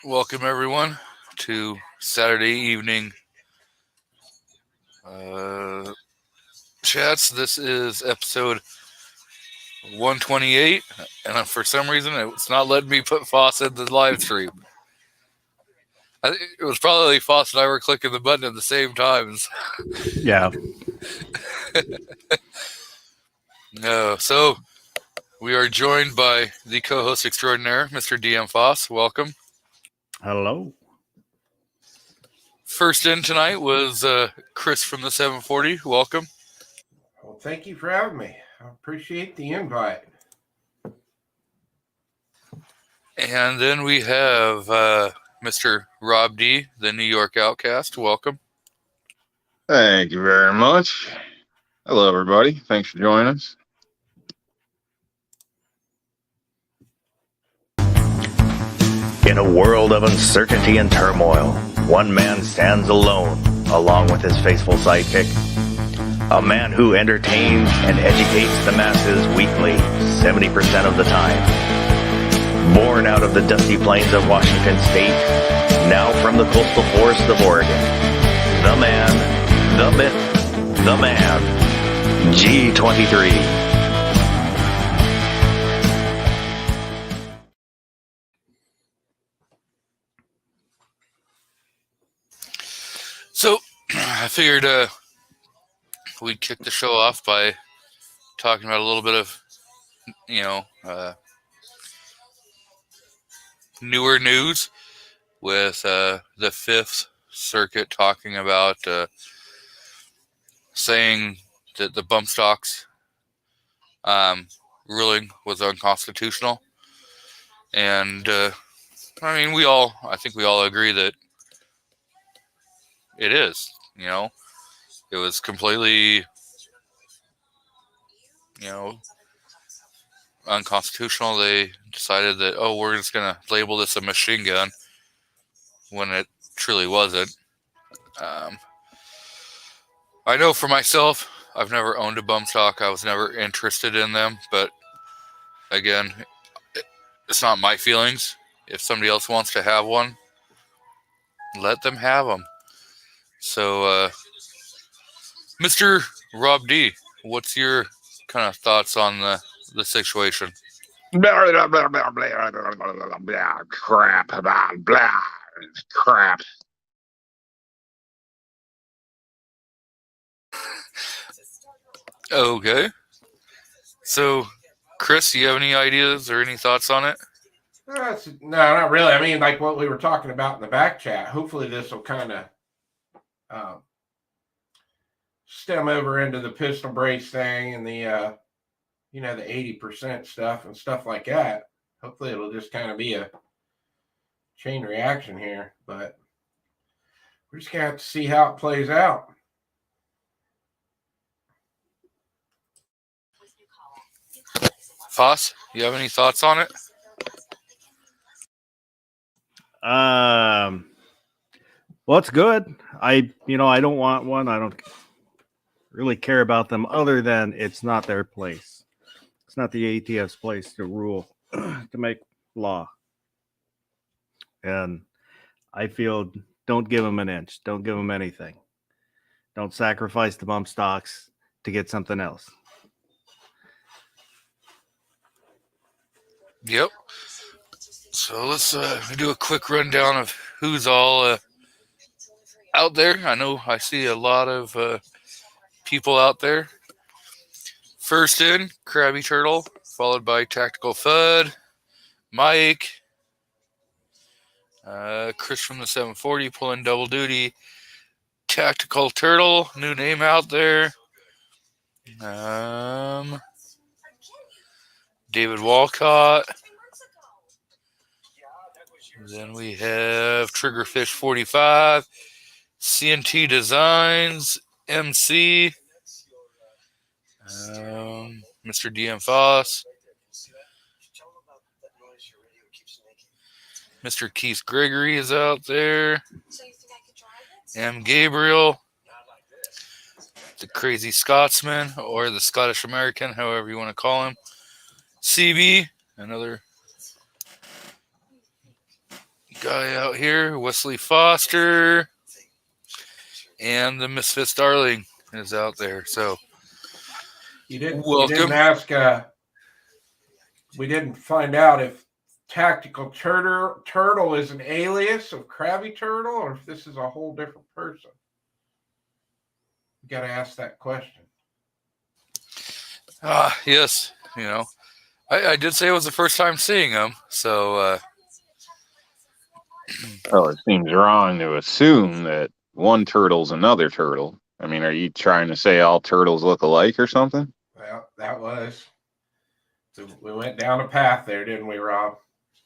Welcome everyone to Saturday evening uh, chats. This is episode 128, and for some reason it's not letting me put Foss in the live stream. I think it was probably Foss and I were clicking the button at the same time. Yeah. No, so we are joined by the co-host extraordinaire, Mr. DM Foss. Welcome. Hello. First in tonight was Chris from the 740. Welcome. Well, thank you for having me. I appreciate the invite. And then we have Mr. Rob D, the New York Outcast. Welcome. Thank you very much. Hello, everybody. Thanks for joining us. In a world of uncertainty and turmoil, one man stands alone, along with his faithful sidekick. A man who entertains and educates the masses weekly, 70% of the time. Born out of the dusty plains of Washington State, now from the coastal forests of Oregon. The man, the myth, the man, G23. So I figured we'd kick the show off by talking about a little bit of, newer news with the Fifth Circuit talking about saying that the bump stocks ruling was unconstitutional. And I think we all agree that it is. It was completely, unconstitutional. They decided that, we're just going to label this a machine gun when it truly wasn't. I know for myself, I've never owned a bump stock. I was never interested in them. But again, it's not my feelings. If somebody else wants to have one, let them have them. So, Mr. Rob D, what's your kind of thoughts on the situation? Blah, blah, blah, blah, blah, blah, blah, crap, blah, blah, crap. Okay. So, Chris, do you have any ideas or any thoughts on it? No, not really. I mean, like what we were talking about in the back chat. Hopefully this will kind of stem over into the pistol brace thing and the, the 80% stuff and stuff like that. Hopefully it'll just kind of be a chain reaction here. But we're just going to have to see how it plays out. Foss, you have any thoughts on it? Well, it's good. I don't want one. I don't really care about them other than it's not their place. It's not the ATF's place to rule, to make law. And I feel don't give them an inch. Don't give them anything. Don't sacrifice the bump stocks to get something else. Yep. So let's do a quick rundown of who's all out there. I know I see a lot of people out there. First in, Krabby Turtle, followed by Tactical Fud, Mike, Chris from the 740 pulling double duty, Tactical Turtle, new name out there. David Walcott. Then we have Triggerfish 45, CNT Designs, MC, Mr. DM Foss, Mr. Keith Gregory is out there, M. Gabriel, the Crazy Scotsman, or the Scottish American, however you want to call him, CB, another guy out here, Wesley Foster, and the Misfits Darling is out there. So You didn't welcome. ask. We didn't find out if Tactical Turtle is an alias of Krabby Turtle, or if this is a whole different person. You got to ask that question. Yes, you know, I did say it was the first time seeing him, so Well, it seems wrong to assume that one turtle's another turtle. I mean, are you trying to say all turtles look alike or something? Well, that was. So we went down a path there, didn't we, Rob?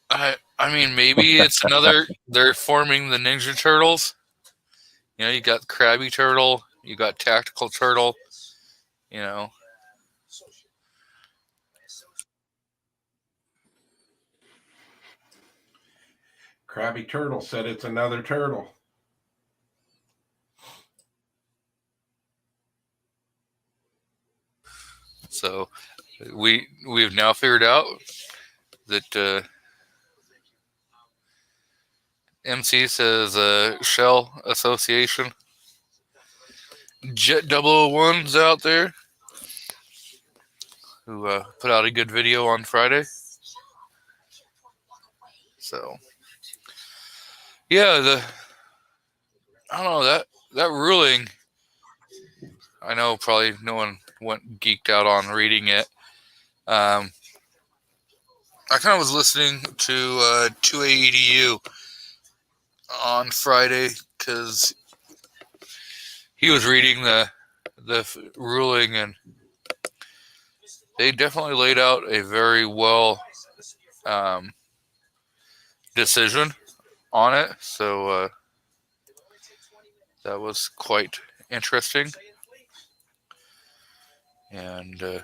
I mean, maybe it's another. They're forming the Ninja Turtles. You know, you got Krabby Turtle, you got Tactical Turtle. You know, Krabby Turtle said it's another turtle. so we've now figured out that MC says Shell Association. Jet 001's out there who put out a good video on Friday. So yeah, I don't know that ruling. I know probably no one went geeked out on reading it. I kind of was listening to 2AEDU on Friday because he was reading the ruling, and they definitely laid out a very well decision on it. So that was quite interesting. And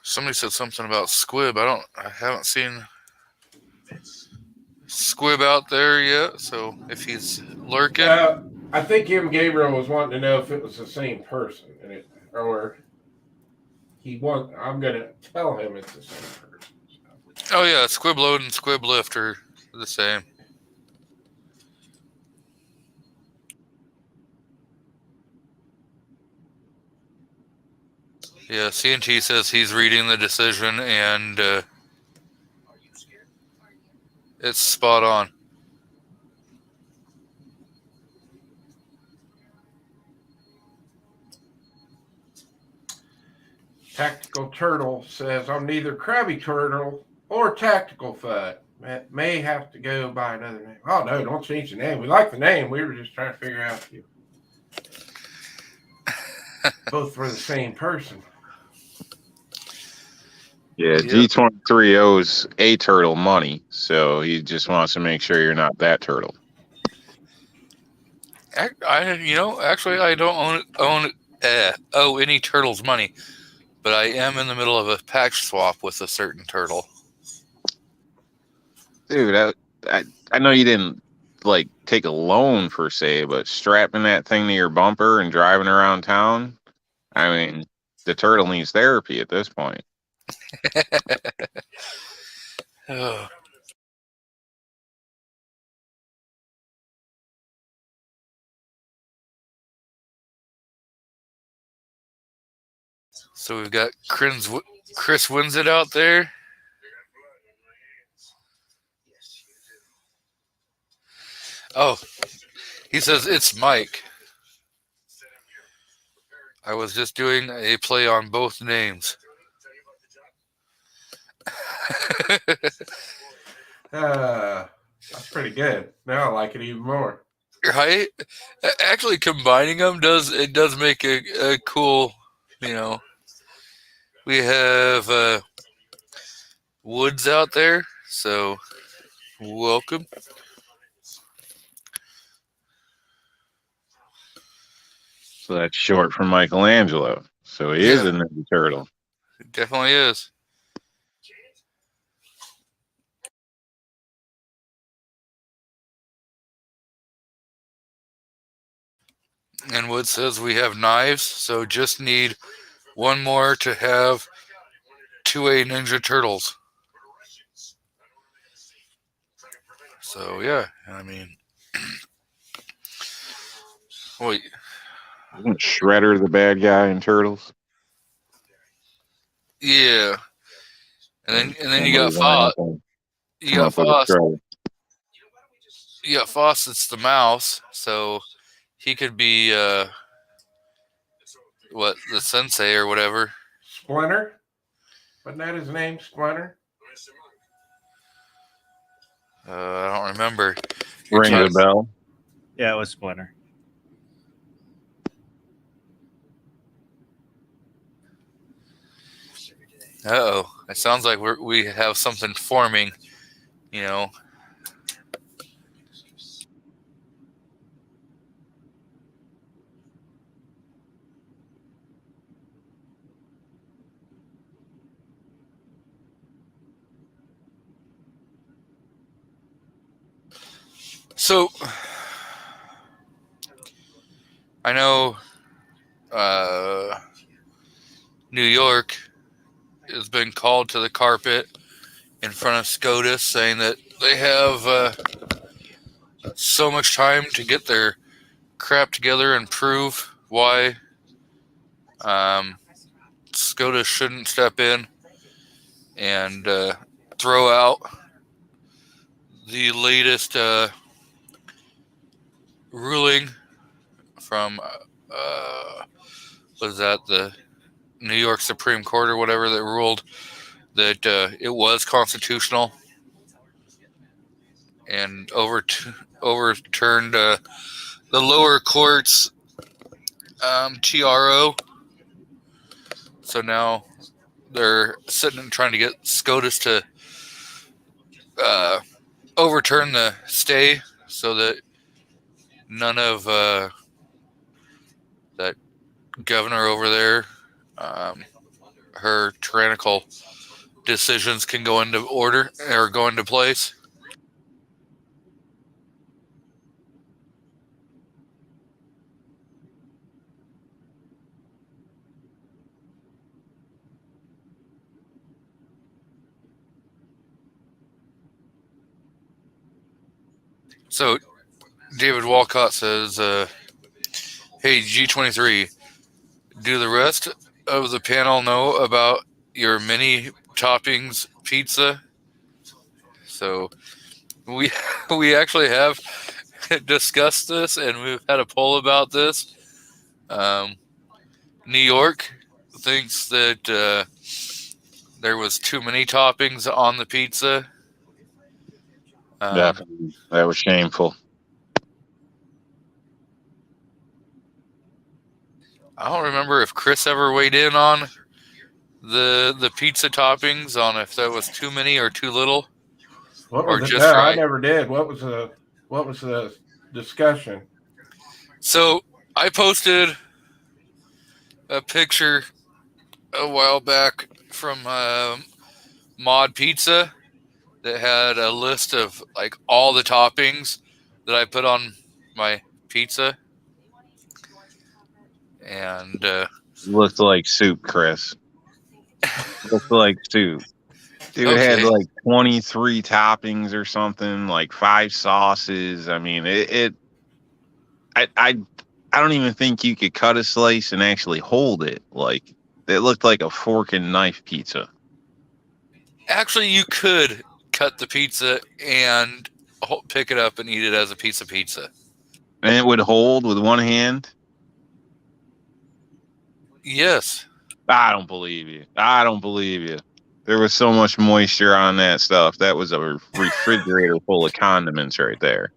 somebody said something about Squib. I haven't seen Squib out there yet. So if he's lurking, I think him Gabriel was wanting to know if it was the same person, or I'm gonna tell him it's the same person. So. Oh yeah, Squib Load and Squib Lift are the same. Yeah, CNT says he's reading the decision, and it's spot on. Tactical Turtle says, I'm neither Krabby Turtle or Tactical Fud. May have to go by another name. Oh, no, don't change the name. We like the name. We were just trying to figure out if you both were the same person. Yeah, Yep. G23 owes a turtle money, so he just wants to make sure you're not that turtle. Actually, I don't owe any turtles money, but I am in the middle of a patch swap with a certain turtle. Dude, I know you didn't like take a loan per se, but strapping that thing to your bumper and driving around town, I mean, the turtle needs therapy at this point. Oh. So we've got Chris Winsett out there. Oh, he says it's Mike. I was just doing a play on both names. That's pretty good. Now I like it even more. Right? Actually, combining them does make a cool, We have Woods out there, so welcome. So that's short for Michelangelo. So he is a Ninja Turtle. It definitely is. And Wood says we have knives, so just need one more to have 2A Ninja Turtles. So yeah, I mean, well, Isn't Shredder the bad guy in Turtles? yeah, and then you Somebody got went Foss. up and You come got up with a Foss. Shredder. You got Foss. It's the mouse, so he could be what, the sensei or whatever. Splinter? Wasn't that his name, Splinter? I don't remember. Rings a bell. Yeah, it was Splinter. Uh-oh. It sounds like we have something forming, you know. So, I know New York has been called to the carpet in front of SCOTUS, saying that they have so much time to get their crap together and prove why SCOTUS shouldn't step in and throw out the latest ruling from was that the New York Supreme Court or whatever that ruled that it was constitutional and overturned the lower court's TRO. So now they're sitting and trying to get SCOTUS to overturn the stay so that none of that governor over there, her tyrannical decisions can go into order or go into place. So David Walcott says, hey, G23, do the rest of the panel know about your mini toppings pizza? So we actually have discussed this, and we've had a poll about this. New York thinks that there was too many toppings on the pizza. Definitely. That was shameful. I don't remember if Chris ever weighed in on the pizza toppings, on if that was too many or too little. What Or was it? just No, right. I never did. What was the discussion? So I posted a picture a while back from Mod Pizza that had a list of like all the toppings that I put on my pizza, and Looked like soup, Chris. Looked like soup. Dude okay. had like 23 toppings or something, like 5 sauces. I mean, I don't even think you could cut a slice and actually hold it. Like, it looked like a fork and knife pizza. Actually, you could cut the pizza and pick it up and eat it as a piece of pizza. And it would hold with one hand. Yes. I don't believe you. I don't believe you. There was so much moisture on that stuff. That was a refrigerator full of condiments right there.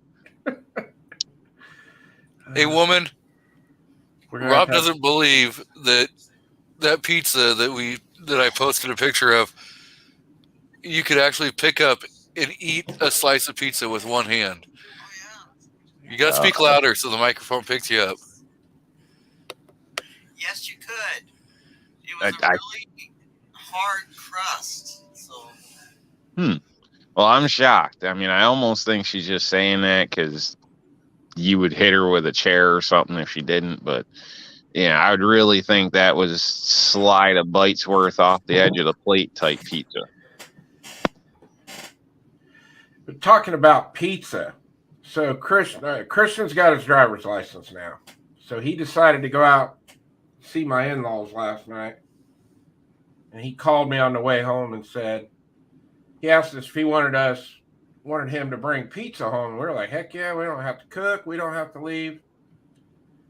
Hey, woman, We're gonna Rob have to- doesn't believe that pizza that I posted a picture of, you could actually pick up and eat a slice of pizza with one hand. You gotta speak louder so the microphone picks you up. Yes, you could. It was a really hard crust. So. Well, I'm shocked. I mean, I almost think she's just saying that because you would hit her with a chair or something if she didn't. But yeah, I would really think that was slide a bite's worth off the edge of the plate type pizza. But talking about pizza, so Christian's got his driver's license now. So he decided to go out see my in-laws last night. And he called me on the way home and said, he asked us if he wanted him to bring pizza home. We were like, heck yeah, we don't have to cook. We don't have to leave.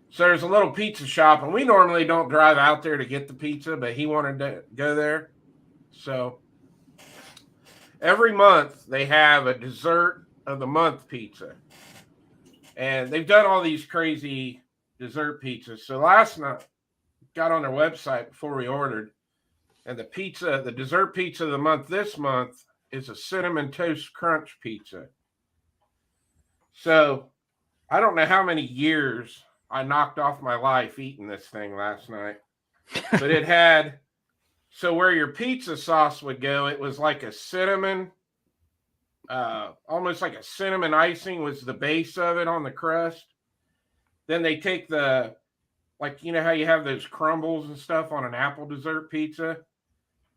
So there's a little pizza shop, and we normally don't drive out there to get the pizza, but he wanted to go there. So every month they have a dessert of the month pizza. And they've done all these crazy dessert pizzas. So last night, got on their website before we ordered, and the dessert pizza of the month this month is a cinnamon toast crunch pizza. So I don't know how many years I knocked off my life eating this thing last night, but it had, so where your pizza sauce would go, it was like a cinnamon, almost like a cinnamon icing was the base of it on the crust. Then they take like, you know how you have those crumbles and stuff on an apple dessert pizza?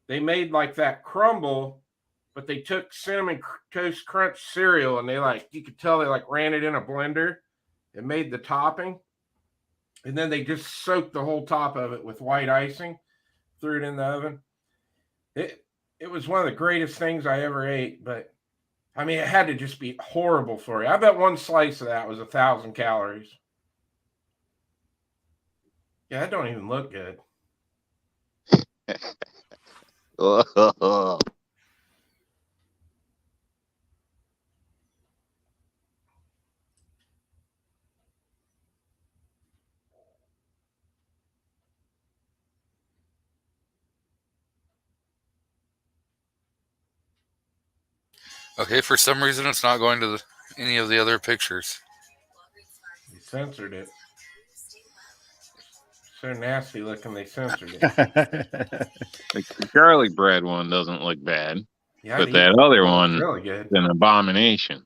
They made like that crumble, but they took cinnamon toast crunch cereal and you could tell they like ran it in a blender and made the topping. And then they just soaked the whole top of it with white icing, threw it in the oven. It was one of the greatest things I ever ate, but I mean, it had to just be horrible for you. I bet one slice of that was 1,000 calories. Yeah, that don't even look good. Okay, for some reason it's not going to any of the other pictures. They censored it. So nasty looking, they censored it. The garlic bread one doesn't look bad, Yeah, but that other one is really good. an abomination.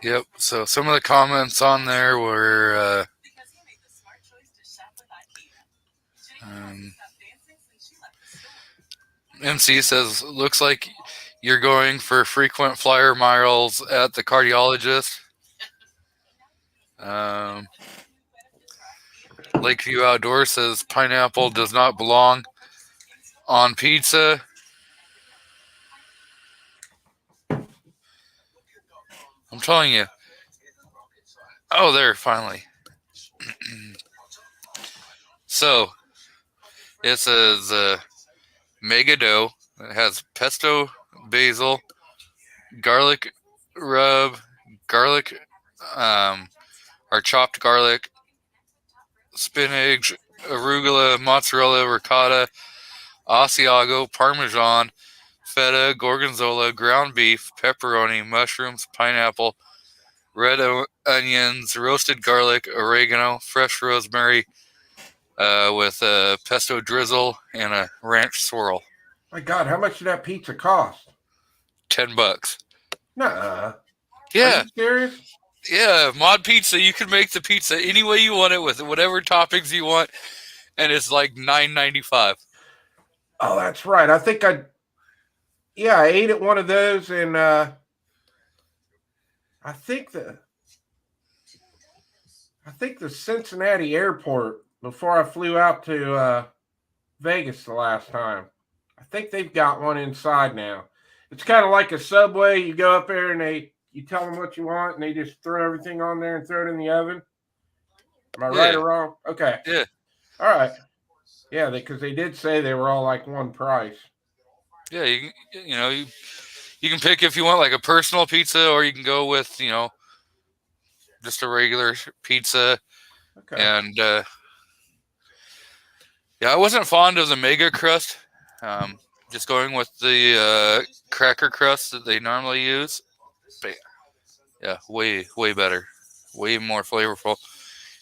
Yep. So some of the comments on there were MC says, looks like you're going for frequent flyer miles at the cardiologist. Lakeview Outdoors says pineapple does not belong on pizza. I'm telling you. Oh, there, finally. So, it says mega dough. It has pesto, basil, garlic rub, garlic, or chopped garlic, spinach, arugula, mozzarella, ricotta, Asiago, Parmesan, feta, gorgonzola, ground beef, pepperoni, mushrooms, pineapple, red onions, roasted garlic, oregano, fresh rosemary, with a pesto drizzle and a ranch swirl. My God, how much did that pizza cost? $10. Nuh-uh. Yeah. Are you serious? Yeah, Mod Pizza, you can make the pizza any way you want it with whatever toppings you want, and it's like $9.95. Oh, that's right. I think I ate at one of those, and I think the Cincinnati airport before I flew out to Vegas the last time. I think they've got one inside now. It's kind of like a Subway. You go up there and you tell them what you want, and they just throw everything on there and throw it in the oven. Am I right or wrong? Okay. Yeah. All right. Yeah, because they did say they were all like one price. Yeah, you can pick if you want like a personal pizza, or you can go with just a regular pizza. Okay. And I wasn't fond of the mega crust. Just going with the cracker crust that they normally use. But yeah, way better, way more flavorful,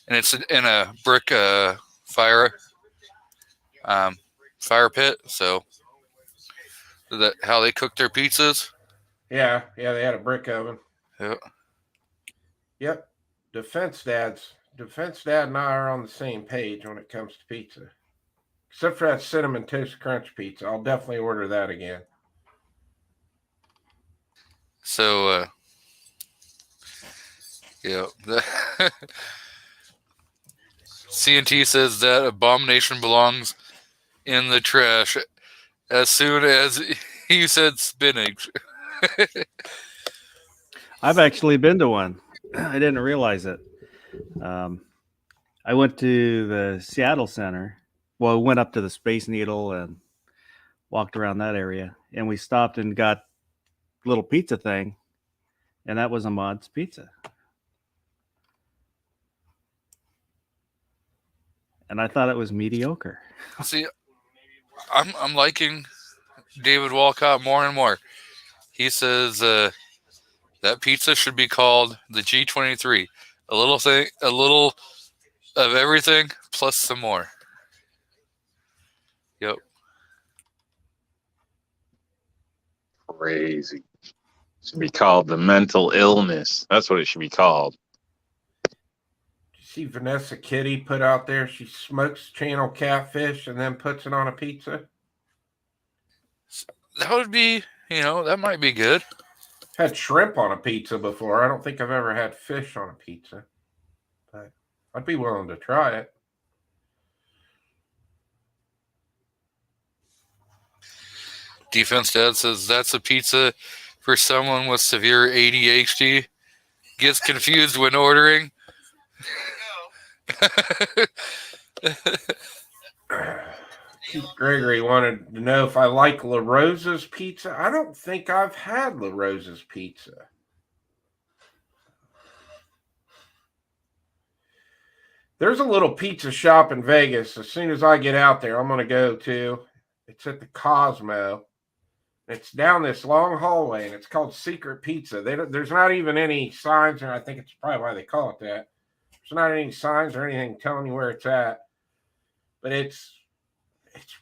and it's in a brick fire pit. So that how they cook their pizzas. Yeah, they had a brick oven. Yeah. Yep. Defense Dad and I are on the same page when it comes to pizza. Except for that cinnamon toast crunch pizza. I'll definitely order that again. So, yeah. CNT says that abomination belongs in the trash as soon as you said spinach. I've actually been to one. I didn't realize it. I went to the Seattle Center. Well, went up to the Space Needle and walked around that area, and we stopped and got a little pizza thing, and that was Ahmad's Pizza. And I thought it was mediocre. See, I'm liking David Walcott more and more. He says that pizza should be called the G23. A little of everything plus some more. Yep. Crazy. Should be called the mental illness. That's what it should be called. See Vanessa Kitty put out there, she smokes channel catfish and then puts it on a pizza. That would be, that might be good. Had shrimp on a pizza before. I don't think I've ever had fish on a pizza, but I'd be willing to try it. Defense Dad says that's a pizza for someone with severe ADHD. Gets confused when ordering. Keith Gregory wanted to know if I like La Rosa's pizza. I don't think I've had La Rosa's pizza. There's a little pizza shop in Vegas. As soon as I get out there, I'm going to go to. It's at the Cosmo. It's down this long hallway, and it's called Secret Pizza. There's not even any signs, and I think it's probably why they call it that. There's not any signs or anything telling you where it's at, but it's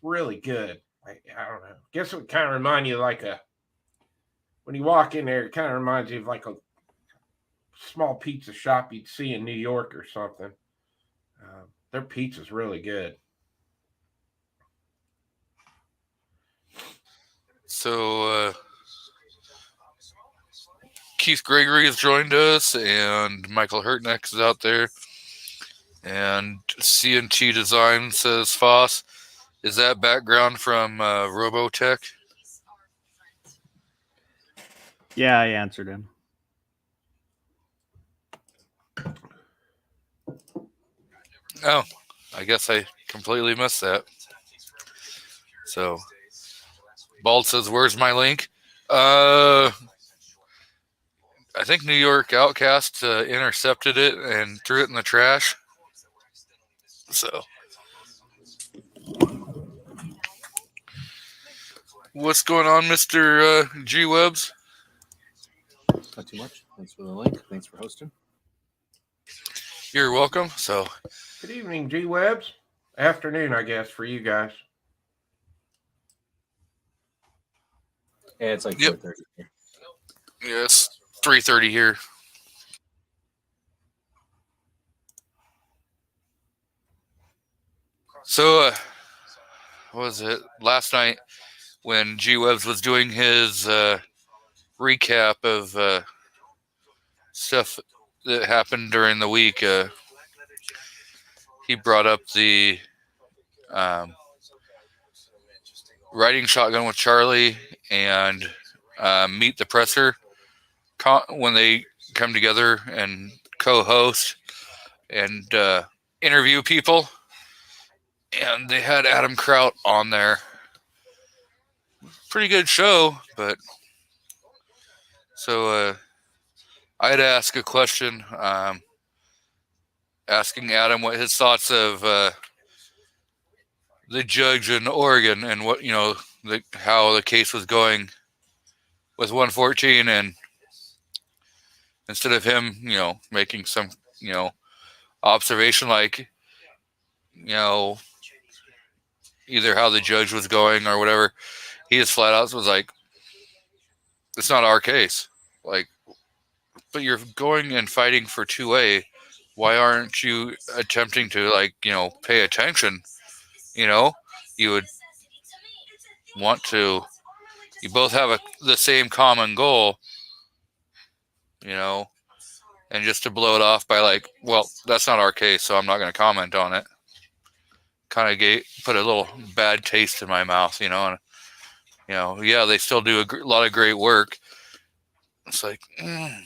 really good. I don't know. I guess it would kind of remind you when you walk in there, it kind of reminds you of like a small pizza shop you'd see in New York or something. Their pizza's really good. So, Keith Gregory has joined us, and Michael Hurtneck is out there. And CNT Design says, Foss, is that background from Robotech? Yeah, I answered him. Oh, I guess I completely missed that. So, Bald says, where's my link? I think New York Outcast intercepted it and threw it in the trash. So, what's going on, Mr. G Webs? Not too much. Thanks for the link. Thanks for hosting. You're welcome. So, Good evening, G Webs. Afternoon, I guess, for you guys. Yeah, it's like Yep. 4:30 here. yes, 3:30 here. So, what was it? Last night when G Webs was doing his recap of stuff that happened during the week, he brought up the riding shotgun with Charlie and Meet the Presser when they come together and co-host and interview people. And they had Adam Kraut on there. Pretty good show, but so I'd ask a question, asking Adam what his thoughts of the judge in Oregon and what how the case was going with 114, and instead of him making some observation like either how the judge was going or whatever, he just flat out was like, it's not our case. Like, but you're going and fighting for 2A. Why aren't you attempting to, like, pay attention? You would want to. You both have the same common goal, and just to blow it off by like, well, that's not our case, so I'm not going to comment on it. Kind of put a little bad taste in my mouth, and yeah, they still do a lot of great work. It's like, at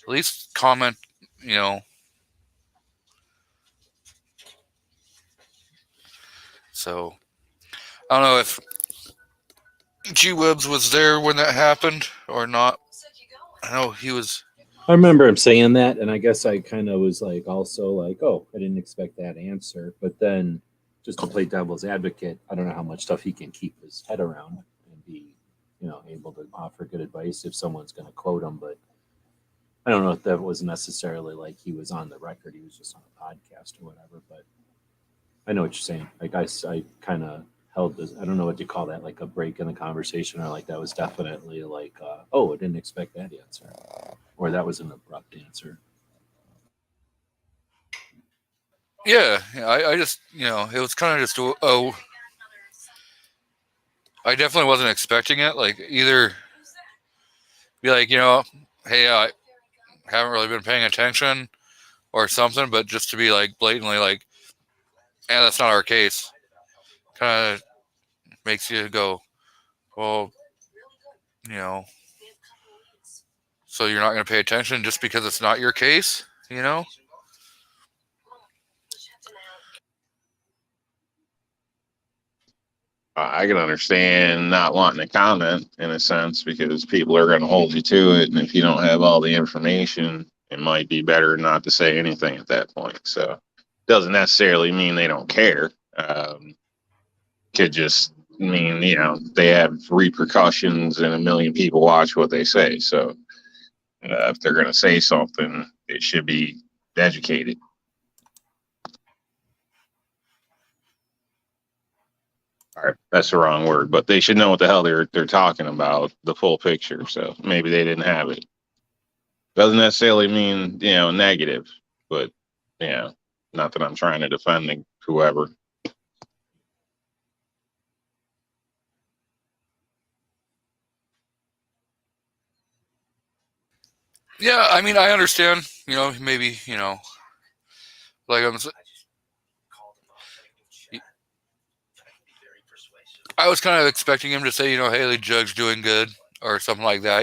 least comment, So I don't know if G-Webs was there when that happened or not. I know he was. I remember him saying that, and I guess I kind of was like, also like, oh, I didn't expect that answer. But then, just to play devil's advocate, I don't know how much stuff he can keep his head around and be, able to offer good advice if someone's going to quote him. But I don't know if that was necessarily like he was on the record; he was just on a podcast or whatever. But I know what you're saying. Like I kind of held this. I don't know what you call that, like a break in the conversation, or like that was definitely like, oh, I didn't expect that answer. Or that was an abrupt answer. Yeah, I just, it was kind of just, I definitely wasn't expecting it. Like, either be like, hey, I haven't really been paying attention or something, but just to be like blatantly like, yeah, that's not our case. Kind of makes you go, well, so you're not going to pay attention just because it's not your case, I can understand not wanting to comment in a sense because people are going to hold you to it. And if you don't have all the information, it might be better not to say anything at that point. So doesn't necessarily mean they don't care. Could just mean, they have repercussions and a million people watch what they say. So if they're going to say something, it should be educated. All right, that's the wrong word, but they should know what the hell they're talking about, the full picture. So maybe they didn't have it. Doesn't necessarily mean, negative, but not that I'm trying to defend whoever. Yeah, I mean, I understand, maybe, like I was kind of expecting him to say, Haley Judge doing good or something like that,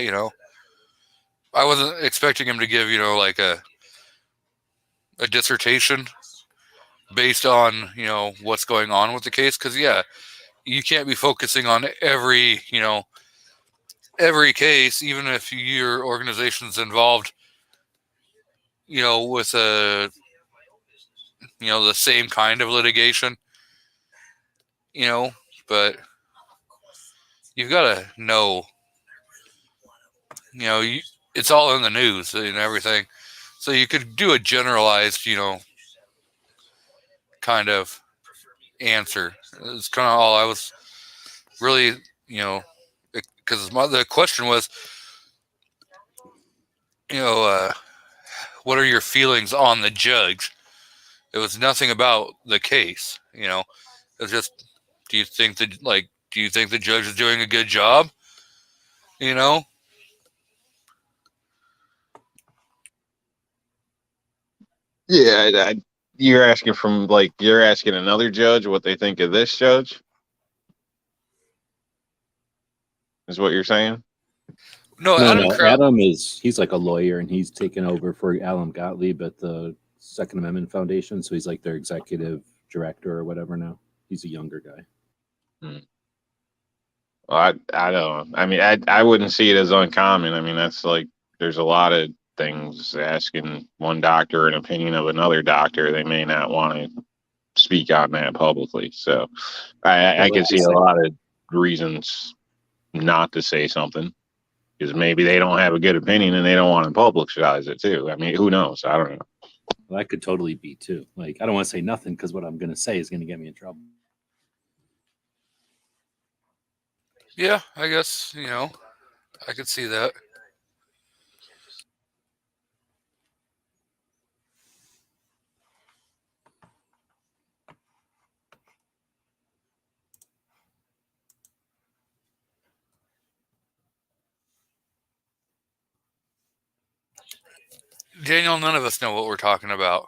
I wasn't expecting him to give, like a dissertation based on, what's going on with the case. Because, yeah, you can't be focusing on every case, even if your organization's involved, with the same kind of litigation, but you've got to know, it's all in the news and everything. So you could do a generalized, kind of answer. It's kind of all I was really, because the question was, what are your feelings on the judge? It was nothing about the case, It was just, do you think the judge is doing a good job? Yeah, you're asking you're asking another judge what they think of this judge? Is what you're saying? No, No, Adam he's like a lawyer, and he's taken over for Alan Gottlieb at the Second Amendment Foundation. So he's like their executive director or whatever now. He's a younger guy. Well, I don't know. I mean, I wouldn't see it as uncommon. I mean, that's like, there's a lot of things asking one doctor an opinion of another doctor. They may not want to speak on that publicly. So I can see a lot of reasons not to say something, because maybe they don't have a good opinion and they don't want to publicize it too. I mean, who knows? I don't know. Well, that could totally be too. Like, I don't want to say nothing because what I'm going to say is going to get me in trouble. Yeah, I guess, I could see that. Daniel, none of us know what we're talking about.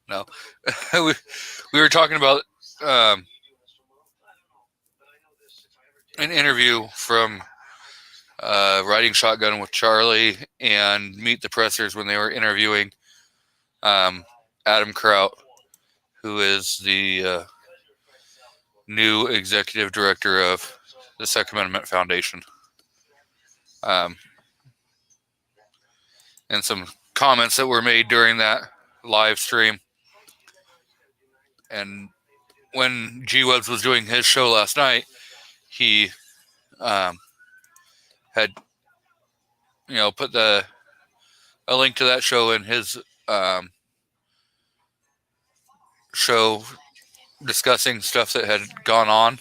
No. we were talking about an interview from Riding Shotgun with Charlie and Meet the Pressers when they were interviewing Adam Kraut, who is the new executive director of the Second Amendment Foundation. And some comments that were made during that live stream. And when G-Webs was doing his show last night, he had, put a link to that show in his show discussing stuff that had gone on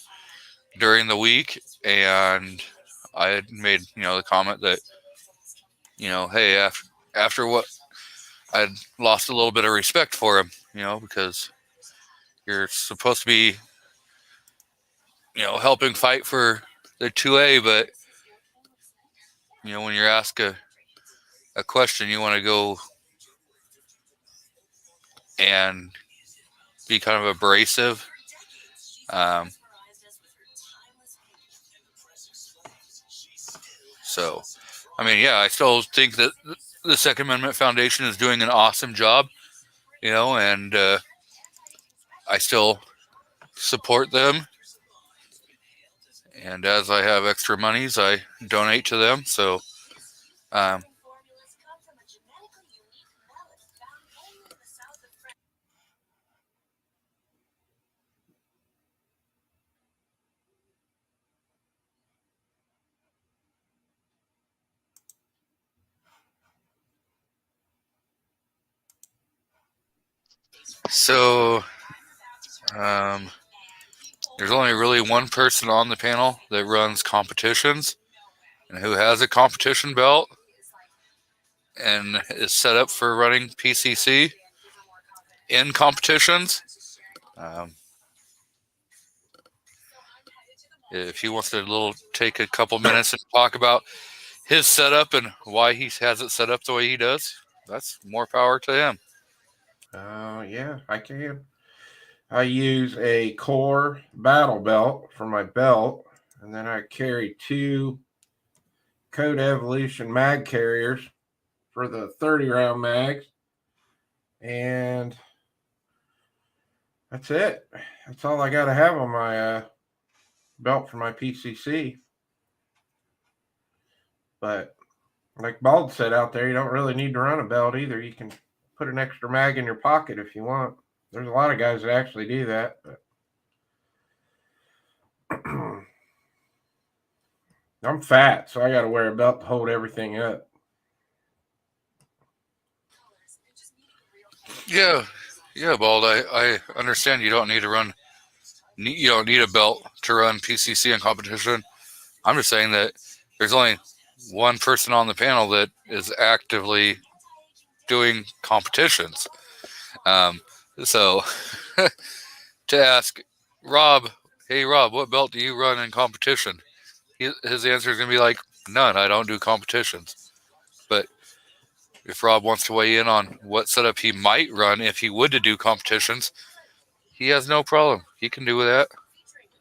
during the week. And I had made, the comment that, hey, after what I'd lost a little bit of respect for him, because you're supposed to be, helping fight for the 2A, but, when you're asked a question, you want to go and be kind of abrasive. So, I still think that the Second Amendment Foundation is doing an awesome job, and I still support them. And as I have extra monies, I donate to them. So, there's only really one person on the panel that runs competitions and who has a competition belt and is set up for running PCC in competitions. If he wants to take a couple minutes and talk about his setup and why he has it set up the way he does, that's more power to him. Yeah, I can. I use a Core battle belt for my belt, and then I carry 2 Code Evolution mag carriers for the 30-round mags, and that's it. That's all I got to have on my belt for my PCC. But like Bald said out there, you don't really need to run a belt either. You can put an extra mag in your pocket if you want. There's a lot of guys that actually do that. But I'm fat, so I got to wear a belt to hold everything up. Yeah, Bald. I understand you don't need to run. You don't need a belt to run PCC in competition. I'm just saying that there's only one person on the panel that is actively doing competitions. So to ask Rob, hey Rob, what belt do you run in competition? His answer is going to be like, none. I don't do competitions. But if Rob wants to weigh in on what setup he might run if he would to do competitions, he has no problem. He can do that.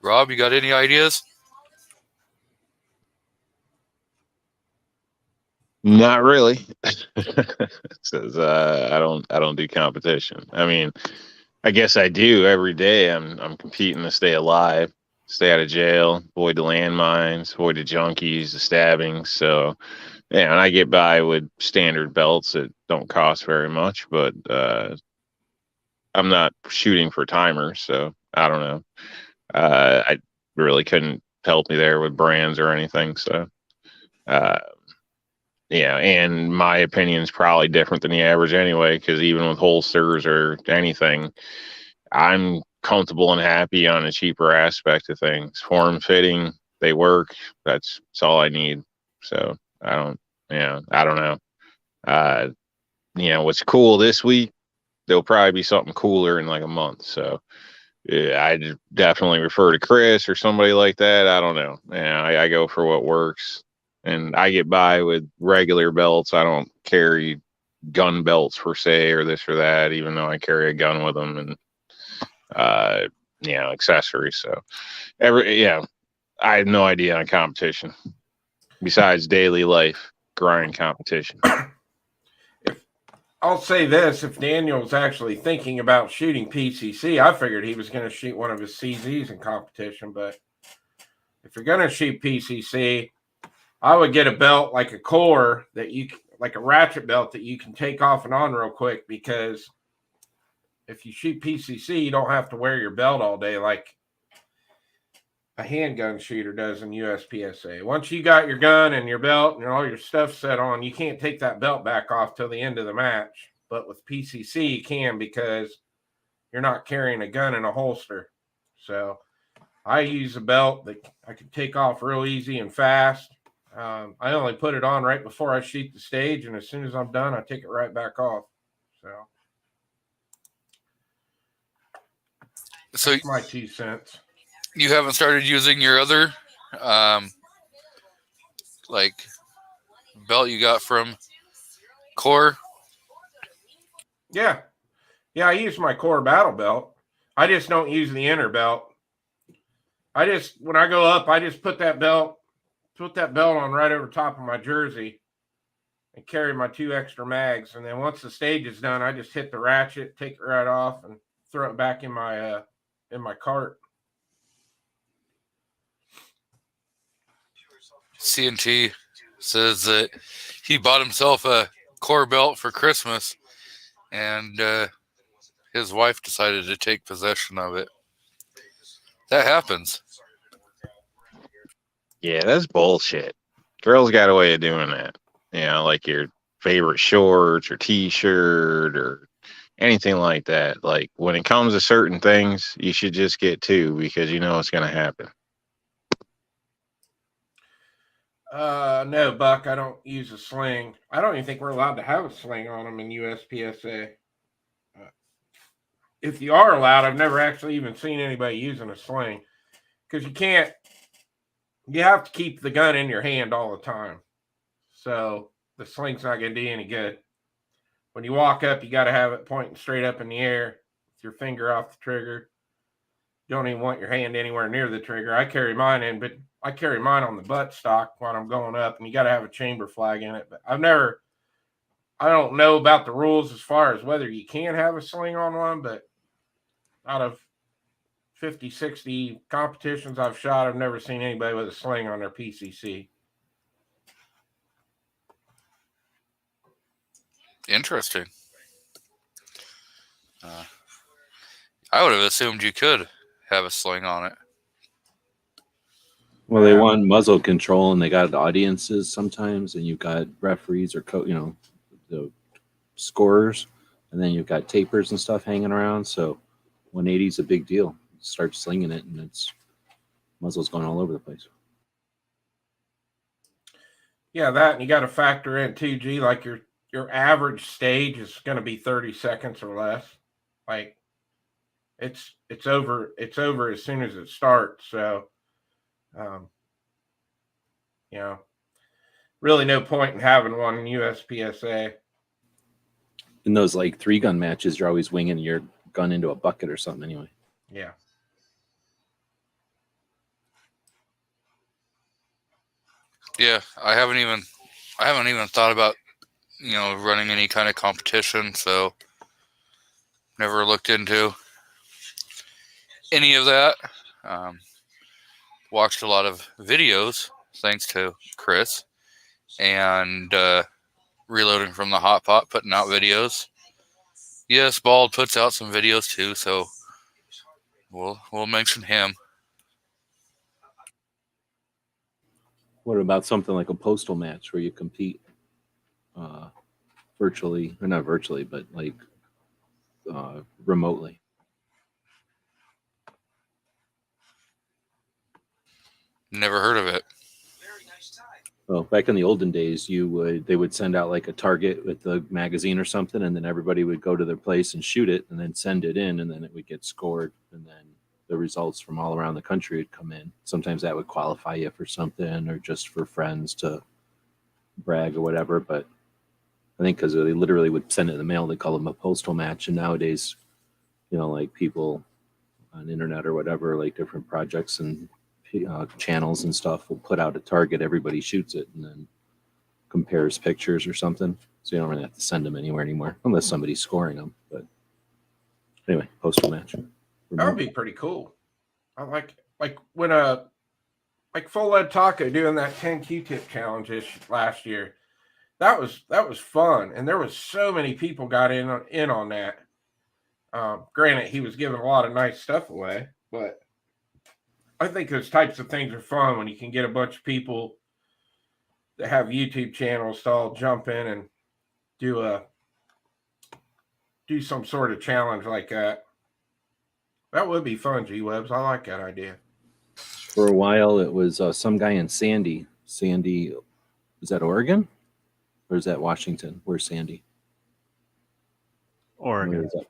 Rob, you got any ideas? Not really. Says I don't do competition. I guess I do every day. I'm competing to stay alive, stay out of jail, avoid the landmines, avoid the junkies, the stabbings. So yeah, and I get by with standard belts that don't cost very much, but I'm not shooting for timers, so I don't know. I really couldn't help me there with brands or anything. So yeah, and my opinion is probably different than the average anyway, because even with holsters or anything, I'm comfortable and happy on a cheaper aspect of things. Form fitting, they work. That's all I need. So I don't know. What's cool this week, there'll probably be something cooler in like a month. So yeah, I definitely refer to Chris or somebody like that. I don't know. I go for what works. And I get by with regular belts. I don't carry gun belts per se or this or that, even though I carry a gun with them and accessories. So I had no idea on competition besides daily life grind competition. I'll say this: if Daniel was actually thinking about shooting PCC, I figured he was going to shoot one of his CZs in competition. But if you're going to shoot PCC, I would get a belt like a core like a ratchet belt that you can take off and on real quick, because if you shoot PCC, you don't have to wear your belt all day like a handgun shooter does in USPSA. Once you got your gun and your belt and all your stuff set on, you can't take that belt back off till the end of the match. But with PCC, you can, because you're not carrying a gun in a holster. So I use a belt that I can take off real easy and fast. I only put it on right before I shoot the stage, and as soon as I'm done, I take it right back off. So that's my 2 cents. You haven't started using your other belt you got from Core? Yeah, I use my Core battle belt. I just don't use the inner belt. When I go up, I just put that belt on right over top of my jersey and carry my 2 extra mags. And then once the stage is done, I just hit the ratchet, take it right off, and throw it back in my cart. CNT says that he bought himself a Core belt for Christmas, and his wife decided to take possession of it. That happens. Yeah, that's bullshit. Girls got a way of doing that. Like your favorite shorts or t-shirt or anything like that. Like when it comes to certain things, you should just get 2, because you know it's going to happen. No, Buck, I don't use a sling. I don't even think we're allowed to have a sling on them in USPSA. If you are allowed, I've never actually even seen anybody using a sling, because you have to keep the gun in your hand all the time. So the sling's not going to do any good. When you walk up, you got to have it pointing straight up in the air with your finger off the trigger. You don't even want your hand anywhere near the trigger. I carry mine on the butt stock when I'm going up, and you got to have a chamber flag in it. But I don't know about the rules as far as whether you can have a sling on one, but out of 50, 60 competitions I've shot, I've never seen anybody with a sling on their PCC. Interesting. I would have assumed you could have a sling on it. Well, they want muzzle control, and they got audiences sometimes, and you've got referees or the scorers, and then you've got tapers and stuff hanging around. So 180 is a big deal. Start slinging it, and it's muzzle's going all over the place. Yeah, that, and you got to factor in 2G, like your average stage is going to be 30 seconds or less. Like it's over as soon as it starts. So, really no point in having one in USPSA. In those 3-gun matches, you're always winging your gun into a bucket or something anyway. Yeah. Yeah, I haven't even thought about running any kind of competition, so never looked into any of that. Watched a lot of videos thanks to Chris, and Reloading from the Hot Pot putting out videos. Yes, Bald puts out some videos too, so we'll mention him. What about something like a postal match where you compete virtually, or not virtually, but remotely? Never heard of it. Well, back in the olden days, they would send out a target with the magazine or something, and then everybody would go to their place and shoot it, and then send it in, and then it would get scored, and then the results from all around the country would come in. Sometimes that would qualify you for something, or just for friends to brag or whatever. But think because they literally would send it in the mail. They call them a postal match. And nowadays, like people on the internet or whatever, like different projects and channels and stuff will put out a target. Everybody shoots it and then compares pictures or something. So you don't really have to send them anywhere anymore unless somebody's scoring them. But anyway, postal match. That would be pretty cool. I like when like Full Lead Taco doing that 10 Q-tip challenge last year. That was fun, and there was so many people got in on that. Granted, he was giving a lot of nice stuff away, but I think those types of things are fun when you can get a bunch of people that have YouTube channels to all jump in and do some sort of challenge like that. That would be fun, G-Webs. I like that idea. For a while, it was some guy in Sandy. Sandy, is that Oregon? Or is that Washington? Where's Sandy? Oregon. Where is that?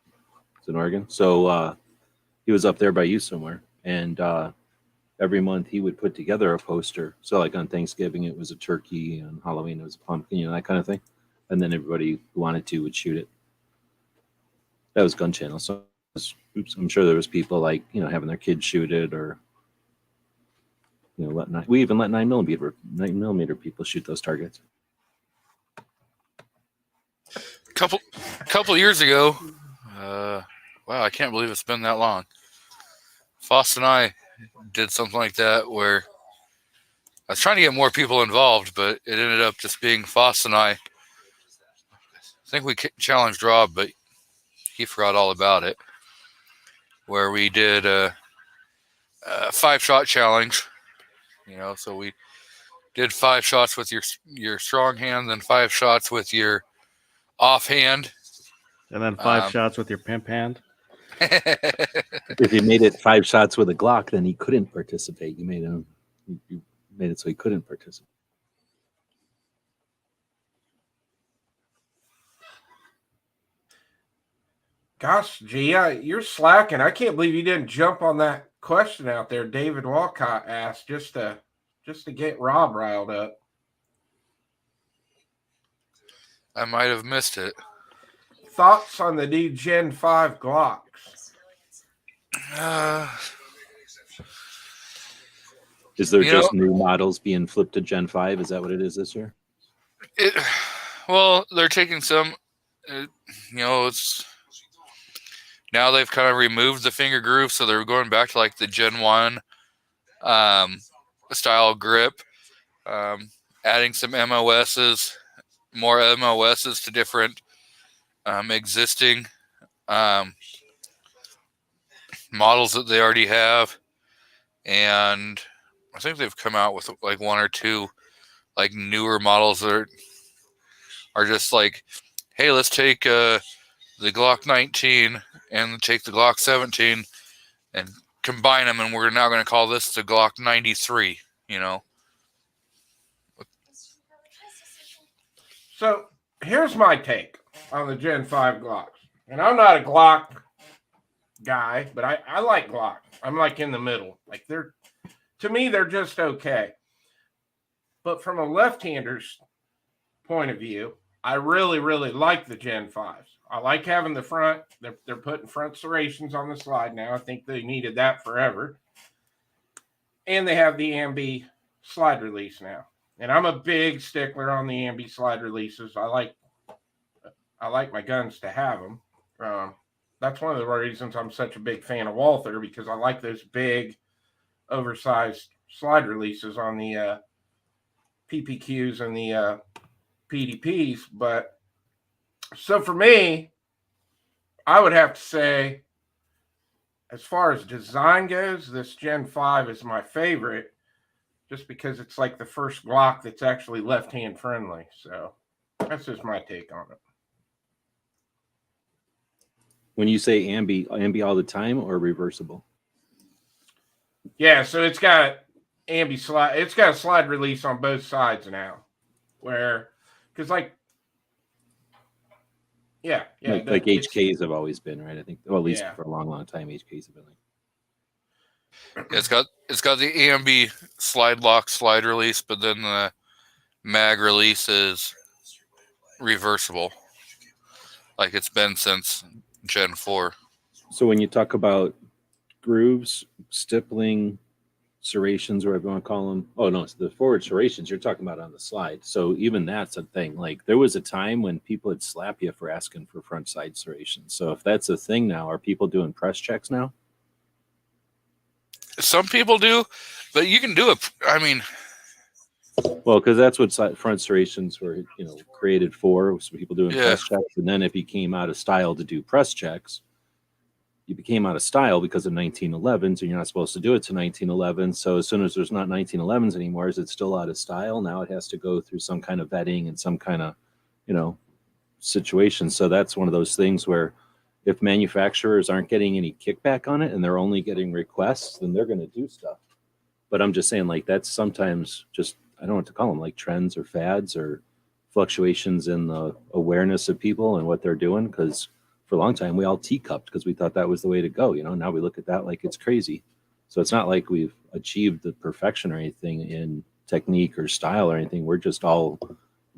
It's in Oregon. So he was up there by you somewhere. And every month he would put together a poster. So like on Thanksgiving, it was a turkey. On Halloween, it was a pumpkin, that kind of thing. And then everybody who wanted to would shoot it. That was Gun Channel. So I'm sure there was people like, having their kids shoot it or, we even let 9mm people shoot those targets. Couple years ago, wow, I can't believe it's been that long. Foss and I did something like that where I was trying to get more people involved, but it ended up just being Foss and I think we challenged Rob, but he forgot all about it. Where we did a 5-shot challenge, so we did 5 shots with your strong hand, then 5 shots with your offhand, And then 5 shots with your pimp hand. If you made it 5 shots with a Glock, then he couldn't participate. You made it so he couldn't participate. Gosh, G, you're slacking. I can't believe you didn't jump on that question out there David Walcott asked just to get Rob riled up. I might have missed it. Thoughts on the new Gen 5 Glocks? Is there just new models being flipped to Gen 5? Is that what it is this year? Well, they're taking some, it's now they've kind of removed the finger groove, so they're going back to like the Gen 1 style grip, adding some MOSs, more MOSs to different existing models that they already have. And I think they've come out with like 1 or 2 like newer models that are just like, hey, let's take the Glock 19 and take the Glock 17 and combine them, and we're now going to call this the Glock 93, So here's my take on the Gen 5 Glocks. And I'm not a Glock guy, but I like Glock. I'm like in the middle. Like to me, they're just okay. But from a left-hander's point of view, I really, really like the Gen 5s. I like having the front. They're putting front serrations on the slide now. I think they needed that forever. And they have the Ambi slide release now. And I'm a big stickler on the Ambi slide releases. I like my guns to have them. That's one of the reasons I'm such a big fan of Walther, because I like those big, oversized slide releases on the PPQs and the PDPs. But so for me, I would have to say, as far as design goes, this Gen 5 is my favorite, just because it's like the first Glock that's actually left-hand friendly. So that's just my take on it. When you say Ambi all the time or reversible? Yeah, so it's got Ambi slide. It's got a slide release on both sides now, because like like HKs have always been, right? I think, well, at least for a long, long time, HKs have been like. It's got the Ambi slide lock slide release, but then the mag release is reversible, like it's been since Gen 4. So when you talk about grooves, stippling, serrations, whatever you want to call them. Oh no, it's the forward serrations you're talking about on the slide. So even that's a thing. Like there was a time when people would slap you for asking for front side serrations. So if that's a thing now, are people doing press checks now? Some people do, but you can do it. I mean, Well, because that's what front serrations were, created for. Was people doing Yeah. press checks, and then it became out of style to do press checks. You became out of style because of 1911s, and you're not supposed to do it to 1911. So as soon as there's not 1911s anymore, is it still out of style? Now it has to go through some kind of vetting and some kind of, situation. So that's one of those things where if manufacturers aren't getting any kickback on it and they're only getting requests, then they're going to do stuff. But I'm just saying, like, that's sometimes just, I don't know what to call them, like trends or fads or fluctuations in the awareness of people and what they're doing. Because for a long time, we all teacupped because we thought that was the way to go. Now we look at that like it's crazy. So it's not like we've achieved the perfection or anything in technique or style or anything. We're just all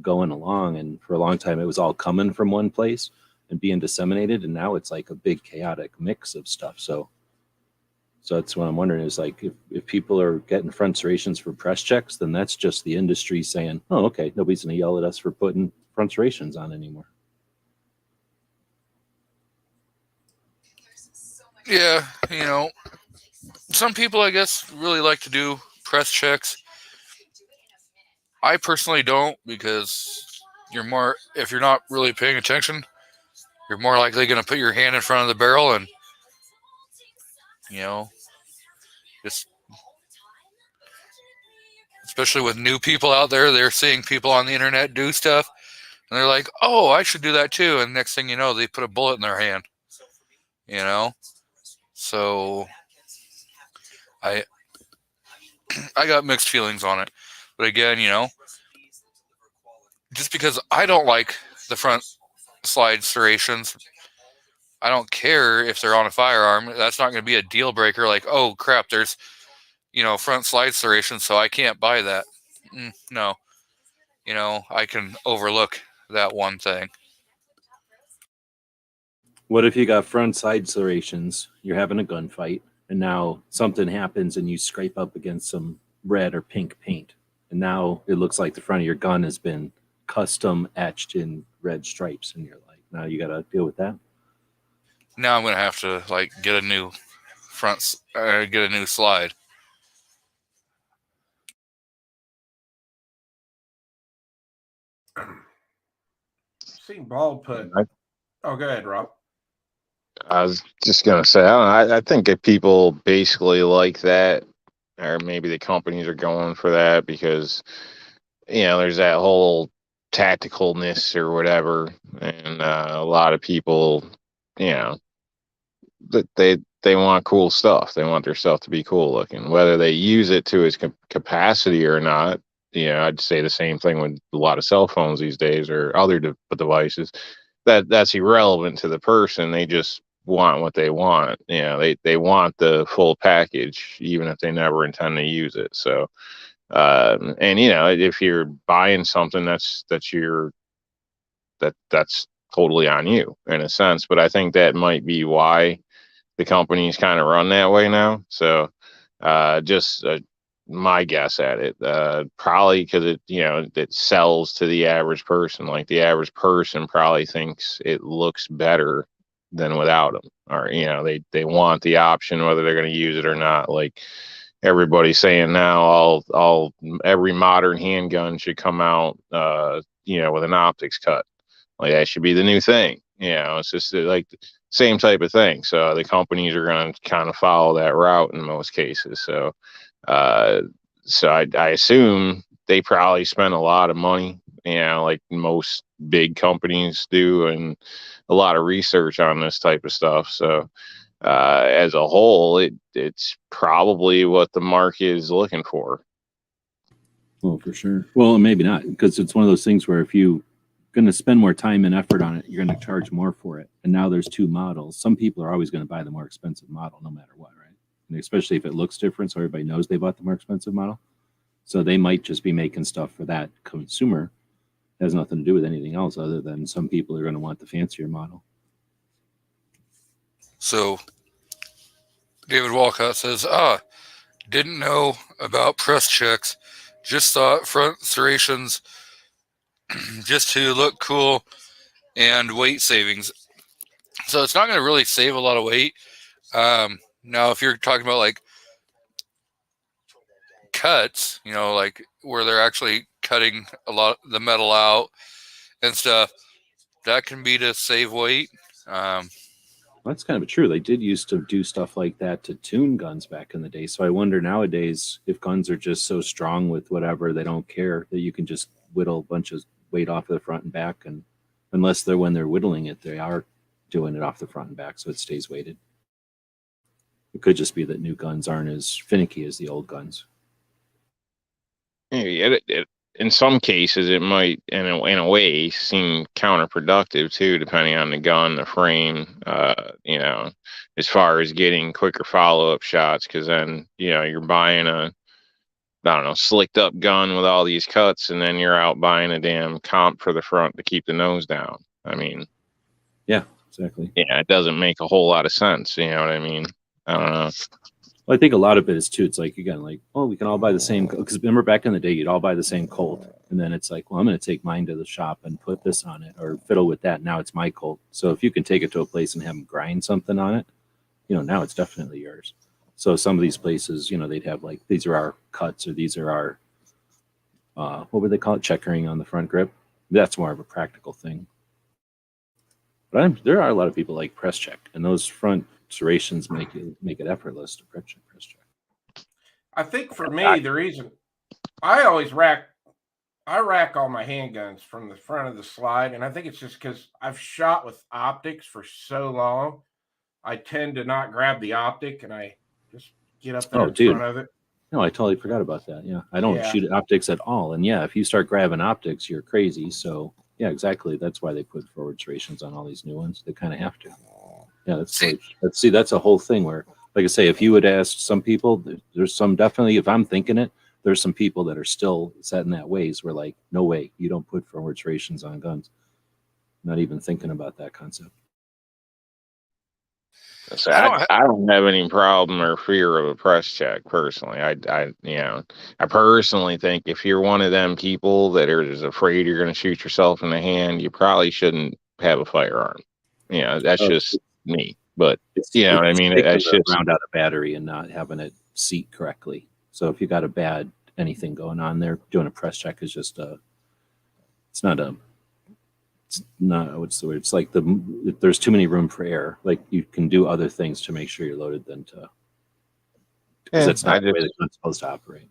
going along. And for a long time, it was all coming from one place and being disseminated. And now it's like a big chaotic mix of stuff. So that's what I'm wondering is like, if people are getting front serrations for press checks, then that's just the industry saying, oh, okay, nobody's going to yell at us for putting front serrations on anymore. yeah, some people, I guess, really like to do press checks. I personally don't, because if you're not really paying attention, you're more likely going to put your hand in front of the barrel and, just, especially with new people out there, they're seeing people on the internet do stuff, and they're like, oh, I should do that too. And next thing you know, they put a bullet in their hand, So I got mixed feelings on it. But again, just because I don't like the front slide serrations, I don't care if they're on a firearm. That's not going to be a deal breaker. Like, oh crap, there's, front slide serrations, so I can't buy that. No, I can overlook that one thing. What if you got front side serrations, you're having a gunfight, and now something happens and you scrape up against some red or pink paint, and now it looks like the front of your gun has been custom etched in red stripes, and you're like, now you got to deal with that? Now I'm going to have to get a new get a new slide. Seen Bald put. Oh, go ahead, Rob. I was just gonna say, I think if people basically like that, or maybe the companies are going for that because, there's that whole tacticalness or whatever, and a lot of people, that they want cool stuff. They want their stuff to be cool looking, whether they use it to its capacity or not. I'd say the same thing with a lot of cell phones these days or other devices. That's irrelevant to the person. They just want what they want. They want the full package, even if they never intend to use it. So, and if you're buying something, that's totally on you in a sense. But I think that might be why the companies kind of run that way now. So, just my guess at it, probably because it sells to the average person. Like the average person probably thinks it looks better than without them, or they want the option whether they're going to use it or not. Like everybody's saying now, every modern handgun should come out, with an optics cut. Like that should be the new thing. It's just like the same type of thing. So the companies are going to kind of follow that route in most cases. So I assume they probably spend a lot of money, like most big companies do, and a lot of research on this type of stuff. So as a whole, it's probably what the market is looking for. Well, for sure. Well, maybe not, because it's one of those things where if you're going to spend more time and effort on it, you're going to charge more for it. And now there's two models. Some people are always going to buy the more expensive model no matter what, right? And especially if it looks different, so everybody knows they bought the more expensive model. So they might just be making stuff for that consumer. It has nothing to do with anything else other than some people are going to want the fancier model. So David Walcott says, didn't know about press checks. Just thought front serrations just to look cool and weight savings. So it's not going to really save a lot of weight. Now, if you're talking about like cuts, like where they're actually cutting a lot of the metal out and stuff, that can be to save weight. That's kind of true. They did used to do stuff like that to tune guns back in the day. So I wonder nowadays if guns are just so strong with whatever, they don't care that you can just whittle a bunch of weight off of the front and back. And unless they're when they're whittling it, they are doing it off the front and back, so it stays weighted. It could just be that new guns aren't as finicky as the old guns. Yeah, in some cases, it might, in a way, seem counterproductive too, depending on the gun, the frame. As far as getting quicker follow-up shots, because then you're buying a, I don't know, slicked up gun with all these cuts, and then you're out buying a damn comp for the front to keep the nose down. I mean, yeah, exactly. Yeah, it doesn't make a whole lot of sense. You know what I mean? I don't know. Well, I think a lot of it is too. It's like, again, like, oh, we can all buy the same. Because remember back in the day, you'd all buy the same Colt, and then it's like, well, I'm going to take mine to the shop and put this on it or fiddle with that. Now it's my Colt. So if you can take it to a place and have them grind something on it, now it's definitely yours. So some of these places, they'd have like, these are our cuts or these are our, what would they call it? Checkering on the front grip. That's more of a practical thing. But there are a lot of people like press check, and those front serrations make it effortless to press check. I think for me, the reason I always rack all my handguns from the front of the slide, and I think it's just because I've shot with optics for so long. I tend to not grab the optic, and I just get up there in front of it. No, I totally forgot about that. Yeah, I don't shoot optics at all, and yeah, if you start grabbing optics, you're crazy. So yeah, exactly. That's why they put forward serrations on all these new ones. They kind of have to. Yeah, that's a whole thing where, like I say, if you would ask some people, there's some definitely, if I'm thinking it, there's some people that are still set in that ways where like, no way, you don't put forward serrations on guns. Not even thinking about that concept. So I don't have any problem or fear of a press check personally. I personally think if you're one of them people that are just afraid you're going to shoot yourself in the hand, you probably shouldn't have a firearm. That's just me. But what I mean? It's just round out a battery and not having it seat correctly. So if you got a bad anything going on there, doing a press check is just what's the word? It's like there's too many room for error. Like you can do other things to make sure you're loaded than to. Because that's not the way the gun's supposed to operate.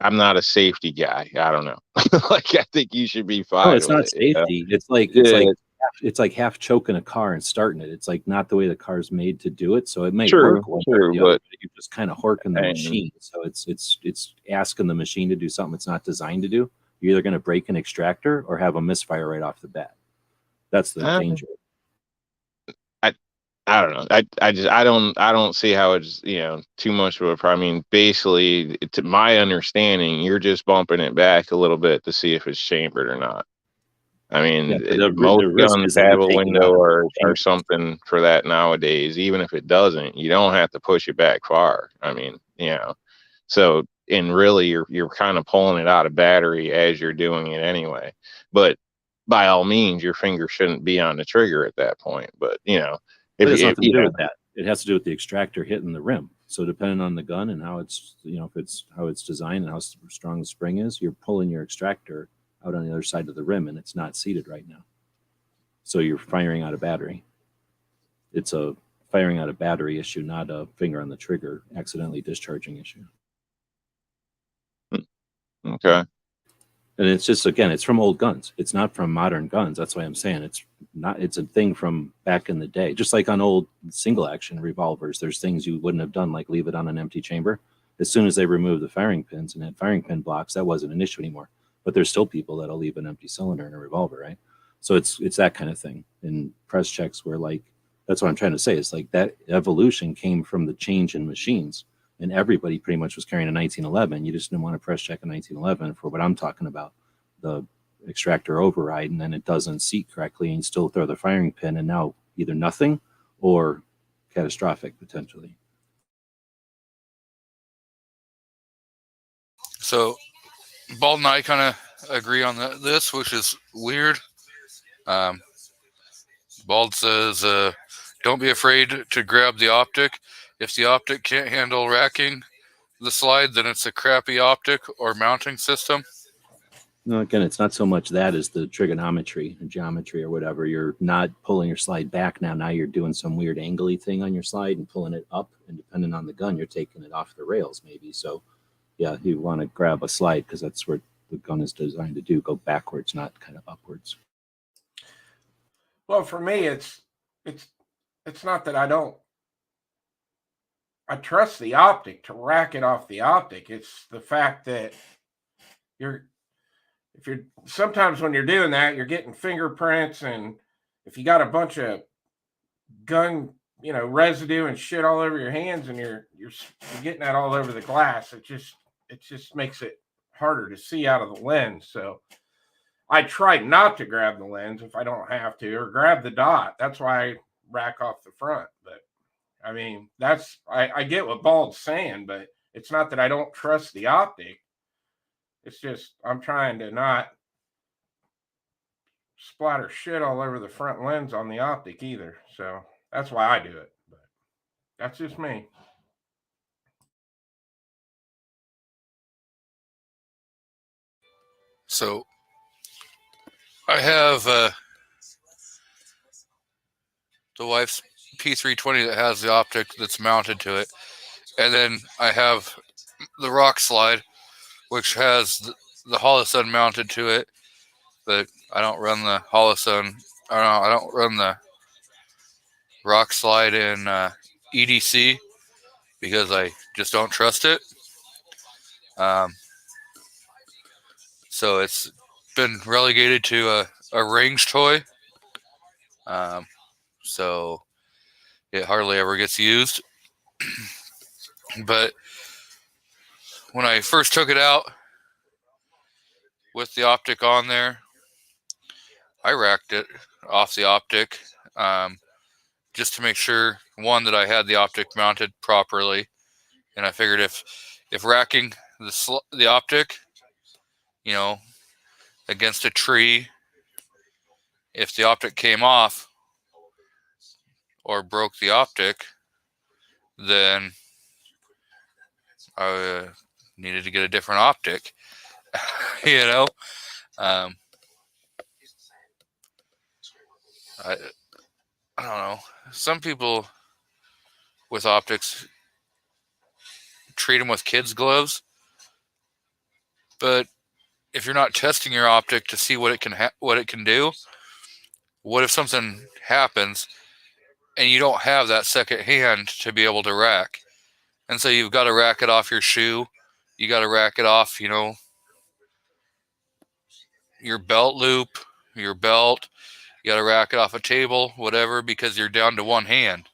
I'm not a safety guy. I don't know. I think you should be fine. No, it's not safety. It's like half choking a car and starting it. It's like not the way the car's made to do it. So it may work one way or the other, but you're just kind of horking the machine. So it's asking the machine to do something it's not designed to do. You're either going to break an extractor or have a misfire right off the bat. That's the danger. I don't know. I don't see how it's too much of a problem. I mean, basically, to my understanding, you're just bumping it back a little bit to see if it's chambered or not. I mean, most guns have a window or something for that nowadays. Even if it doesn't, you don't have to push it back far. I mean, so and really, you're kind of pulling it out of battery as you're doing it anyway. But by all means, your finger shouldn't be on the trigger at that point. But it has nothing to do with that. It has to do with the extractor hitting the rim. So depending on the gun and how it's if it's how it's designed and how strong the spring is, you're pulling your extractor out on the other side of the rim, and it's not seated right now. So you're firing out a battery. It's a firing out a battery issue, not a finger on the trigger accidentally discharging issue. Okay. And it's just, again, it's from old guns. It's not from modern guns. That's why I'm saying it's a thing from back in the day. Just like on old single action revolvers, there's things you wouldn't have done, like leave it on an empty chamber. As soon as they removed the firing pins and had firing pin blocks, that wasn't an issue anymore. But there's still people that'll leave an empty cylinder in a revolver, right? So it's that kind of thing. And press checks were like, that's what I'm trying to say. It's like that evolution came from the change in machines. And everybody pretty much was carrying a 1911. You just didn't want to press check a 1911 for what I'm talking about. The extractor override, and then it doesn't seat correctly, and you still throw the firing pin, and now either nothing or catastrophic potentially. So Bald and I kind of agree on this, which is weird. Bald says, don't be afraid to grab the optic. If the optic can't handle racking the slide, then it's a crappy optic or mounting system. No, again, it's not so much that as the trigonometry and geometry or whatever. You're not pulling your slide back now. Now you're doing some weird angly thing on your slide and pulling it up, and depending on the gun, you're taking it off the rails maybe. So yeah, you want to grab a slide because that's where the gun is designed to do, go backwards, not kind of upwards. Well, for me, it's not that I trust the optic to rack it off the optic. It's the fact that sometimes when you're doing that, you're getting fingerprints, and if you got a bunch of gun, residue and shit all over your hands, and you're getting that all over the glass, it just makes it harder to see out of the lens. So I try not to grab the lens if I don't have to, or grab the dot. That's why I rack off the front. But I mean, I get what Bald's saying, but it's not that I don't trust the optic. It's just I'm trying to not splatter shit all over the front lens on the optic either. So that's why I do it. But that's just me. So I have the wife's P320 that has the optic that's mounted to it. And then I have the rock slide, which has the Holosun mounted to it. But I don't run the Holosun. I don't run the rock slide in EDC because I just don't trust it. So it's been relegated to a range toy. So it hardly ever gets used. But when I first took it out with the optic on there, I racked it off the optic just to make sure, one, that I had the optic mounted properly. And I figured if racking the optic, against a tree, if the optic came off or broke the optic, then I needed to get a different optic. I don't know. Some people with optics treat them with kids' gloves, but if you're not testing your optic to see what it can do, what if something happens and you don't have that second hand to be able to rack? And so you've got to rack it off your shoe. You got to rack it off, your belt loop, your belt. You got to rack it off a table, whatever, because you're down to one hand.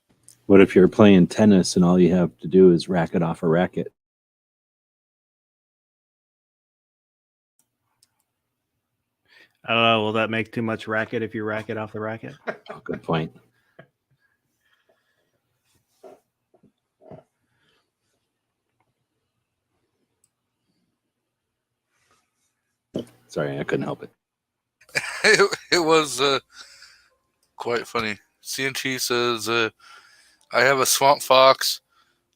What if you're playing tennis and all you have to do is rack it off a racket? I don't know. Will that make too much racket if you rack it off the racket? Oh, good point. Sorry, I couldn't help it. It was quite funny. CNT says, I have a Swamp Fox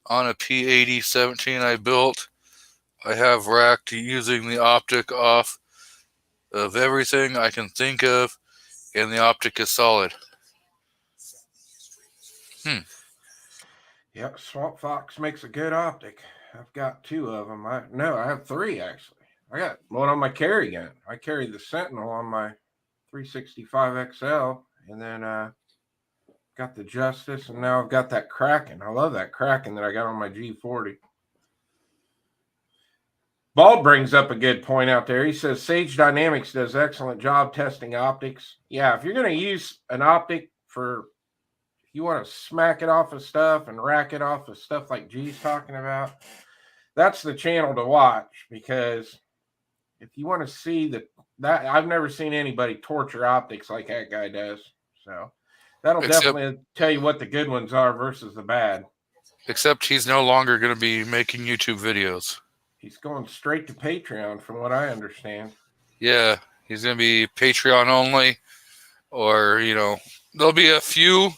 on a P80 17 I built. I have racked using the optic off of everything I can think of, and the optic is solid. Yep, Swamp Fox makes a good optic. I've got two of them. I have three actually. I got one on my carry gun. I carry the Sentinel on my 365 XL, and then got the Justice, and now I've got that Kraken. I love that Kraken that I got on my G40. Bald brings up a good point out there. He says Sage Dynamics does excellent job testing optics. Yeah, if you're going to use an optic you want to smack it off of stuff and rack it off of stuff like G's talking about, that's the channel to watch, because if you want to see that I've never seen anybody torture optics like that guy does. So that'll definitely tell you what the good ones are versus the bad. Except he's no longer going to be making YouTube videos. He's going straight to Patreon, from what I understand. Yeah, he's going to be Patreon only, or there'll be a few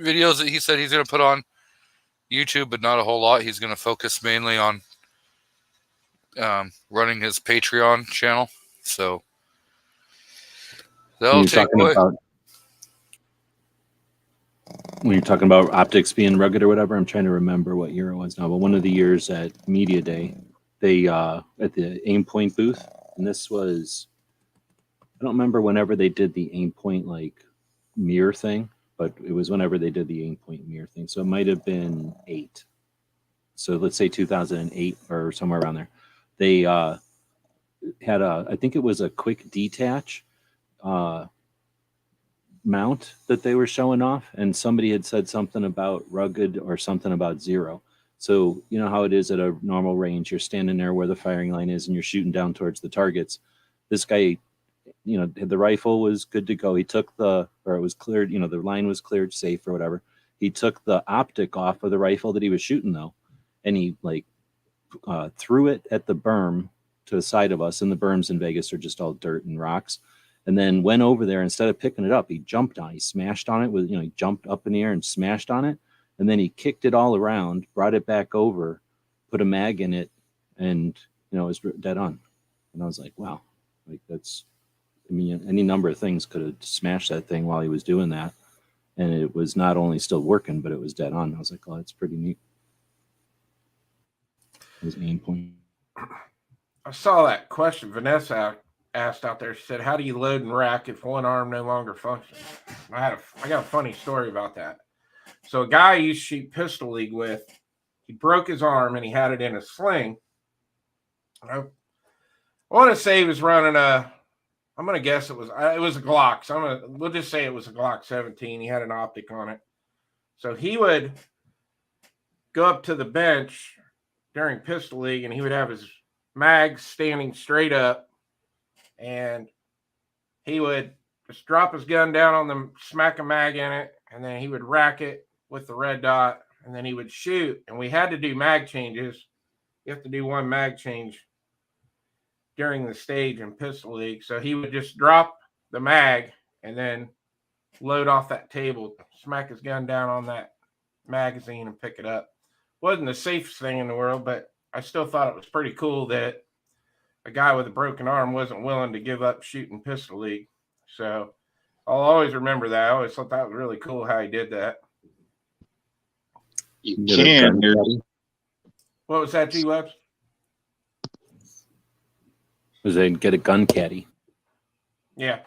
videos that he said he's going to put on YouTube, but not a whole lot. He's going to focus mainly on running his Patreon channel. So that'll take away. When you're talking about optics being rugged or whatever, I'm trying to remember what year it was now, but one of the years at Media Day, they at the Aimpoint booth, and this was, I don't remember whenever they did the Aimpoint like mirror thing, but it was whenever they did the Aimpoint mirror thing. So it might have been 8. So let's say 2008 or somewhere around there. They had I think it was a quick detach mount that they were showing off, and somebody had said something about rugged or something about 0. So you know how it is at a normal range, you're standing there where the firing line is and you're shooting down towards the targets. This guy, the rifle was good to go. He took it was cleared, the line was cleared safe or whatever. He took the optic off of the rifle that he was shooting though, and he threw it at the berm to the side of us, and the berms in Vegas are just all dirt and rocks. And then went over there, instead of picking it up, he jumped on it. He smashed on it he jumped up in the air and smashed on it. And then he kicked it all around, brought it back over, put a mag in it, and, it was dead on. And I was like, wow, any number of things could have smashed that thing while he was doing that. And it was not only still working, but it was dead on. I was like, oh, that's pretty neat. It was Aimpoint. I saw that question Vanessa asked out there. She said, how do you load and rack if one arm no longer functions? I got a funny story about that. So a guy I used to shoot Pistol League with, he broke his arm and he had it in a sling. I want to say he was running I'm going to guess it was a Glock. So we'll just say it was a Glock 17. He had an optic on it. So he would go up to the bench during Pistol League and he would have his mags standing straight up, and he would just drop his gun down on them, smack a mag in it, and then he would rack it with the red dot, and then he would shoot. And we had to do mag changes. You have to do one mag change during the stage in Pistol League. So he would just drop the mag and then load off that table, smack his gun down on that magazine and pick it up. Wasn't the safest thing in the world, but I still thought it was pretty cool that a guy with a broken arm wasn't willing to give up shooting Pistol League. So I'll always remember that. I always thought that was really cool how he did that. You can. What was that, G-Webs? Was they get a gun caddy? Yeah.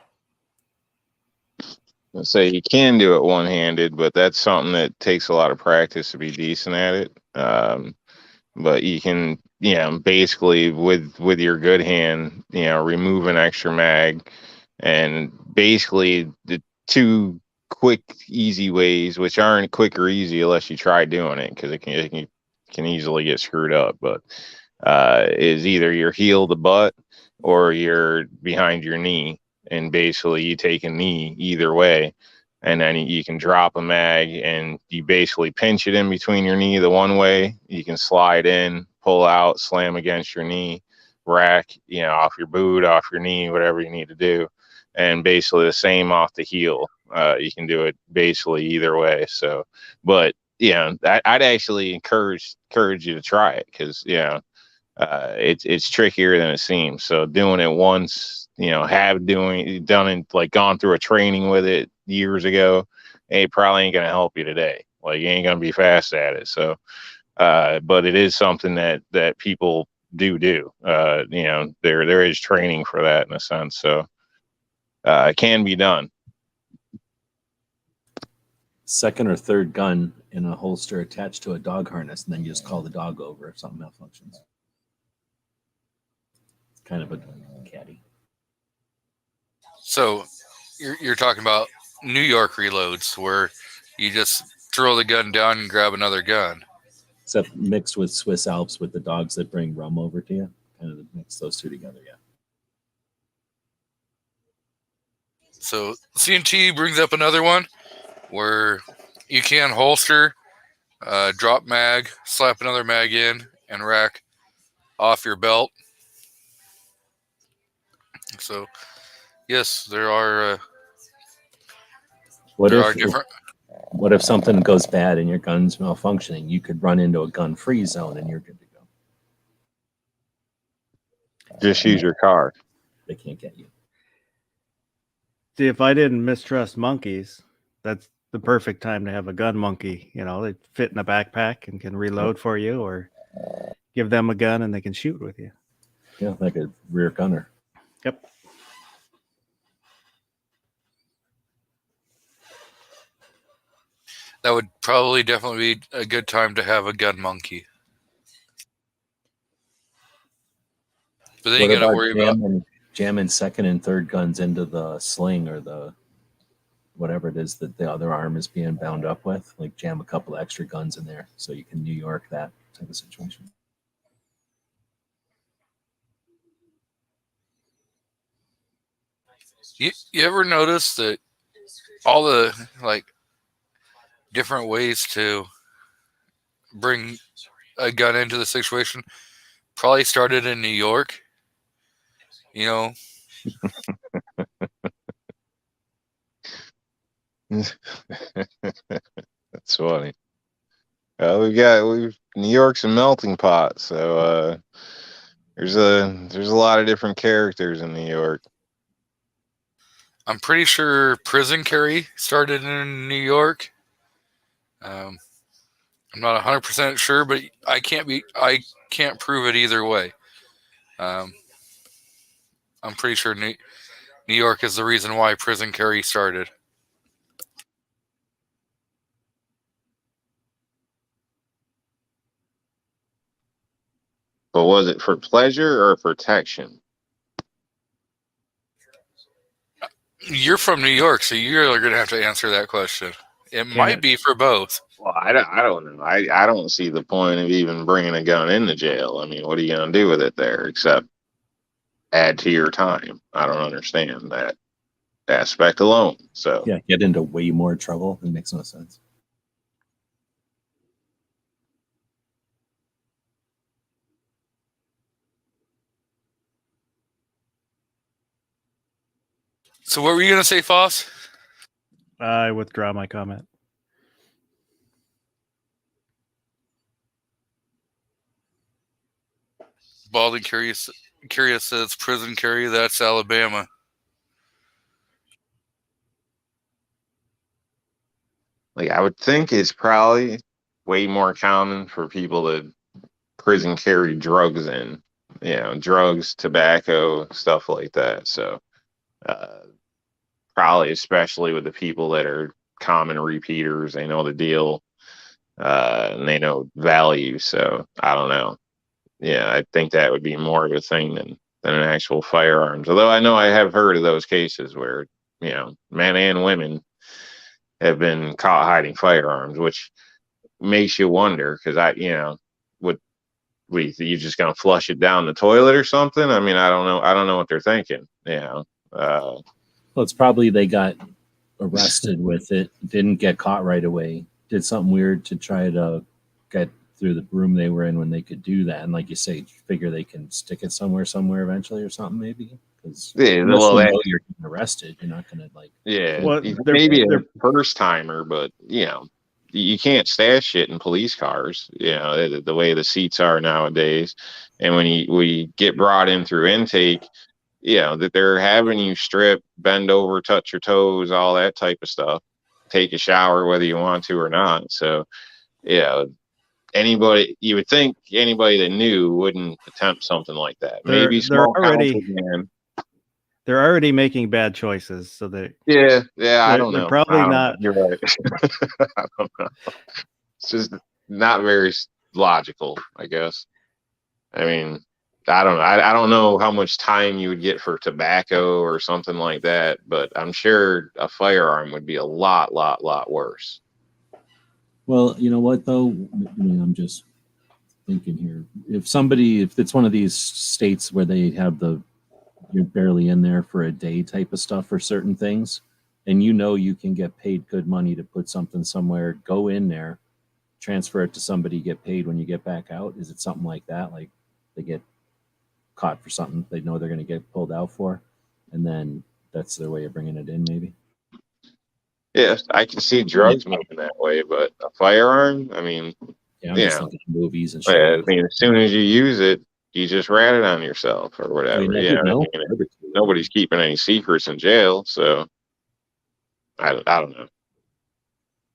Let's say you can do it one-handed, but that's something that takes a lot of practice to be decent at it. But you can, basically with your good hand, remove an extra mag, and basically the 2 quick, easy ways, which aren't quick or easy unless you try doing it, because it can easily get screwed up. But is either your heel to butt or you're behind your knee, and basically you take a knee either way, and then you can drop a mag and you basically pinch it in between your knee the one way. You can slide in, pull out, slam against your knee, rack, off your boot, off your knee, whatever you need to do. And basically the same off the heel. You can do it basically either way. So, but I'd actually encourage you to try it, because it's trickier than it seems. So doing it once, gone through a training with it years ago, it probably ain't gonna help you today. Like, you ain't gonna be fast at it. So, but it is something that people do. There is training for that in a sense. So, it can be done. Second or third gun in a holster attached to a dog harness, and then you just call the dog over if something malfunctions. It's kind of a caddy. So you're talking about New York reloads where you just throw the gun down and grab another gun. Except mixed with Swiss Alps with the dogs that bring rum over to you. Kind of mix those two together, yeah. So CNT brings up another one where you can holster, drop mag, slap another mag in, and rack off your belt. So yes, there are What there are if different. what if something goes bad and your gun's malfunctioning? You could run into a gun-free zone and you're good to go. Just use your car. They can't get you. See, if I didn't mistrust monkeys, that's the perfect time to have a gun monkey. You know, they fit in a backpack and can reload for you, or give them a gun and they can shoot with you. Yeah, like a rear gunner. Yep. That would probably definitely be a good time to have a gun monkey. But then you got to worry about jamming second and third guns into the sling or the whatever it is that the other arm is being bound up with. Like jam a couple extra guns in there so you can New York that type of situation. You ever notice that all the different ways to bring a gun into the situation probably started in New York? You know, That's funny. New York's a melting pot, so there's a lot of different characters in New York. I'm pretty sure prison carry started in New York. I'm not 100% sure, but I can't prove it either way. I'm pretty sure New York is the reason why prison carry started. But was it for pleasure or protection? You're from New York, so you're going to have to answer that question. It might be for both. Well, I don't know. I don't see the point of even bringing a gun into jail. I mean, what are you going to do with it there except add to your time? I don't understand that aspect alone. So Yeah, get into way more trouble. It makes no sense. So what were you going to say, Foss? I withdraw my comment. Balding Curious says prison carry, that's Alabama. like, I would think it's probably way more common for people to prison carry drugs in, drugs, tobacco, stuff like that. So probably especially with the people that are common repeaters, they know the deal, and they know value. So I don't know. Yeah, I think that would be more of a thing than an actual firearms. Although I know I have heard of those cases where, men and women have been caught hiding firearms, which makes you wonder because you just gonna flush it down the toilet or something? I mean, I don't know. I don't know what they're thinking. Well, it's probably they got arrested with it, didn't get caught right away, did something weird to try to get through the room they were in when they could do that. And like you say, figure they can stick it somewhere eventually or something maybe. Because yeah, you're getting arrested, you're not going to Well, maybe they're- a first timer, but you can't stash shit in police cars. The way the seats are nowadays, and when we get brought in through intake, that they're having you strip, bend over, touch your toes, all that type of stuff. Take a shower whether you want to or not. So, you would think anybody that knew wouldn't attempt something like that. Maybe small council can. They're already making bad choices, so they I don't know. They're probably not. You're right. I don't know. It's just not very logical, I guess. I mean, I don't know. I don't know how much time you would get for tobacco or something like that, but I'm sure a firearm would be a lot worse. Well, you know what though? I mean, I'm just thinking here. If it's one of these states where they have the you're barely in there for a day type of stuff for certain things, and you know you can get paid good money to put something somewhere, go in there, transfer it to somebody, get paid when you get back out? Is it something like that? Like they get caught for something they know they're going to get pulled out for, and then that's their way of bringing it in, maybe? Yeah, I can see drugs moving that way, but a firearm, I mean, Yeah, I'm Yeah. just looking at movies and shit. I mean, as soon as you use it, you just rat it on yourself or I whatever. mean, I You did know what I know. mean? Barbecue. Nobody's keeping any secrets in jail, so I don't know.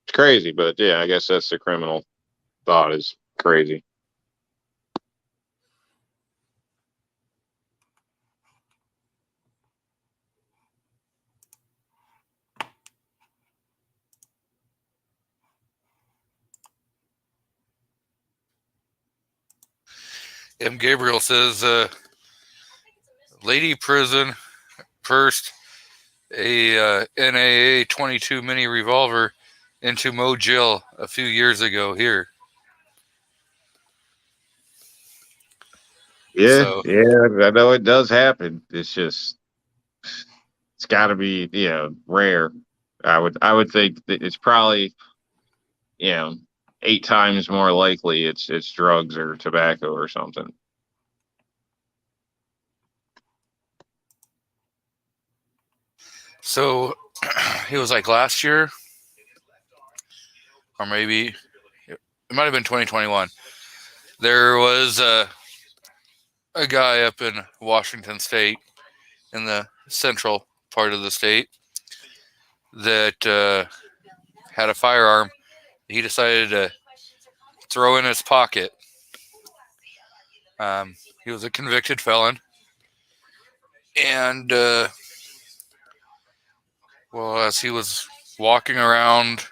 It's crazy, but yeah, I guess that's the criminal thought is crazy. M. Gabriel says, lady prison first a NAA 22 mini revolver into Mo jail a few years ago here. Yeah, So- yeah, I know it does happen. It's just it's got to be, rare. I would think that it's probably, 8 times more likely it's drugs or tobacco or something. So it was like last year, or maybe it might have been 2021. There was a guy up in Washington State, in the central part of the state, that had a firearm. He decided to throw in his pocket. He was a convicted felon, and well, as he was walking around,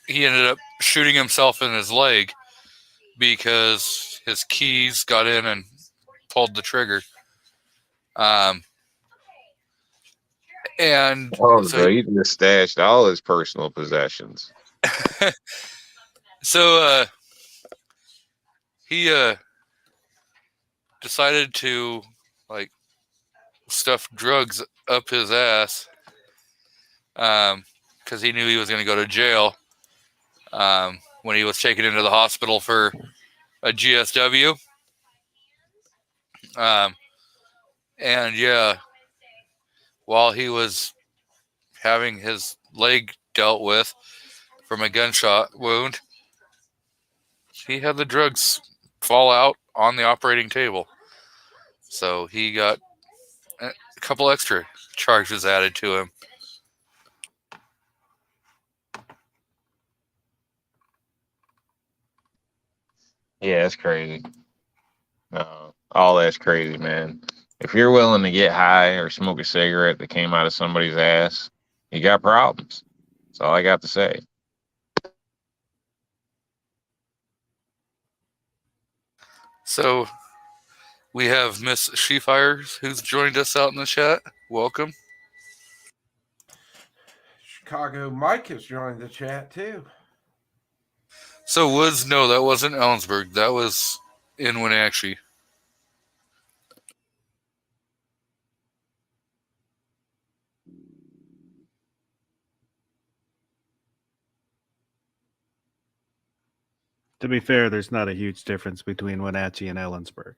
he ended up shooting himself in his leg because his keys got in and pulled the trigger. And Oh, so, so he just stashed all his personal possessions. so he decided to like stuff drugs up his ass because he knew he was going to go to jail when he was taken into the hospital for a GSW. And yeah, while he was having his leg dealt with from a gunshot wound, he had the drugs fall out on the operating table. So he got a couple extra charges added to him. Yeah, it's crazy. All that's crazy, man. If you're willing to get high or smoke a cigarette that came out of somebody's ass, you got problems. That's all I got to say. So we have Miss Shefires who's joined us out in the chat. Welcome. Chicago Mike has joined the chat too. So Woods, no, that wasn't Ellensburg. That was in Wenatchee. To be fair, there's not a huge difference between Wenatchee and Ellensburg.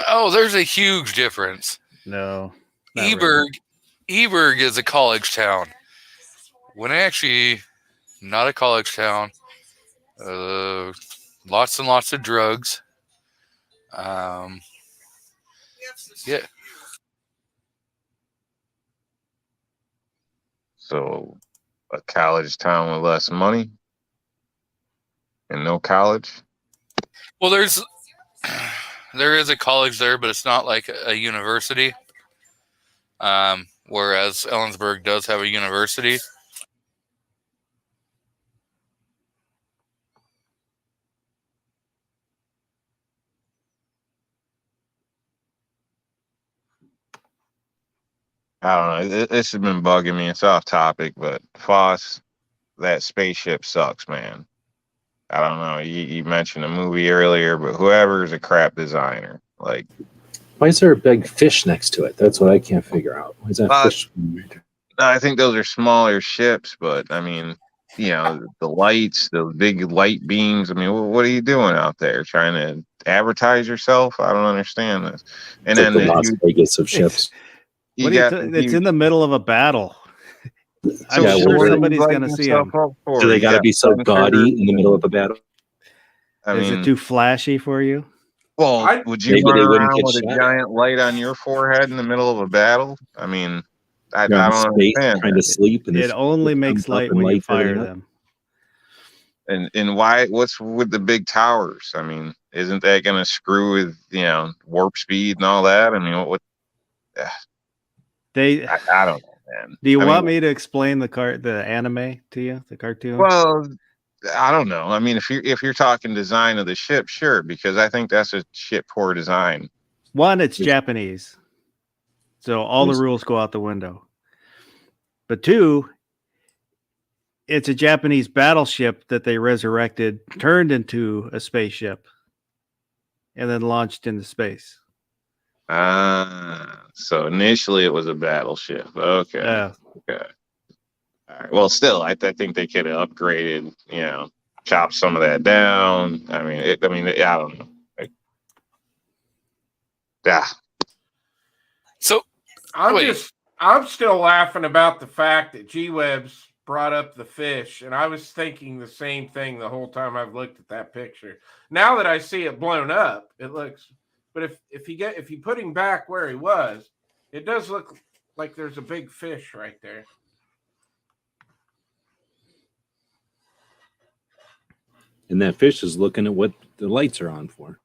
Oh, there's a huge difference. No. not really. Eberg is a college town. Wenatchee, not a college town. Lots and lots of drugs. Yeah. So, a college town with less money and no college. Well, there is a college there, but it's not like a university. Whereas Ellensburg does have a university. I don't know. This has been bugging me. It's off topic, but Foss, that spaceship sucks, man. I don't know. You mentioned a movie earlier, but whoever's a crap designer, like, Why is there a big fish next to it? That's what I can't figure out. Why is that Uh, fish? I think those are smaller ships, but I mean, the lights, the big light beams. I mean, what are you doing out there? Trying to advertise yourself? I don't understand this. And It's like then the Las Vegas of It's, ships. you what do you? got the It's in the middle of a battle. I'm Yeah, sure well, what are somebody's going to see them. for? Do they You got to got be so sensors. gaudy in the middle of a battle? I Is mean, it too flashy for you? well, would you Maybe run they wouldn't around get with a shot. giant light on your forehead in the middle of a battle? I mean, I You're on don't space understand trying that. to sleep, and It this only comes makes up light and when you lights fire everything up. them. And why? What's with the big towers? I mean, isn't that going to screw with warp speed and all that? I mean, what? They. I don't know, man. Do you I want mean, me to explain the anime to you, the cartoon? well, I don't know. I mean, if you're talking design of the ship, sure, because I think that's a shit poor design. One, it's Japanese, so all the Yes. rules go out the window. But two, it's a Japanese battleship that they resurrected, turned into a spaceship, and then launched into space. So initially it was a battleship. Okay. Okay. All right. Well, still, I think they could have upgraded. Chopped some of that down. I mean, I don't know. Yeah. So Wait. I'm still laughing about the fact that G-Webs brought up the fish, and I was thinking the same thing the whole time I've looked at that picture. Now that I see it blown up, it looks. But if you put him back where he was, it does look like there's a big fish right there. And that fish is looking at what the lights are on for.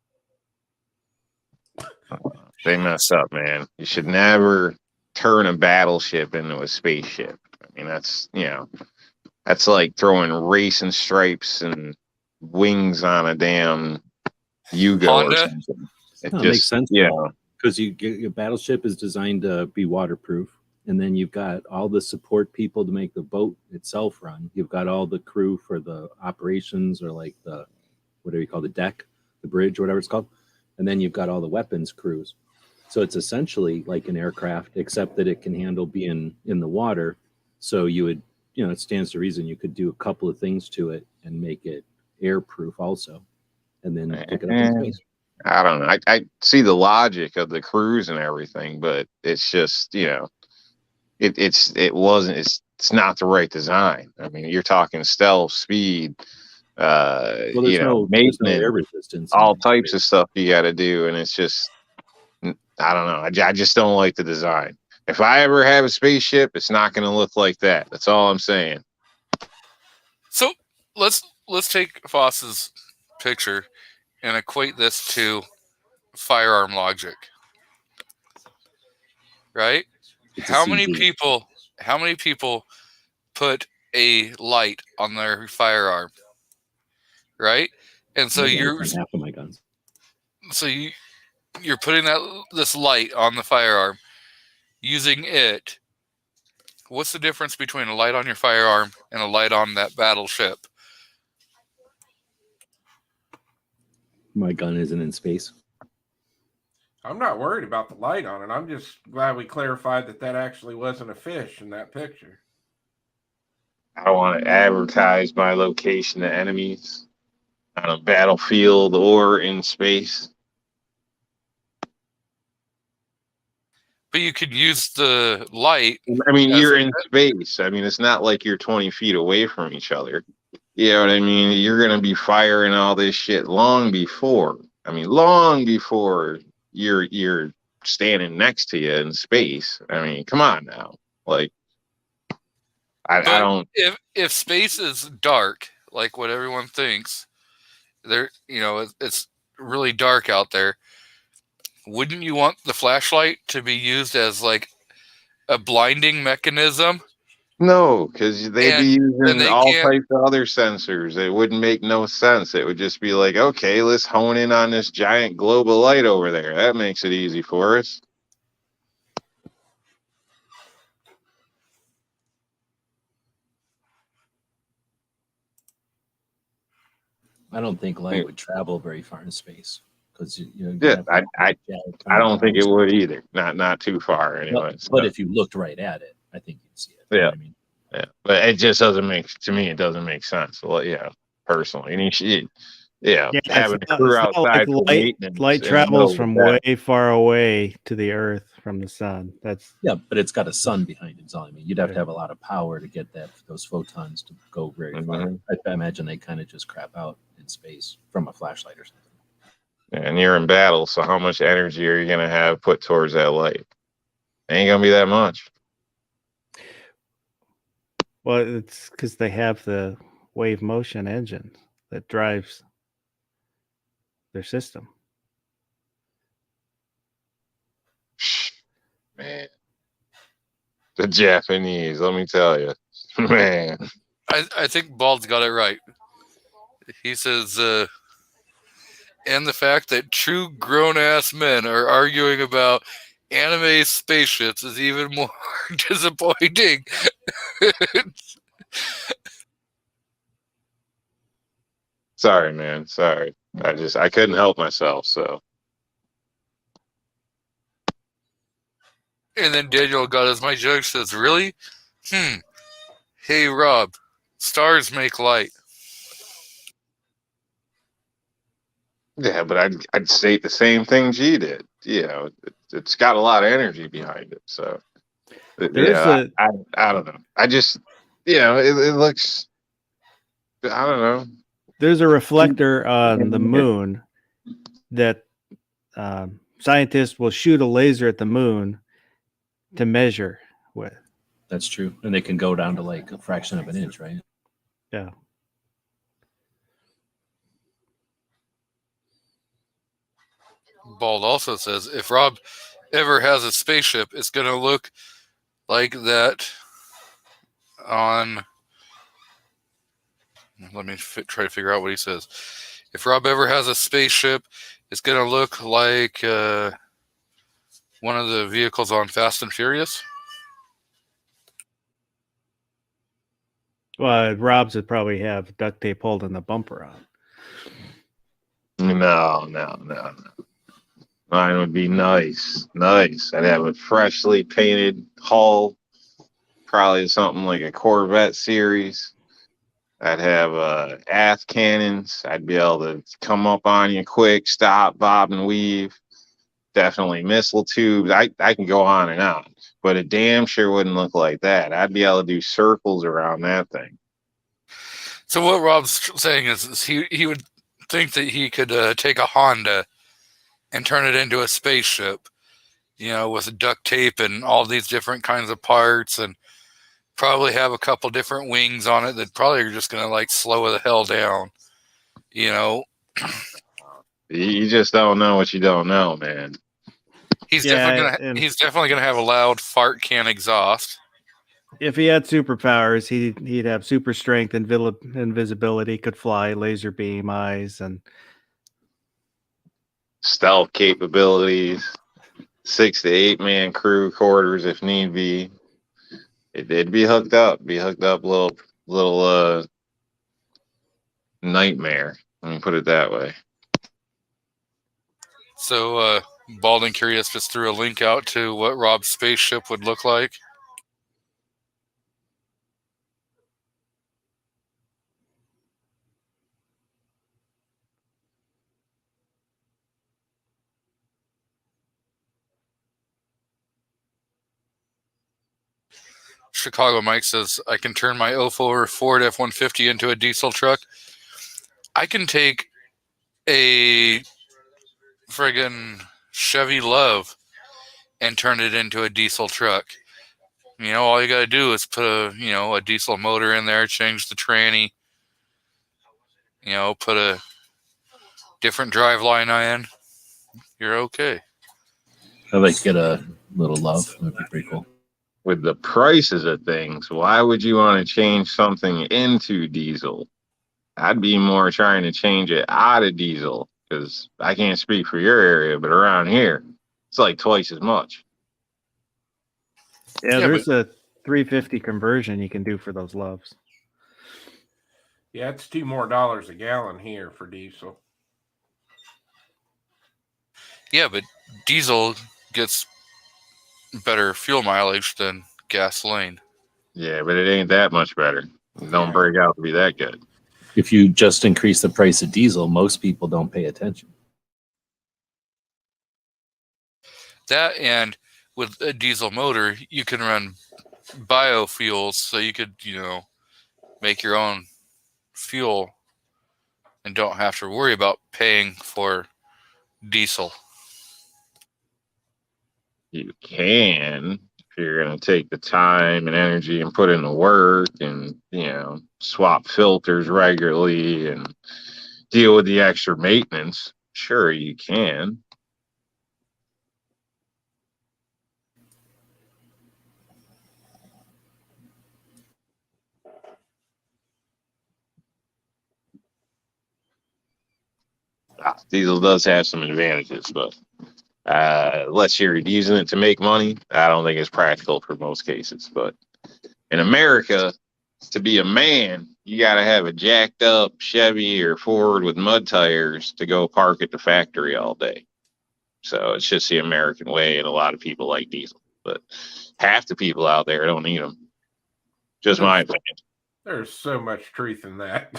They messed up, man. You should never turn a battleship into a spaceship. I mean, that's like throwing racing stripes and wings on a damn Yugo or Honda? something. It Makes sense. Yeah. Because your battleship is designed to be waterproof, and then you've got all the support people to make the boat itself run. You've got all the crew for the operations, or like the whatever you call the deck, the bridge, whatever it's called, and then you've got all the weapons crews. So it's essentially like an aircraft, except that it can handle being in the water. So you would, it stands to reason you could do a couple of things to it and make it airproof also, and then pick it up in space. I don't know. I see the logic of the cruise and everything, but it's just it's not the right design. I mean, you're talking stealth, speed, Well, there's no maintenance, air resistance. all types of stuff you got to do, and it's just I don't know. I just don't like the design. If I ever have a spaceship, it's not going to look like that. That's all I'm saying. So let's take Foss's picture and equate this to firearm logic. Right? How many people put a light on their firearm? Right? And so half of my guns. So you're putting this light on the firearm, using it. What's the difference between a light on your firearm and a light on that battleship? My gun isn't in space. I'm not worried about the light on it. I'm just glad we clarified that actually wasn't a fish in that picture. I don't want to advertise my location to enemies on a battlefield or in space. But you could use the light. I mean, you're in space. I mean, it's not like you're 20 feet away from each other. You know what I mean? You're going to be firing all this shit long before you're standing next to you in space. I mean, come on now. Like, I don't. If space is dark, like what everyone thinks, it's really dark out there. Wouldn't you want the flashlight to be used as like a blinding mechanism? No, because they'd be using all types of other sensors. It wouldn't make no sense. It would just be like, okay, let's hone in on this giant globe of light over there. That makes it easy for us. I don't think light would travel very far in space because Yeah, I don't think it would either. Not too far anyway. But if you looked right at it, I think you'd see it. You know what I mean? Yeah, but it just doesn't make it doesn't make sense. Well, yeah, personally, and you should, having a crew it's not outside for light, maintenance light in the travels middle from of way far away to the Earth from the sun. That's Yeah, but it's got a sun behind it. Is all I mean. You'd have to have a lot of power to get those photons to go very far. Mhm. I imagine they kind of just crap out in space from a flashlight or something. and you're in battle. So how much energy are you gonna have put towards that light? Ain't gonna be that much. well, it's because they have the wave motion engine that drives their system. Man, the Japanese, let me tell you, man. I think Bald's got it right. He says, and the fact that true grown-ass men are arguing about anime spaceships is even more disappointing. Sorry, man. Sorry. I couldn't help myself. So And then Daniel got his my joke says, really? Hey, Rob, stars make light. yeah, but I'd state the same thing G did. It's got a lot of energy behind it. So There's I don't know. I just it looks. I don't know. There's a reflector on the moon that scientists will shoot a laser at the moon to measure with. That's true, and they can go down to like a fraction of an inch, right? Yeah. Bald also says, if Rob ever has a spaceship, it's going to look like that on... Let me try to figure out what he says. If Rob ever has a spaceship, it's going to look like one of the vehicles on Fast and Furious. Well, Rob's would probably have duct tape holding the bumper on. No. Mine would be nice. I'd have a freshly painted hull, probably something like a Corvette series. I'd have aft cannons. I'd be able to come up on you quick, stop, bob, and weave. Definitely missile tubes. I can go on and on, but it damn sure wouldn't look like that. I'd be able to do circles around that thing. So what Rob's saying is he would think that he could take a Honda and turn it into a spaceship, with duct tape and all these different kinds of parts, and probably have a couple different wings on it that probably are just going to like slow the hell down. You just don't know what you don't know, man. He's definitely gonna have a loud fart can exhaust. If he had superpowers, he'd have super strength, invisibility, could fly, laser beam eyes, and stealth capabilities, 6 to 8 man crew quarters if need be. It'd be hooked up. Little nightmare. Let me put it that way. So Bald and Curious just threw a link out to what Rob's spaceship would look like. Chicago Mike says, I can turn my 04 Ford F-150 into a diesel truck. I can take a friggin' Chevy Love and turn it into a diesel truck. All you got to do is put a diesel motor in there, change the tranny, put a different driveline in. You're okay. I'd like to get a little Love. That'd be pretty cool. With the prices of things, why would you want to change something into diesel? I'd be more trying to change it out of diesel, because I can't speak for your area, but around here, it's like twice as much. there's a 350 conversion you can do for those Loves. Yeah, it's $2 more a gallon here for diesel. Yeah, but diesel gets better fuel mileage than gasoline. Yeah, but it ain't that much better. It don't Yeah. break out to be that good. If you just increase the price of diesel, most people don't pay attention. That, and with a diesel motor, you can run biofuels, so you could, make your own fuel and don't have to worry about paying for diesel. You can, if you're going to take the time and energy and put in the work and, swap filters regularly and deal with the extra maintenance. Sure, you can. Diesel does have some advantages, but unless you're using it to make money, I don't think it's practical for most cases. But in America, to be a man, you got to have a jacked up Chevy or Ford with mud tires to go park at the factory all day. So it's just the American way, and a lot of people like diesel. But half the people out there don't need them. Just my opinion. There's so much truth in that.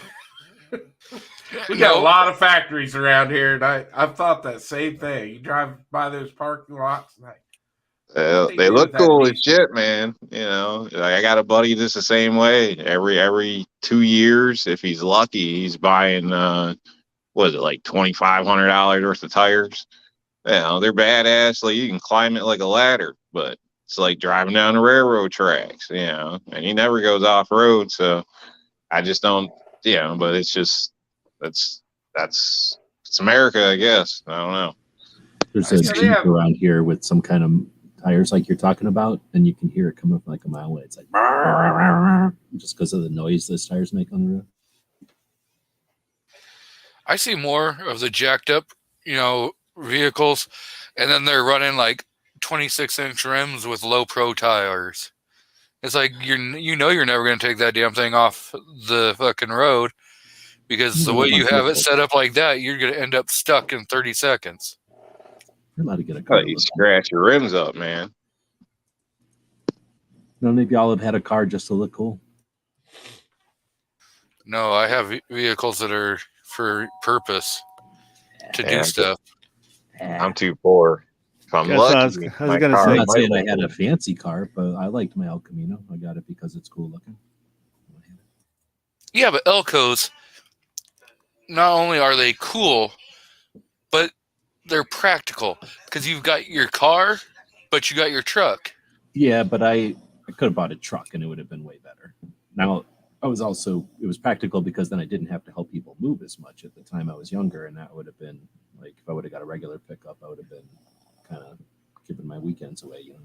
We got a lot of factories around here, and I've thought that same thing. You drive by those parking lots, and they look cool as shit, man. I got a buddy that's the same way. Every 2 years, if he's lucky, he's buying what is it, like $2,500 worth of tires. They're badass. Like, you can climb it like a ladder, but it's like driving down the railroad tracks. And he never goes off road, so I just don't. But it's just it's America, I guess. I don't know. There's a Jeep around here with some kind of tires like you're talking about, and you can hear it coming from like a mile away. It's like just because of the noise those tires make on the road. I see more of the jacked up, vehicles, and then they're running like 26-inch rims with low pro tires. It's like you're never going to take that damn thing off the fucking road, because the way you have it set up like that, you're going to end up stuck in 30 seconds. You're allowed to get a car. You scratch your rims up, man. No, maybe y'all have had a car just to look cool. No, I have vehicles that are for purpose to do stuff. I'm too poor. If I'm lucky, I was gonna say, I'm not saying I had a fancy car, but I liked my El Camino. I got it because it's cool looking. Yeah, but Elcos, not only are they cool, but they're practical, because you've got your car, but you got your truck. Yeah, but I could have bought a truck and it would have been way better. Now, it was practical because then I didn't have to help people move as much at the time I was younger, and that would have been like, if I would have got a regular pickup, I would have been kind of giving my weekends away. You know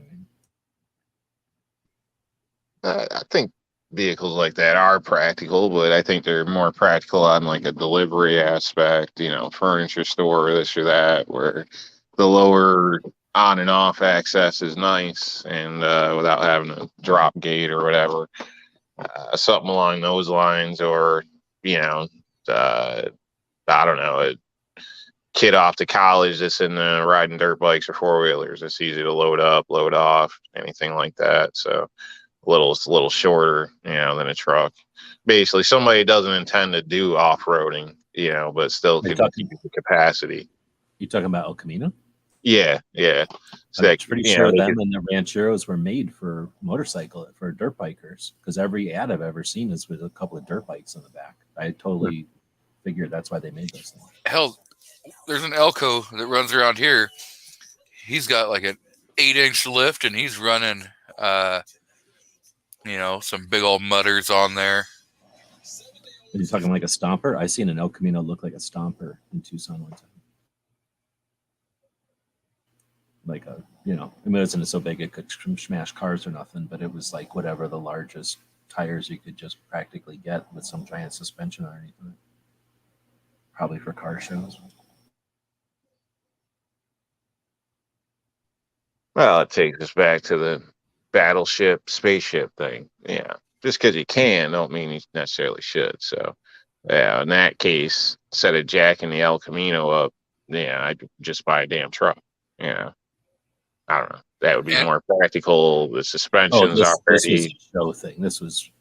what I mean? I think vehicles like that are practical, but I think they're more practical on like a delivery aspect, furniture store, this or that, where the lower on and off access is nice, and without having a drop gate or whatever, something along those lines, or I don't know, a kid off to college that's in riding dirt bikes or four wheelers. It's easy to load up, load off, anything like that. So it's a little shorter, than a truck. Basically, somebody doesn't intend to do off-roading, but still can keep the capacity. You talking about El Camino? Yeah. So I'm pretty sure them and the Rancheros were made for dirt bikers, because every ad I've ever seen is with a couple of dirt bikes in the back. I totally figured that's why they made those things. Hell, there's an Elco that runs around here. He's got like an 8-inch lift, and he's running, some big old mudders on there. Are you talking like a stomper? I seen an El Camino look like a stomper in Tucson one time. Like it wasn't so big it could smash cars or nothing, but it was like whatever the largest tires you could just practically get with some giant suspension underneath it. Probably for car shows. Well, it takes us back to the battleship, spaceship thing. Yeah. Just because you can don't mean you necessarily should. So Yeah, in that case, instead of jacking the El Camino up, yeah, I'd just buy a damn truck. Yeah, I don't know. That would be Yeah. more practical. The Oh, suspension's this was already a show thing. This was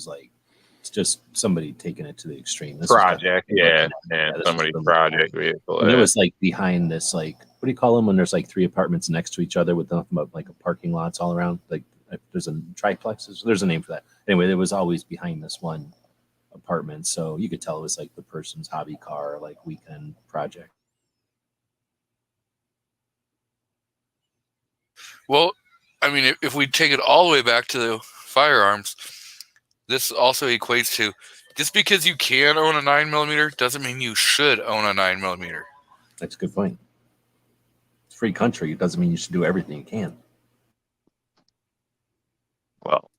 like it's just somebody taking it to the extreme. This project. Yeah, yeah, and this was somebody's really project cool. vehicle. And it Yeah. was like behind this, like, what do you call them when there's like 3 apartments next to each other with nothing but like a parking lots all around? Like there's a triplexes. There's a name for that. Anyway, it was always behind this one apartment, so you could tell it was like the person's hobby car, like weekend project. Well, I mean, if we take it all the way back to the firearms, this also equates to just because you can own a 9mm doesn't mean you should own a 9mm. That's a good point. It's a free country. It doesn't mean you should do everything you can. Well,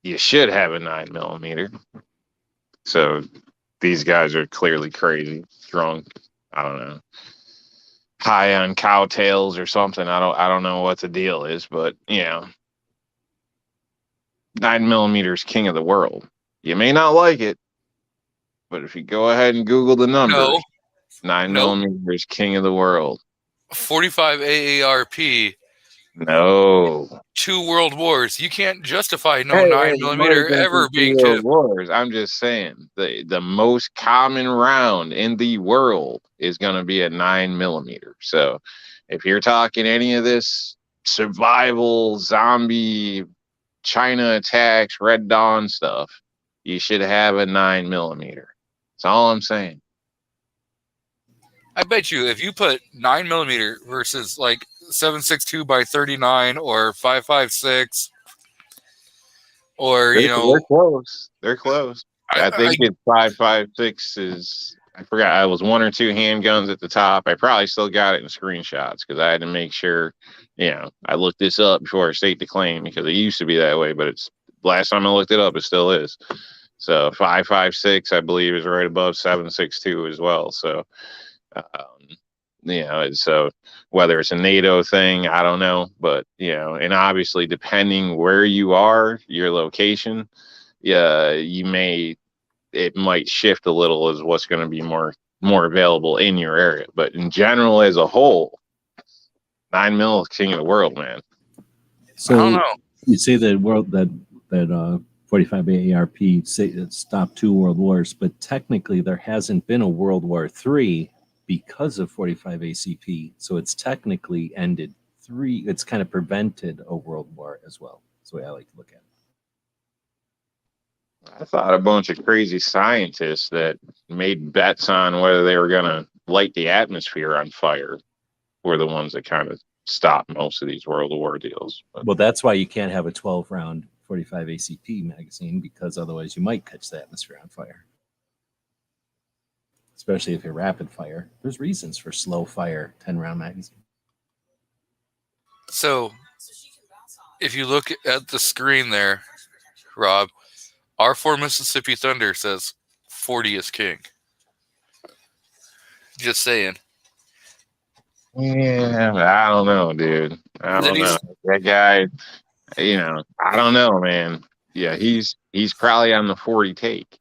you should have a 9mm. So these guys are clearly crazy, drunk. I don't know, high on cowtails or something. I don't know what the deal is, but 9mm is king of the world. You may not like it, but if you go ahead and Google the numbers, 9mm is king of the world. 45 AARP, No. 2 world wars. You can't justify no Hey, 9mm ever being tipped. wars. I'm just saying the most common round in the world is going to be a 9mm. So if you're talking any of this survival, zombie, China attacks, Red Dawn stuff, you should have a 9mm. That's all I'm saying. I bet you if you put 9mm versus like 7.62 by 39 or 5.56 or They're close. They're close. I think I- it's 5.56 is. I forgot. I was 1 or 2 handguns at the top. I probably still got it in screenshots because I had to make sure. I looked this up before I state the claim because it used to be that way, but it's last time I looked it up, it still is. So 5.56, I believe, is right above 7.62 as well. So, so whether it's a NATO thing, I don't know, but and obviously depending where you are, your location, it might shift a little as what's going to be more available in your area. But in general, as a whole, 9mm is king of the world, man. So I don't know. you say that 45 AARP it stopped 2 world wars, but technically there hasn't been a World War III because of 45 ACP. So it's technically ended 3. It's kind of prevented a world war as well. That's the way I like to look at it. I thought a bunch of crazy scientists that made bets on whether they were going to light the atmosphere on fire were the ones that kind of stopped most of these World War deals. But Well, that's why you can't have a 12-round 45 ACP magazine, because otherwise you might catch the atmosphere on fire. Especially if you're rapid fire. There's reasons for slow fire 10-round magazine. So if you look at the screen there, Rob, R4 Mississippi Thunder says 40 is king. Just saying. yeah, I don't know, dude. I don't know. That guy, I don't know, man. Yeah, he's probably on the 40 take.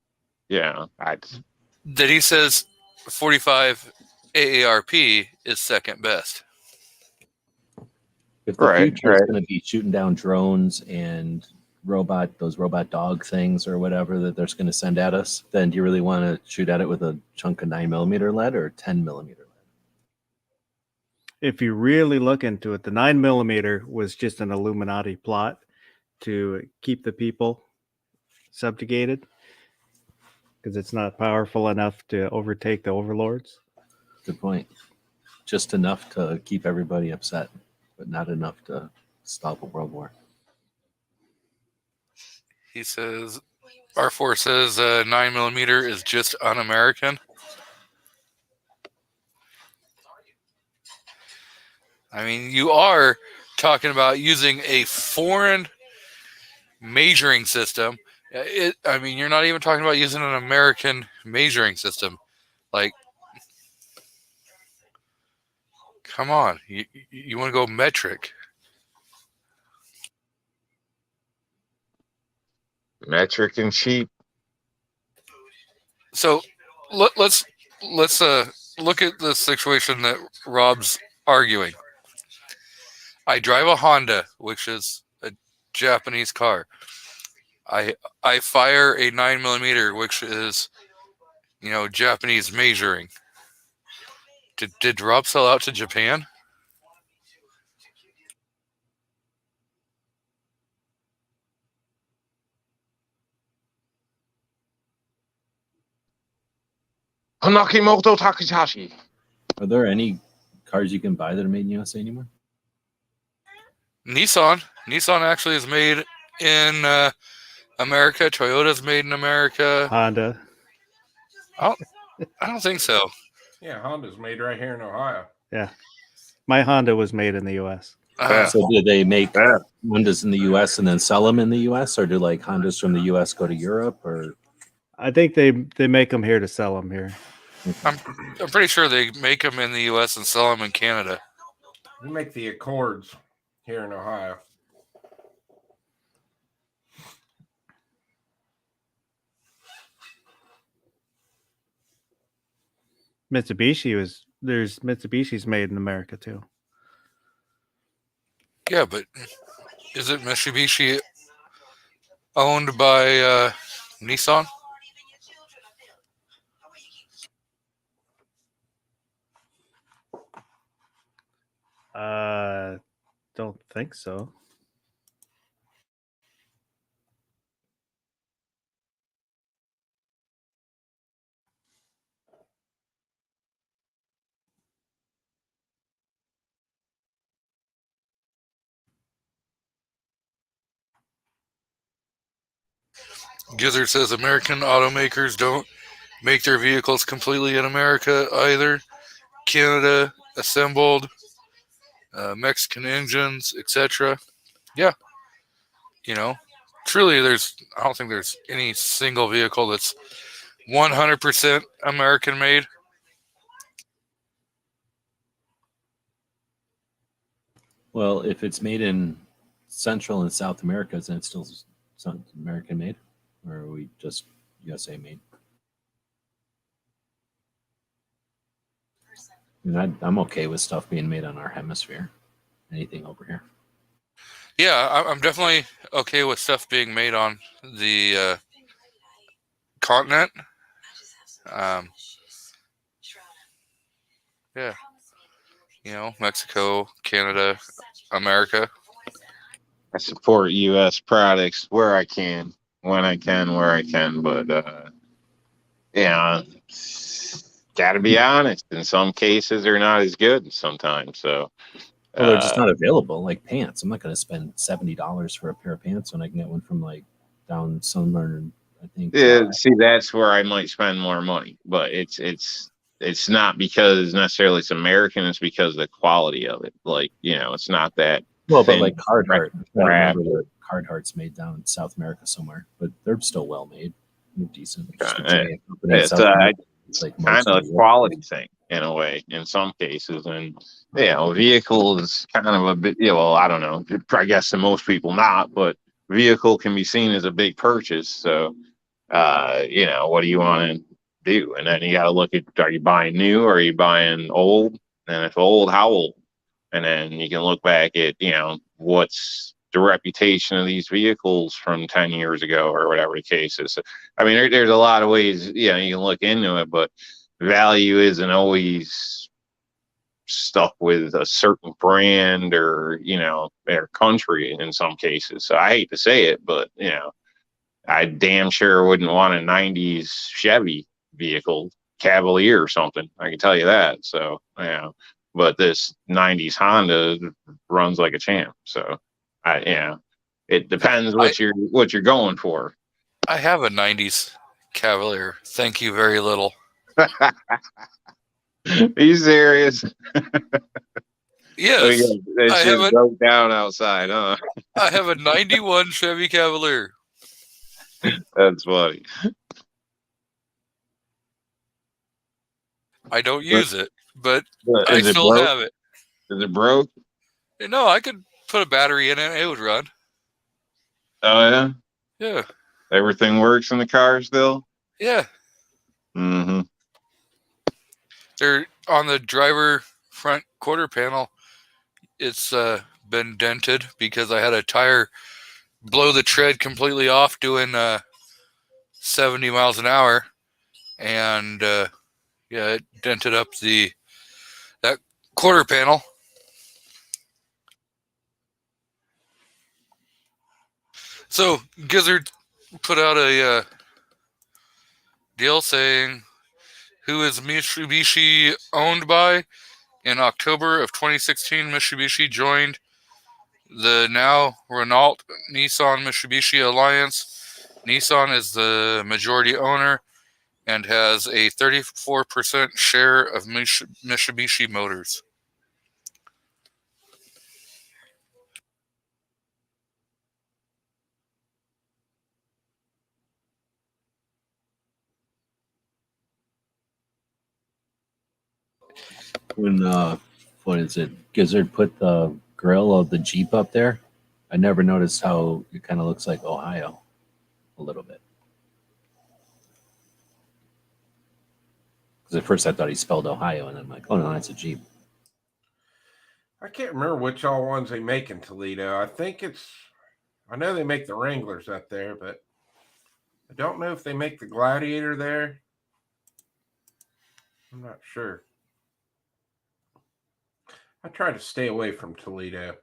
That he says 45 AARP is second best. If the Right, future is right. going to be shooting down drones and those robot dog things or whatever that they're going to send at us, then do you really want to shoot at it with a chunk of 9mm lead or 10mm lead? If you really look into it, the 9mm was just an Illuminati plot to keep the people subjugated because it's not powerful enough to overtake the overlords. Good point. Just enough to keep everybody upset, but not enough to stop a world war. He says, R4 says 9mm is just un-American. I mean, you are talking about using a foreign measuring system. You're not even talking about using an American measuring system. Like, come on. You want to go metric. Metric and cheap. So let's look at the situation that Rob's arguing. I drive a Honda, which is a Japanese car. I fire a 9mm, which is, Japanese measuring. Did Rob sell out to Japan? Hanakimoto Takahashi. Are there any cars you can buy that are made in USA anymore? Nissan actually is made in America. Toyota's made in America. Honda. I don't think so. Yeah, Honda's made right here in Ohio. Yeah. My Honda was made in the US. So do they make Yeah. Hondas in the US and then sell them in the US, or do like Hondas from the US go to Europe? Or I think they make them here to sell them here. I'm pretty sure they make them in the U.S. and sell them in Canada. We make the Accords here in Ohio. Mitsubishi's made in America too. Yeah, but is it Mitsubishi owned by Nissan? Don't think so. Gizzard says American automakers don't make their vehicles completely in America either. Canada assembled, Mexican engines, etc. Yeah, truly, I don't think there's any single vehicle that's 100% American made. well, if it's made in Central and South America, then it's still American made, or are we just USA made? And I'm okay with stuff being made on our hemisphere. Anything over here. Yeah, I'm definitely okay with stuff being made on the continent. Yeah, Mexico, Canada, America. I support U.S. products where I can, when I can, where I can. But, got to be honest. In some cases, they're not as good sometimes. So, Well, they're just not available. Like pants, I'm not going to spend $70 for a pair of pants when I can get one from like down somewhere. I think. Yeah, see, that's where I might spend more money. But it's not because necessarily it's American. It's because of the quality of it. Like, it's not that. Well, but thin, like Carhartt, I crap. remember that Carhartt's made down in South America somewhere, but they're still well made. They're decent. Just a giant company in It's South America. It's like kind most of of a the quality thing in a way in some cases, and vehicle is kind of a bit, I don't know, I guess to most people not, but vehicle can be seen as a big purchase. So what do you want to do? And then you got to look at, are you buying new or are you buying old? And if old, how old? And then you can look back at what's the reputation of these vehicles from 10 years ago or whatever the case is. So, I mean, there's a lot of ways, you can look into it, but value isn't always stuck with a certain brand or, their country in some cases. So I hate to say it, but, I damn sure wouldn't want a 90s Chevy vehicle, Cavalier or something. I can tell you that. So, but this 90s Honda runs like a champ. So, it depends what you're going for. I have a 90s Cavalier. Thank you very little. Are you serious? Yes. That shit broke down outside, huh? I have a 91 Chevy Cavalier. That's funny. I don't use it, but But I is it still broke? have it. Is it broke? No, I could put a battery in it. It would run. Oh yeah. Yeah. Everything works in the car still. Yeah. Mm-hmm. They're on the driver front quarter panel. It's been dented because I had a tire blow the tread completely off doing 70 miles an hour, and it dented up that quarter panel. So Gizzard put out a deal saying who is Mitsubishi owned by. In October of 2016, Mitsubishi joined the now Renault Nissan Mitsubishi Alliance. Nissan is the majority owner and has a 34% share of Mitsubishi Motors. When what is it? Gizzard put the grill of the Jeep up there. I never noticed how it kind of looks like Ohio a little bit. Because at first I thought he spelled Ohio, and I'm like, oh no, that's a Jeep. I can't remember which all ones they make in Toledo. I know they make the Wranglers up there, but I don't know if they make the Gladiator there. I'm not sure. I try to stay away from Toledo.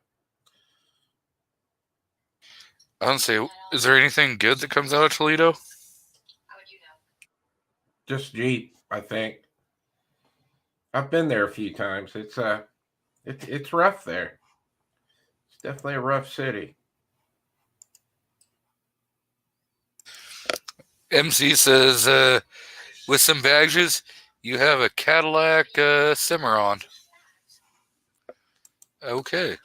I don't say, is there anything good that comes out of Toledo? Just Jeep, I think. I've been there a few times. It's rough there. It's definitely a rough city. MC says, with some badges, you have a Cadillac Cimarron. Okay.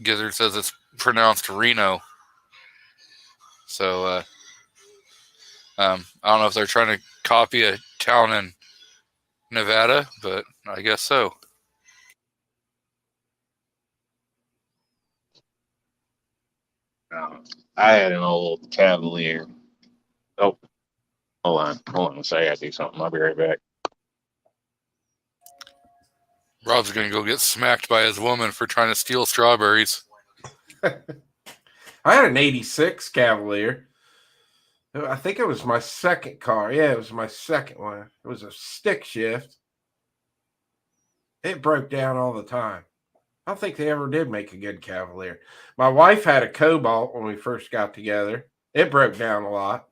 Gizzard says it's pronounced Reno. So, I don't know if they're trying to copy a town in Nevada, but I guess so. I had an old Cavalier. Oh, hold on a second. I gotta do something. I'll be right back. Rob's going to go get smacked by his woman for trying to steal strawberries. I had an 86 Cavalier. I think it was my second car. Yeah, it was my second one. It was a stick shift. It broke down all the time. I don't think they ever did make a good Cavalier. My wife had a Cobalt when we first got together. It broke down a lot.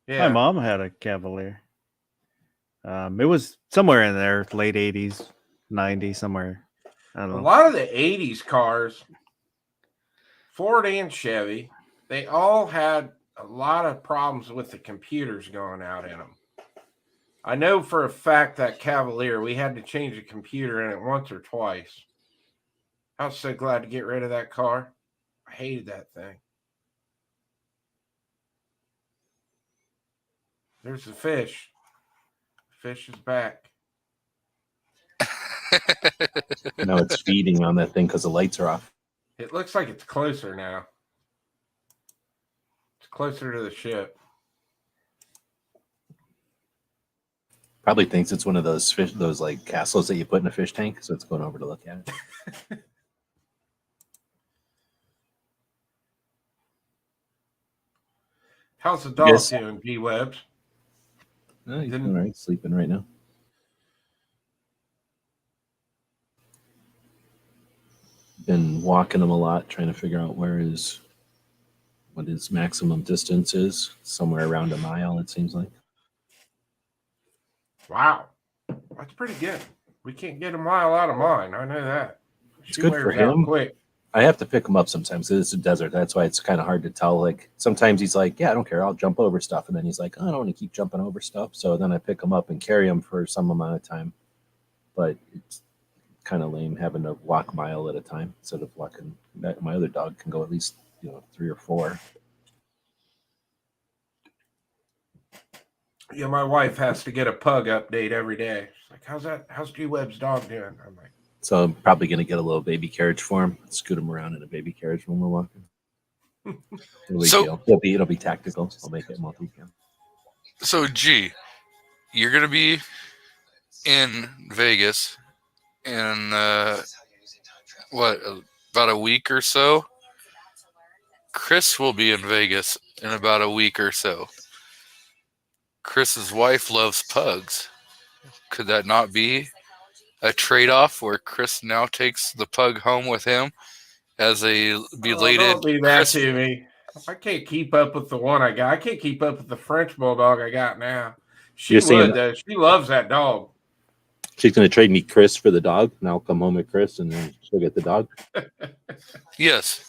My Yeah. mom had a Cavalier. It was somewhere in there, late 80s, 90s, somewhere. I A don't know. lot of the 80s cars, Ford and Chevy, they all had a lot of problems with the computers going out in them. I know for a fact that Cavalier, we had to change the computer in it once or twice. I was so glad to get rid of that car. I hated that thing. There's the fish. Fish is back. Now it's feeding on that thing because the lights are off. It looks like it's closer now. It's closer to the ship. Probably thinks it's one of those fish, those like castles that you put in a fish tank, so it's going over to look at it. How's the dog Yes. doing, G Webs? Oh, he's all right, sleeping right now. Been walking him a lot, trying to figure out what his maximum distance is. Somewhere around a mile, it seems like. Wow. That's pretty good. We can't get a mile out of mine. I know that. It's She good for wears out him. quick. I have to pick him up sometimes. It's a desert. That's why it's kind of hard to tell. Like sometimes he's like, "Yeah, I don't care. I'll jump over stuff," and then he's like, "Oh, I don't want to keep jumping over stuff." So then I pick him up and carry him for some amount of time. But it's kind of lame having to walk a mile at a time instead of walking. My other dog can go at least 3 or 4. Yeah, my wife has to get a pug update every day. She's like, how's G-Web's dog doing? I'm like, So I'm probably gonna get a little baby carriage for him. Scoot him around in a baby carriage when we're walking. No big So- deal. It'll be tactical. I'll make it multi-cam. So, G, you're gonna be in Vegas in about a week or so. Chris will be in Vegas in about a week or so. Chris's wife loves pugs. Could that not be a trade-off where Chris now takes the pug home with him as a belated don't do that Chris? to me. I can't keep up with the one I got. I can't keep up with the French bulldog I got now. She You're saying would, though. She loves that dog. She's gonna trade me Chris for the dog, and I'll come home with Chris, and then she'll get the dog. Yes.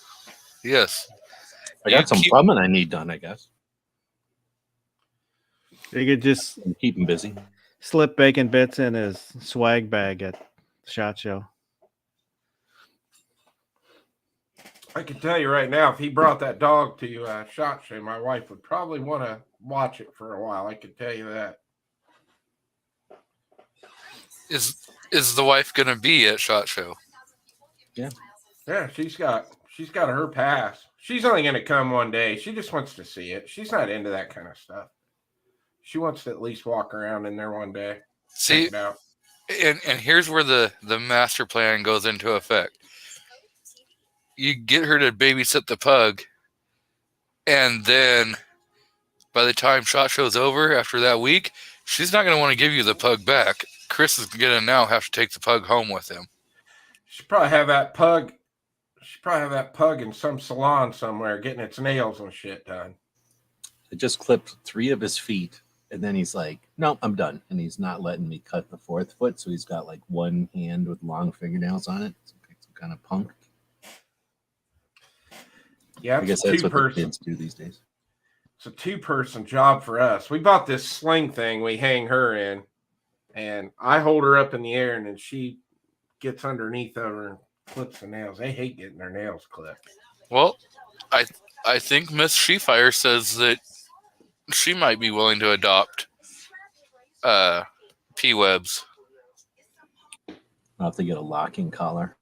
I got You some keep- plumbing I need done, I guess. You could just And keep him busy. slip bacon bits in his swag bag at SHOT Show. I can tell you right now, if he brought that dog to SHOT Show, my wife would probably want to watch it for a while. I can tell you that. Is the wife gonna be at SHOT Show? Yeah, she's got her pass. She's only going to come one day. She just wants to see it. She's not into that kind of stuff. She wants to at least walk around in there one day. See, check it out. and here's where the master plan goes into effect. You get her to babysit the pug, and then by the time SHOT Show's over after that week, she's not going to want to give you the pug back. Chris is going to now have to take the pug home with him. She'd probably have that pug. She'd probably have that pug in some salon somewhere getting its nails and shit done. I just clipped 3 of his feet, and then he's like, "No, I'm done," and he's not letting me cut the 4th foot, so he's got like one hand with long fingernails on it. Some kind of punk. Yeah, I guess that's what the kids do these days. It's a 2-person job for us. We bought this sling thing we hang her in, and I hold her up in the air, and then she gets underneath of her and clips the nails. They hate getting their nails clipped. Well, I think Miss Sheefire says that she might be willing to adopt P-Webs. I'll have to get a locking collar.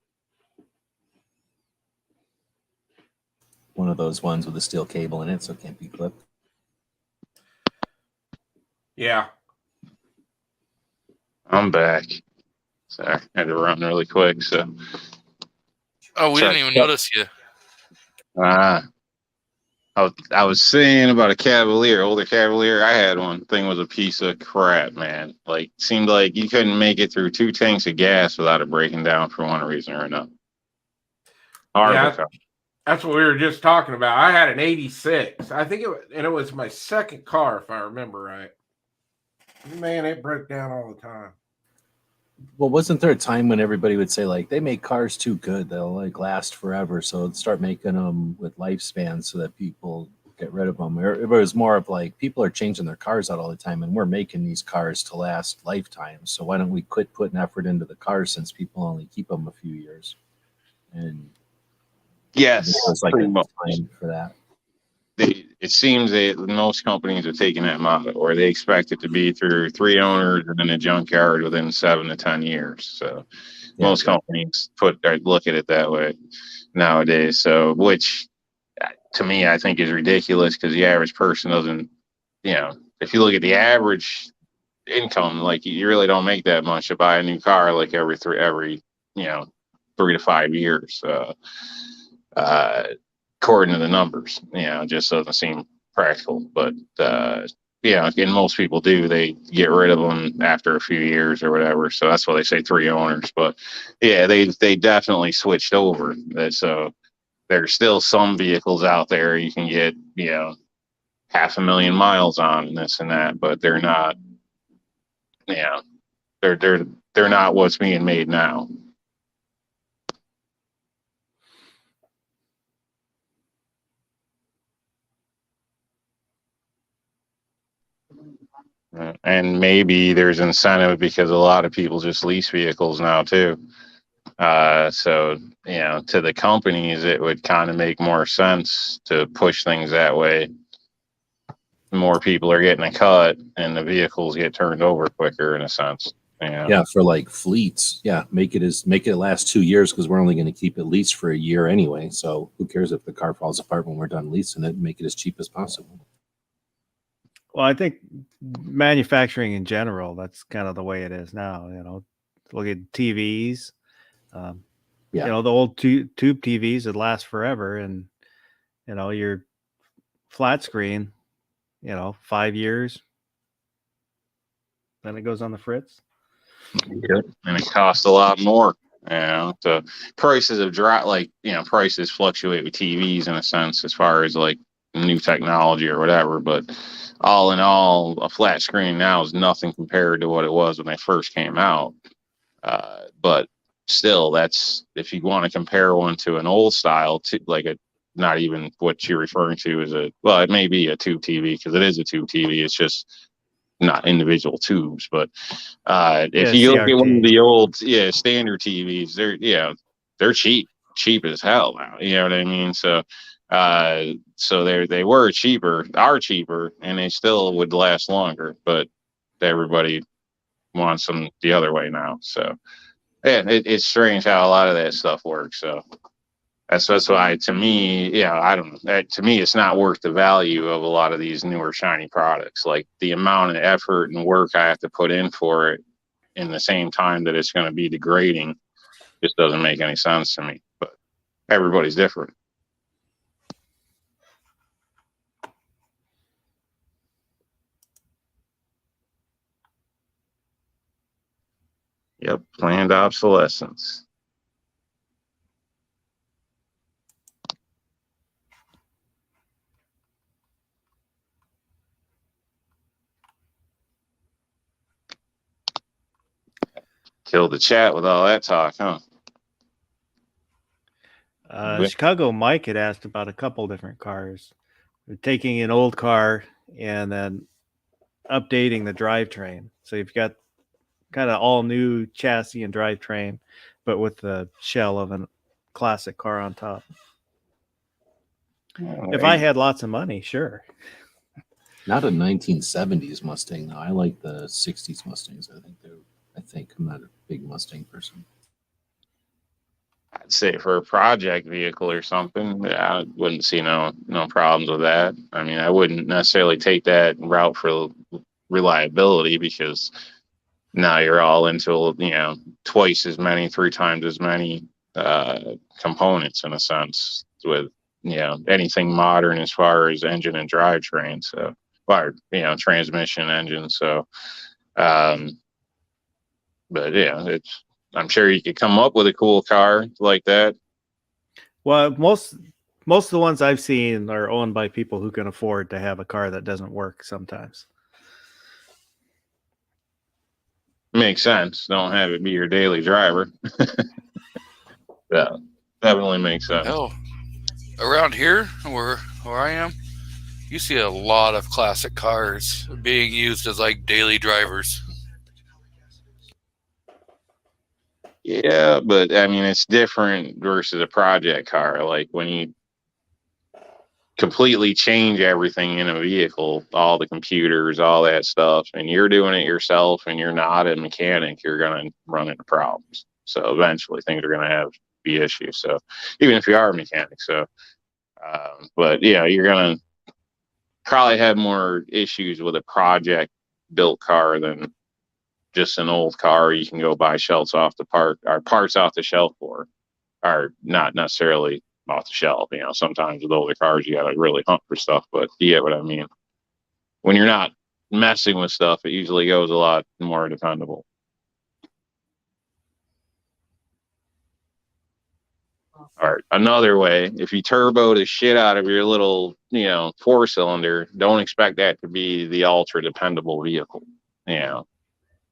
One of those ones with a steel cable in it, so it can't be clipped. Yeah. I'm back. Sorry, I had to run really quick. So, Oh, we Sorry. didn't even notice you. I was saying about a Cavalier, older Cavalier. I had one. Thing was a piece of crap, man. Like, seemed like you couldn't make it through 2 tanks of gas without it breaking down for one reason or another. Horrible car. That's what we were just talking about. I had an 86. I think it was my second car, if I remember right. Man, it broke down all the time. Well, wasn't there a time when everybody would say, like, they make cars too good, they'll like last forever, so start making them with lifespans so that people get rid of them? Or it was more of like, people are changing their cars out all the time, and we're making these cars to last lifetimes, so why don't we quit putting effort into the cars since people only keep them a few years? And Yes, it was like pretty a much. time for that. It seems that most companies are taking that model, or they expect it to be through 3 owners and in a junkyard within 7 to 10 years. So Yeah. most companies look at it that way nowadays. So, which to me, I think is ridiculous, because the average person doesn't, if you look at the average income, like, you really don't make that much to buy a new car like every 3 to 5 years. According to the numbers, it just doesn't seem practical. But and most people do. They get rid of them after a few years or whatever. So that's why they say 3 owners. But yeah, they definitely switched over. So there's still some vehicles out there you can get 500,000 miles on and this and that, but they're not. They're not what's being made now. And maybe there's incentive because a lot of people just lease vehicles now too. So, to the companies, it would kind of make more sense to push things that way. more people are getting a cut and the vehicles get turned over quicker in a sense. Yeah, for like fleets, yeah, make it last 2 years because we're only going to keep it leased for a year anyway. So who cares if the car falls apart when we're done leasing it? Make it as cheap as possible. Well, I think manufacturing in general, that's kind of the way it is now. Look at TVs. Yeah. The old tube TVs that last forever, and your flat screen, 5 years, then it goes on the fritz. Yep. And it costs a lot more. The prices of prices fluctuate with TVs in a sense as far as like new technology or whatever. But all in all, a flat screen now is nothing compared to what it was when they first came out. But still, that's if you want to compare one to an old style, to like not even what you're referring to as it may be a tube TV because it is a tube TV. It's just not individual tubes, but if you look at one of the old standard TVs, they're cheap as hell now. You know what I mean? So they are cheaper, and they still would last longer, but everybody wants them the other way now. So yeah, it's strange how a lot of that stuff works. So that's why, to me, I don't know. To me, it's not worth the value of a lot of these newer shiny products. Like the amount of effort and work I have to put in for it in the same time that it's going to be degrading just doesn't make any sense to me. But everybody's different. Yep, planned obsolescence. Killed the chat with all that talk, huh? Chicago Mike had asked about a couple different cars. They're taking an old car and then updating the drivetrain. So you've got kind of all new chassis and drivetrain, but with the shell of a classic car on top. If I had lots of money, sure. Not a 1970s Mustang, though. I like the 60s Mustangs. I think I'm not a big Mustang person. I'd say for a project vehicle or something, I wouldn't see no problems with that. I mean, I wouldn't necessarily take that route for reliability because now you're all into twice as many, 3 times as many components in a sense with anything modern as far as engine and drivetrain. So, or transmission engine. So, but yeah, I'm sure you could come up with a cool car like that. Well, most of the ones I've seen are owned by people who can afford to have a car that doesn't work sometimes. Makes sense. Don't have it be your daily driver. Yeah, definitely makes sense. Hell, around here where I am, you see a lot of classic cars being used as like daily drivers. Yeah, but I mean, it's different versus a project car. Like when you completely change everything in a vehicle, all the computers, all that stuff, and you're doing it yourself and you're not a mechanic, you're going to run into problems. So eventually things are going to be issues. So even if you are a mechanic, but yeah, you're going to probably have more issues with a project built car than just an old car you can go buy parts off the shelf for, or not necessarily off the shelf. Sometimes with older cars you gotta really hunt for stuff, but you get what I mean. When you're not messing with stuff, it usually goes a lot more dependable. All right, another way, if you turbo the shit out of your little 4-cylinder, don't expect that to be the ultra dependable vehicle.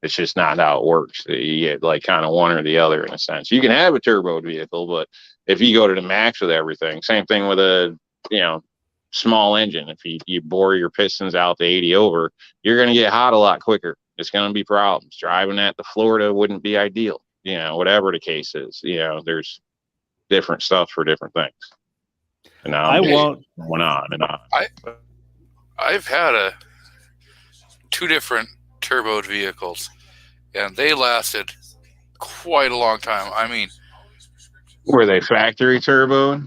It's just not how it works. You get like kind of one or the other in a sense. You can have a turbo vehicle, but if you go to the max with everything, same thing with a small engine. If you bore your pistons out to 80 over, you're going to get hot a lot quicker. It's going to be problems. Driving that to Florida wouldn't be ideal. Whatever the case is. There's different stuff for different things. And now I won't. going on and on. I've had two different turboed vehicles, and they lasted quite a long time. I mean, Were they factory turbo?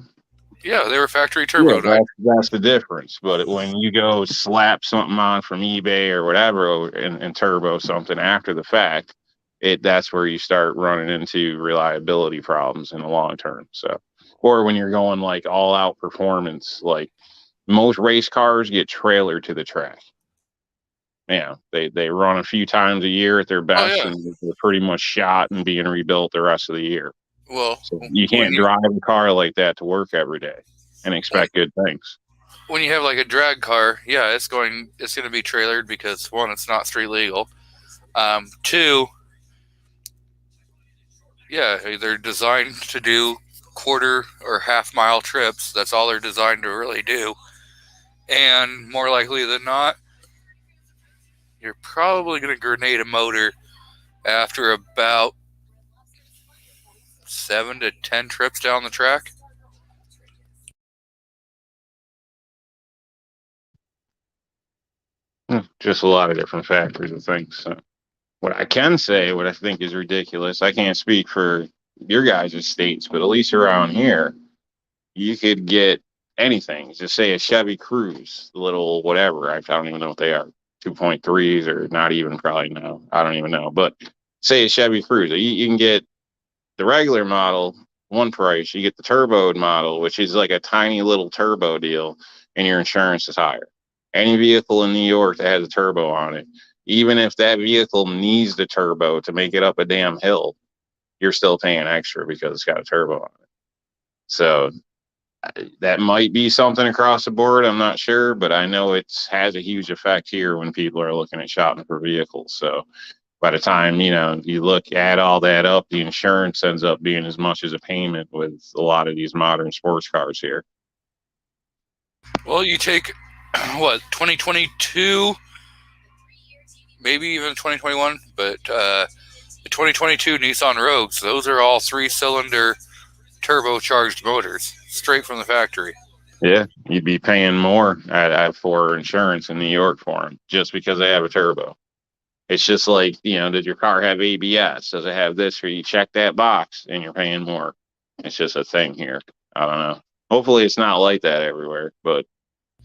yeah, they were factory Yeah, turboed. that's the difference. But when you go slap something on from eBay or whatever and turbo something after the fact, that's where you start running into reliability problems in the long term. So, or when you're going like all out performance, like most race cars get trailered to the track. Yeah, they run a few times a year at their best, yeah. and they're pretty much shot and being rebuilt the rest of the year. Well, So you can't drive a car like that to work every day and expect good things. when you have like a drag car, yeah, it's going to be trailered because one, it's not street legal. Two, yeah, they're designed to do quarter or half mile trips. That's all they're designed to really do. And more likely than not, you're probably going to grenade a motor after about 7 to 10 trips down the track. Just a lot of different factors and things. So what I can say, what I think is ridiculous, I can't speak for your guys' states, but at least around here, you could get anything. Just say a Chevy Cruze, the little whatever. I don't even know what they are, 2.3s or not even probably no. I don't even know. But say a Chevy Cruze, you can get the regular model, one price. You get the turboed model, which is like a tiny little turbo deal, and your insurance is higher. Any vehicle in New York that has a turbo on it, even if that vehicle needs the turbo to make it up a damn hill, you're still paying extra because it's got a turbo on it. So that might be something across the board. I'm not sure, but I know it has a huge effect here when people are looking at shopping for vehicles. So by the time, you add all that up, the insurance ends up being as much as a payment with a lot of these modern sports cars here. Well, you take, 2022, maybe even 2021, but the 2022 Nissan Rogues, those are all 3-cylinder turbocharged motors, straight from the factory. Yeah, you'd be paying more for insurance in New York for them just because they have a turbo. It's just like, does your car have ABS? Does it have this? Or you check that box and you're paying more. It's just a thing here. I don't know. Hopefully it's not like that everywhere, but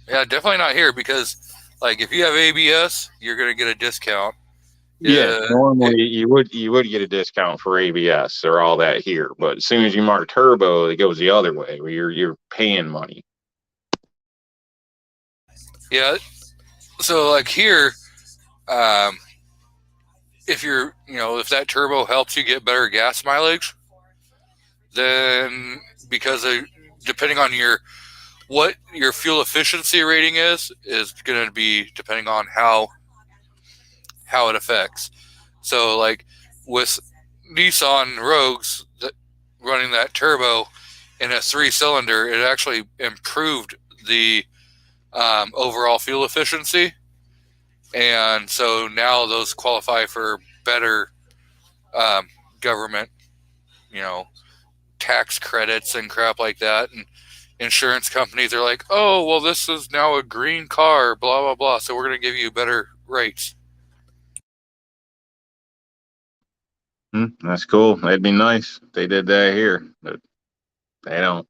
Yeah, definitely not here because, like, if you have ABS, you're going to get a discount. yeah, normally you would get a discount for ABS or all that here, but as soon as you mark turbo, it goes the other way where you're paying money. Yeah, so like here, if you're, if that turbo helps you get better gas mileage, then depending on what your fuel efficiency rating is going to be depending on how it affects. So like with Nissan Rogues running that turbo in a 3-cylinder, it actually improved the overall fuel efficiency. And so now those qualify for better government, tax credits and crap like that. And insurance companies are like, oh, well, this is now a green car, blah, blah, blah. So we're going to give you better rates. That's cool. That'd be nice if they did that here, but they don't.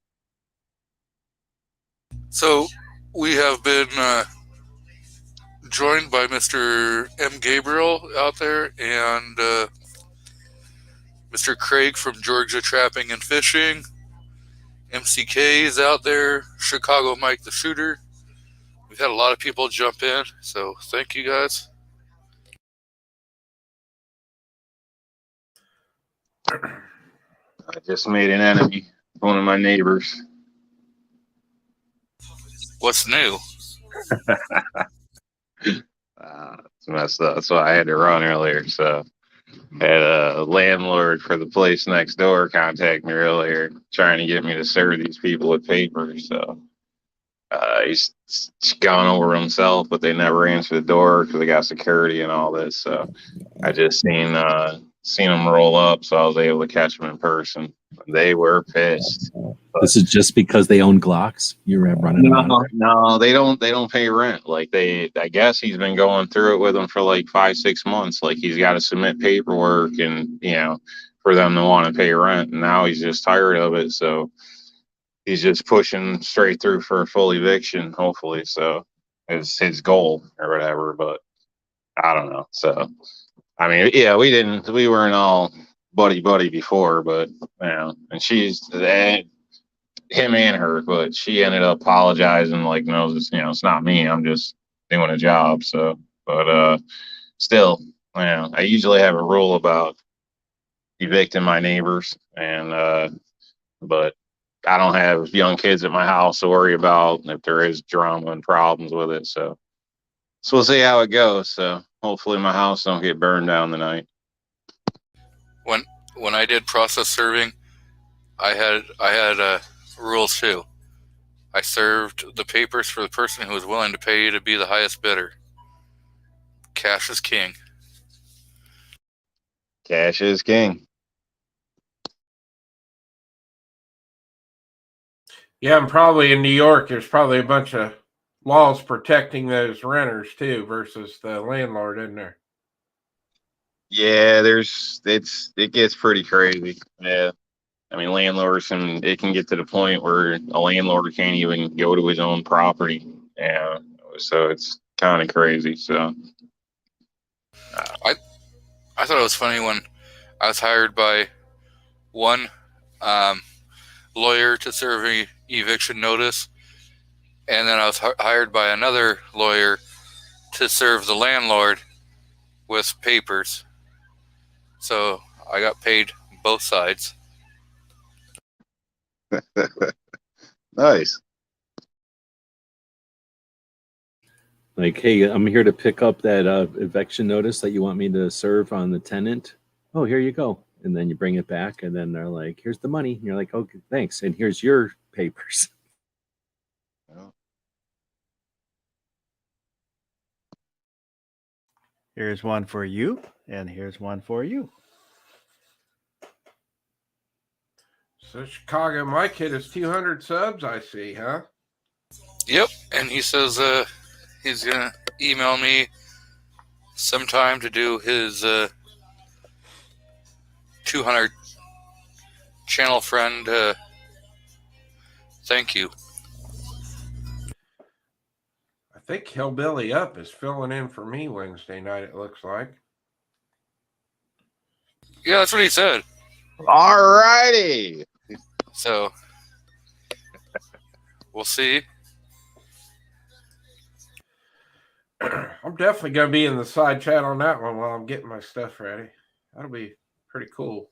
So we have been joined by Mr. M. Gabriel out there and Mr. Craig from Georgia Trapping and Fishing. MCK is out there. Chicago Mike the Shooter. We've had a lot of people jump in, so thank you guys. I just made an enemy, one of my neighbors. What's new? It's messed up. That's why I had to run earlier. So I had a landlord for the place next door contact me earlier, trying to get me to serve these people with papers. So he's gone over himself, but they never answer the door because they got security and all this. So I just seen them roll up, so I was able to catch them in person. They were pissed. This is just because they own Glocks. You're running around. No, they don't pay rent. Like I guess he's been going through it with them for like 5-6 months. Like he's got to submit paperwork and for them to want to pay rent. And now he's just tired of it. So he's just pushing straight through for a full eviction, hopefully. So it's his goal or whatever, but I don't know. So, I mean, yeah, we weren't all buddy before, but, and him and her, but she ended up apologizing, like, no, it's not me. I'm just doing a job. So, but, still, I usually have a rule about evicting my neighbors but I don't have young kids at my house to worry about if there is drama and problems with it. So we'll see how it goes. So hopefully my house don't get burned down tonight. When I did process serving, I had rules too. I served the papers for the person who was willing to pay you to be the highest bidder. Cash is king. Cash is king. Yeah, and probably in New York, there's probably a bunch of laws protecting those renters too versus the landlord, isn't there? Yeah, it gets pretty crazy. Yeah. I mean, landlords, and it can get to the point where a landlord can't even go to his own property. Yeah. So it's kind of crazy. So I thought it was funny when I was hired by one lawyer to serve an eviction notice, and then I was hired by another lawyer to serve the landlord with papers. So I got paid both sides. nice. Like, hey, I'm here to pick up that eviction notice that you want me to serve on the tenant. Oh, here you go. And then you bring it back, and then they're like, here's the money. And you're like, okay, thanks. And here's your papers. Here's one for you, and here's one for you. So Chicago Mike hit his 200 subs, I see, huh? Yep, and he says he's gonna email me sometime to do his 200 channel friend thank you. I think Hillbilly Up is filling in for me Wednesday night, it looks like. Yeah, that's what he said. All righty. So we'll see. I'm definitely going to be in the side chat on that one while I'm getting my stuff ready. That'll be pretty cool.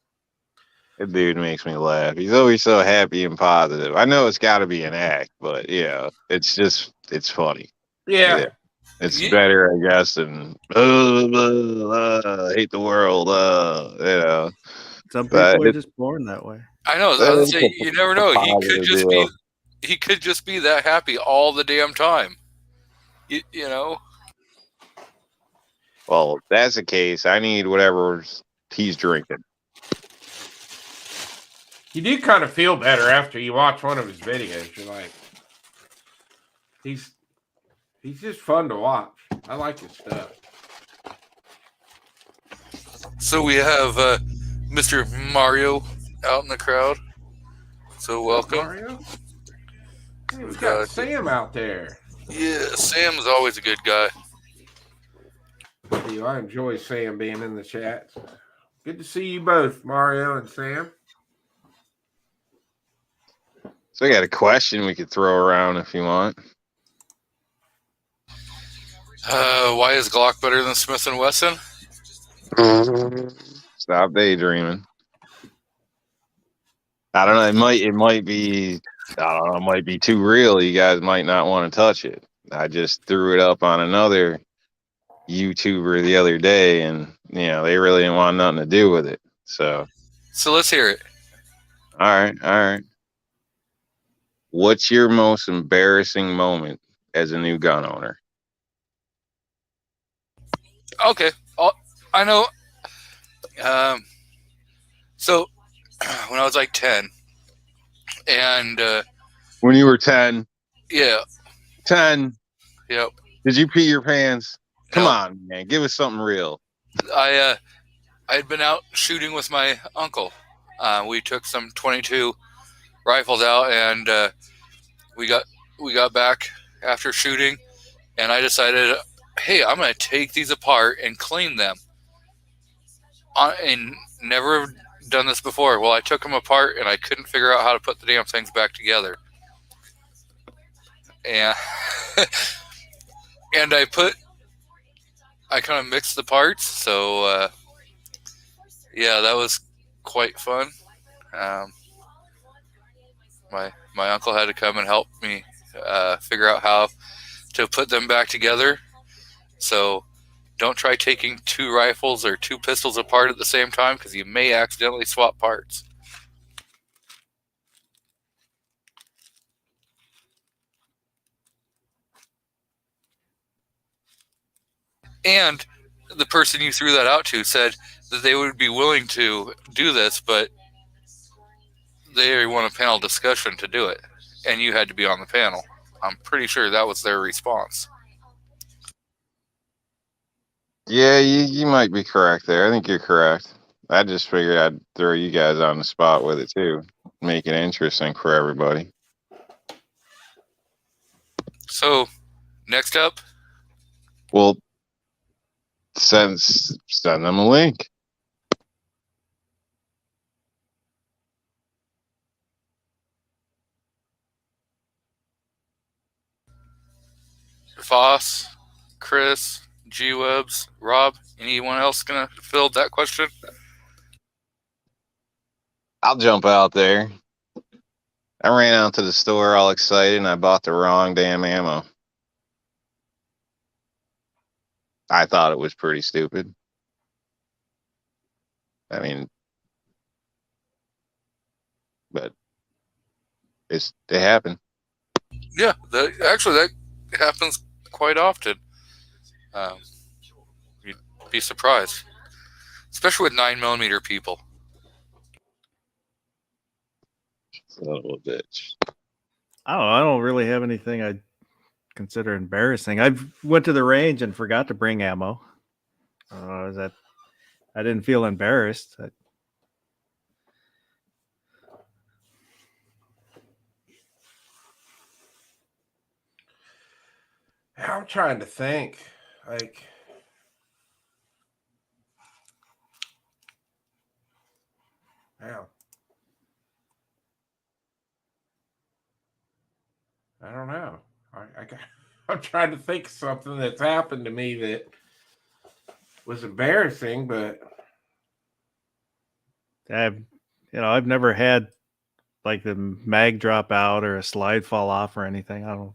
That dude makes me laugh. He's always so happy and positive. I know it's got to be an act, but it's funny. Yeah. It's better, I guess, than I hate the world. Some people are just born that way. I know. I was say, you never know. He could just be that happy all the damn time. You know. Well, if that's the case, I need whatever he's drinking. You do kind of feel better after you watch one of his videos. You're like, he's just fun to watch. I like his stuff. So we have Mr. Mario out in the crowd. So welcome. Mario? Hey, we've got Sam out there. Yeah, Sam's always a good guy. I enjoy Sam being in the chat. Good to see you both, Mario and Sam. So I got a question we could throw around if you want. Why is Glock better than Smith & Wesson? Stop daydreaming. I don't know. It might be. I don't know. It might be too real. You guys might not want to touch it. I just threw it up on another YouTuber the other day, and they really didn't want nothing to do with it. So let's hear it. All right. What's your most embarrassing moment as a new gun owner? Okay, I know. So when I was like 10, And When you were 10, yeah, 10, yep. did you pee your pants? Come No. on, man. Give us something real. I had been out shooting with my uncle. We took some 22 rifles out, and we got back after shooting, and I decided, hey, I'm going to take these apart and clean them. And never have done this before. Well, I took them apart, and I couldn't figure out how to put the damn things back together. And and I kind of mixed the parts. So yeah, that was quite fun. My uncle had to come and help me figure out how to put them back together. So don't try taking 2 rifles or 2 pistols apart at the same time, because you may accidentally swap parts. And the person you threw that out to said that they would be willing to do this, but they want a panel discussion to do it, and you had to be on the panel. I'm pretty sure that was their response. Yeah, you might be correct there. I think you're correct. I just figured I'd throw you guys on the spot with it too. Make it interesting for everybody. So, next up, Well, send them a link. Voss, Chris, G-Webs, Rob, anyone else gonna fill that question? I'll jump out there. I ran out to the store all excited and I bought the wrong damn ammo. I thought it was pretty stupid. I mean, but it happened. Yeah, that happens quite often. You'd be surprised, especially with 9mm people. Son of a bitch. I don't really have anything I'd consider embarrassing. I went to the range and forgot to bring ammo. I didn't feel embarrassed. I'm trying to think. Like, wow. I don't know. I'm trying to think of something that's happened to me that was embarrassing, but I've never had like the mag drop out or a slide fall off or anything. I don't.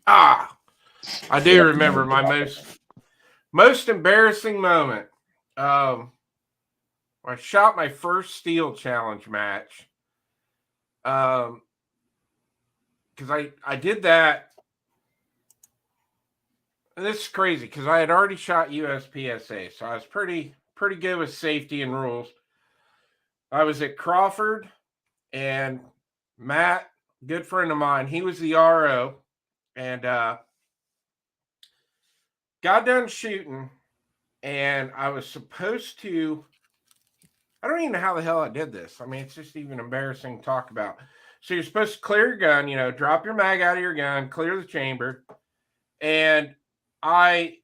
I do remember my most embarrassing moment. I shot my first steel challenge match. Because I did that. And this is crazy because I had already shot USPSA, so I was pretty good with safety and rules. I was at Crawford, and Matt, good friend of mine, he was the RO, and got done shooting, and I was supposed to. I don't even know how the hell I did this. I mean, it's just even embarrassing to talk about. So you're supposed to clear your gun, drop your mag out of your gun, clear the chamber. And I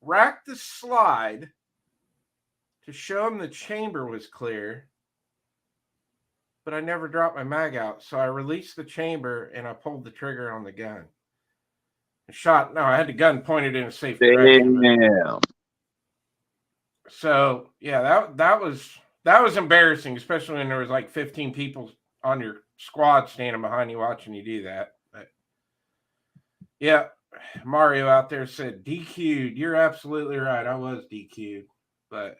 racked the slide to show him the chamber was clear, but I never dropped my mag out. So I released the chamber and I pulled the trigger on the gun. I had the gun pointed in a safe direction. Damn. So yeah, that was embarrassing, especially when there was like 15 people on your squad standing behind you watching you do that. But yeah, Mario out there said DQ'd. You're absolutely right. I was DQ'd, but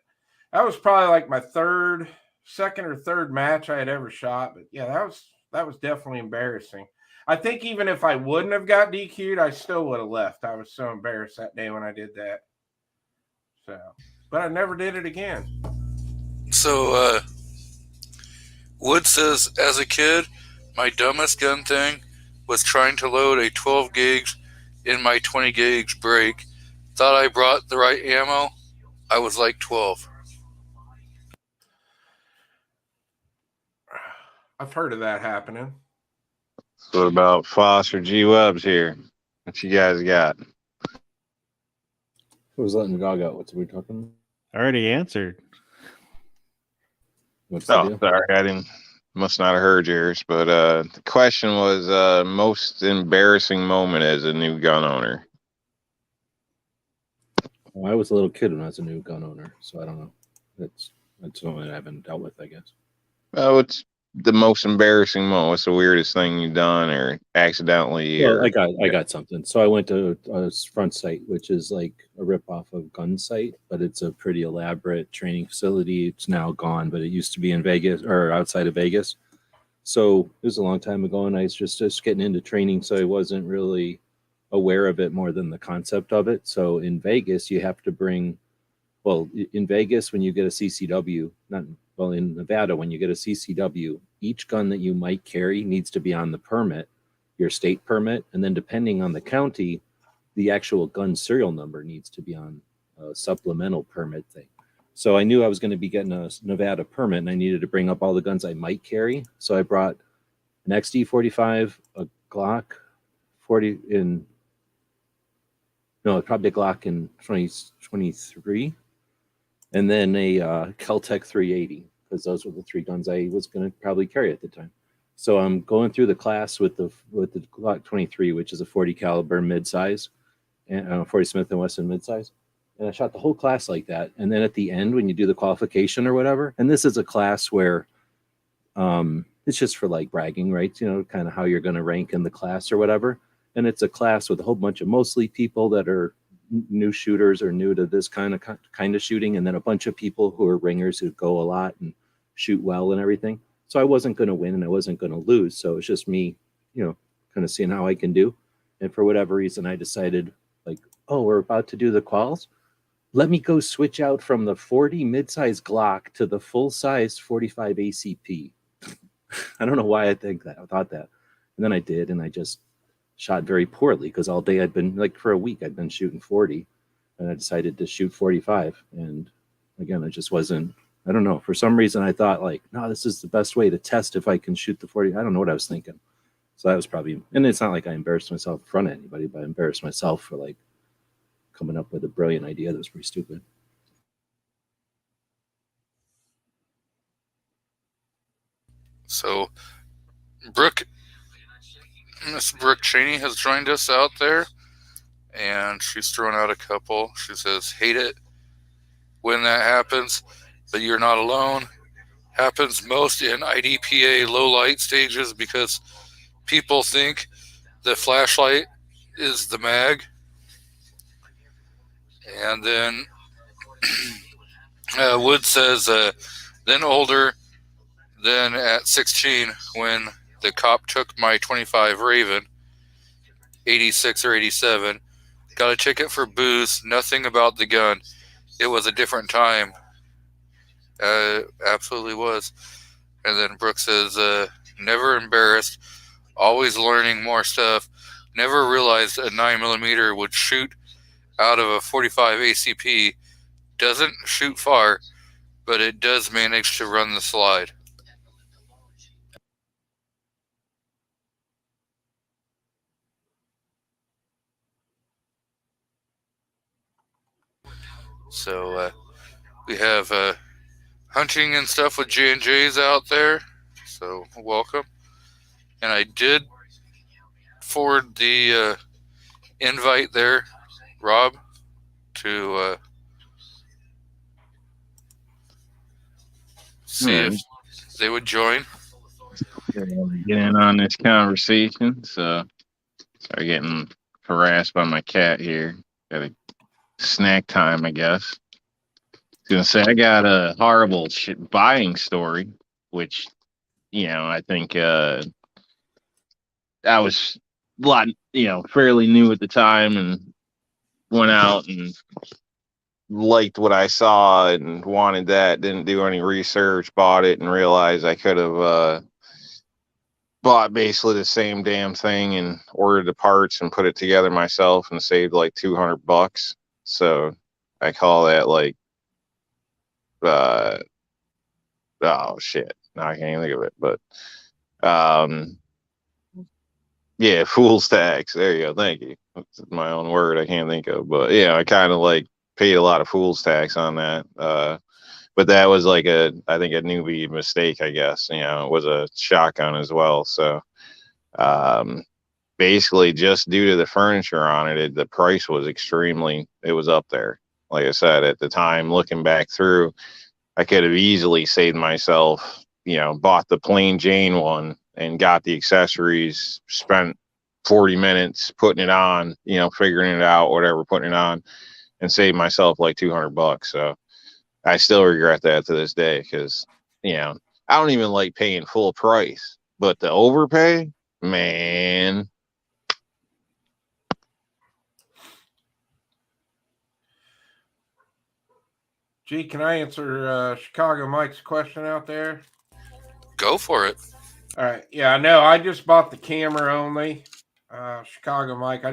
that was probably like my second or third match I had ever shot. But yeah, that was definitely embarrassing. I think even if I wouldn't have got DQ'd, I still would have left. I was so embarrassed that day when I did that. So, but I never did it again. So, Wood says, as a kid, my dumbest gun thing was trying to load a 12 gauge in my 20 gauge break. Thought I brought the right ammo. I was like 12. I've heard of that happening. What about Foster G. Webb's here? What you guys got? Who was letting the dog out? What's we talking? I already answered. What's the Oh, deal? sorry, I didn't. Must not have heard yours. But the question was most embarrassing moment as a new gun owner. Well, I was a little kid when I was a new gun owner, so I don't know. That's something I haven't dealt with, I guess. Oh, it's the most embarrassing moment. What's the weirdest thing you've done or accidentally? Well, or, I got something. So I went to a Front Sight, which is like a ripoff of Gun Sight, but it's a pretty elaborate training facility. It's now gone, but it used to be in Vegas or outside of Vegas. So it was a long time ago, and I was just getting into training, so I wasn't really aware of it more than the concept of it. So in Vegas, you have to bring, well, in Vegas, when you get a CCW, in Nevada, when you get a CCW, each gun that you might carry needs to be on the permit, your state permit, and then depending on the county, the actual gun serial number needs to be on a supplemental permit thing. So I knew I was going to be getting a Nevada permit, and I needed to bring up all the guns I might carry. So I brought an XD45, a Glock 40 in, no, probably a Glock in 2023, and then a Kel-Tec 380, because those were the three guns I was going to probably carry at the time. So I'm going through the class with the Glock 23, which is a 40 caliber midsize, and 40 Smith & Wesson midsize. And I shot the whole class like that. And then at the end, when you do the qualification or whatever, and this is a class where it's just for like bragging, right? You know, kind of how you're going to rank in the class or whatever. And it's a class with a whole bunch of mostly people that are new shooters or new to this kind of shooting, and then a bunch of people who are ringers who go a lot and shoot well and everything. So I wasn't going to win and I wasn't going to lose. So it's just me, you know, kind of seeing how I can do. And for whatever reason, I decided like, oh, we're about to do the quals. Let me go switch out from the 40 midsize Glock to the full size 45 ACP. I don't know why I thought that. And then I did, and I just shot very poorly because all day I'd been, like for a week, I'd been shooting 40, and I decided to shoot 45. And again, it just wasn't, I don't know. For some reason, I thought like, no, this is the best way to test if I can shoot the 40. I don't know what I was thinking. So that was probably, and it's not like I embarrassed myself in front of anybody, but I embarrassed myself for like coming up with a brilliant idea that was pretty stupid. So, Miss Brooke Cheney has joined us out there, and she's thrown out a couple. She says, hate it when that happens, but you're not alone. Happens most in IDPA low light stages because people think the flashlight is the mag. And then Wood says, then older, then at 16, when the cop took my 25 Raven, 86 or 87, got a ticket for booze, nothing about the gun. It was a different time. Absolutely was. And then Brooke says, never embarrassed, always learning more stuff. Never realized a 9mm would shoot out of a 45 ACP. Doesn't shoot far, but it does manage to run the slide. So we have hunting and stuff with J&J's out there. So welcome. And I did forward the invite there, Rob, to see if they would join. Get in on this conversation. So sorry, getting harassed by my cat here. Got a snack time, I guess. I was gonna say I got a horrible buying story, which, you know, I think I was a lot, you know, fairly new at the time, and went out and liked what I saw and wanted that, didn't do any research, bought it and realized I could have bought basically the same damn thing and ordered the parts and put it together myself and saved like $200. So I call that like, oh shit. Now I can't even think of it, but, yeah, fool's tax. There you go. Thank you. That's my own word I can't think of, but yeah, I kind of like paid a lot of fool's tax on that. But that was like I think a newbie mistake, I guess. You know, it was a shotgun as well. So, basically just due to the furniture on it, the price was it was up there. Like I said, at the time, looking back through, I could have easily saved myself, bought the plain Jane one and got the accessories, spent 40 minutes putting it on, figuring it out, whatever, putting it on, and saved myself like $200. So I still regret that to this day because, I don't even like paying full price, but the overpay, man. Gee, can I answer Chicago Mike's question out there? Go for it. All right. Yeah, no, I just bought the camera only. Chicago Mike, I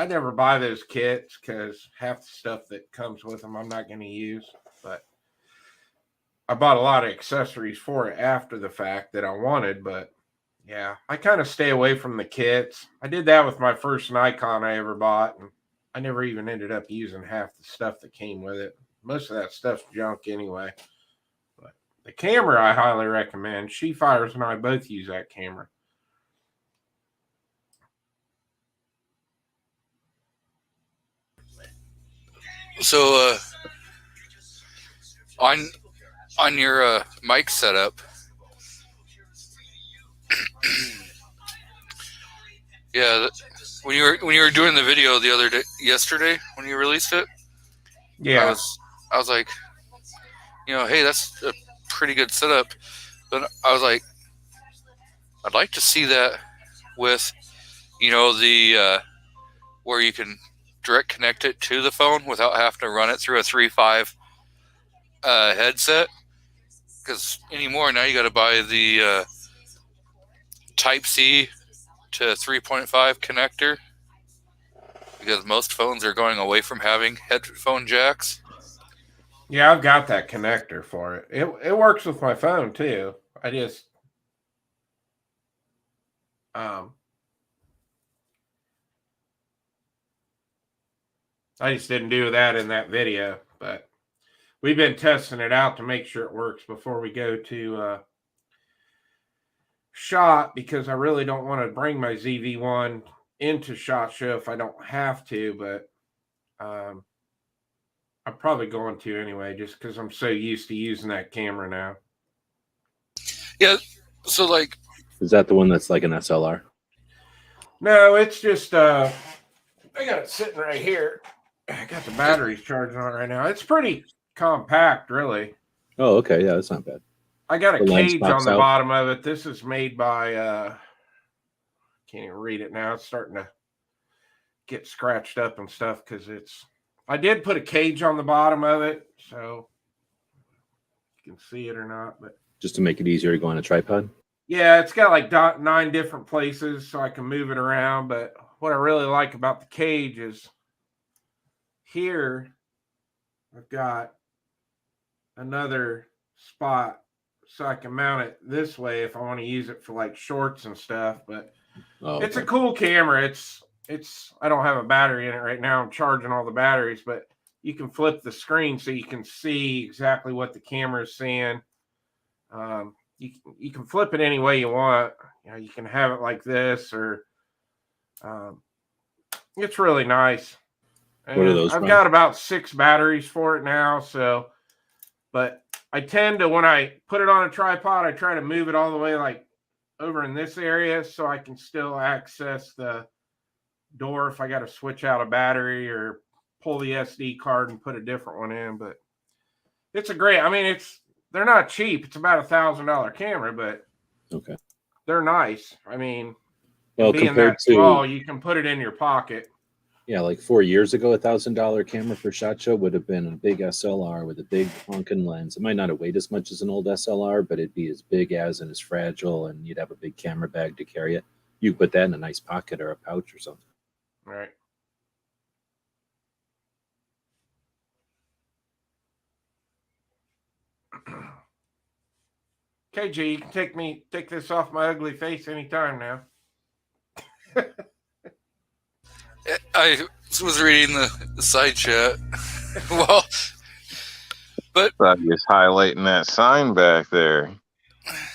never buy those kits because half the stuff that comes with them I'm not going to use. But I bought a lot of accessories for it after the fact that I wanted. But yeah, I kind of stay away from the kits. I did that with my first Nikon I ever bought, and I never even ended up using half the stuff that came with it. Most of that stuff's junk anyway. But the camera I highly recommend. She-Fires and I both use that camera. So on your mic setup, yeah, when you were doing the video yesterday when you released it, Yeah. I was like, hey, that's a pretty good setup, but I was like, I'd like to see that with, the where you can direct connect it to the phone without having to run it through a 3.5 headset. Because anymore now you got to buy the Type C to 3.5 connector. Because most phones are going away from having headphone jacks. Yeah, I've got that connector for it. It works with my phone too. I just didn't do that in that video, but we've been testing it out to make sure it works before we go to SHOT, because I really don't want to bring my ZV-1 into SHOT Show if I don't have to, but I'm probably going to anyway, just because I'm so used to using that camera now. Yeah, so like... Is that the one that's like an SLR? No, it's just, I got it sitting right here. I got the batteries charging on it right now. It's pretty compact, really. Oh, okay. Yeah, that's not bad. I got a The lens cage on pops the out. bottom of it. This is made by, can't even read it now. It's starting to get scratched up and stuff because I did put a cage on the bottom of it, so you can see it or not. But Just to make it easier to go on a tripod? yeah, it's got like 9 different places so I can move it around. But what I really like about the cage is here I've got another spot so I can mount it this way if I want to use it for like shorts and stuff. But it's a cool camera. It's I don't have a battery in it right now. I'm charging all the batteries, but you can flip the screen so you can see exactly what the camera is seeing. You can flip it any way you want. You can have it like this, or it's really nice. And What are those I've from? got about 6 batteries for it now. So, but I tend to, when I put it on a tripod, I try to move it all the way like over in this area so I can still access the door if I got to switch out a battery or pull the SD card and put a different one in. But it's they're not cheap. It's about $1,000 camera, but Okay. they're nice. I mean, Well, being compared that to small, you can put it in your pocket. Yeah, like 4 years ago, $1,000 camera for SHOT Show would have been a big SLR with a big honking lens. It might not have weighed as much as an old SLR, but it'd be as big as and as fragile, and you'd have a big camera bag to carry it. You could put that in a nice pocket or a pouch or something. Right. KG, you can take this off my ugly face anytime now. I was reading the side chat. Well, Thought he was highlighting that sign back there.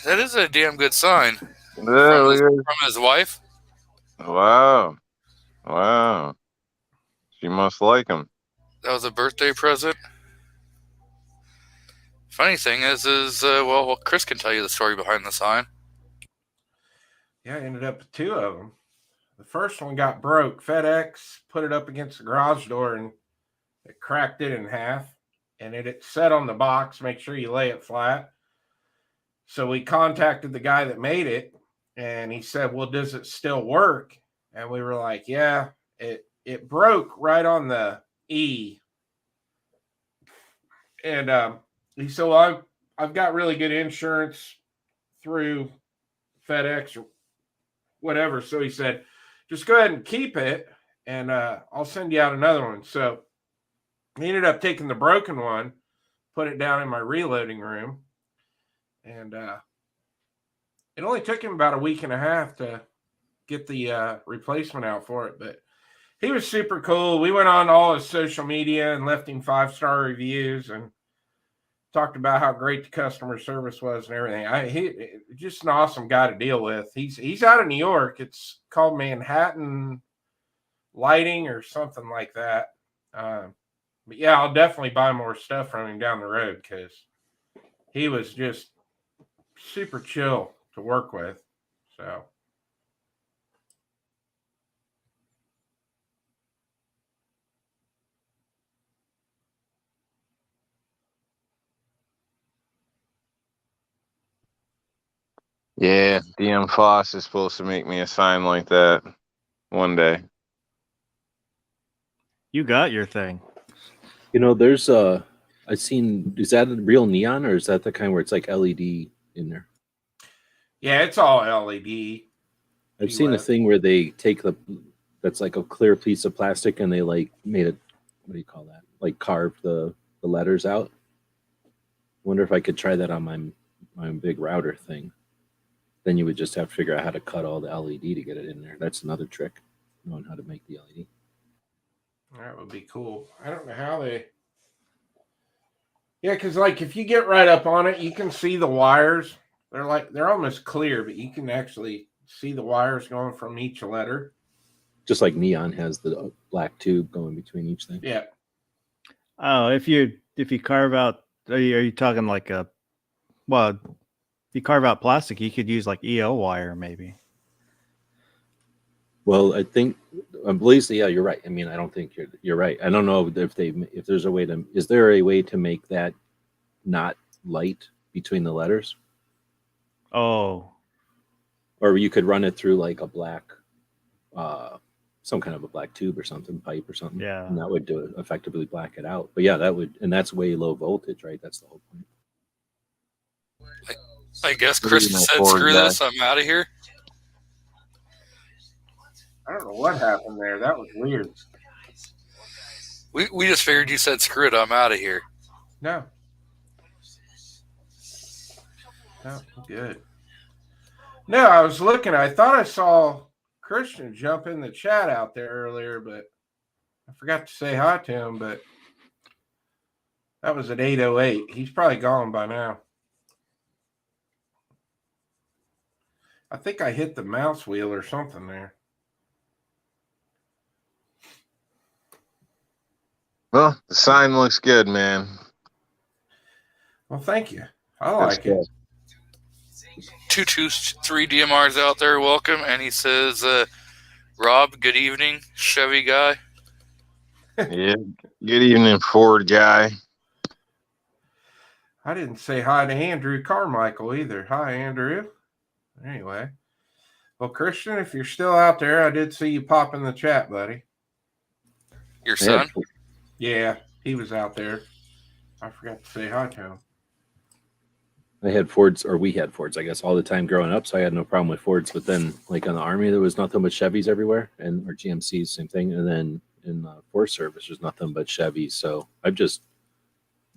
that is a damn good sign Yeah, from look from his wife. at- wow. Wow. She must like him. That was a birthday present. Funny thing is well, Chris can tell you the story behind the sign. Yeah, I ended up with two of them. The first one got broke. FedEx put it up against the garage door and it cracked it in half. And it set on the box. Make sure you lay it flat. So we contacted the guy that made it, and he said, "Well, does it still work?" And we were like, "Yeah, it broke right on the E." And he said, "Well, I've got really good insurance through FedEx or whatever." So he said, "Just go ahead and keep it, and I'll send you out another one." So he ended up taking the broken one, put it down in my reloading room, and it only took him about a week and a half to get the replacement out for it. But he was super cool. We went on all his social media and left him 5-star reviews and talked about how great the customer service was and everything. He just an awesome guy to deal with. He's out of New York. It's called Manhattan Lighting or something like that. But yeah, I'll definitely buy more stuff from him down the road because he was just super chill to work with. So Yeah, DM Foss is supposed to make me a sign like that one day. You got your thing. You know, there's I've seen, is that a real neon or is that the kind where it's like LED in there? yeah, it's all LED. I've seen a thing where they take that's like a clear piece of plastic and they like made it, what do you call that? Like carved the letters out. Wonder if I could try that on my big router thing. Then you would just have to figure out how to cut all the LED to get it in there. That's another trick, knowing how to make the LED. That would be cool. I don't know how they. Yeah, because like if you get right up on it, you can see the wires. They're almost clear, but you can actually see the wires going from each letter. Just like neon has the black tube going between each thing. Yeah. Oh, if you carve out, are you talking like if you carve out plastic, you could use like EO wire maybe. Well, I think Blaze, yeah, you're right. I mean, I don't think you're right. I don't know if there's a way to. Is there a way to make that not light between the letters? Oh, Or you could run it through like a black, some kind of a black tube or something, pipe or something. Yeah. And that would do it, effectively black it out. But yeah, that would, and that's way low voltage, right? That's the whole point. I guess What are Chris you, my said, Ford "Screw guy?" this, I'm out of here." I don't know what happened there. That was weird. We just figured you said, "Screw it, I'm out of here." No. No, good. No, I was looking. I thought I saw Christian jump in the chat out there earlier, but I forgot to say hi to him. But that was at 8:08. He's probably gone by now. I think I hit the mouse wheel or something there. Well, the sign looks good, man. Well, thank you. I That's like it. 223 DMRs out there, welcome. And he says, "Rob, good evening, Chevy guy." Yeah. Good evening, Ford guy. I didn't say hi to Andrew Carmichael either. Hi, Andrew. Anyway. Well, Christian, if you're still out there, I did see you pop in the chat, buddy. Your I had son? Yeah, he was out there. I forgot to say hi to him. I had Fords, or we had Fords, I guess, all the time growing up. So I had no problem with Fords. But then, like on the Army, there was nothing but Chevys everywhere, and or GMCs, same thing. And then in the Forest Service, there's nothing but Chevys. So I've just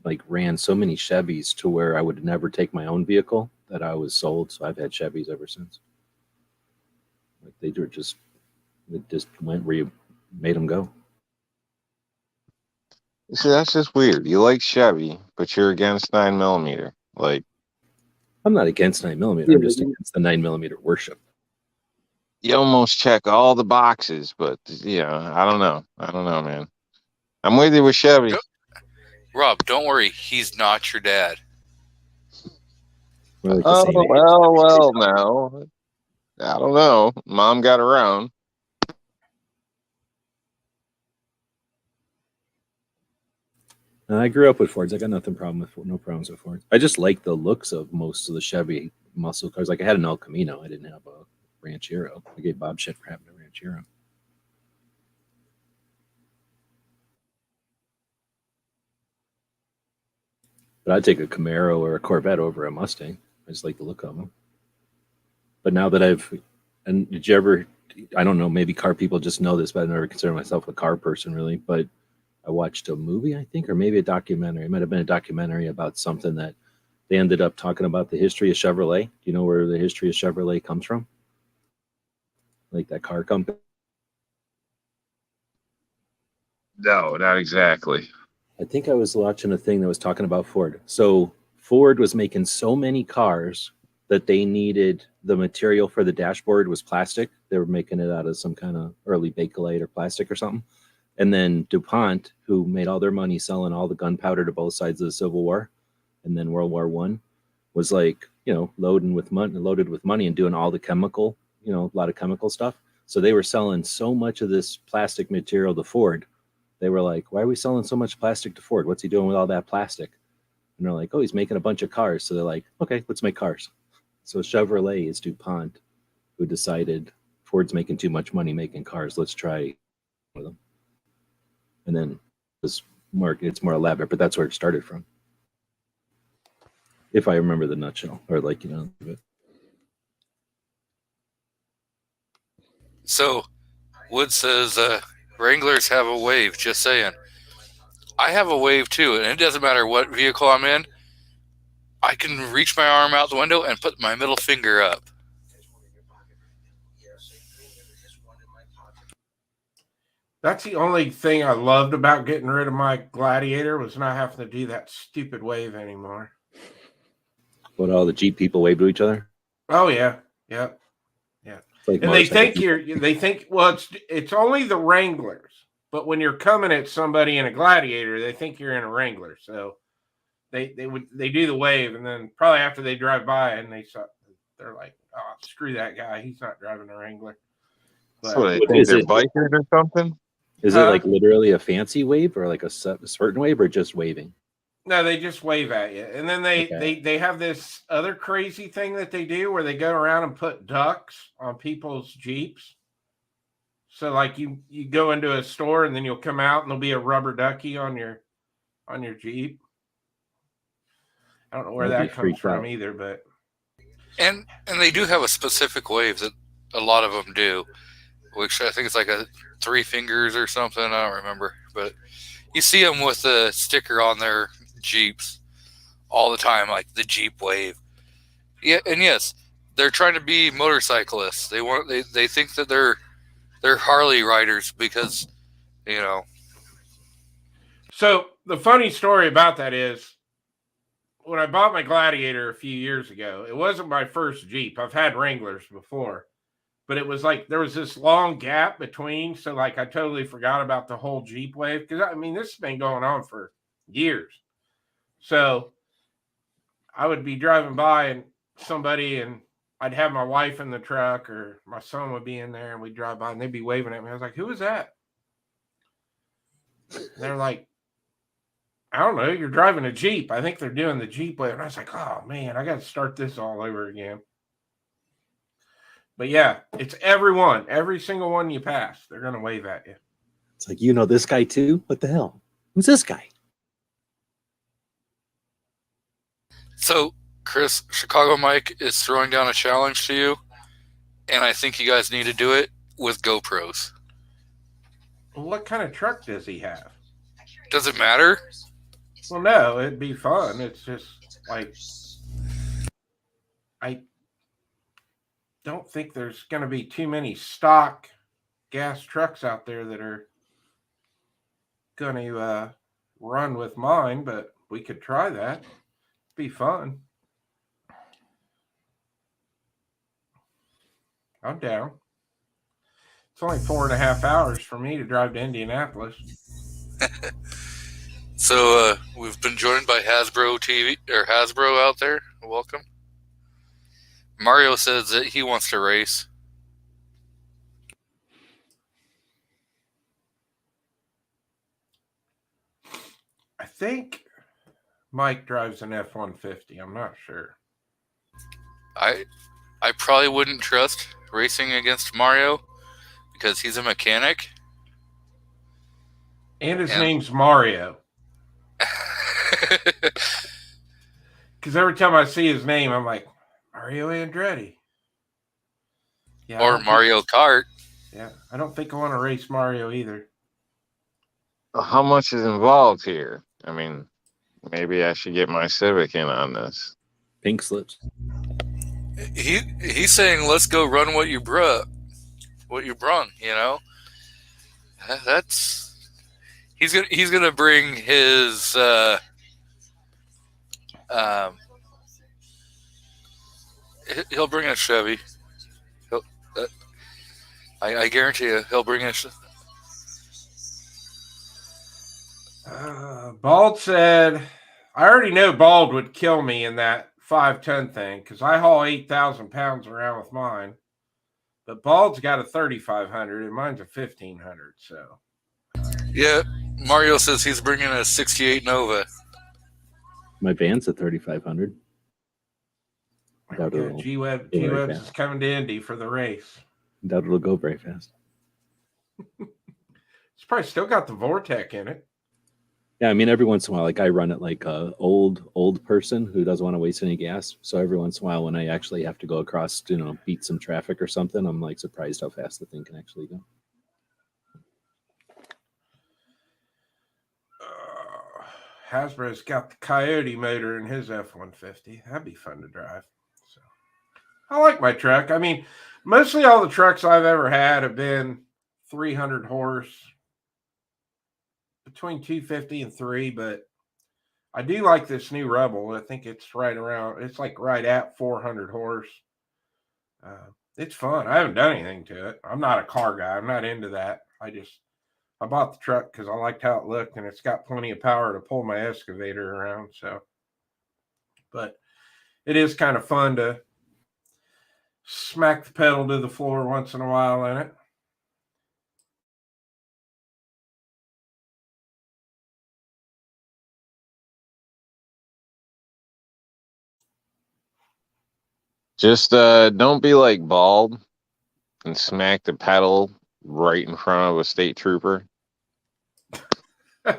like ran so many Chevys to where I would never take my own vehicle that I was sold. So I've had Chevys ever since. Like they just went where you made them go. See, that's just weird. You like Chevy, but you're against 9mm. Like, I'm not against 9mm. I'm just against the 9mm worship. you almost check all the boxes, but I don't know. I don't know, man. I'm with you with Chevy. Yep. Rob, don't worry. He's not your dad. We're like the Oh, same age. well, no. I don't know. Mom got around. I grew up with Fords. I got no problems with Fords. I just like the looks of most of the Chevy muscle cars. Like I had an El Camino. I didn't have a Ranchero. I gave Bob shit for having a Ranchero. But I'd take a Camaro or a Corvette over a Mustang. I just like the look of them. But now that and did you ever, I don't know, maybe car people just know this, but I never consider myself a car person really. But I watched a movie, I think, or maybe a documentary. It might have been a documentary about something that they ended up talking about the history of Chevrolet. Do you know where the history of Chevrolet comes from? Like that car company? No, not exactly. I think I was watching a thing that was talking about Ford. So Ford was making so many cars that they needed the material for the dashboard was plastic. They were making it out of some kind of early Bakelite or plastic or something. And then DuPont, who made all their money selling all the gunpowder to both sides of the Civil War, and then World War I, was like, loaded with money and doing all the chemical, a lot of chemical stuff. So they were selling so much of this plastic material to Ford. They were like, why are we selling so much plastic to Ford? What's he doing with all that plastic? And they're like, oh, he's making a bunch of cars. So they're like, okay, let's make cars. So Chevrolet is DuPont, who decided Ford's making too much money making cars. Let's try with them. And then it's more elaborate, but that's where it started from. If I remember the nutshell, or So, Wood says Wranglers have a wave. Just saying. I have a wave too, and it doesn't matter what vehicle I'm in. I can reach my arm out the window and put my middle finger up. That's the only thing I loved about getting rid of my Gladiator was not having to do that stupid wave anymore. What, all the Jeep people wave to each other? Oh yeah, yep. Like and they think it's only the Wranglers, but when you're coming at somebody in a Gladiator, they think you're in a Wrangler. So they do the wave, and then probably after they drive by and they're like, oh, screw that guy, he's not driving a Wrangler. But, So they think they're bikers or something? Is it like literally a fancy wave or like a certain wave or just waving? No, they just wave at you. And then they have this other crazy thing that they do where they go around and put ducks on people's Jeeps. So like you go into a store and then you'll come out and there'll be a rubber ducky on your Jeep. I don't know where that comes from either, but And they do have a specific wave that a lot of them do, which I think it's like a 3 fingers or something. I don't remember, but you see them with the sticker on their Jeeps all the time, like the Jeep wave. Yeah, and yes, they're trying to be motorcyclists. They think that they're Harley riders because, So the funny story about that is when I bought my Gladiator a few years ago, it wasn't my first Jeep. I've had Wranglers before, but it was like there was this long gap between. So like I totally forgot about the whole Jeep wave because I mean, this has been going on for years. So I would be driving by and I'd have my wife in the truck or my son would be in there and we'd drive by and they'd be waving at me. I was like, who is that? And they're like, I don't know. You're driving a Jeep. I think they're doing the Jeep wave. And I was like, oh man, I got to start this all over again. But yeah, it's every single one you pass. They're going to wave at you. It's like, you know this guy too? What the hell? Who's this guy? So, Chris, Chicago Mike is throwing down a challenge to you, and I think you guys need to do it with GoPros. What kind of truck does he have? Does it matter? Well, no, it'd be fun. It's just like I don't think there's going to be too many stock gas trucks out there that are going to run with mine, but we could try that. It'd be fun. I'm down. It's only 4.5 hours for me to drive to Indianapolis. So we've been joined by Hasbro TV or Hasbro out there. Welcome. Mario says that he wants to race. I think Mike drives an F-150. I'm not sure. I probably wouldn't trust racing against Mario because he's a mechanic. And his name's Mario. Because every time I see his name, I'm like, Mario Andretti. Yeah, or Mario Kart. Yeah, I don't think I want to race Mario either. How much is involved here? I mean, maybe I should get my Civic in on this. Pink slips. He's saying let's go run what you brung. You know, that's he's gonna bring his he'll bring a Chevy. I guarantee you he'll bring a. Bald said, I already know Bald would kill me in that 5-ton thing because I haul 8,000 pounds around with mine. But Bald's got a 3,500 and mine's a 1,500. So, Yeah, Mario says he's bringing a 68 Nova. My van's a 3,500. G-Web is coming to Indy for the race. Doubt it'll go very fast. It's probably still got the Vortec in it. Yeah, I mean, every once in a while, like I run it like a old person who doesn't want to waste any gas. So every once in a while, when I actually have to go across, beat some traffic or something, I'm like surprised how fast the thing can actually go. Hasbro's got the Coyote motor in his F-150. That'd be fun to drive. So I like my truck. I mean, mostly all the trucks I've ever had have been 300 horse, between 250 and 3, but I do like this new Rebel. I think it's right at 400 horse. It's fun. I haven't done anything to it. I'm not a car guy. I'm not into that. I bought the truck because I liked how it looked, and it's got plenty of power to pull my excavator around. So, but it is kind of fun to smack the pedal to the floor once in a while in it. Just don't be like Bald and smack the pedal right in front of a state trooper. I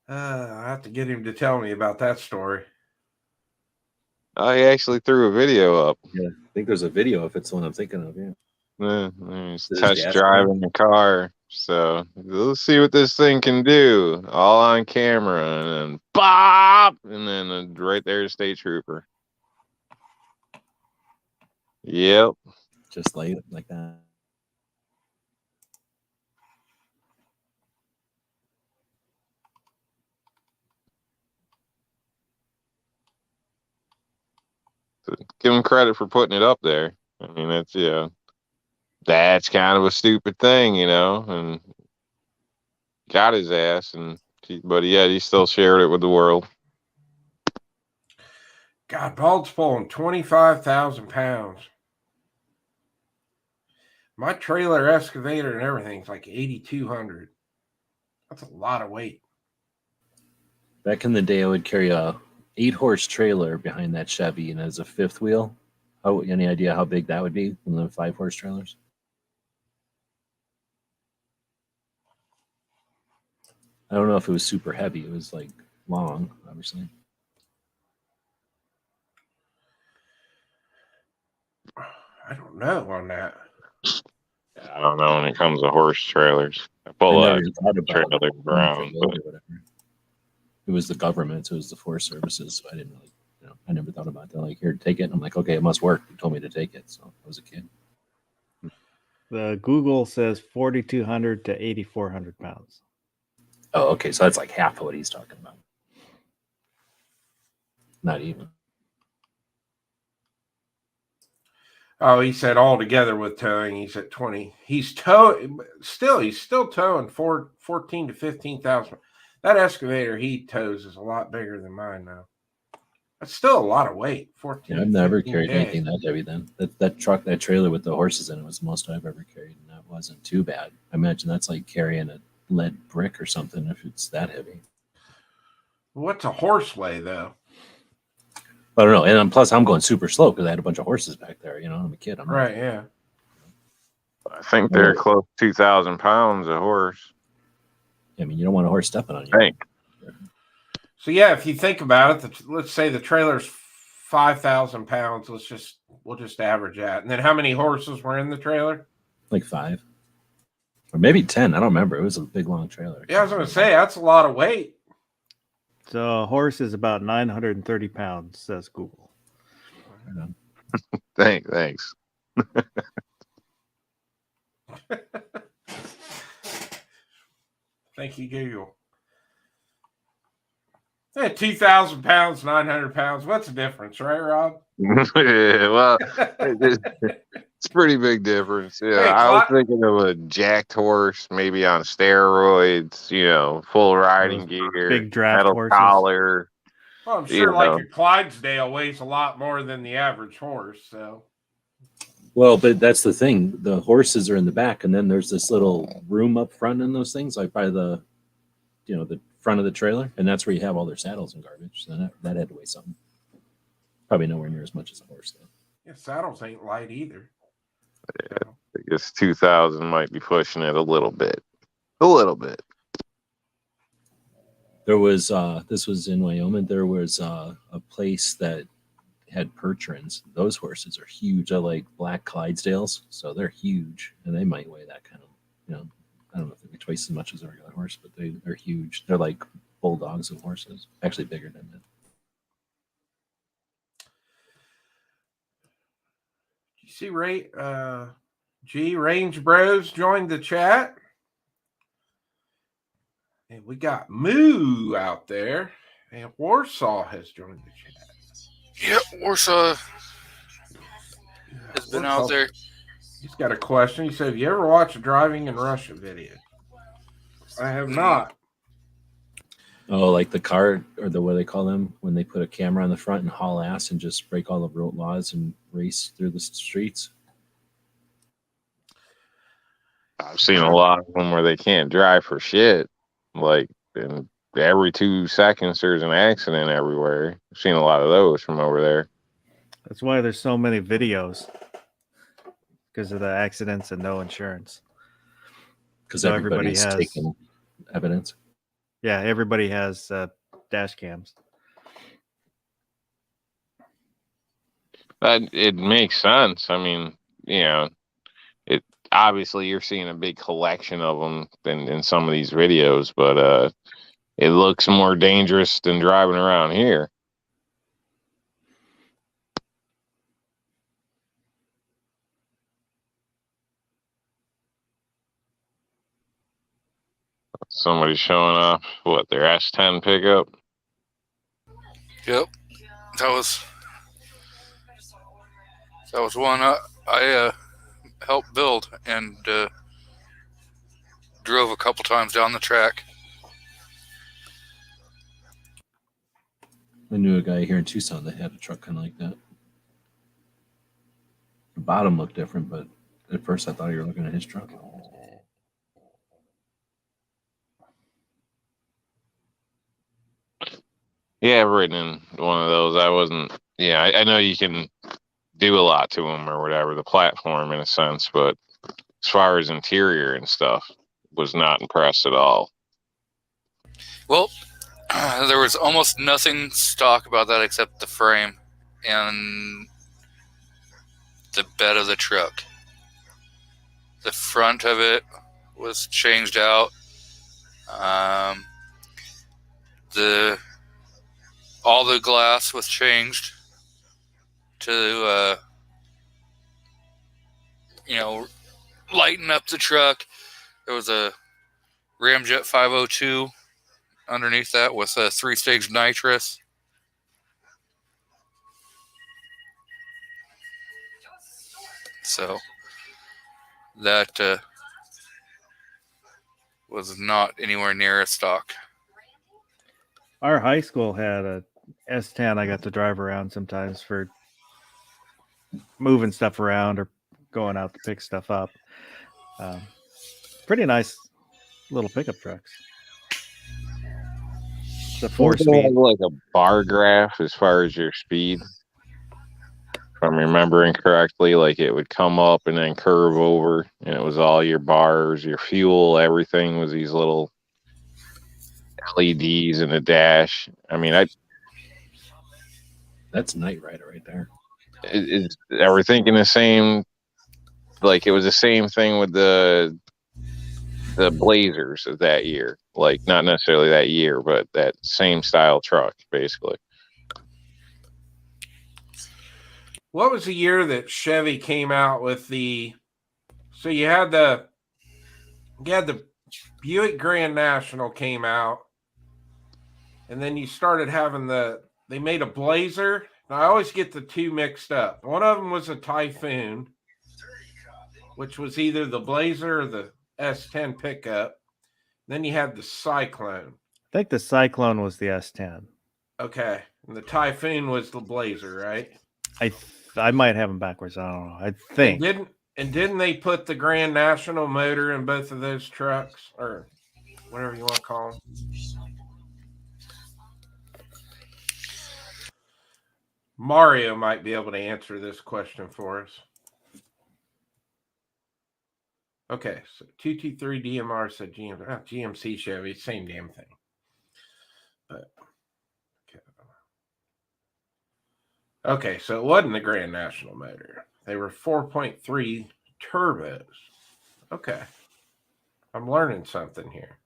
have to get him to tell me about that story. I actually threw a video up. Yeah, I think there's a video if it's the one I'm thinking of. Yeah. He's test driving the car. So let's see what this thing can do. All on camera, and then bop, and then right there, state trooper. Yep. Just like that. Give him credit for putting it up there. I mean, that's kind of a stupid thing, and got his ass, but yeah, he still shared it with the world. God, Bald's pulling 25,000 pounds. My trailer, excavator, and everything's like 8,200. That's a lot of weight. Back in the day, I would carry a 8-horse trailer behind that Chevy, and as a fifth wheel. Any idea how big that would be? One of the 5-horse trailers. I don't know if it was super heavy. It was like long, obviously. I don't know on that. I don't know when it comes to horse trailers. I pull I a never thought about trailer it. around, Or but whatever. It was the government, so it was the Forest Services. So I didn't really, I never thought about that. Like, here, take it. I'm like, okay, it must work. You told me to take it, so I was a kid. The Google says 4,200 to 8,400 pounds. Oh, okay, so that's like half of what he's talking about. Not even. Oh, he said all together with towing, he's at 20. He's towing he's still towing 14 to 15,000. That excavator he tows is a lot bigger than mine now. That's still a lot of weight. 14. Yeah, I've never 15 carried days. anything that heavy. Then that truck, that trailer with the horses in it, was the most I've ever carried, and that wasn't too bad. I imagine that's like carrying a lead brick or something if it's that heavy. What's a horse weigh though? I don't know. And plus, I'm going super slow because I had a bunch of horses back there. You know, I'm a kid. I'm not- Right, yeah. I think they're close to 2,000 pounds a horse. I mean, you don't want a horse stepping on you. I think. So yeah, if you think about it, let's say the trailer's 5,000 pounds. We'll just average that. And then how many horses were in the trailer? Like 5. Or maybe 10. I don't remember. It was a big, long trailer. Yeah, I was going to say that's a lot of weight. So a horse is about 930 pounds, says Google. Thanks. Thank you, Google. Yeah, 2,000 pounds, 900 pounds. What's the difference, right, Rob? Yeah, well, it's a pretty big difference. Yeah, Hey, I was thinking of a jacked horse, maybe on steroids. Full riding Those gear, big draft metal horses. collar. Well, I'm You sure like know. a Clydesdale weighs a lot more than the average horse. So Well, but that's the thing. The horses are in the back, and then there's this little room up front in those things, like by the front of the trailer, and that's where you have all their saddles and garbage. So that had to weigh something. Probably nowhere near as much as a horse, though. yeah, saddles ain't light either. Yeah. I guess 2,000 might be pushing it a little bit. A little bit. There was this was in Wyoming. There was a place that had Percherons. Those horses are huge. They're like black Clydesdales, so they're huge, and they might weigh that kind of. I don't know if they'd be twice as much as a regular horse, but they're huge. They're like bulldogs of horses, actually bigger than that. You see, Range Bros joined the chat. And we got Moo out there. And Warsaw has joined the chat. Yep, Warsaw has been out there. He's got a question. He said, have you ever watched a driving in Russia video? I have not. Oh, like the car, or what do they call them when they put a camera on the front and haul ass and just break all the road laws and race through the streets. I've seen a lot of them where they can't drive for shit. Like, and every 2 seconds there's an accident everywhere. I've seen a lot of those from over there. That's why there's so many videos, because of the accidents and no insurance. Because So everybody's everybody has- taking evidence. Yeah, everybody has dash cams. It makes sense. I mean, it obviously you're seeing a big collection of them in some of these videos, but it looks more dangerous than driving around here. Somebody's showing off their S10 pickup. Yep, that was one I helped build and drove a couple times down the track. I knew a guy here in Tucson that had a truck kind of like that. The bottom looked different, but at first I thought you were looking at his truck. Yeah, I've ridden in one of those. I wasn't. Yeah, I know you can do a lot to them or whatever, the platform in a sense, but as far as interior and stuff, was not impressed at all. Well, there was almost nothing stock about that except the frame and the bed of the truck. The front of it was changed out. All the glass was changed to lighten up the truck. There was a Ramjet 502 underneath that with a 3-stage nitrous. So that was not anywhere near a stock. Our high school had a S10 I got to drive around sometimes for moving stuff around or going out to pick stuff up. Pretty nice little pickup trucks. The Don't they 4-speed. have like a bar graph as far as your speed? If I'm remembering correctly, like it would come up and then curve over, and it was all your bars, your fuel, everything was these little LEDs in the dash. I mean, That's Knight Rider right there. are we thinking the same? Like it was the same thing with the Blazers of that year, like not necessarily that year, but that same style truck, basically. What was the year that Chevy came out with the? So you had the Buick Grand National came out, and then you started having they made a Blazer. Now, I always get the two mixed up. One of them was a Typhoon, which was either the Blazer or the S10 pickup. Then you had the Cyclone. I think the Cyclone was the S10. Okay, and the Typhoon was the Blazer, right? I might have them backwards. I don't know. I think. Didn't they put the Grand National motor in both of those trucks, or whatever you want to call them? Mario might be able to answer this question for us. Okay, so 223 DMR said GMC Chevy, same damn thing. But okay, so it wasn't the Grand National motor. They were 4.3 turbos. Okay. I'm learning something here.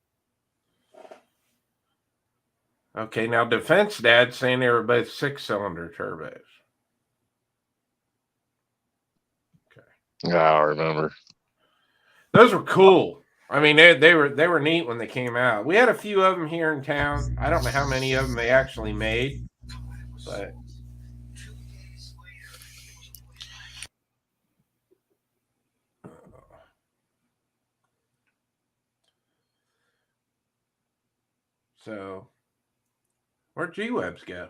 Okay, now Defense Dad's saying they were both 6-cylinder turbos. Okay. Yeah, I remember. Those were cool. I mean, they were neat when they came out. We had a few of them here in town. I don't know how many of them they actually made, but so where'd G-Webs go?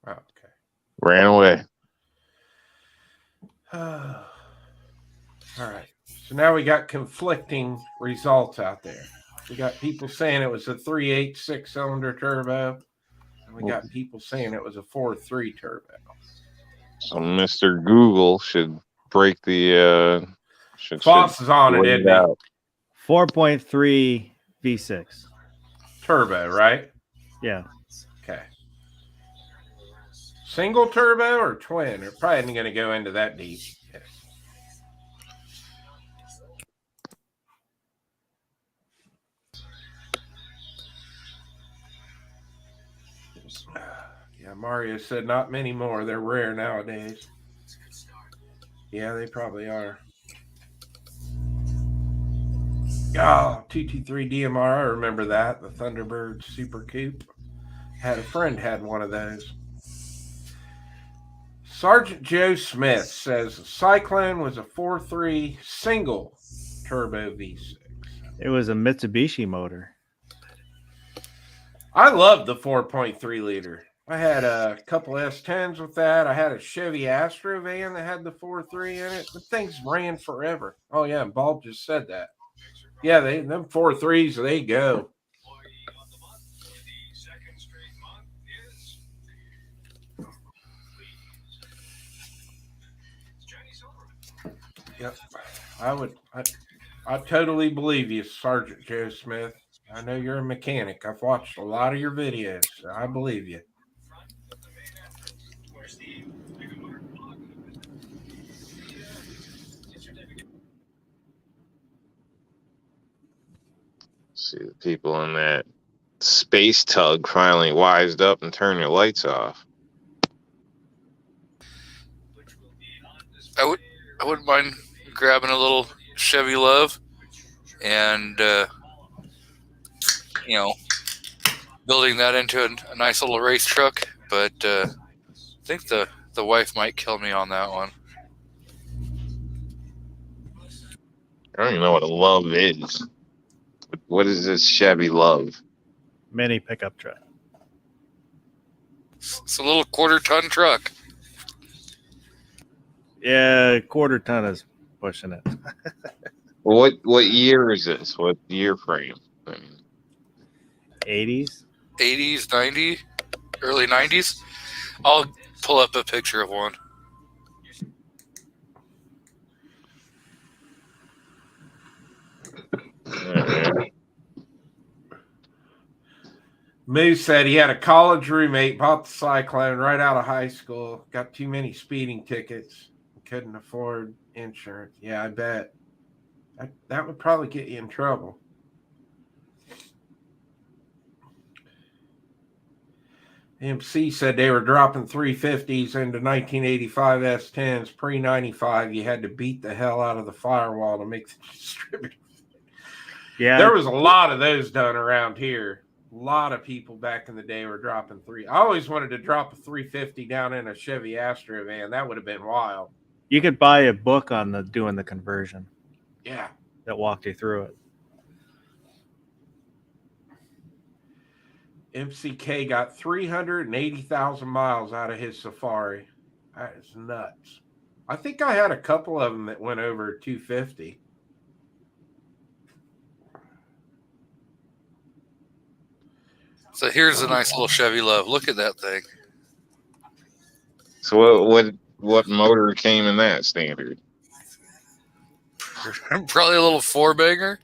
Oh, okay. Ran away. All right. So now we got conflicting results out there. We got people saying it was a 3.8 6-cylinder turbo, and we got people saying it was a 4.3 turbo. So Mr. Google should break the Foss is on it, isn't he? 4.3 V6 Turbo, right? Yeah. Okay. Single turbo or twin? They're probably going to go into that deep. Yeah, Mario said not many more. They're rare nowadays. Yeah, they probably are. Oh, 223 DMR. I remember that. The Thunderbird Super Coupe. Had a friend had one of those. Sergeant Joe Smith says the Cyclone was a 4.3 single turbo V6. It was a Mitsubishi motor. I loved the 4.3 liter. I had a couple S10s with that. I had a Chevy Astro van that had the 4.3 in it. The things ran forever. Oh yeah, and Bob just said that. Yeah, them 4.3s, they go. Yep. I totally believe you, Sergeant Joe Smith. I know you're a mechanic. I've watched a lot of your videos. So I believe you. See the people in that space tug finally wised up and turned their lights off. I wouldn't mind grabbing a little Chevy Love and building that into a nice little race truck. But I think the wife might kill me on that one. I don't even know what a Love is. What is this Chevy Love? Mini pickup truck. It's a little 1/4-ton truck. Yeah, 1/4 ton is pushing it. What year is this? What year frame? I mean, 80s. 80s, 90s, early 90s. I'll pull up a picture of one. Moose said he had a college roommate, bought the Cyclone right out of high school, got too many speeding tickets, couldn't afford insurance. Yeah, I bet. That would probably get you in trouble. MC said they were dropping 350s into 1985 S10s. Pre-95, you had to beat the hell out of the firewall to make the distributor. Yeah, There was a lot of those done around here. A lot of people back in the day were dropping three. I always wanted to drop a 350 down in a Chevy Astro van. That would have been wild. you could buy a book on doing the conversion Yeah. that walked you through it. MCK got 380,000 miles out of his Safari. That is nuts. I think I had a couple of them that went over 250. So here's a nice little Chevy Love. Look at that thing. so what motor came in that standard? Probably a little 4-banger.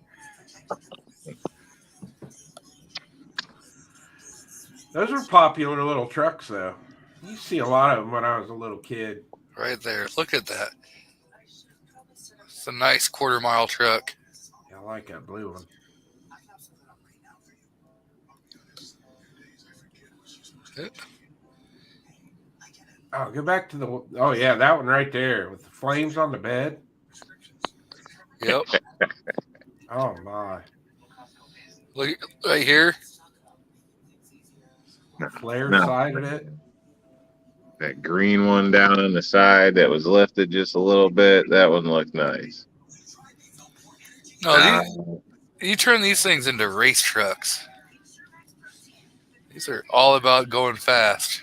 Those are popular little trucks, though. You see a lot of them when I was a little kid. Right there. Look at that. It's a nice 1/4-mile truck. Yeah, I like that blue one. Oh, go back to the. Oh, yeah, that one right there with the flames on the bed. Yep. Oh, my. Look right here. Flare No. side of it. That green one down on the side that was lifted just a little bit, that one looked nice. No, you turn these things into race trucks. These are all about going fast.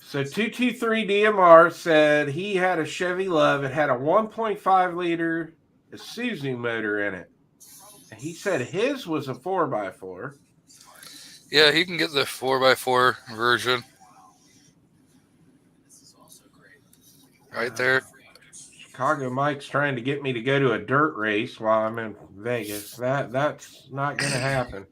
So 223 DMR said he had a Chevy Love. It had a 1.5 liter Isuzu motor in it. And he said his was a 4x4. Yeah, he can get the 4x4 version. Right there. Chicago Mike's trying to get me to go to a dirt race while I'm in Vegas. That's not going to happen.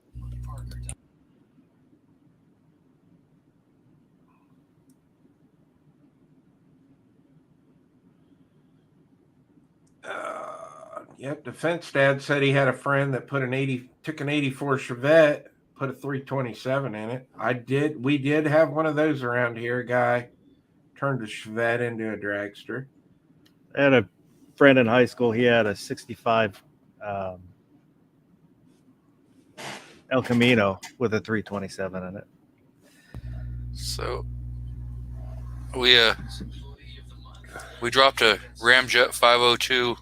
Yep, Defense Dad said he had a friend that took an 84 Chevette, put a 327 in it. We did have one of those around here. A guy turned a Chevette into a dragster. I had a friend in high school. He had a 65 El Camino with a 327 in it. So we dropped a Ramjet 502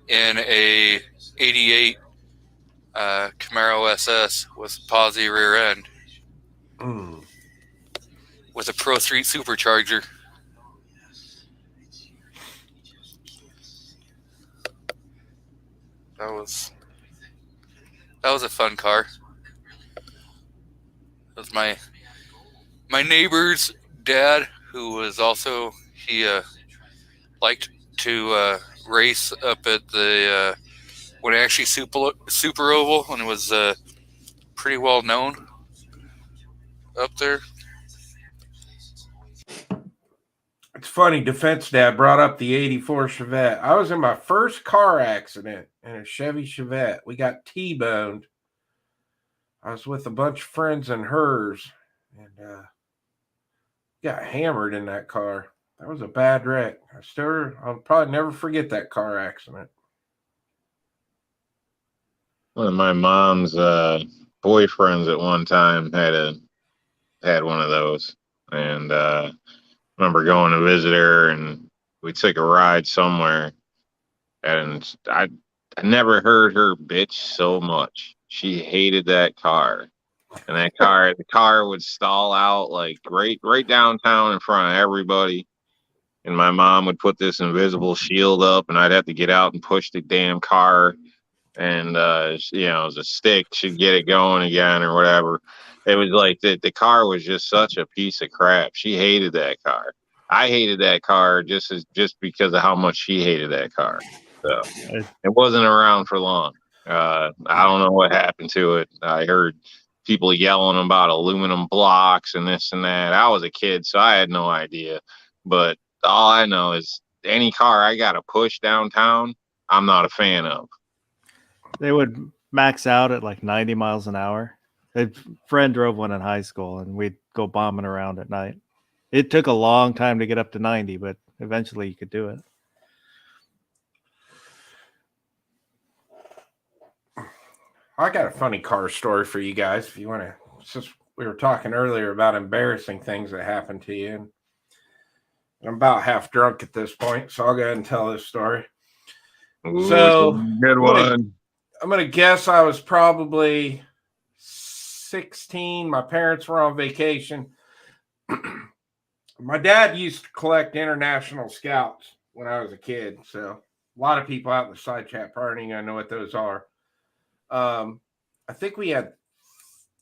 in a 88 Camaro SS with posi rear end with a Pro Street supercharger. That was a fun car. It was my neighbor's dad, who was also he liked to race up at the Wenatchee Super Oval, and it was pretty well known up there. It's funny, Defense Dad brought up the 84 Chevette. I was in my first car accident in a Chevy Chevette. We got T-boned. I was with a bunch of friends and hers, and got hammered in that car. That was a bad wreck. I'll probably never forget that car accident. One of my mom's boyfriends at one time had one of those, and remember going to visit her, and we took a ride somewhere, and I never heard her bitch so much. She hated that car, and the car would stall out like right downtown in front of everybody, and my mom would put this invisible shield up, and I'd have to get out and push the damn car, and it was a stick, she'd get it going again or whatever. It was like the car was just such a piece of crap. She hated that car. I hated that car just because of how much she hated that car. So it wasn't around for long. I don't know what happened to it. I heard people yelling about aluminum blocks and this and that. I was a kid, so I had no idea. But all I know is any car I got to push downtown, I'm not a fan of. They would max out at like 90 miles an hour. A friend drove one in high school, and we'd go bombing around at night. It took a long time to get up to 90, but eventually you could do it. I got a funny car story for you guys. If you want to, since we were talking earlier about embarrassing things that happened to you, and I'm about half drunk at this point, so I'll go ahead and tell this story. Ooh, So good one. I'm gonna guess I was probably 16. My parents were on vacation. My dad used to collect international scouts when I was a kid, so a lot of people out in the side chat probably ain't gonna know what those are. I think we had,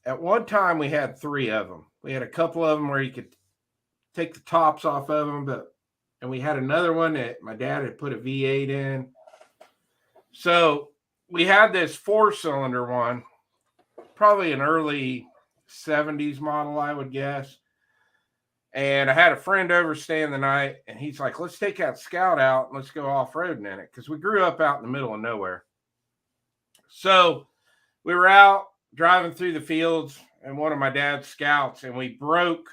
at one time we had 3 of them. We had a couple of them where you could take the tops off of them, and we had another one that my dad had put a V8 in. So we had this 4-cylinder one, probably an early 70s model, I would guess. And I had a friend over staying the night, and he's like, let's take that Scout out and let's go off-roading in it, because we grew up out in the middle of nowhere. So we were out driving through the fields in one of my dad's Scouts, and we broke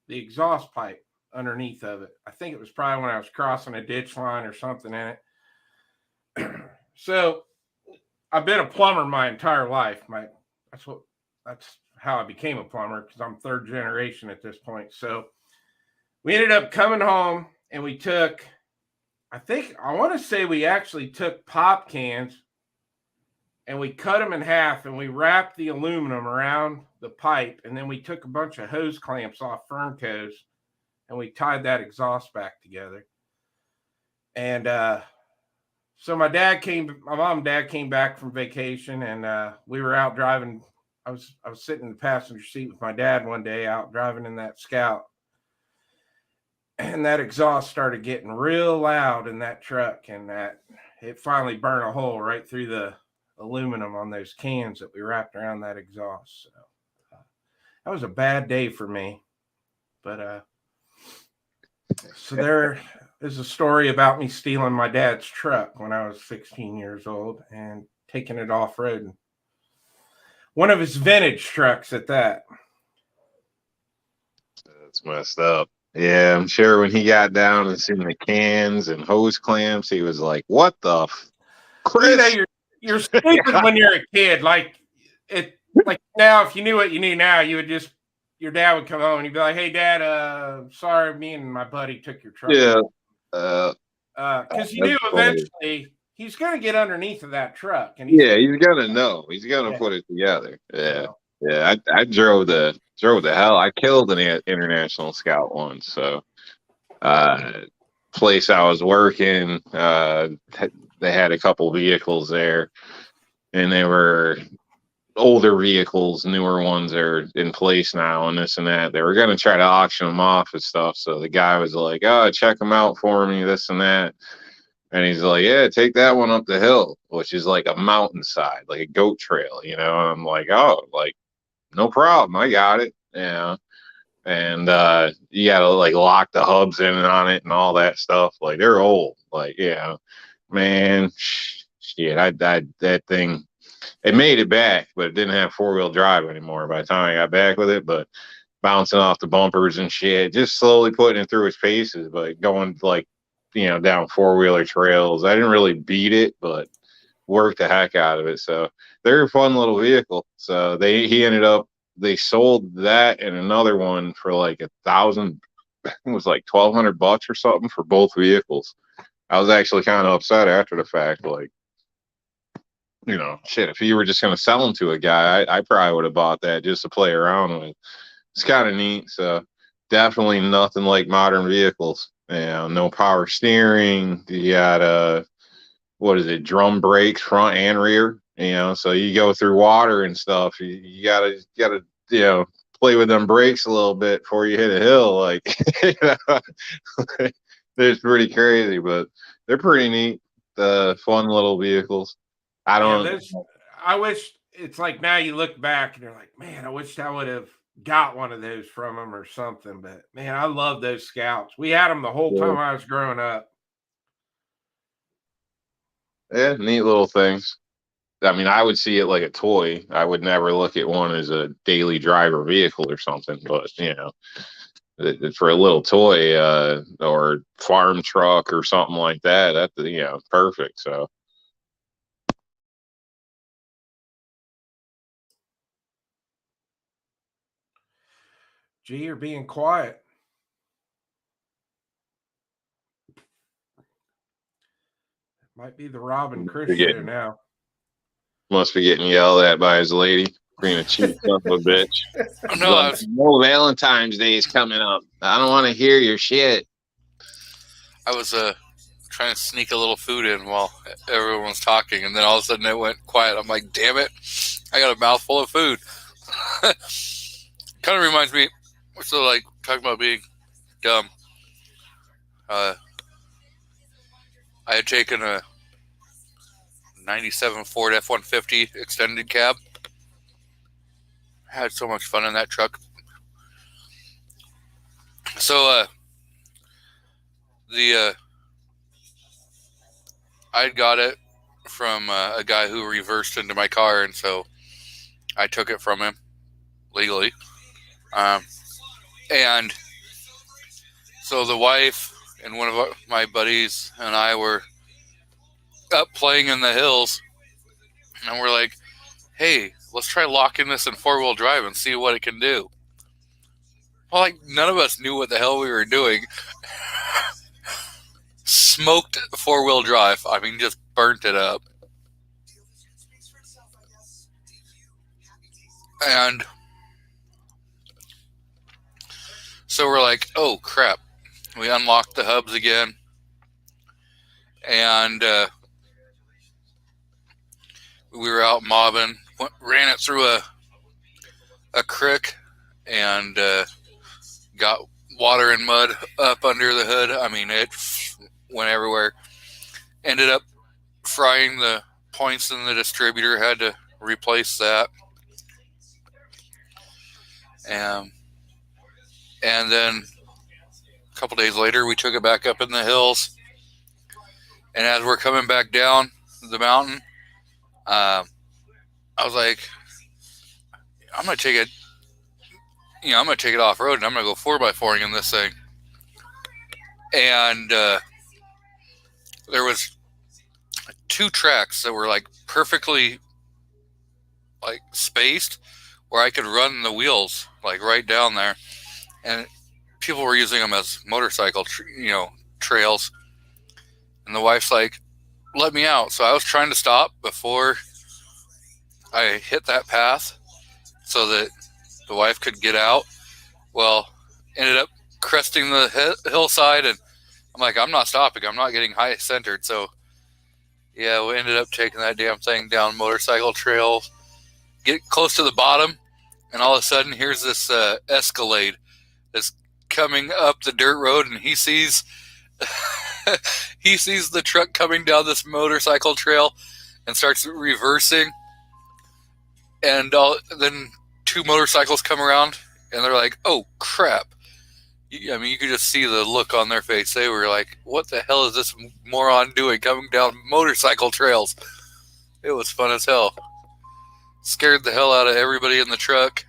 the exhaust pipe underneath of it. I think it was probably when I was crossing a ditch line or something in it. So I've been a plumber my entire life. That's how I became a plumber, because I'm 3rd generation at this point. So we ended up coming home, and we took, I want to say we actually took pop cans, and we cut them in half, and we wrapped the aluminum around the pipe, and then we took a bunch of hose clamps off Fernco's, and we tied that exhaust back together. And so my mom and dad came back from vacation, and we were out driving. I was sitting in the passenger seat with my dad one day out driving in that Scout, and that exhaust started getting real loud in that truck, and that it finally burned a hole right through the aluminum on those cans that we wrapped around that exhaust. So that was a bad day for me. But so there is a story about me stealing my dad's truck when I was 16 years old and taking it off-road. One of his vintage trucks at that. That's messed up. Yeah, I'm sure when he got down and seen the cans and hose clamps, he was like, what the Chris? You're stupid when you're a kid. Like now, if you knew what you knew now, you would just, your dad would come home and you'd be like, hey dad, sorry, me and my buddy took your truck. Yeah. Because you knew eventually he's going to get underneath of that truck. And he's going to know. He's going to put it together. Yeah. Yeah. I drove the hell. I killed an international Scout once. So, place I was working, they had a couple vehicles there, and they were older vehicles, newer ones are in place now and this and that. They were going to try to auction them off and stuff. So the guy was like, oh, check them out for me, this and that. And he's like, yeah, take that one up the hill, which is like a mountainside, like a goat trail, you know? And I'm like, oh, like, no problem. I got it. Yeah. And you got to like lock the hubs in on it and all that stuff. Like, they're old. Like, yeah, man, shit, that thing, it made it back, but it didn't have 4-wheel drive anymore by the time I got back with it. But bouncing off the bumpers and shit, just slowly putting it through its paces, but going like, you know, down 4-wheeler trails. I didn't really beat it, but worked the heck out of it. So they're a fun little vehicle. So they sold that and another one for like $1,000. I think it was like $1,200 or something for both vehicles. I was actually kind of upset after the fact, like, you know, shit, if you were just going to sell them to a guy, I probably would have bought that just to play around with. It's kind of neat. So definitely nothing like modern vehicles. You know, no power steering. You got what is it, drum brakes front and rear. You know, so you go through water and stuff. You gotta you know, play with them brakes a little bit before you hit a hill. Like, you know, it's pretty crazy, but they're pretty neat. Fun little vehicles. I wish it's like now you look back and you're like, man, I wish I would have got one of those from them or something. But man, I love those Scouts. We had them the whole time I was growing up. Yeah, neat little things. I mean, I would see it like a toy. I would never look at one as a daily driver vehicle or something. But you know, for a little toy or farm truck or something like that, that's, you know, perfect. So. Gee, you're being quiet. Might be the Robin Chris show now. Must be getting yelled at by his lady. Being a cheap son of a bitch. No, Like, no, Valentine's Day is coming up. I don't want to hear your shit. I was trying to sneak a little food in while everyone was talking, and then all of a sudden it went quiet. I'm like, damn it, I got a mouthful of food. Kind of reminds me, we're still like talking about being dumb. I had taken a 97 Ford F-150 extended cab. I had so much fun in that truck. So I got it from a guy who reversed into my car, and so I took it from him legally. And so the wife and one of my buddies and I were up playing in the hills, and we're like, hey, let's try locking this in 4-wheel drive and see what it can do. Well, like, none of us knew what the hell we were doing. Smoked 4-wheel drive. I mean, just burnt it up. And so we're like, oh, crap. We unlocked the hubs again. And we were out mobbing. Ran it through a creek and got water and mud up under the hood. I mean, it went everywhere. Ended up frying the points in the distributor. Had to replace that. And then a couple days later, we took it back up in the hills. And as we're coming back down the mountain, I was like, I'm gonna take it off road, and I'm gonna go 4x4ing in this thing. And there was 2 tracks that were like perfectly like spaced, where I could run the wheels like right down there, and people were using them as motorcycle trails. And the wife's like, let me out. So I was trying to stop before I hit that path so that the wife could get out. Well, ended up cresting the hillside, and I'm like, I'm not stopping. I'm not getting high centered. So yeah, we ended up taking that damn thing down motorcycle trail get close to the bottom, and all of a sudden, here's this Escalade that's coming up the dirt road, and he sees he sees the truck coming down this motorcycle trail and starts reversing. And then two motorcycles come around, and they're like, "Oh crap!" I mean, you could just see the look on their face. They were like, "What the hell is this moron doing coming down motorcycle trails?" It was fun as hell. Scared the hell out of everybody in the truck.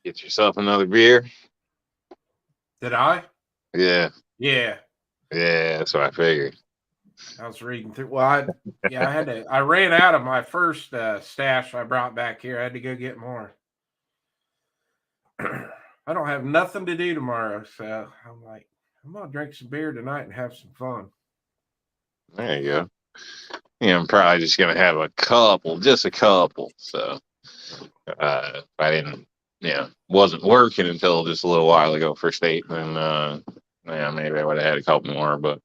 Get yourself another beer. Did I? Yeah, Yeah. that's what I figured. I was reading through. Well, I ran out of my first stash I brought back here. I had to go get more. I don't have nothing to do tomorrow, so I'm like, I'm gonna drink some beer tonight and have some fun. There you go. Yeah, I'm probably just gonna have a couple, just a couple. So I didn't, wasn't working until just a little while ago for state, and maybe I would have had a couple more, but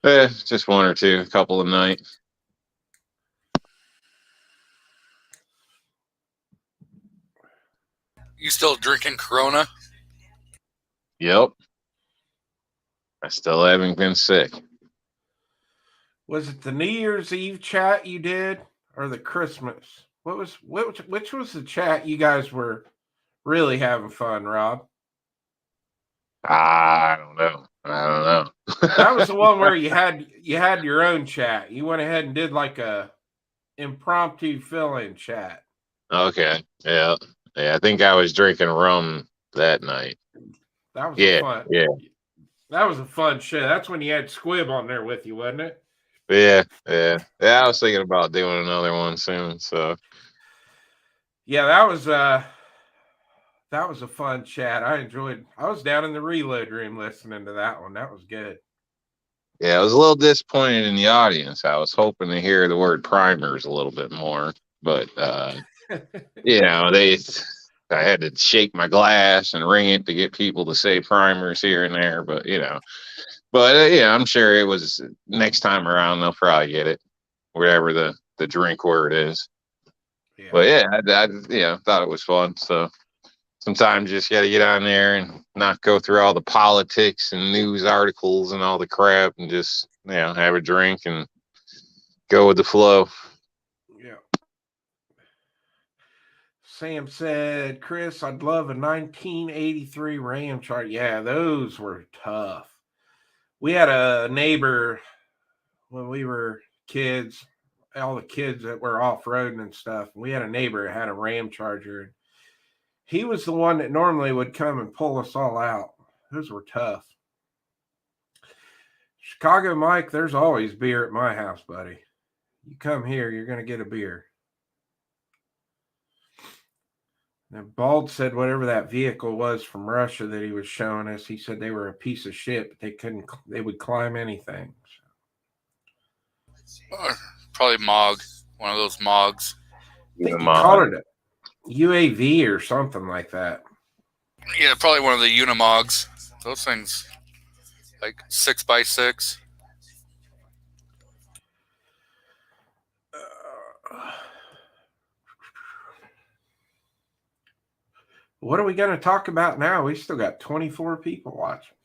just one or two, a couple a night. You still drinking Corona? Yep. I still haven't been sick. Was it the New Year's Eve chat you did or the Christmas? Which was the chat you guys were really having fun, Rob? I don't know. That was the one where you had your own chat. You went ahead and did like a impromptu fill-in chat. Okay. Yeah. I think I was drinking rum that night. That was fun. Yeah. That was a fun show. That's when you had Squib on there with you, wasn't it? Yeah. I was thinking about doing another one soon. So yeah, that was a fun chat. I was down in the reload room listening to that one. That was good. Yeah, I was a little disappointed in the audience. I was hoping to hear the word primers a little bit more, but I had to shake my glass and ring it to get people to say primers here and there, but I'm sure it was next time around they'll probably get it, whatever the drink word is. Yeah. But I thought it was fun. So sometimes you just got to get on there and not go through all the politics and news articles and all the crap, and just have a drink and go with the flow. Yeah. Sam said, Chris, I'd love a 1983 Ram chart. Yeah, those were tough. We had a neighbor when we were kids, all the kids that were off-roading and stuff. We had a neighbor that had a Ram Charger. He was the one that normally would come and pull us all out. Those were tough. Chicago Mike, there's always beer at my house, buddy. You come here, you're going to get a beer. Now, Bald said whatever that vehicle was from Russia that he was showing us, he said they were a piece of shit, but they would climb anything. Probably Mog, one of those Mogs. I think he called it a UAV or something like that. Yeah, probably one of the Unimogs. Those things, like 6x6. What are we going to talk about now? We still got 24 people watching.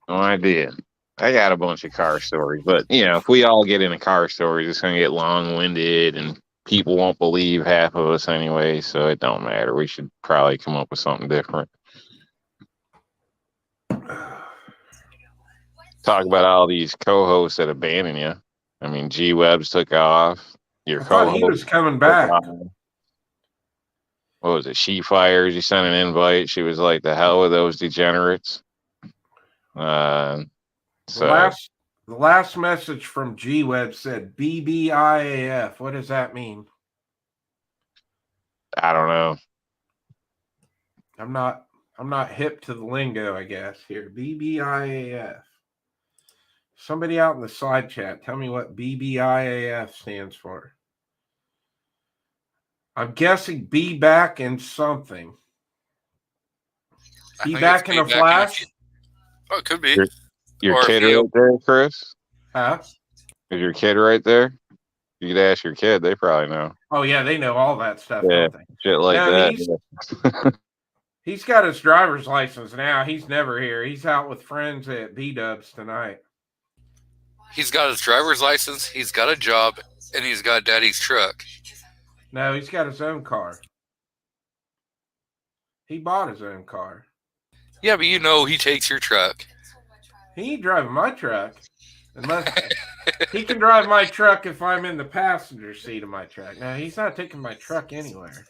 No idea. I got a bunch of car stories, but if we all get into car stories, it's going to get long-winded and people won't believe half of us anyway, so it don't matter. We should probably come up with something different. Talk about all these co-hosts that abandon you. I mean, G-Webs took off. Your co-host, he was coming back. What was it? She Fires. You sent an invite. She was like, "The hell with those degenerates." The last message from G-Web said BBIAF. What does that mean? I don't know. I'm not hip to the lingo, I guess. Here, BBIAF. Somebody out in the side chat, tell me what BBIAF stands for. I'm guessing be back in something. I Be think back it's in a Be Back Flash? Oh, it could be. Your Or if kid you- right there, Chris? Huh? Is your kid right there? You could ask your kid. They probably know. Oh yeah, they know all that stuff, Yeah, don't they? shit like No, that. He's got his driver's license now. He's never here. He's out with friends at B-Dubs tonight. He's got his driver's license, he's got a job, and he's got daddy's truck. No, he's got his own car. He bought his own car. Yeah, but you know he takes your truck. He ain't driving my truck. Unless he can drive my truck if I'm in the passenger seat of my truck. Now, he's not taking my truck anywhere.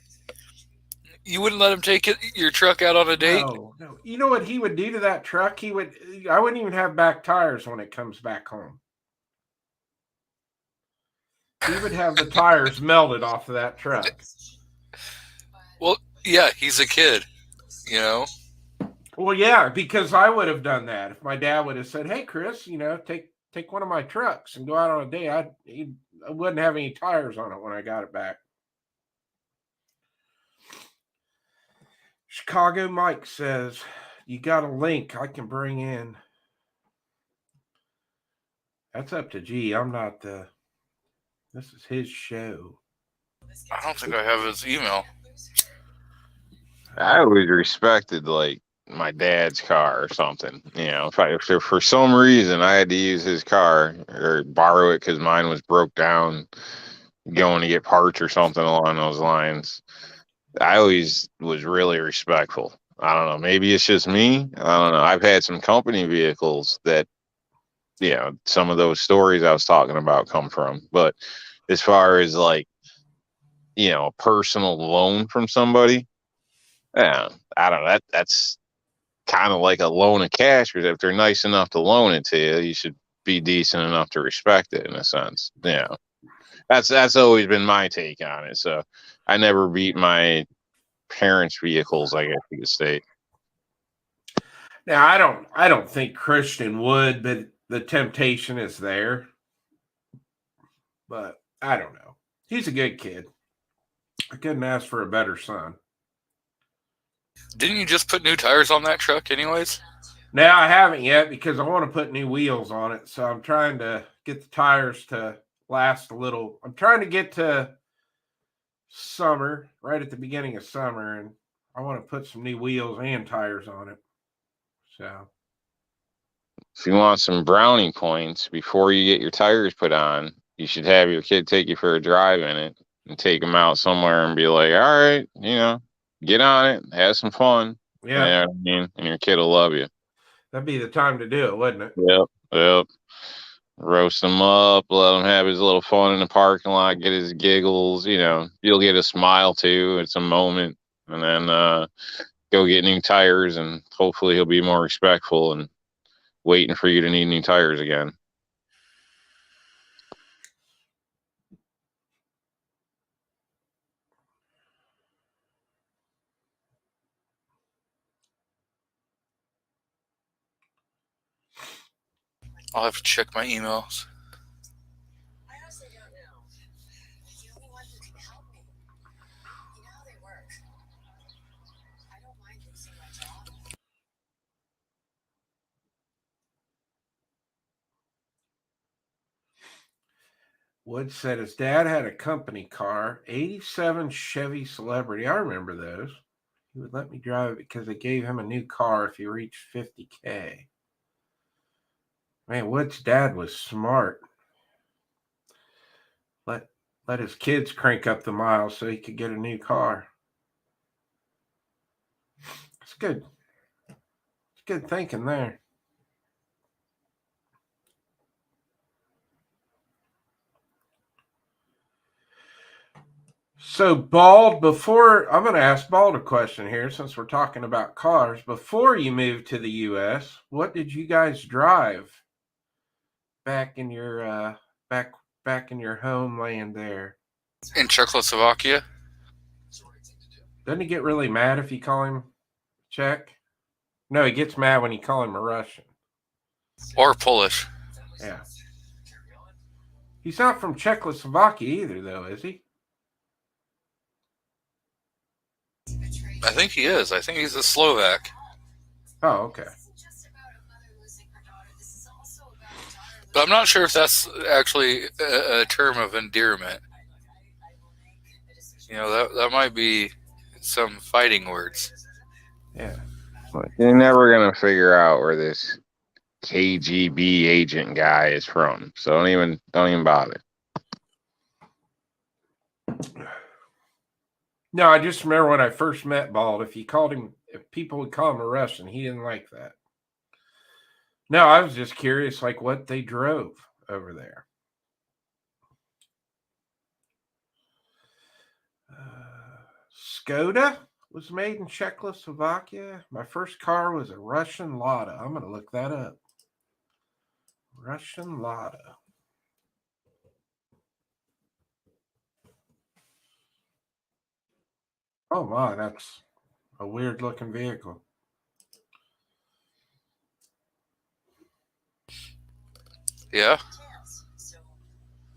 You wouldn't let him take your truck out on a date? No. You know what he would do to that truck? I wouldn't even have back tires when it comes back home. He would have the tires melted off of that truck. Well, yeah, he's a kid, you know? Well, yeah, because I would have done that. If my dad would have said, hey, Chris, take one of my trucks and go out on a date, I wouldn't have any tires on it when I got it back. Chicago Mike says, you got a link I can bring in. That's up to G. I'm not this is his show. I don't think I have his email. I always respected like my dad's car or something. You know, if for some reason I had to use his car or borrow it because mine was broke down, going to get parts or something along those lines, I always was really respectful. I don't know. Maybe it's just me. I don't know. I've had some company vehicles that, you know, some of those stories I was talking about come from. But as far as like, you know, a personal loan from somebody, yeah, I don't know. That's kind of like a loan of cash. Because if they're nice enough to loan it to you, you should be decent enough to respect it in a sense. You know, that's always been my take on it. So I never beat my parents' vehicles, I guess you could say. Now, I don't think Christian would, but the temptation is there. But I don't know. He's a good kid. I couldn't ask for a better son. Didn't you just put new tires on that truck anyways? Now, I haven't yet because I want to put new wheels on it. So I'm trying to get the tires to last a little. I'm trying to get to summer, right at the beginning of summer, and I want to put some new wheels and tires on it. So If you want some brownie points before you get your tires put on, you should have your kid take you for a drive in it and take them out somewhere and be like, all right, you know, get on it, have some fun. yeah, You know what I mean? And your kid will love you. that'd be the time to do it, wouldn't it? Yep. Roast him up, let him have his little fun in the parking lot, get his giggles, you know, you'll get a smile too. It's a moment. And then go get new tires, and hopefully he'll be more respectful and waiting for you to need new tires again. I'll have to check my emails. I honestly don't know. He's the only one who can help me. You know how they work. I don't mind losing my job. Wood said his dad had a company car, 87 Chevy Celebrity. I remember those. He would let me drive it because they gave him a new car if he reached 50K. Man, Wood's dad was smart. Let his kids crank up the miles so he could get a new car. It's good. It's good thinking there. So, Bald, I'm going to ask Bald a question here since we're talking about cars. Before you moved to the U.S., what did you guys drive back in your back in your homeland there? In Czechoslovakia? Doesn't he get really mad if you call him Czech? No, he gets mad when you call him a Russian. Or Polish? Yeah. He's not from Czechoslovakia either, though, is he? I think he is. I think he's a Slovak. Oh, okay. This isn't just about a mother losing her daughter. This is also about a daughter But I'm not sure if that's actually a term of endearment. I will make a decision. You know, that might be some fighting words. Yeah. You're never gonna figure out where this KGB agent guy is from. So don't even bother. No, I just remember when I first met Bald, if people would call him a Russian, he didn't like that. No, I was just curious, like what they drove over there. Skoda was made in Czechoslovakia. My first car was a Russian Lada. I'm going to look that up. Russian Lada. Oh my, that's a weird looking vehicle. Yeah? Chance. So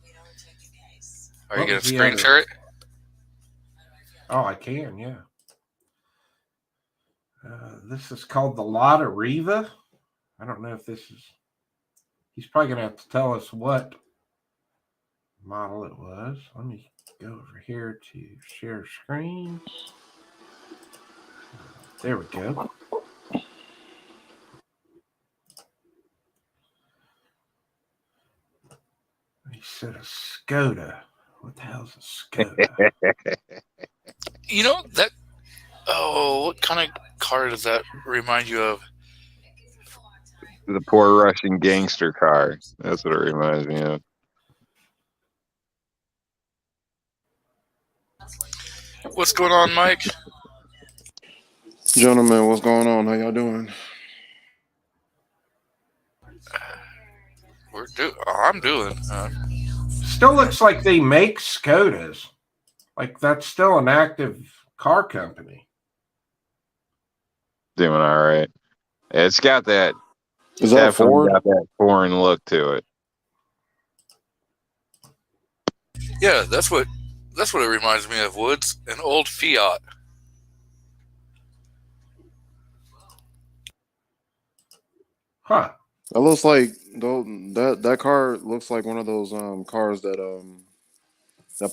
we don't take the case. Are you What going was to the screen other- share it? Oh, I can, yeah. This is called the Lada Riva. I don't know if this is. He's probably going to have to tell us what model it was. Let me go over here to share screen. There we go. He said a Skoda. What the hell's a Skoda? You know, that. Oh, what kind of car does that remind you of? The poor Russian gangster car. That's what it reminds me of. What's going on, Mike? Gentlemen, what's going on? How y'all doing? I'm doing. Still looks like they make Skodas. Like that's still an active car company. Doing all right. It's got that. Is that Definitely Ford? got that foreign look to it. Yeah, that's what it reminds me of, Woods. An old Fiat. Huh. That looks like though that car looks like one of those cars that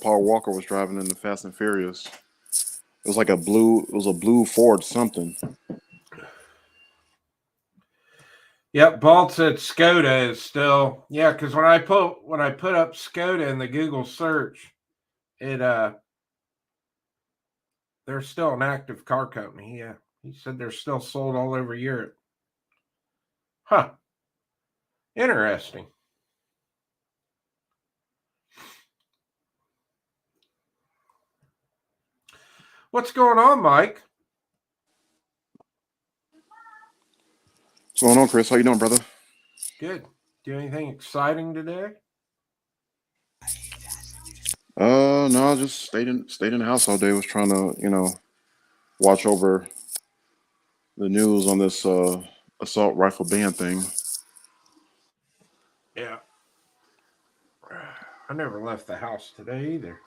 Paul Walker was driving in the Fast and Furious. It was like a blue Ford something. Yep, Bald said Skoda is still because when I put up Skoda in the Google search, it they're still an active car company. Yeah. He said they're still sold all over Europe. Huh. Interesting. What's going on, Mike? What's going on, Chris? How you doing, brother? Good. Do anything exciting today? No, I just stayed in the house all day. Was trying to, watch over the news on this assault rifle ban thing. Yeah. I never left the house today either.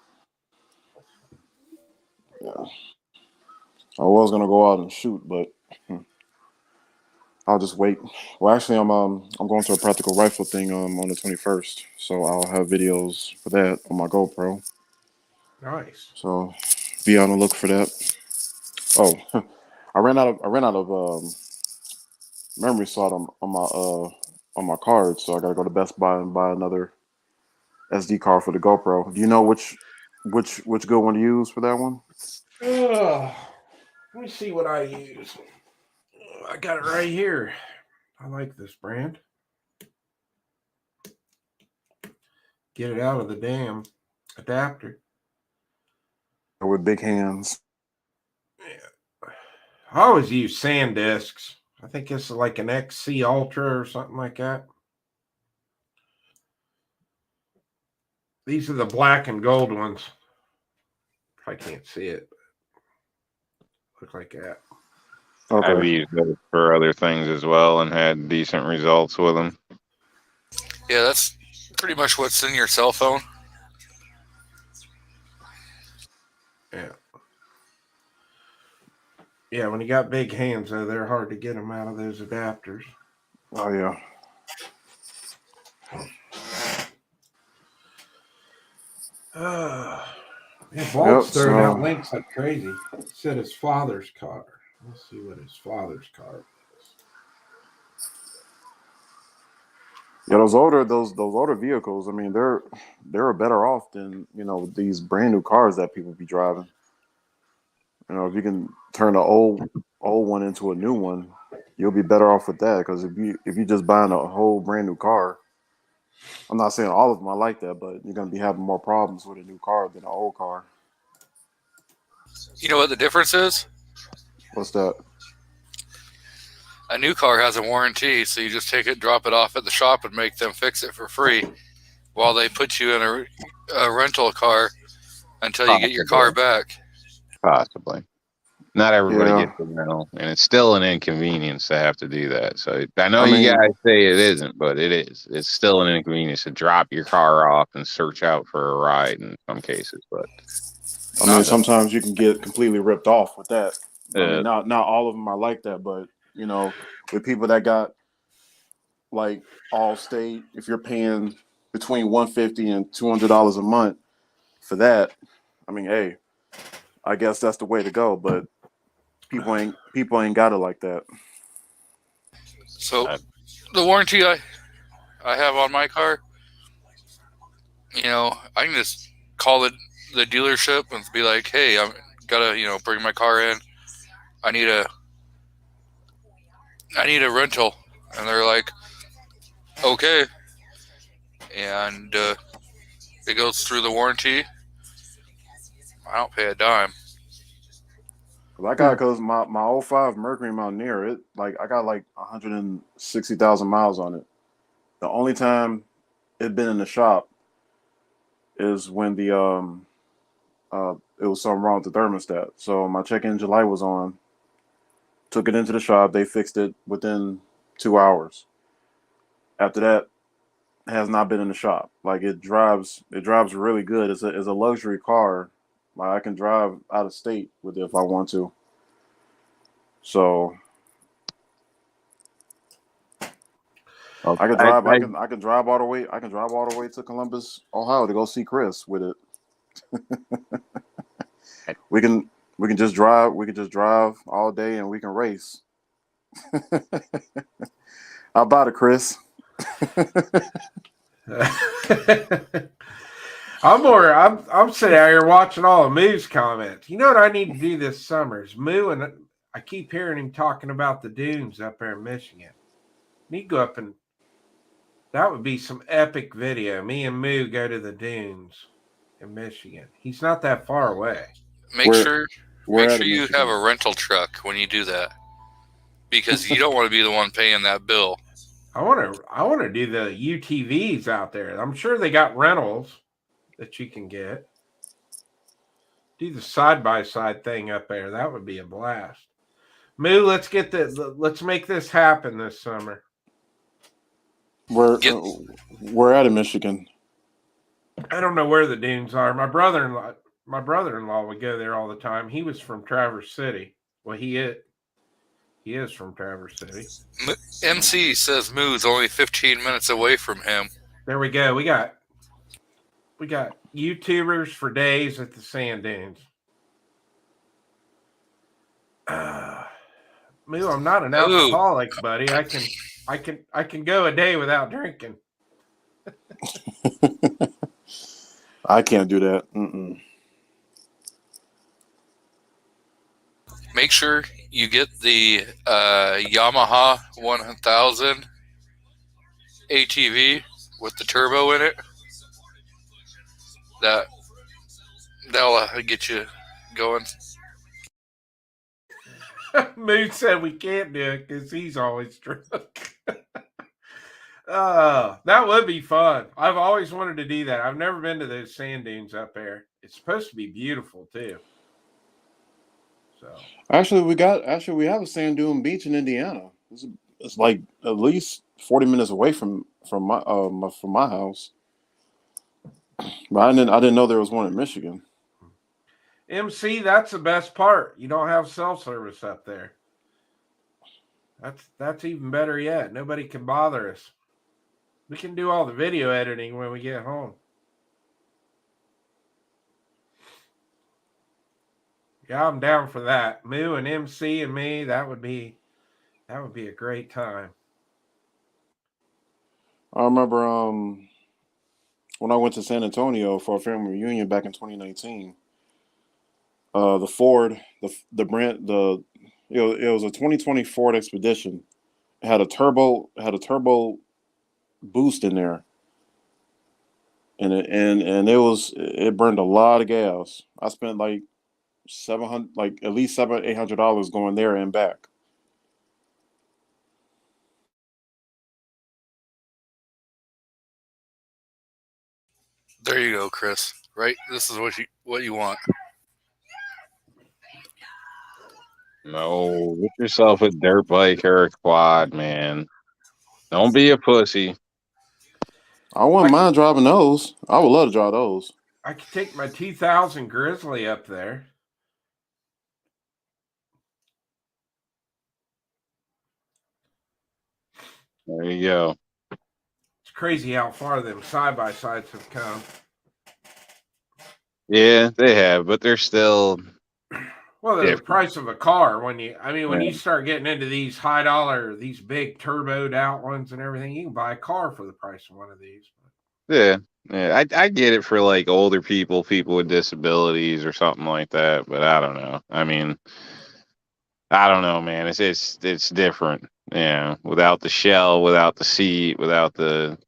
Yeah. I was gonna go out and shoot, but I'll just wait. Well, actually, I'm going to a practical rifle thing on the 21st, so I'll have videos for that on my GoPro. Nice. So be on the look for that. Oh, I ran out of memory slot on my card, so I gotta go to Best Buy and buy another SD card for the GoPro. Do you know which good one to use for that one? Let me see what I use. I got it right here. I like this brand. Get it out of the damn adapter. With big hands. Yeah. I always use SanDiscs. I think it's like an XC Ultra or something like that. These are the black and gold ones. I can't see it. Look like that. Okay. I've used those for other things as well and had decent results with them. Yeah, that's pretty much what's in your cell phone. Yeah. Yeah, when you got big hands, though, they're hard to get them out of those adapters. Oh yeah. Yeah, Bolt's Yep. throwing out So links like crazy. He said his father's car. Let's see what his father's car is. yeah, those older vehicles. I mean, they're better off than these brand new cars that people be driving. If you can turn an old one into a new one, you'll be better off with that. Because if you just buying a whole brand new car, I'm not saying all of them are like that, but you're gonna be having more problems with a new car than an old car. You know what the difference is? What's that? A new car has a warranty, so you just take it, drop it off at the shop, and make them fix it for free, while they put you in a rental car until you get your car back. Possibly. Not everybody Yeah. gets the rental, and it's still an inconvenience to have to do that. So I know I you mean- guys say it isn't, but it is. It's still an inconvenience to drop your car off and search out for a ride in some cases. But I mean, sometimes you can get completely ripped off with that. I Yeah. mean, not all of them are like that, but with people that got like Allstate, if you're paying between $150 and $200 a month for that, I mean, hey, I guess that's the way to go. But people ain't got it like that. So the warranty I have on my car, I can just call the dealership and be like, hey, I'm gotta bring my car in. I need a rental, and they're like, okay, and it goes through the warranty. I don't pay a dime. Because my 05 Mercury Mountaineer, I got like 160,000 miles on it. The only time it been in the shop is when it was something wrong with the thermostat. So my check engine light was on. Took it into the shop. They fixed it within 2 hours. After that, it has not been in the shop. Like it drives really good. It's a luxury car. Like I can drive out of state with it if I want to. So I can drive. I can drive all the way. I can drive all the way to Columbus, Ohio, to go see Chris with it. We can just drive. We can just drive all day, and we can race. How about it, Chris? I'm sitting out here watching all of Moo's comments. You know what I need to do this summer is Moo, and I keep hearing him talking about the dunes up there in Michigan. Need to go up, and that would be some epic video. Me and Moo go to the dunes in Michigan. He's not that far away. Make sure you Michigan. have a rental truck when you do that, because you don't want to be the one paying that bill. I want to do the UTVs out there. I'm sure they got rentals that you can get. Do the side-by-side thing up there. That would be a blast. Moo, let's make this happen this summer. We're out of Michigan. I don't know where the dunes are. My brother-in-law would go there all the time. He was from Traverse City. Well, he is from Traverse City. MC says Moo's only 15 minutes away from him. There we go. We got YouTubers for days at the sand dunes. Moo, I'm not an alcoholic, buddy. I can go a day without drinking. I can't do that. Mm-mm. Make sure you get the Yamaha 1000 ATV with the turbo in it. That'll get you going. Moo said we can't do it because he's always drunk. That would be fun. I've always wanted to do that. I've never been to those sand dunes up there. It's supposed to be beautiful too. So Actually, we have a sand dune beach in Indiana. It's like at least 40 minutes away from my house. But I didn't know there was one in Michigan. MC, that's the best part. You don't have cell service up there. That's even better yet. Nobody can bother us. We can do all the video editing when we get home. Yeah, I'm down for that. Moo and MC and me, that would be a great time. I remember when I went to San Antonio for a family reunion back in 2019. The Ford, the brand, it was a 2020 Ford Expedition. It had a turbo boost in there, and it burned a lot of gas. I spent like at least $700-800 going there and back. There you go, Chris. Right? This is what you want. No, get yourself a dirt bike or a quad, man. Don't be a pussy. I wouldn't mind driving those. I would love to drive those. I could take my 2000 Grizzly up there. There you go. It's crazy how far them side-by-sides have come. Yeah, they have, but they're still. Well, the different. price of a car when you start getting into these high dollar, these big turboed out ones and everything, you can buy a car for the price of one of these. Yeah. I get it for like older people with disabilities or something like that, but I don't know. I mean, I don't know, man. It's different. Yeah, without the shell, without the seat, without the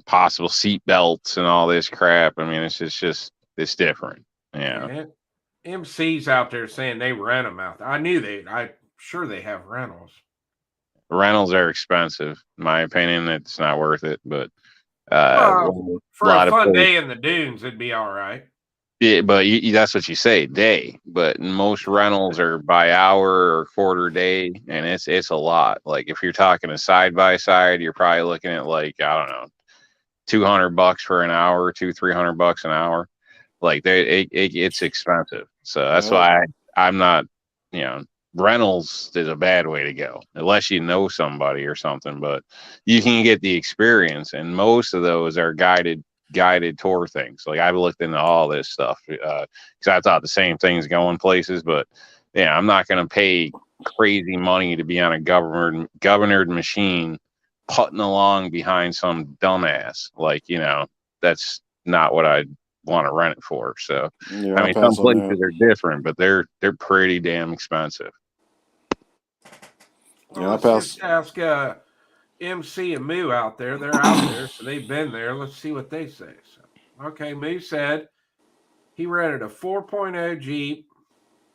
possible seat belts and all this crap. I mean, it's different. Yeah. And MC's out there saying they rent them out there. I'm sure they have rentals. Rentals are expensive. In my opinion, it's not worth it. But for a fun day in the dunes, it'd be all right. Yeah, but that's what you say, day. But most rentals are by hour or quarter day, and it's a lot. Like if you're talking a side by side, you're probably looking at like I don't know, $200 for an hour, $300 an hour. Like it's expensive. So that's why I'm not. Rentals is a bad way to go unless you know somebody or something. But you can get the experience, and most of those are guided tour things. Like I've looked into all this stuff because I thought the same things going places, but yeah, I'm not going to pay crazy money to be on a governed machine putting along behind some dumbass. Like that's not what I want to rent it for. So Yeah, I mean, some places are different, but they're pretty damn expensive. Yeah, let's just ask MC and Moo out there. They're out there, so they've been there. Let's see what they say. So, okay, Moo said he rented a 4.0 Jeep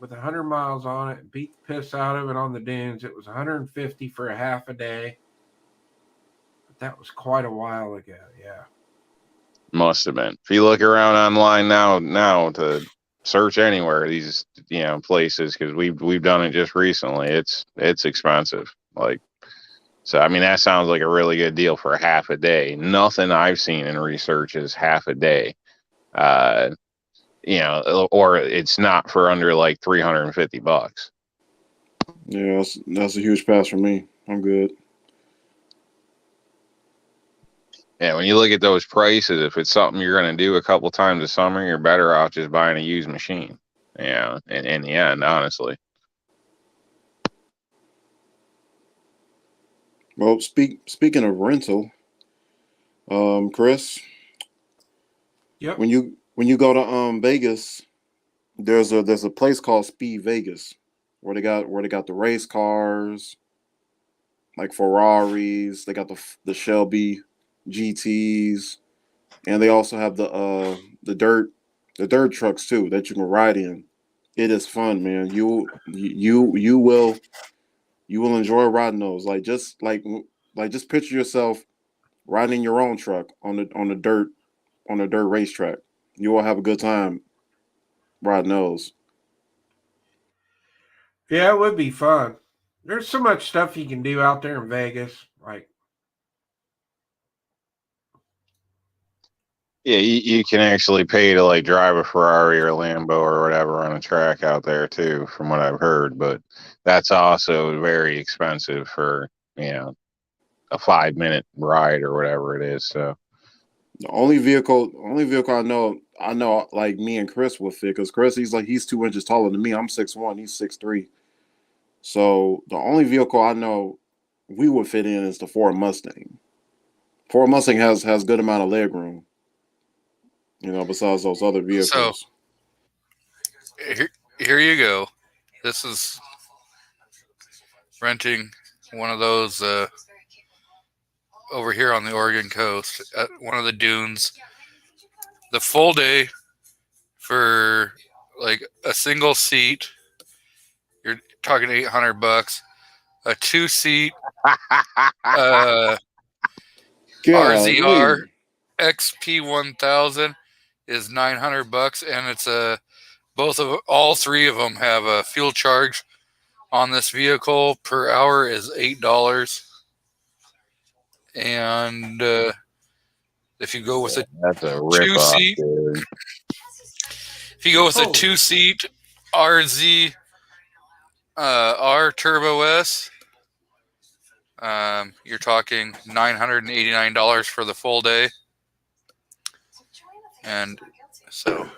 with 100 miles on it, beat the piss out of it on the dunes. It was $150 for a half a day. But that was quite a while ago, yeah. Must have been. If you look around online now to search anywhere these places, because we've done it just recently, it's expensive. Like, so I mean that sounds like a really good deal for a half a day. Nothing I've seen in research is half a day. Or it's not for under like $350. Yeah, that's a huge pass for me. I'm good. Yeah, when you look at those prices, if it's something you're going to do a couple times a summer, you're better off just buying a used machine. Yeah, in the end, honestly. Well, speaking of rental, Chris. Yep. When you go to Vegas, there's a place called Speed Vegas where they got the race cars, like Ferraris. They got the Shelby GTs, and they also have the dirt trucks too that you can ride in. It is fun, man. You will enjoy riding those. Like just picture yourself riding your own truck on the dirt racetrack. You will have a good time riding those. Yeah, it would be fun. There's so much stuff you can do out there in Vegas. Like, Yeah, you can actually pay to like drive a Ferrari or Lambo or whatever on a track out there too, from what I've heard. But that's also very expensive for a 5 minute ride or whatever it is. So The only vehicle I know, like me and Chris will fit because Chris, he's 2 inches taller than me. I'm 6'1", he's 6'3". So the only vehicle I know we would fit in is the Ford Mustang. Ford Mustang has good amount of leg room, besides those other vehicles. Here you go. This is renting one of those over here on the Oregon coast at one of the dunes. The full day for like a single seat, you're talking $800. A 2-seat RZR XP1000 is $900, and it's all three of them have a fuel charge on this vehicle per hour is $8. And if you go with that's a rip off, two-seat, if you go with a 2-seat RZ R Turbo S, you're talking $989 for the full day. And so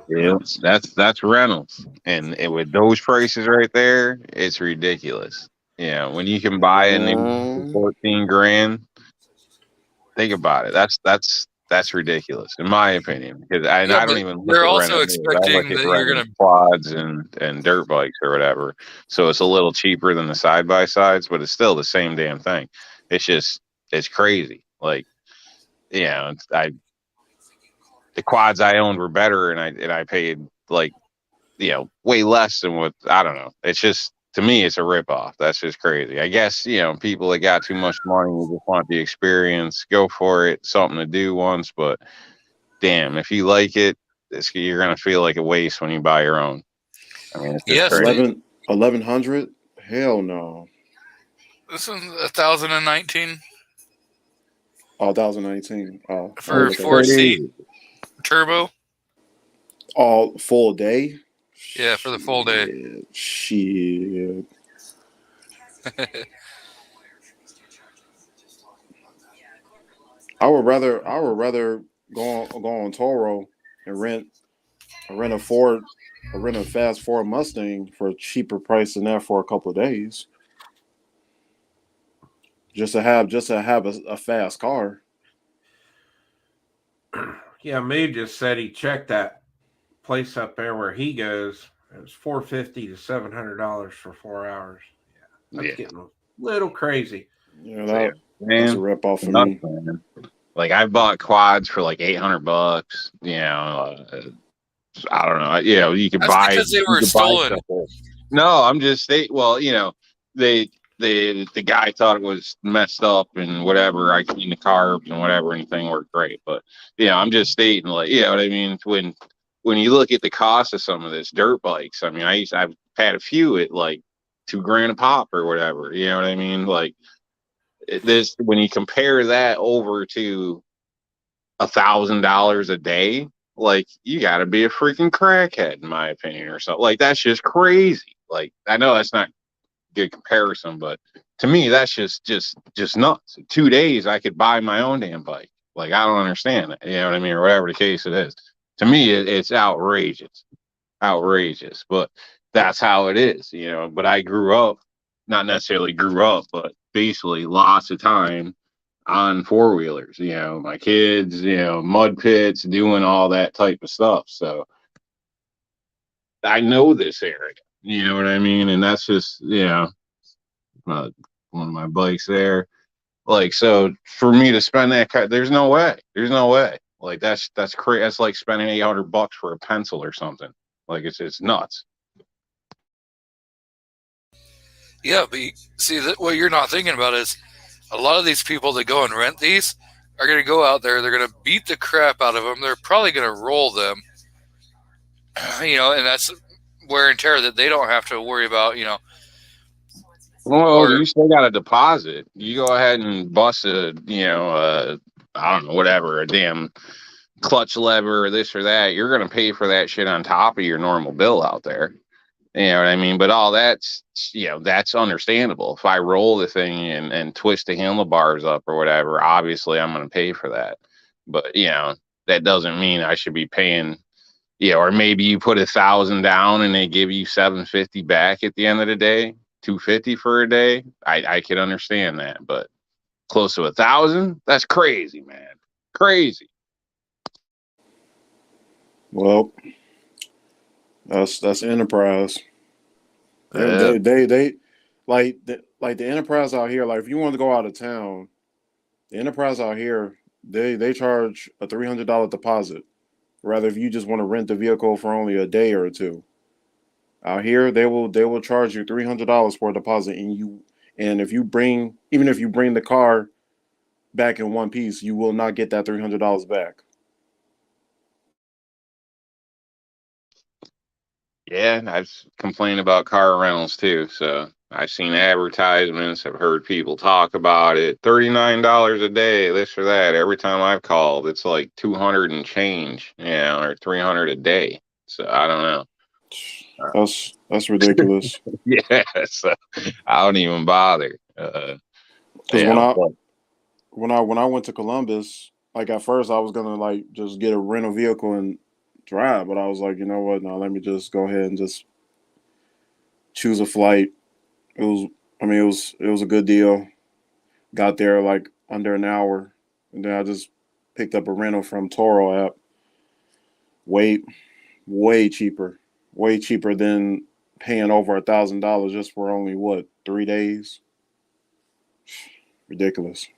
yeah, that's rentals, and with those prices right there, it's ridiculous. Yeah, when you can buy a new 14 grand, think about it. That's ridiculous in my opinion. Because I don't even. They're also expecting that you're going to quads and dirt bikes or whatever, so it's a little cheaper than the side by sides, but it's still the same damn thing. It's crazy. Like, the quads I owned were better, and I paid like, way less than what, I don't know. It's just, to me, it's a ripoff. That's just crazy. I guess, people that got too much money just want the experience, go for it, something to do once. But damn, if you like it, you're gonna feel like a waste when you buy your own. I mean, it's just crazy. 1100? Hell no. This is 1019. Oh, 2019. For a 4-seat turbo. All full day? Yeah, for the full day. Shit. I would rather go on Toro and rent a fast Ford Mustang for a cheaper price than that for a couple of days. Just to have a fast car. Yeah, Mood just said he checked that place up there where he goes. It was $450 to $700 for 4 hours. Yeah, that's getting a little crazy. Yeah, that's a rip off for me. Man. Like, I bought quads for like $800. I don't know. You could buy because they were stolen. No, I'm just the guy thought it was messed up and whatever. I cleaned the carbs and whatever, anything worked great. But I'm just stating, like, you know what I mean? When you look at the cost of some of this dirt bikes, I mean, I've had a few at like $2,000 a pop or whatever. You know what I mean? Like, when you compare that over to $1,000 a day, like, you got to be a freaking crackhead, in my opinion, or something. Like, that's just crazy. Like, I know that's not good comparison, but to me, that's just nuts. In 2 days, I could buy my own damn bike. Like, I don't understand it. You know what I mean? Or whatever the case it is. To me, it's outrageous. But that's how it is, But I not necessarily grew up, but basically lots of time on four-wheelers, my kids, mud pits, doing all that type of stuff. So I know this area, you know what I mean? And that's just, one of my bikes there. Like, so for me to spend that, there's no way. Like, that's crazy. That's like spending $800 for a pencil or something. Like, it's nuts. Yeah, but what you're not thinking about is a lot of these people that go and rent these are going to go out there. They're going to beat the crap out of them. They're probably going to roll them, and that's wear and tear that they don't have to worry about, Well, you still got a deposit. You go ahead and bust a I don't know, whatever, a damn clutch lever or this or that, you're going to pay for that shit on top of your normal bill out there. You know what I mean? But all that's, that's understandable. If I roll the thing and twist the handlebars up or whatever, obviously I'm going to pay for that. But, that doesn't mean I should be paying, or maybe you put 1,000 down and they give you 750 back at the end of the day, 250 for a day. I can understand that, but close to 1,000, that's crazy, man. Crazy. Well, that's Enterprise. Yeah. They like the Enterprise out here. Like if you want to go out of town, the Enterprise out here, they charge a $300 deposit. Rather, if you just want to rent the vehicle for only a day or two, out here they will charge you $300 for a deposit, and if you bring the car back in one piece, you will not get that $300 back. Yeah, I've complained about car rentals too. So I've seen advertisements. I've heard people talk about it. $39 a day, this or that. Every time I've called, it's like 200 and change, or 300 a day. So I don't know. That's ridiculous. Yeah, so I don't even bother. Because when I went to Columbus, like at first I was gonna like just get a rental vehicle and drive, but I was like, you know what? No, let me just go ahead and just choose a flight. It was a good deal. Got there like under an hour, and then I just picked up a rental from Toro app. Way cheaper than paying over $1,000 just for only 3 days. Ridiculous.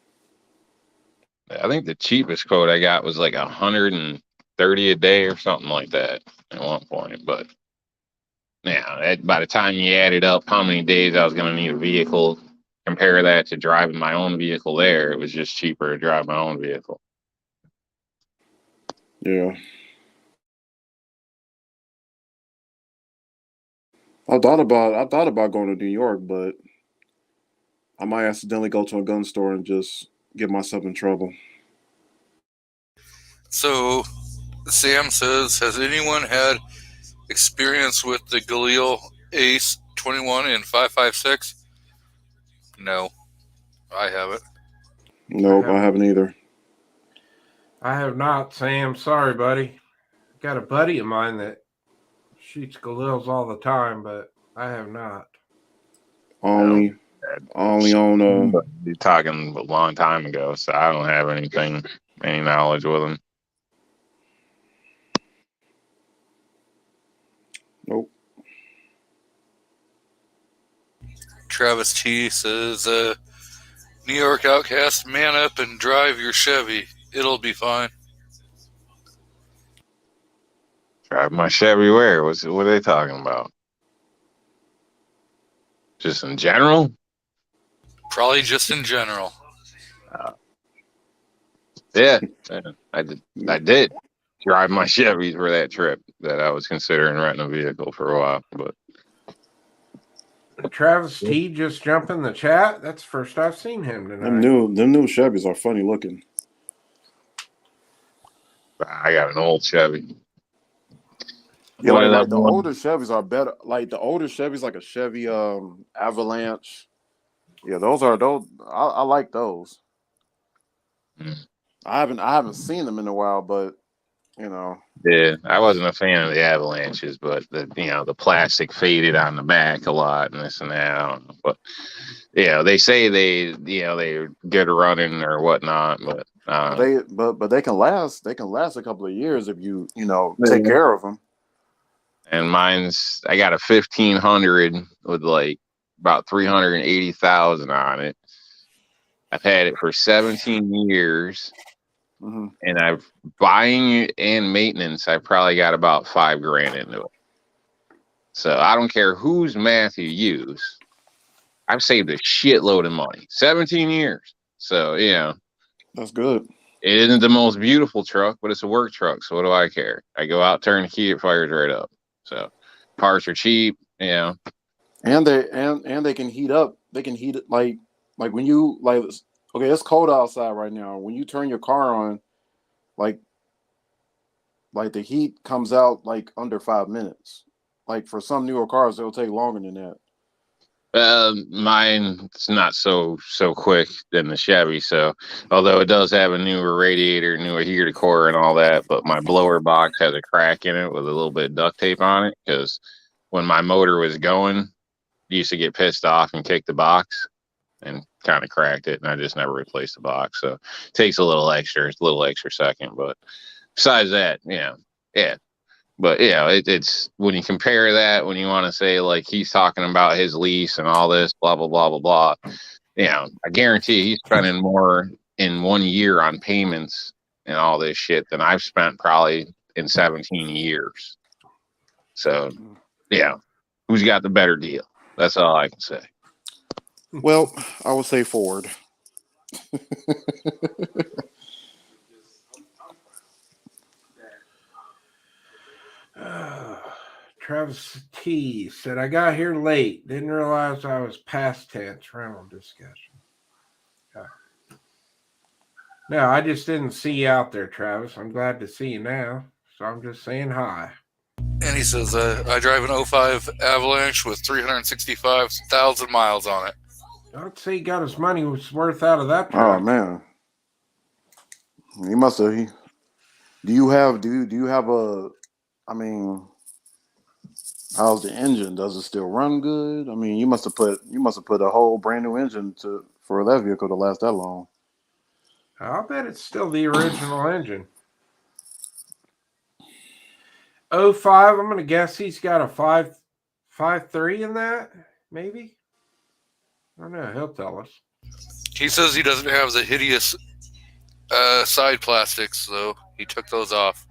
I think the cheapest quote I got was like 130 a day or something like that at one point. But by the time you added up how many days I was going to need a vehicle, compare that to driving my own vehicle there, it was just cheaper to drive my own vehicle. Yeah. I thought about going to New York, but I might accidentally go to a gun store and just get myself in trouble. So, Sam says, has anyone had experience with the Galil Ace 21 in 5.56? No, I haven't. Nope, I haven't either. I have not, Sam. Sorry, buddy. Got a buddy of mine that shoots Galils all the time, but I have not. Only on You're talking a long time ago, so I don't have any knowledge with them. Nope. Travis T says, New York Outcast, man up and drive your Chevy. It'll be fine. Drive my Chevy where? What are they talking about? Just in general? Probably just in general. Yeah, I did drive my Chevy for that trip that I was considering renting a vehicle for a while. But Travis T just jumped in the chat. That's the first I've seen him tonight. them new Chevys are funny looking. I got an old Chevy. Yeah, like the older Chevys are better. Like the older Chevys, like a Chevy Avalanche. Yeah, those. I like those. I haven't seen them in a while, but Yeah, I wasn't a fan of the Avalanches, but the plastic faded on the back a lot and this and that. I don't know, but they say they're good running or whatnot, but they can last. They can last a couple of years if you take care of them. And I got a 1500 with like about 380,000 on it. I've had it for 17 years. Mm-hmm. And I've buying and maintenance, I probably got about $5,000 into it. So I don't care whose math you use. I've saved a shitload of money. 17 years. So, that's good. It isn't the most beautiful truck, but it's a work truck. So what do I care? I go out, turn the key, it fires right up. So parts are cheap, And they can heat up. They can heat it like when you Okay, it's cold outside right now. When you turn your car on, like the heat comes out like under 5 minutes. Like for some newer cars, it'll take longer than that. Mine's not so quick than the Chevy. So, although it does have a newer radiator, newer heater core, and all that, but my blower box has a crack in it with a little bit of duct tape on it. Because when my motor was going, I used to get pissed off and kick the box, and kind of cracked it, and I just never replaced the box. So, it takes a little extra second. But besides that, yeah. But it's when you compare that, when you want to say like he's talking about his lease and all this, blah blah blah blah blah. I guarantee he's spending more in 1 year on payments and all this shit than I've spent probably in 17 years. So, who's got the better deal? That's all I can say. Well, I would say Ford. Travis T said, I got here late. Didn't realize I was past tense. Rental discussion. No, I just didn't see you out there, Travis. I'm glad to see you now. So I'm just saying hi. And he says, I drive an 05 Avalanche with 365,000 miles on it. I'd say he got his money was worth out of that truck. Oh man, he must have. Do you have a? I mean, how's the engine? Does it still run good? I mean, you must have put a whole brand new engine for that vehicle to last that long. I'll bet it's still the original engine. 05, I'm going to guess he's got a 5.3 in that, maybe? I don't know. He'll tell us. He says he doesn't have the hideous side plastics, so he took those off.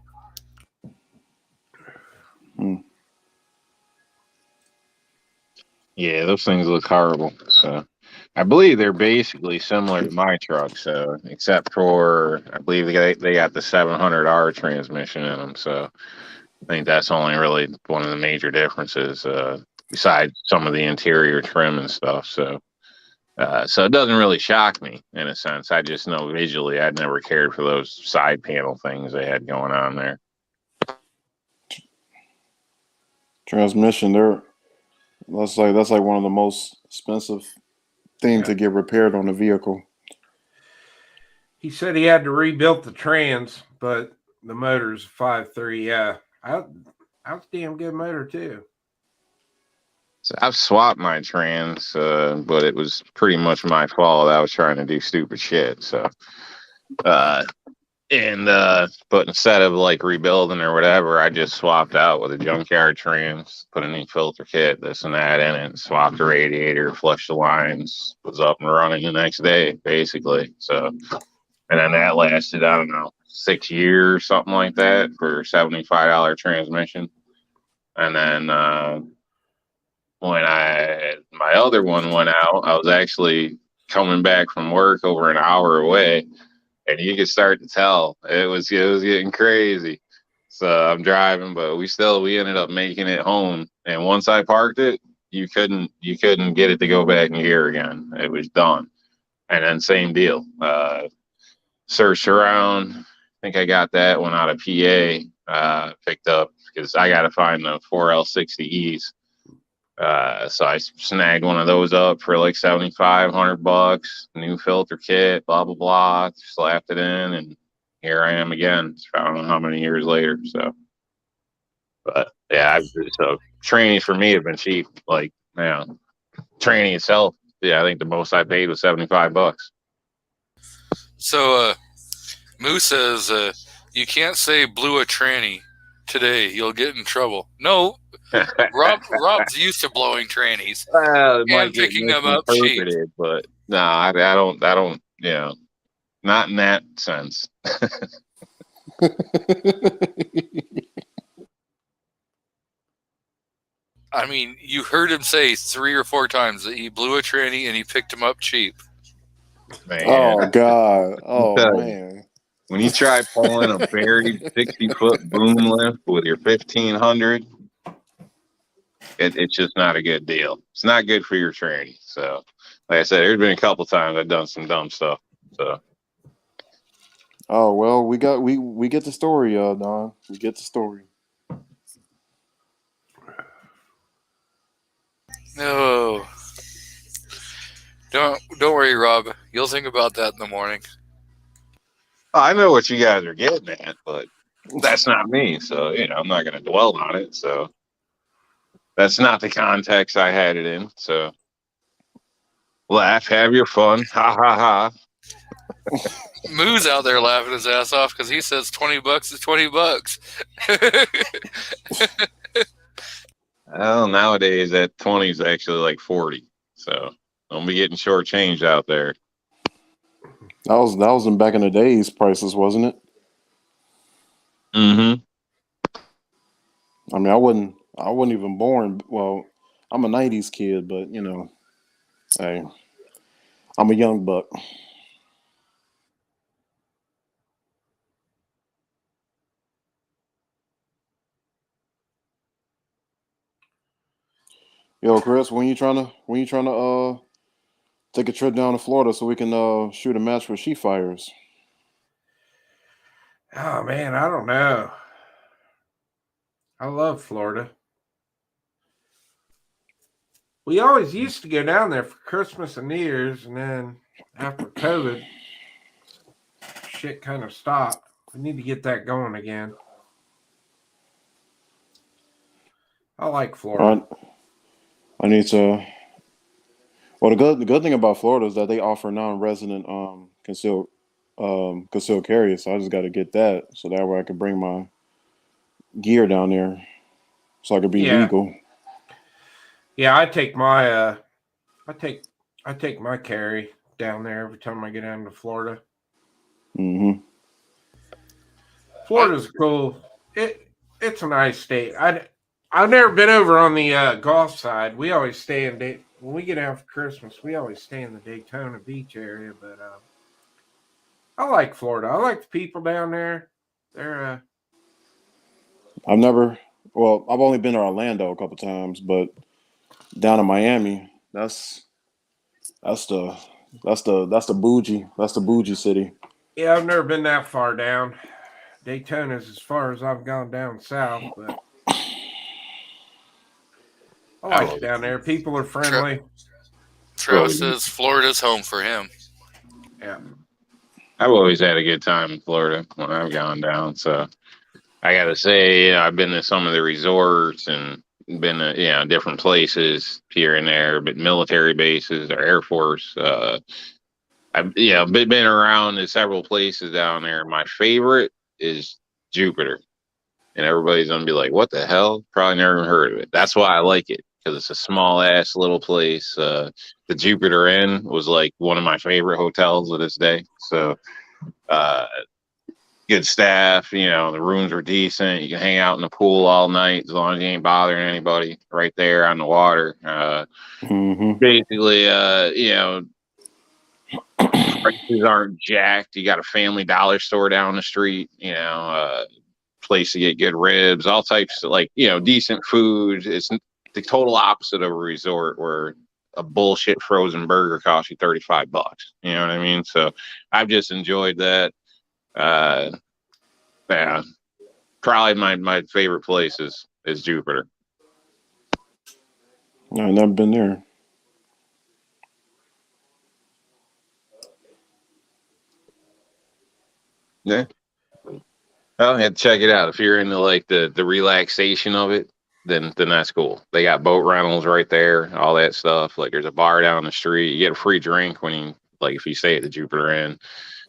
Yeah, those things look horrible. So I believe they're basically similar to my truck. So except for I believe they got the 700R transmission in them. So I think that's only really one of the major differences, besides some of the interior trim and stuff. So it doesn't really shock me in a sense. I just know visually I'd never cared for those side panel things they had going on there. Transmission, that's like one of the most expensive things to get repaired on the vehicle. He said he had to rebuild the trans, but the motor's 5.3. Yeah, that was a damn good motor too. So I've swapped my trans, but it was pretty much my fault. I was trying to do stupid shit. So, but instead of like rebuilding or whatever, I just swapped out with a junkyard trans, put a new filter kit, this and that in it, swapped the radiator, flushed the lines, was up and running the next day, basically. So, and then that lasted, I don't know, 6 years, something like that, for $75 transmission. And then, when my other one went out, I was actually coming back from work over an hour away, and you could start to tell it was getting crazy. So I'm driving, but we ended up making it home. And once I parked it, you couldn't get it to go back in gear again. It was done. And then same deal. Searched around. I think I got that one out of PA, picked up because I got to find the 4L60Es. So I snagged one of those up for like $7,500, new filter kit, blah, blah, blah, slapped it in, and here I am again. I don't know how many years later. So, but yeah, so training for me have been cheap. Like, training itself. Yeah, I think the most I paid was $75. So, Moose says, you can't say blew a tranny today. You'll get in trouble. No. Rob's used to blowing trannies and picking them up cheap. But no, I don't, not in that sense. I mean, you heard him say 3 or 4 times that he blew a tranny and he picked him up cheap. Man. Oh God! Oh man! When you try pulling a buried 60-foot boom lift with your 1500. It's just not a good deal. It's not good for your training. So, like I said, there's been a couple times I've done some dumb stuff. So Oh well, we get the story, Don. We get the story. No. Don't worry, Rob. You'll think about that in the morning. I know what you guys are getting at, but that's not me. So, I'm not going to dwell on it. So that's not the context I had it in. So laugh, have your fun. Ha ha ha. Moo's out there laughing his ass off because he says $20 is $20. Well, nowadays that 20 is actually like 40. So don't be getting shortchanged out there. That was in back in the days prices, wasn't it? Mm-hmm. I mean, I wasn't even born. Well, I'm a '90s kid, but hey, I'm a young buck. Yo, Chris, when you trying to take a trip down to Florida so we can shoot a match for She Fires? Oh man, I don't know. I love Florida. We always used to go down there for Christmas and New Year's, and then after COVID, shit kind of stopped. We need to get that going again. I like Florida. I need to. Well, the good thing about Florida is that they offer non-resident concealed carry. So I just got to get that so that way I can bring my gear down there, so I could be legal. Yeah, I take my I take my carry down there every time I get down to Florida. Mm-hmm. Florida's cool. It's a nice state. I've never been over on the Gulf side. We always stay in when we get out for Christmas. We always stay in the Daytona Beach area. But I like Florida. I like the people down there. They're I've only been to Orlando a couple times, but down in Miami, that's the bougie city. yeah. I've never been that far down. Daytona's as far as I've gone down south, but I like it down there. People are friendly. Travis says Florida's home for him. Yeah. I've always had a good time in Florida when I've gone down. So I got to say, I've been to some of the resorts and been to, different places here and there, but military bases or Air Force. I've been around in several places down there. My favorite is Jupiter. And everybody's going to be like, what the hell? Probably never even heard of it. That's why I like it, because it's a small ass little place. The Jupiter Inn was like one of my favorite hotels to this day. So, good staff, the rooms are decent. You can hang out in the pool all night as long as you ain't bothering anybody right there on the water. Basically, prices aren't jacked. You got a Family Dollar store down the street, place to get good ribs, all types of decent food. It's the total opposite of a resort where a bullshit frozen burger costs you $35. You know what I mean? So I've just enjoyed that. Yeah, probably my favorite place is Jupiter. I've never been there. Yeah. Well, you have to check it out. If you're into the relaxation of it, then that's cool. They got boat rentals right there, all that stuff. Like there's a bar down the street. You get a free drink when you if you stay at the Jupiter Inn.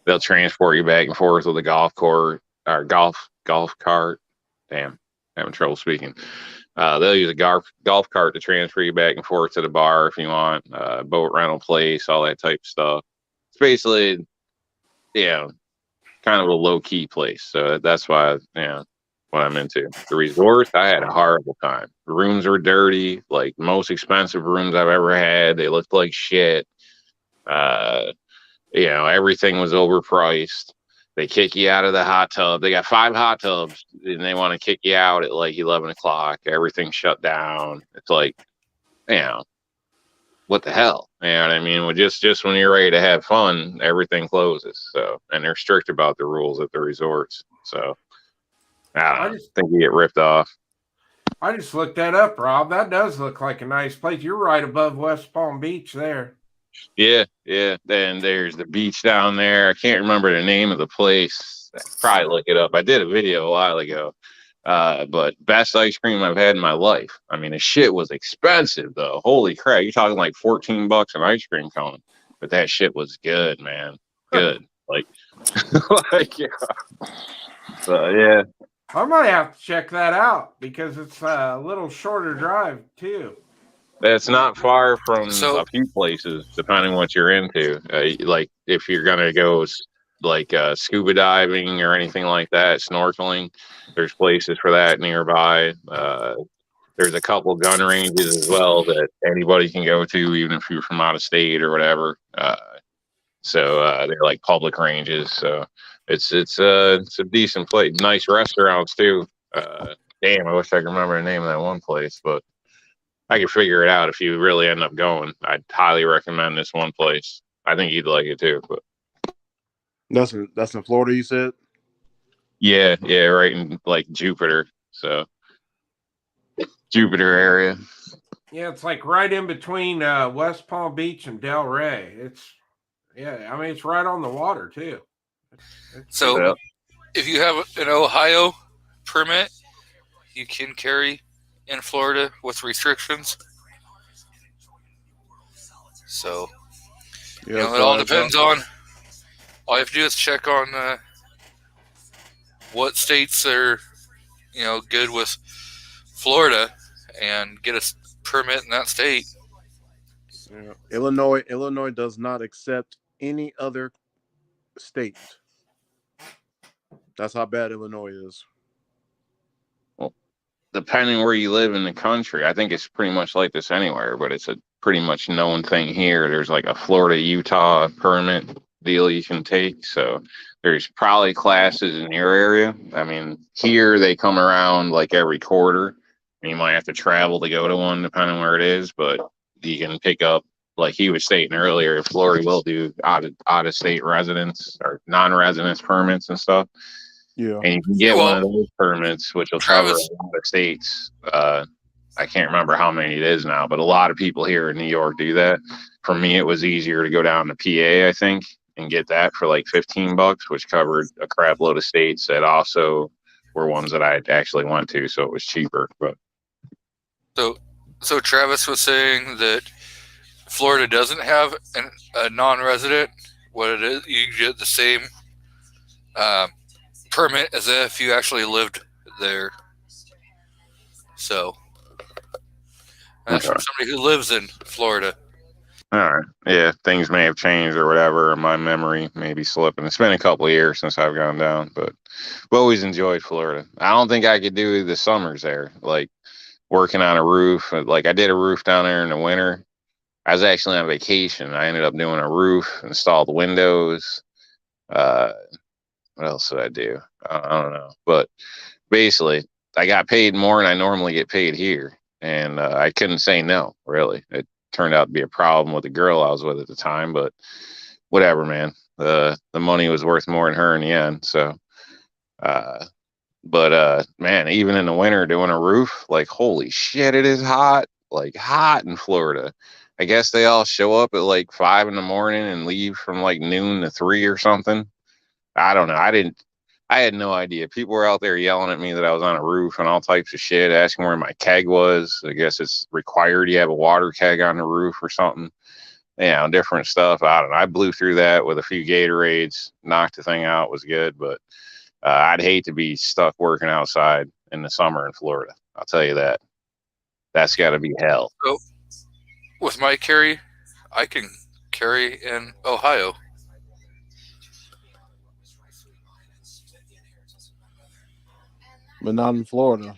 They'll transport you back and forth with a golf court or golf cart. Damn, having trouble speaking. They'll use a golf cart to transfer you back and forth to the bar if you want. Boat rental place, all that type of stuff. It's basically, kind of a low key place. So that's why, what I'm into. The resorts, I had a horrible time. The rooms were dirty, like most expensive rooms I've ever had. They looked like shit. Everything was overpriced. They kick you out of the hot tub. They got 5 hot tubs and they want to kick you out at like 11 o'clock. Everything's shut down. It's like, what what the hell? You know what I mean? Well, just when you're ready to have fun, everything closes. So, and they're strict about the rules at the resorts. So, I don't know. Think you get ripped off. I just looked that up, Rob. That does look like a nice place. You're right above West Palm Beach there. Yeah, yeah. Then there's the beach down there. I can't remember the name of the place. Probably look it up. I did a video a while ago. But best ice cream I've had in my life. I mean, the shit was expensive though. Holy crap! You're talking like $14 an ice cream cone, but that shit was good, man. Good. like, yeah. So yeah. I might have to check that out because it's a little shorter drive too. It's not far from So- a few places, depending what you're into. Like if you're gonna go scuba diving or anything like that, snorkeling, there's places for that nearby. There's a couple gun ranges as well that anybody can go to, even if you're from out of state or whatever. So they're like public ranges. So it's a decent place. Nice restaurants too. Damn, I wish I could remember the name of that one place, but I could figure it out if you really end up going. I'd highly recommend this one place. I think you'd like it too. But That's in Florida, you said? yeah, right in like Jupiter. So Jupiter area. Yeah, it's like right in between West Palm Beach and Delray. I mean, it's right on the water too. So Yeah. if you have an Ohio permit, you can carry in Florida with restrictions. So Yeah, it all depends on. All you have to do is check on what states are, good with Florida, and get a permit in that state. Yeah. Illinois does not accept any other state. That's how bad Illinois is. Well, depending where you live in the country, I think it's pretty much like this anywhere, but it's a pretty much known thing here. There's like a Florida, Utah permit deal you can take. So there's probably classes in your area. I mean, here they come around like every quarter. You might have to travel to go to one depending where it is, but you can pick up, like he was stating earlier, Florida will do out of state residents or non-residents permits and stuff. Yeah. And you can get one of those permits, which will cover Travis- a lot of states. I can't remember how many it is now, but a lot of people here in New York do that. For me, it was easier to go down to PA, I think, and get that for like $15, which covered a crap load of states that also were ones that I actually went to, so it was cheaper. But So Travis was saying that Florida doesn't have a non-resident. What it is, you get the same permit as if you actually lived there. So that's from somebody who lives in Florida. all right, yeah, things may have changed or whatever. My memory may be slipping. It's been a couple of years since I've gone down, but I've always enjoyed Florida. I don't think I could do the summers there, like working on a roof. Like I did a roof down there in the winter. I was actually on vacation. I ended up doing a roof, installed windows. What else did I do? I don't know. But basically, I got paid more than I normally get paid here. And I couldn't say no, really. It turned out to be a problem with the girl I was with at the time. But whatever, man. The money was worth more than her in the end. So, man, even in the winter doing a roof, like, holy shit, it is hot. Like, hot in Florida. I guess they all show up at like 5 a.m. and leave from like noon to 3 or something. I don't know. I had no idea. People were out there yelling at me that I was on a roof and all types of shit, asking where my keg was. I guess it's required you have a water keg on the roof or something. Different stuff. I don't know. I blew through that with a few Gatorades, knocked the thing out, was good. But I'd hate to be stuck working outside in the summer in Florida. I'll tell you that. That's got to be hell. So with my carry, I can carry in Ohio. But not in Florida.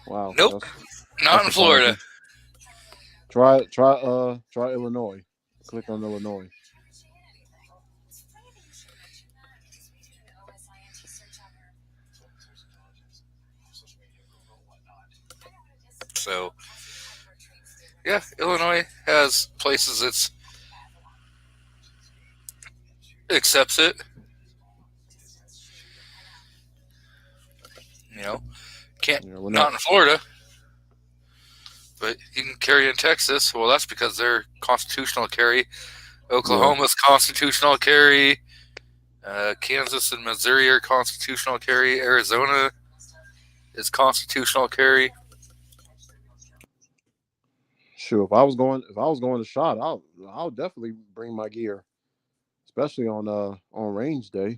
Wow. Nope. Not that's in Florida. surprising. Try Illinois. Click on Illinois. So, Yeah, Illinois has places that accepts it. You know, can't Yeah, we're not not. in Florida, but you can carry in Texas. Well, that's because they're constitutional carry. Oklahoma's constitutional carry. Kansas and Missouri are constitutional carry. Arizona is constitutional carry. Sure, if I was going to shot, I'll definitely bring my gear, especially on range day.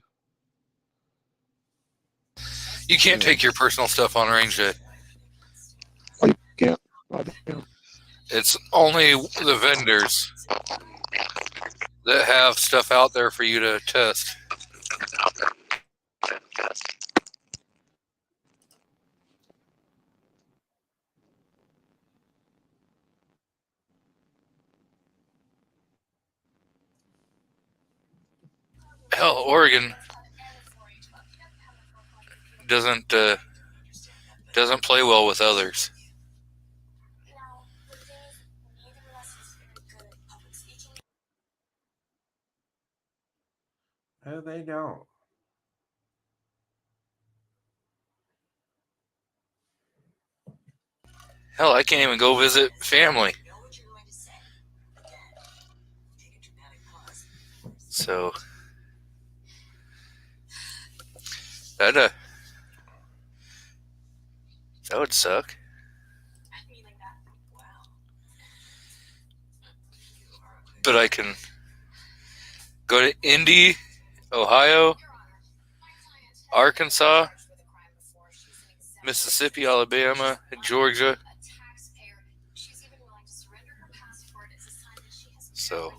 You can't Yeah. take your personal stuff on range day. Oh, you can't. Oh, damn. It's only the vendors that have stuff out there for you to test. Hell, Oregon doesn't play well with others. No, they don't. Hell, I can't even go visit family. So that would suck. But I can go to Indy, Ohio, Arkansas, Mississippi, Alabama, Georgia. So,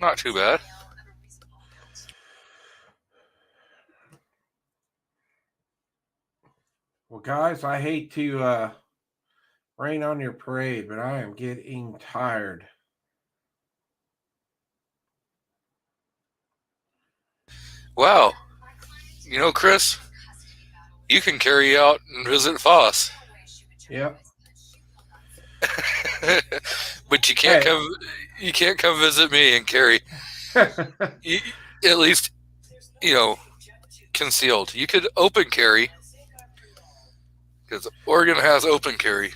not too bad. Well, guys, I hate to rain on your parade, but I am getting tired. Wow. You know, Chris, you can carry out and visit Foss. Yep. But you can't Hey. you can't come visit me and carry. At least, concealed. You could open carry, because Oregon has open carry.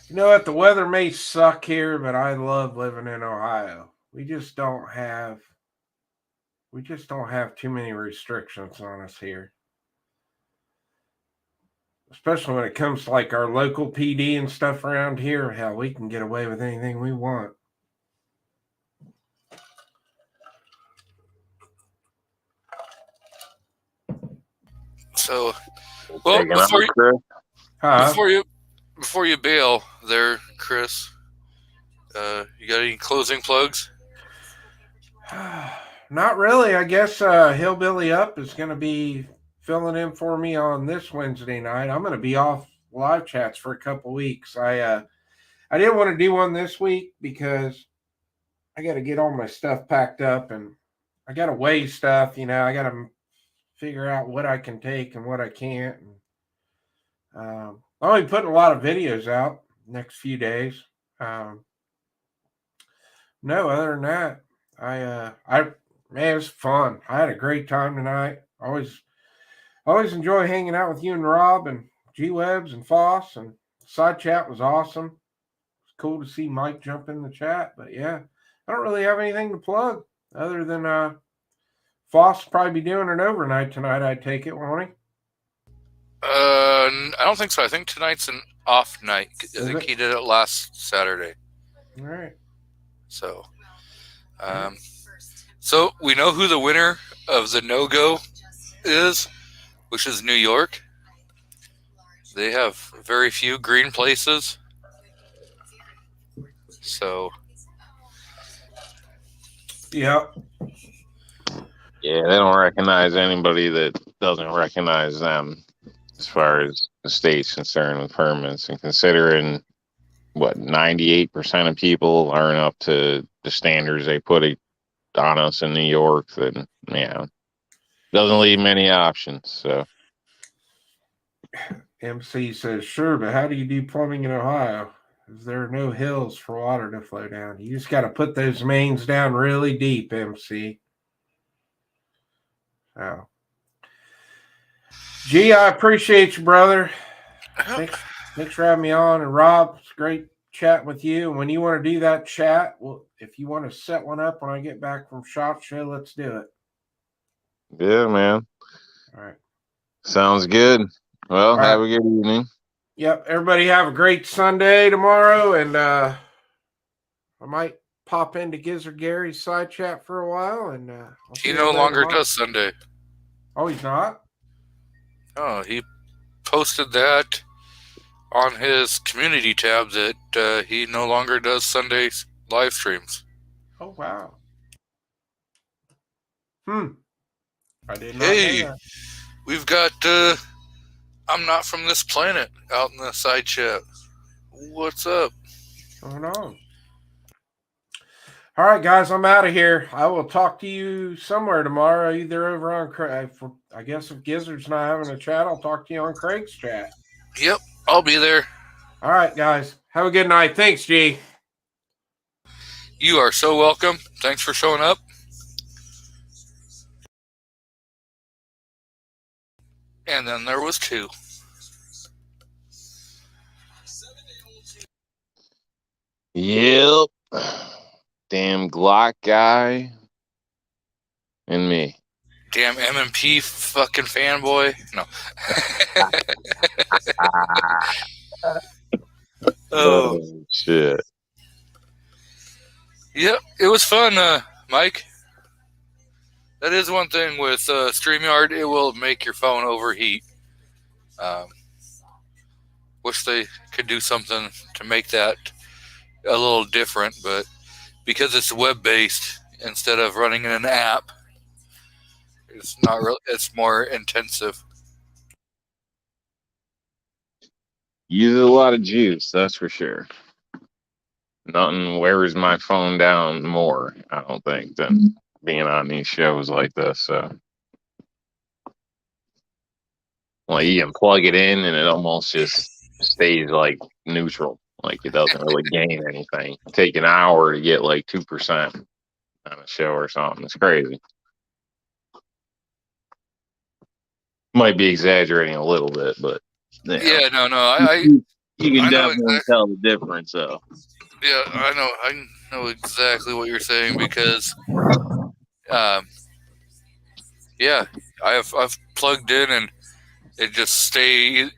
You know what? The weather may suck here, but I love living in Ohio. We just don't have too many restrictions on us here. Especially when it comes to like our local PD and stuff around here. Hell, we can get away with anything we want. So, well, Taking out, Chris? before you bail there, Chris, you got any closing plugs? Not really. I guess Hillbilly Up is going to be filling in for me on this Wednesday night. I'm going to be off live chats for a couple weeks. I didn't want to do one this week because I got to get all my stuff packed up and I got to weigh stuff. I got to figure out what I can take and what I can't. And, I'll be putting a lot of videos out next few days. No, other than that, man, it was fun. I had a great time tonight. Always enjoy hanging out with you and Rob and G-Webs and Foss, and side chat was awesome. It's cool to see Mike jump in the chat, but yeah, I don't really have anything to plug other than Foss will probably be doing an overnight tonight. I take it, won't he? I don't think so. I think tonight's an off night. I think he did it last Saturday. All right. So, so we know who the winner of the no-go is, which is New York. They have very few green places. So, Yep. Yeah, they don't recognize anybody that doesn't recognize them as far as the state's concerned with permits. And considering what 98% of people aren't up to the standards they put on us in New York, then doesn't leave many options. So MC says, sure, but how do you do plumbing in Ohio? Is there no hills for water to flow down? You just got to put those mains down really deep, MC. So, G, I appreciate you, brother. Thanks for having me on. And Rob, it's great chatting with you. And when you want to do that chat, well, if you want to set one up when I get back from SHOT Show, let's do it. Yeah, man. All right. Sounds good. Well, All have right. a good evening. Yep. Everybody have a great Sunday tomorrow. And I might pop into Gizzard Gary's side chat for a while. And He no longer does Sunday. Oh, he's not? Oh, he posted that on his community tab that he no longer does Sunday live streams. Oh, wow. I did not Hey, know that. we've got I'm Not From This Planet out in the side chat. What's up? What's going on? All right, guys, I'm out of here. I will talk to you somewhere tomorrow, either over on Craig. I guess if Gizzard's not having a chat, I'll talk to you on Craig's chat. Yep, I'll be there. All right, guys. Have a good night. Thanks, G. You are so welcome. Thanks for showing up. And then there was 2. Yep. Damn Glock guy and me. Damn M&P fucking fanboy. No. Oh, Shit. yep, it was fun, Mike. That is one thing with StreamYard. It will make your phone overheat. Wish they could do something to make that a little different, but because it's web-based instead of running in an app, it's not really. It's more intensive. Use a lot of juice, that's for sure. Nothing wears my phone down more, I don't think, than being on these shows like this. So, well, you can plug it in and it almost just stays like neutral. Like it doesn't really gain anything. Take an hour to get like 2% on a show or something. It's crazy. Might be exaggerating a little bit, but Yeah, no, you I can know definitely tell the difference. So, yeah, I know exactly what you're saying because, yeah, I've plugged in and it just stay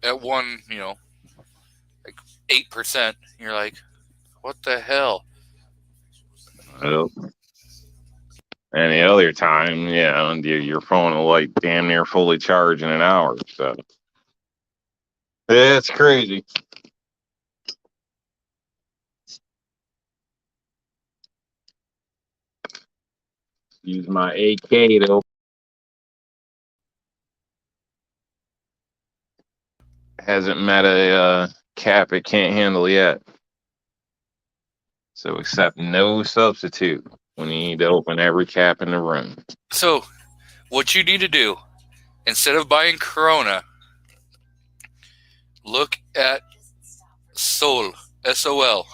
at one, like 8%. You're like, what the hell? well, any other time, yeah, and your phone will like damn near fully charge in an hour. So, it's crazy. Use my AK to hasn't met a cap it can't handle yet. So accept no substitute when you need to open every cap in the room. So, what you need to do, instead of buying Corona, look at Sol, S-O-L.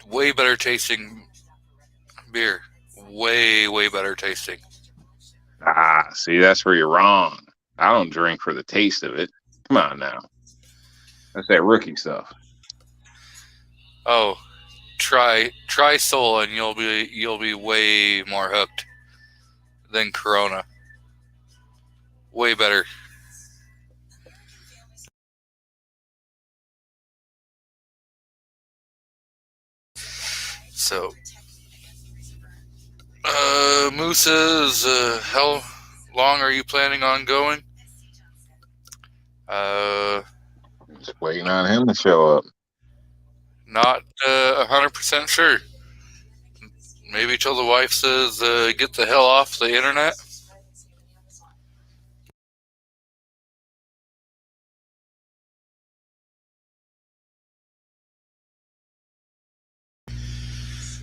Way better tasting beer. Way, way better tasting. Ah, see, that's where you're wrong. I don't drink for the taste of it. Come on now. That's that rookie stuff. Oh, try Sol and you'll be way more hooked than Corona. Way better. So, Moose says, how long are you planning on going? Just waiting on him to show up. Not 100% sure. Maybe till the wife says, get the hell off the internet.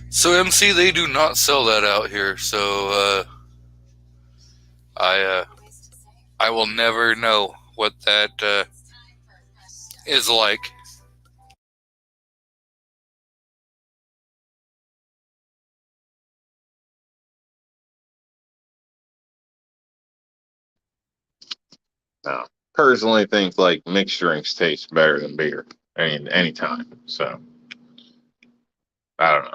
So MC, they do not sell that out here. So I I will never know what that is like. No. Personally think like mixed drinks taste better than beer. I mean, anytime. So I don't know.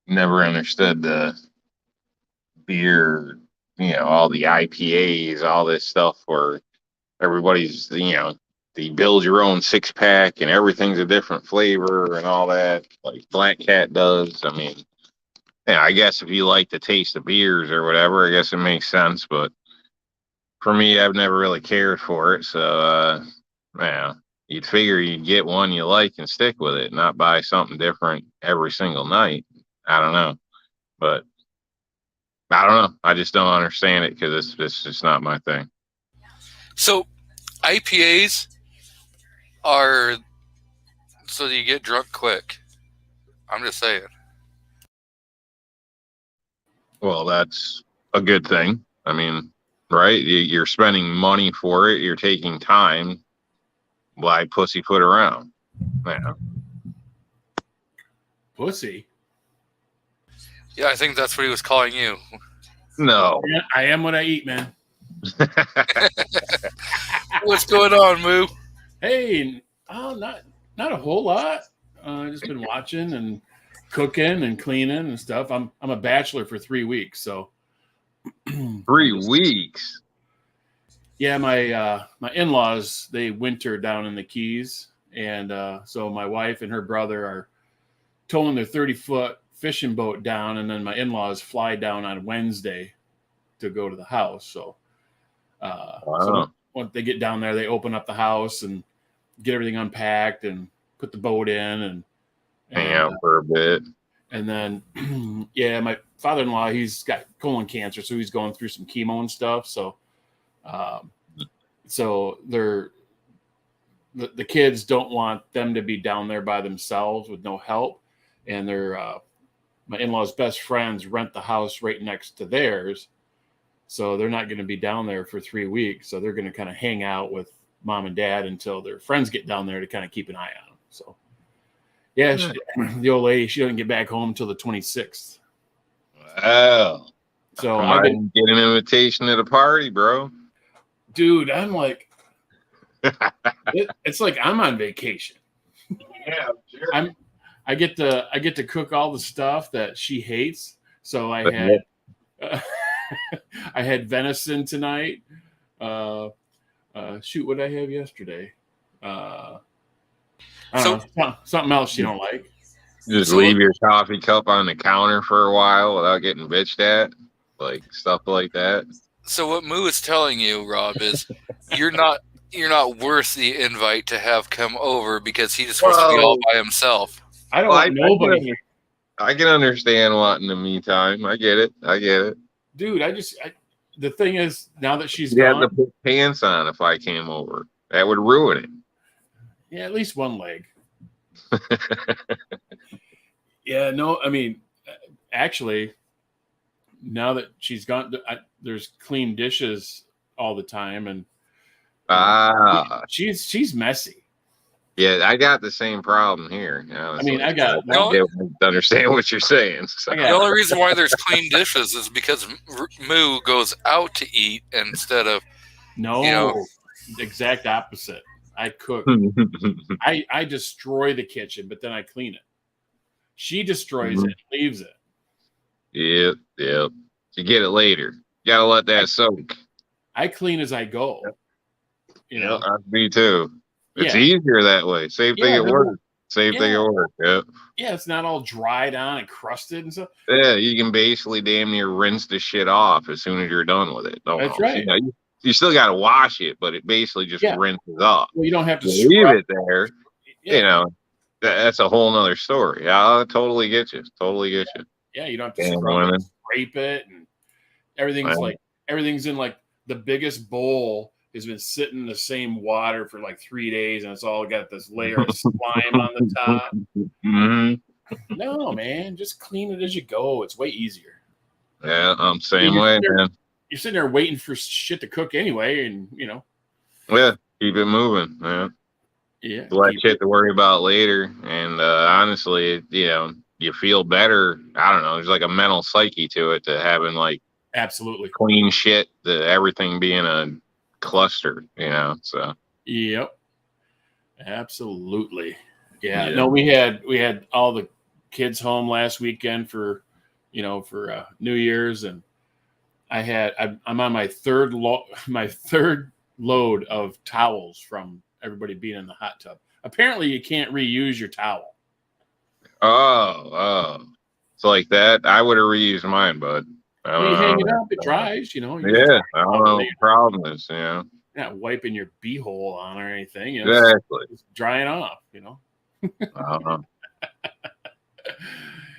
Never understood the beer, all the IPAs, all this stuff where everybody's, you build your own 6-pack and everything's a different flavor and all that, like Black Cat does. I mean, yeah, I guess if you like the taste of beers or whatever, I guess it makes sense. But for me, I've never really cared for it. So, yeah, you'd figure you'd get one you like and stick with it, not buy something different every single night. I don't know. But I don't know. I just don't understand it because it's just not my thing. So IPAs are so you get drunk quick. I'm just saying. Well, that's a good thing. I mean, right? You're spending money for it. You're taking time. Why pussyfoot around? Yeah. Pussy. Yeah, I think that's what he was calling you. No. Yeah, I am what I eat, man. What's going on, Moo? Hey, not a whole lot. Just been watching and cooking and cleaning and stuff. I'm a bachelor for 3 weeks, so 3 weeks. yeah, my in-laws, they winter down in the Keys, and so my wife and her brother are towing their 30-foot fishing boat down, and then my in-laws fly down on Wednesday to go to the house. So, so once they get down there, they open up the house and get everything unpacked and put the boat in and hang out for a bit. And then, yeah, my father-in-law, he's got colon cancer, so he's going through some chemo and stuff. So, so the kids don't want them to be down there by themselves with no help, and they're my in-laws' best friends rent the house right next to theirs, so they're not going to be down there for 3 weeks. So they're going to kind of hang out with mom and dad until their friends get down there to kind of keep an eye on them. So, yeah, the old lady, she doesn't get back home until the 26th. Wow. So I didn't get an invitation to the party, bro. Dude, I'm like, it's like I'm on vacation. Yeah, sure. I get to cook all the stuff that she hates. So I had I had venison tonight. Shoot, what did I have yesterday? I don't know, something else you don't like. Just leave your coffee cup on the counter for a while without getting bitched at, like stuff like that. So what Moo is telling you, Rob, is you're not worth the invite to have come over because he just wants to be all by himself. I don't want nobody. I can understand wanting the me time. I get it. Dude, the thing is, now that she's you gone, have to put pants on if I came over. That would ruin it. yeah, at least one leg. Yeah, no, I mean, actually, now that she's gone, there's clean dishes all the time, and she's messy. Yeah, I got the same problem here. I mean, I got to understand what you're saying. So. The only reason why there's clean dishes is because Moo goes out to eat instead of exact opposite. I cook. I destroy the kitchen, but then I clean it. She destroys it and leaves it. Yep. You get it later. You gotta let that soak. I clean as I go. You know, me too. It's easier that way. Same thing at work. Thing at work. Yep. Yeah, it's not all dried on and crusted and stuff. Yeah, you can basically damn near rinse the shit off as soon as you're done with it. That's right. You still got to wash it, but it basically just rinses off. Well, you don't have to leave it there. Yeah. You know, that's a whole nother story. I totally get you. Yeah, you don't have to scrape it, and everything's in like the biggest bowl has been sitting in the same water for like 3 days, and it's all got this layer of slime on the top. No, man, just clean it as you go. It's way easier. Yeah, I'm same You're way, sitting there- man. You're sitting there waiting for shit to cook anyway, and Yeah, keep it moving, man. yeah, Less keep- shit to worry about later. And honestly, you feel better. I don't know. There's like a mental psyche to it, to having like absolutely. clean shit, to everything being a cluster, so. Yep. Absolutely. Yeah. Yeah. No, we had all the kids home last weekend for New Year's, and I'm on my third load of towels from everybody being in the hot tub. Apparently you can't reuse your towel. Oh. So like that, I would have reused mine, bud. Well, you hang it up, it dries, you Yeah, I don't know what the problem is, You're not wiping your beehole on or anything. Exactly. It's drying off, Uh-huh.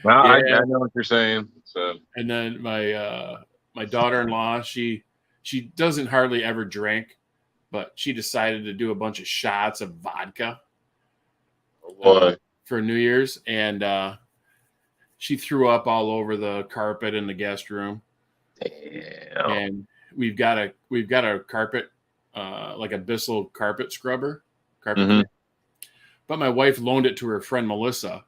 Well, I know what you're saying. So, and then my daughter-in-law, she doesn't hardly ever drink, but she decided to do a bunch of shots of vodka for New Year's, and she threw up all over the carpet in the guest room. damn. And we've got a carpet, like a Bissell carpet scrubber, Mhm. but my wife loaned it to her friend Melissa.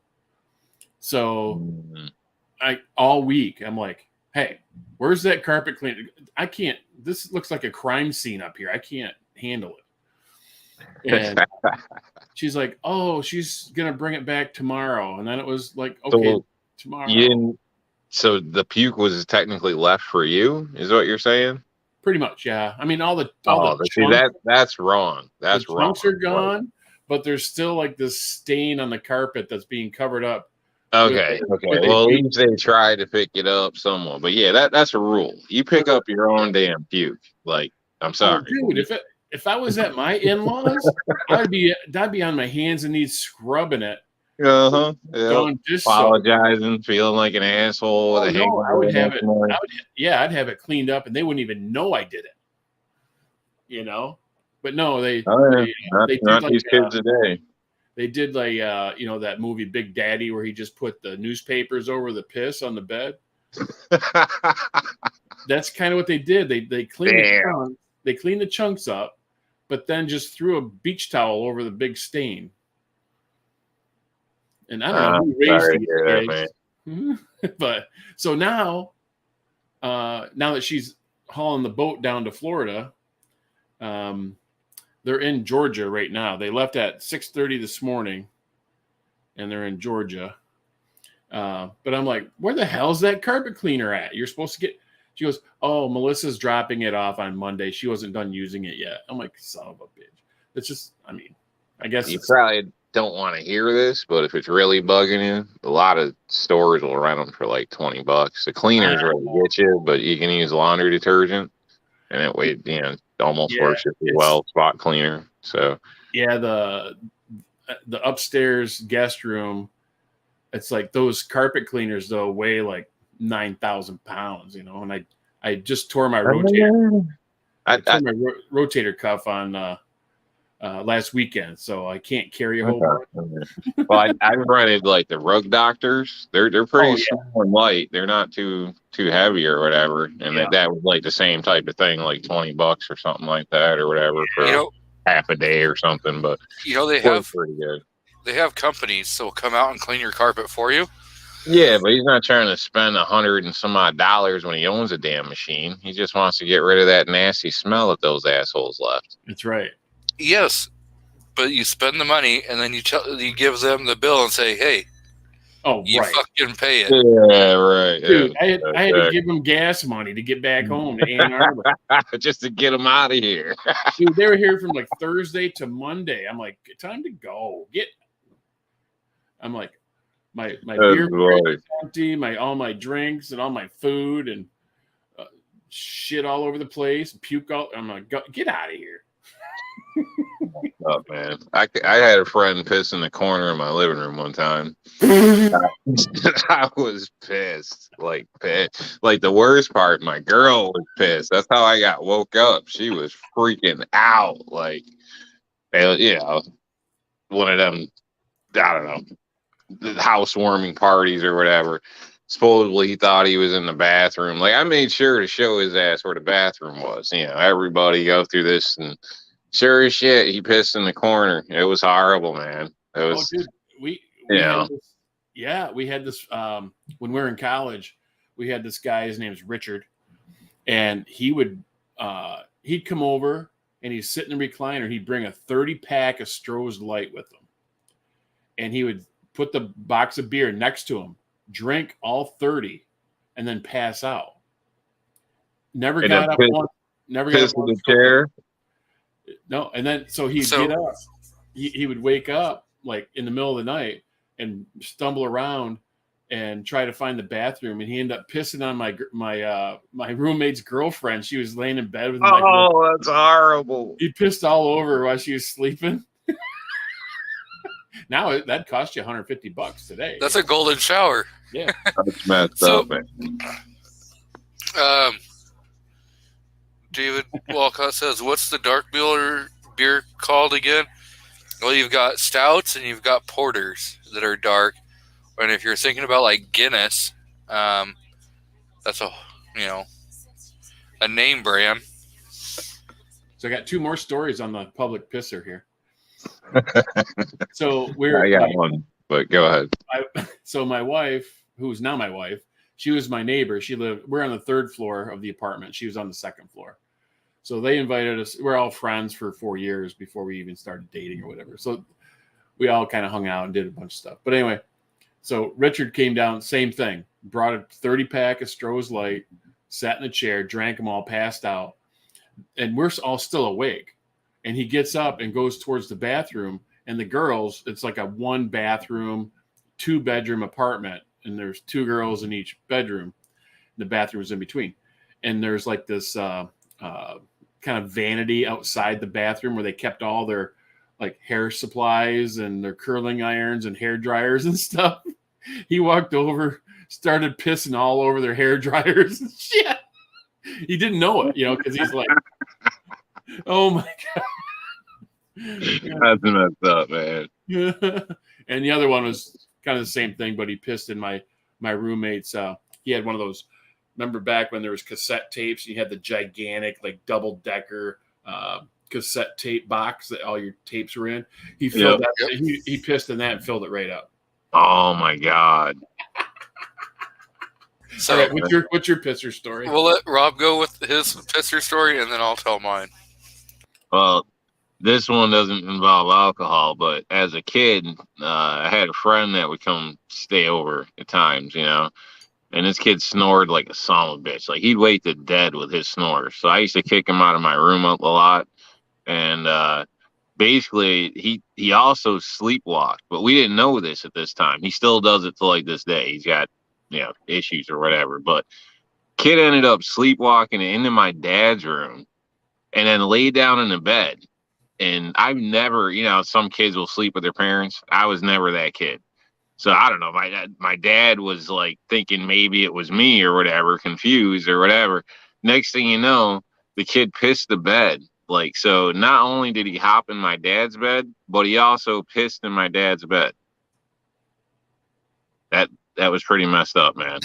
So Mm. all week I'm like, hey, where's that carpet cleaner? I can't. This looks like a crime scene up here. I can't handle it. And she's like, oh, she's gonna bring it back tomorrow. And then it was like, okay, So tomorrow. you didn't. So the puke was technically left for you, is what you're saying? Pretty much, yeah. I mean, all the See, that's wrong. That's the wrong. chunks are gone, but there's still like this stain on the carpet that's being covered up. Okay. with Well, at a- least they tried to pick it up somewhat. But yeah, that's a rule. You pick up your own damn puke. Like, I'm sorry. Oh, dude, if I was at my in-laws, I'd be on my hands and knees scrubbing it. Yeah. Going just so. Apologizing, feeling like an asshole. Oh, with a no, I would have it. hangover. I'd have it cleaned up, and they wouldn't even know I did it. But no, they Not did like, these kids today. they did like that movie Big Daddy where he just put the newspapers over the piss on the bed. That's kind of what they did. They cleaned the chunks, they cleaned the chunks up, but then just threw a beach towel over the big stain. And I don't know who raised sorry to these hear that, kids. But so now that she's hauling the boat down to Florida, they're in Georgia right now. They left at 6:30 this morning, and they're in Georgia. But I'm like, where the hell's that carpet cleaner at? You're supposed to get. She goes, oh, Melissa's dropping it off on Monday. She wasn't done using it yet. I'm like, son of a bitch. It's just, I guess You probably don't want to hear this, but if it's really bugging you, a lot of stores will rent them for like $20. The cleaners really get you, but you can use laundry detergent, and it way almost works just as well. Spot cleaner. So yeah, the upstairs guest room, it's like those carpet cleaners though weigh like 9,000 pounds, and I just tore my rotator. I tore my rotator cuff on last weekend, so I can't carry a whole bunch. Well, I've rented like the rug doctors. They're pretty small and light. They're not too heavy or whatever. And that was like the same type of thing, like $20 or something like that or whatever for half a day or something. But they have pretty good. They have companies that will come out and clean your carpet for you. Yeah, but he's not trying to spend $100 and some odd dollars when he owns a damn machine. He just wants to get rid of that nasty smell that those assholes left. That's right. Yes, but you spend the money and then you give them the bill and say, "Hey, you fucking pay it." Yeah, right. Dude, I had to give them gas money to get back home to Ann Arbor just to get them out of here. Dude, they were here from like Thursday to Monday. I'm like, time to go. I'm like, my beer is empty, all my drinks and all my food and shit all over the place, puke all. I'm like, get out of here. Oh man, I had a friend piss in the corner of my living room one time. I was pissed, like the worst part. My girl was pissed. That's how I got woke up. She was freaking out, like one of them. I don't know, the housewarming parties or whatever. supposedly he thought he was in the bathroom. Like, I made sure to show his ass where the bathroom was. You know, everybody go through this, and sure as shit, he pissed in the corner. It was horrible, man. It was, dude, we yeah. had this, we had this when we were in college. We had this guy. His name's Richard, and he would he'd come over and he'd sit in the recliner. He'd bring a 30-pack of Stroh's Light with him, and he would put the box of beer next to him, drink all 30, and then pass out. Never And got then up once. Never got up Pissed in once. the chair. No, and then so he'd get up. He would wake up like in the middle of the night and stumble around and try to find the bathroom, and he ended up pissing on my roommate's girlfriend. She was laying in bed with him. Oh, that's horrible. He pissed all over her while she was sleeping. Now that cost you $150 today. That's a golden shower. Yeah, that's messed up, man. David Walcott says, "What's the dark beer called again?" Well, you've got stouts and you've got porters that are dark. And if you're thinking about like Guinness, that's a name brand. So I got two more stories on the public pisser here. So I got one, but go ahead. So my wife, who's now my wife, she was my neighbor. We're on the 3rd floor of the apartment. She was on the 2nd floor. So they invited us. We're all friends for 4 years before we even started dating or whatever. So we all kind of hung out and did a bunch of stuff. But anyway, so Richard came down, same thing, brought a 30-pack of Stroh's Light, sat in a chair, drank them all, passed out. And we're all still awake. And he gets up and goes towards the bathroom. And the girls, it's like a 1-bathroom, 2-bedroom apartment. And there's 2 girls in each bedroom. The bathroom is in between. And there's like this kind of vanity outside the bathroom where they kept all their like hair supplies and their curling irons and hair dryers and stuff. He walked over, started pissing all over their hair dryers and shit. He didn't know it, because he's like, oh my God. That's messed up, man. And the other one was kind of the same thing, but he pissed in my roommate's. He had one of those. Remember back when there was cassette tapes, and you had the gigantic like double-decker cassette tape box that all your tapes were in. He filled that. Yep. He pissed in that and filled it right up. Oh my God. So, right, what's your pisser story? We'll let Rob go with his pisser story, and then I'll tell mine. Well, this one doesn't involve alcohol, but as a kid, I had a friend that would come stay over at times, and this kid snored like a son of a bitch. Like, he'd wake the dead with his snores. So I used to kick him out of my room a lot. And basically, he also sleepwalked, but we didn't know this at this time. He still does it to like this day. He's got, issues or whatever. But kid ended up sleepwalking into my dad's room and then laid down in the bed. And I've never, some kids will sleep with their parents. I was never that kid. So I don't know. My dad was like thinking maybe it was me or whatever, confused or whatever. Next thing you know, the kid pissed the bed. Like, so not only did he hop in my dad's bed, but he also pissed in my dad's bed. That was pretty messed up, man.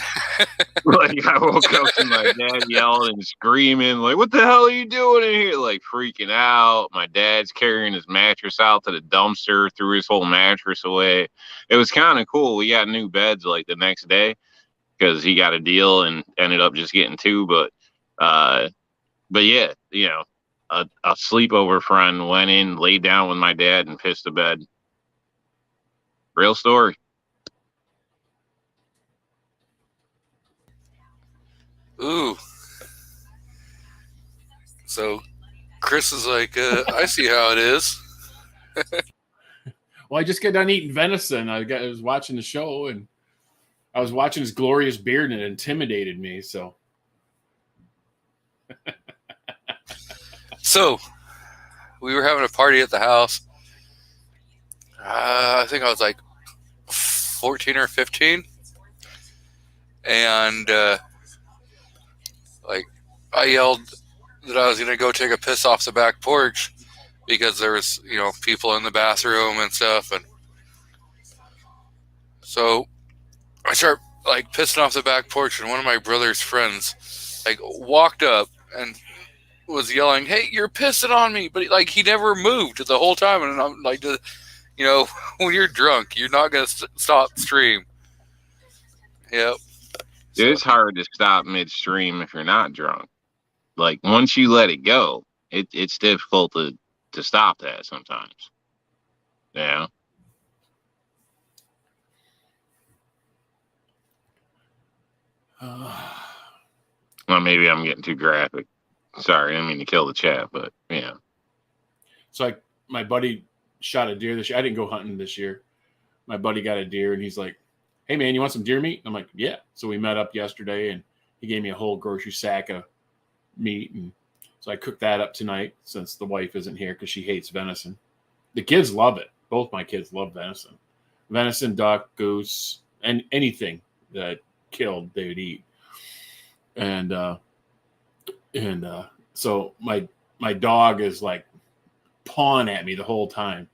Like, I woke up to my dad yelling and screaming, like, what the hell are you doing in here? Like, freaking out. My dad's carrying his mattress out to the dumpster, threw his whole mattress away. It was kind of cool. We got new beds like the next day because he got a deal and ended up just getting 2. But yeah, a sleepover friend went in, laid down with my dad and pissed the bed. Real story. Ooh. So Chris is like, I see how it is. Well, I just got done eating venison. I was watching the show, and I was watching his glorious beard, and it intimidated me. So, we were having a party at the house. I think I was like 14 or 15, and I yelled that I was going to go take a piss off the back porch because there was, people in the bathroom and stuff. And so I start like pissing off the back porch, and one of my brother's friends like walked up and was yelling, "Hey, you're pissing on me!" But he never moved the whole time, and I'm like, when you're drunk, you're not gonna stop stream. Yep. It's hard to stop midstream if you're not drunk. Like once you let it go, it's difficult to stop that sometimes. Yeah. Well, maybe I'm getting too graphic. Sorry, I didn't mean to kill the chat, but yeah. So my buddy shot a deer this year. I didn't go hunting this year. My buddy got a deer, and he's like, "Hey man, you want some deer meat?" I'm like, "Yeah." So we met up yesterday, and he gave me a whole grocery sack of meat, and so I cooked that up tonight since the wife isn't here because she hates venison. The kids love it. Both my kids love venison, duck, goose, and anything that killed they would eat. And so my dog is like pawing at me the whole time.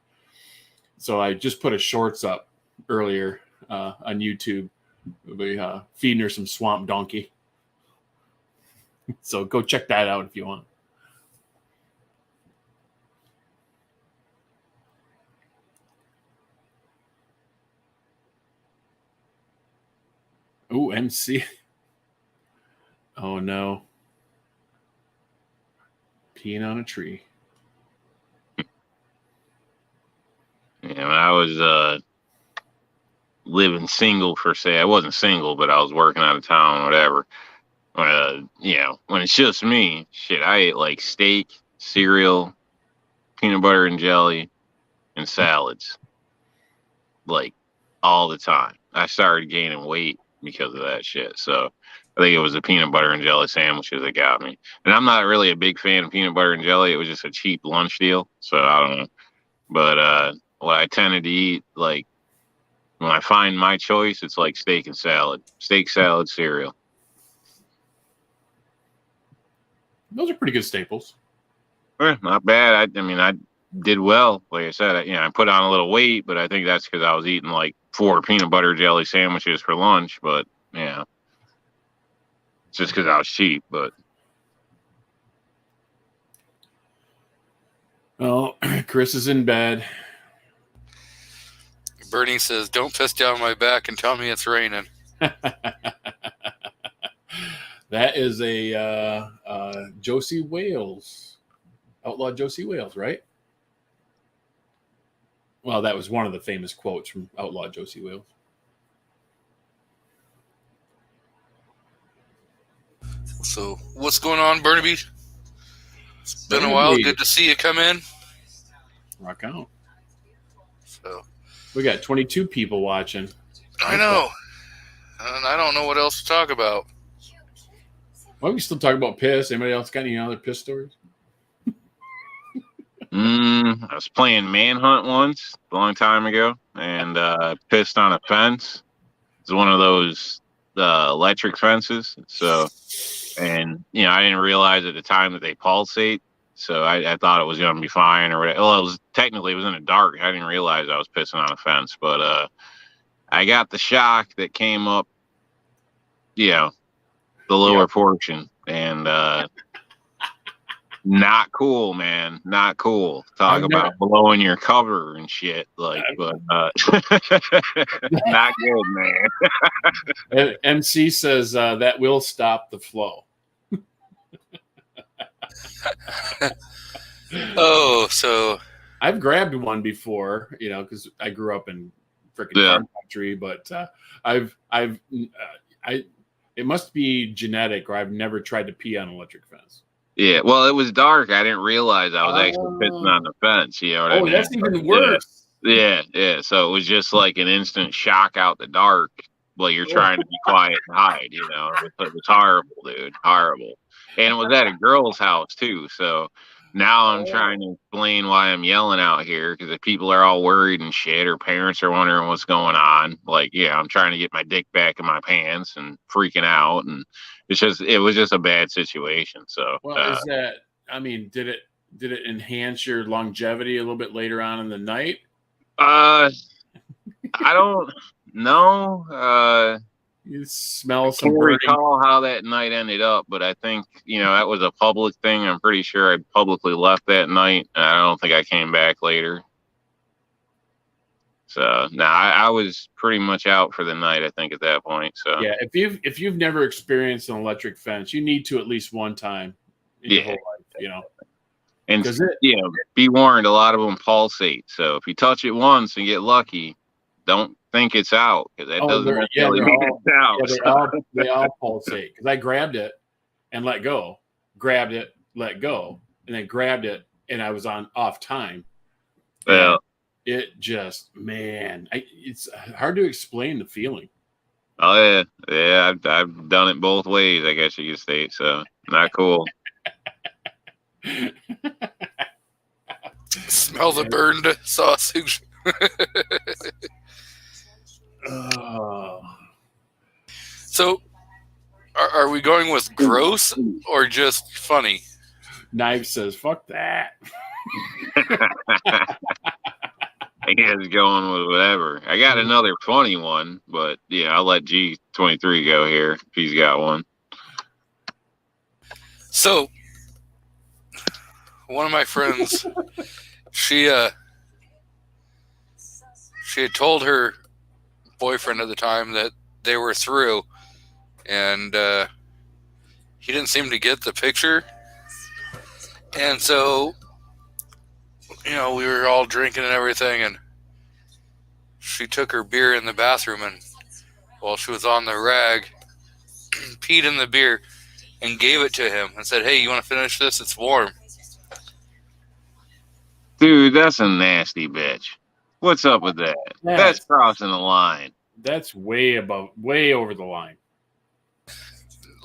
So I just put a shorts up earlier on YouTube, feeding her some swamp donkey. So go check that out if you want. Ooh, MC. Oh no. Peeing on a tree. Yeah, when I was living single for say, I wasn't single, but I was working out of town, whatever. When it's just me, shit, I ate like steak, cereal, peanut butter and jelly, and salads, like all the time. I started gaining weight because of that shit. So I think it was the peanut butter and jelly sandwiches that got me. And I'm not really a big fan of peanut butter and jelly. It was just a cheap lunch deal. So I don't know. But what I tended to eat, like when I find my choice, it's like steak and salad, cereal. Those are pretty good staples. Not bad. I mean, I did well. Like I said, I put on a little weight, but I think that's because I was eating like 4 peanut butter jelly sandwiches for lunch. But yeah, it's just because I was cheap. But oh, Chris is in bed. Bernie says, "Don't piss down my back and tell me it's raining." That is a Josie Wales, outlaw Josie Wales, right? Well, that was one of the famous quotes from outlaw Josie Wales. So, what's going on, Burnaby? It's been a while. Good to see you come in. Rock out. So we got 22 people watching. I know. And I don't know what else to talk about. Why don't we still talk about piss? Anybody else got any other piss stories? I was playing Manhunt once a long time ago, and pissed on a fence. It's one of those electric fences. So, and I didn't realize at the time that they pulsate. So I thought it was going to be fine or whatever. Well, it was in the dark. I didn't realize I was pissing on a fence, but I got the shock that came up, the lower portion, and not cool, man. Not cool. Talk about blowing your cover and shit. But not good, man. MC says that will stop the flow. Oh, so I've grabbed one before, because I grew up in freaking farm country, but it must be genetic, or I've never tried to pee on an electric fence. Yeah, well, it was dark. I didn't realize I was actually pissing on the fence. You know what I mean? That's even worse. Yeah. So it was just like an instant shock out the dark while you're trying to be quiet and hide. It was horrible, dude. Horrible. And it was at a girl's house too. So now I'm trying to explain why I'm yelling out here, because if people are all worried and shit, or parents are wondering what's going on, I'm trying to get my dick back in my pants and freaking out, and it was just a bad situation. So, is that? I mean, did it enhance your longevity a little bit later on in the night? I don't know. You smell some Can't burning. recall how that night ended up, but I think, that was a public thing. I'm pretty sure I publicly left that night, and I don't think I came back later. So, I was pretty much out for the night, I think, at that point. So, Yeah, if you've never experienced an electric fence, you need to at least one time in your whole life, And, 'Cause be warned, a lot of them pulsate. So, if you touch it once and get lucky, don't think it's out, because that doesn't necessarily mean it's out. they all pulsate. Because I grabbed it and let go, grabbed it, let go, and then grabbed it, and I was on off time. Well, It just, man, it's hard to explain the feeling. oh yeah, I've done it both ways, I guess you could say. So, not cool. Smell the burned sausage. So, are we going with gross or just funny? Knife says, "Fuck that." I guess going with whatever. I got another funny one, but I'll let G23 go here if he's got one. So, one of my friends, she had told her boyfriend at the time that they were through, and he didn't seem to get the picture. And so, we were all drinking and everything, and she took her beer in the bathroom, and while she was on the rag, peed in the beer and gave it to him and said, "Hey, you want to finish this? It's warm." Dude, that's a nasty bitch. What's up with that? That's crossing the line. That's way over the line.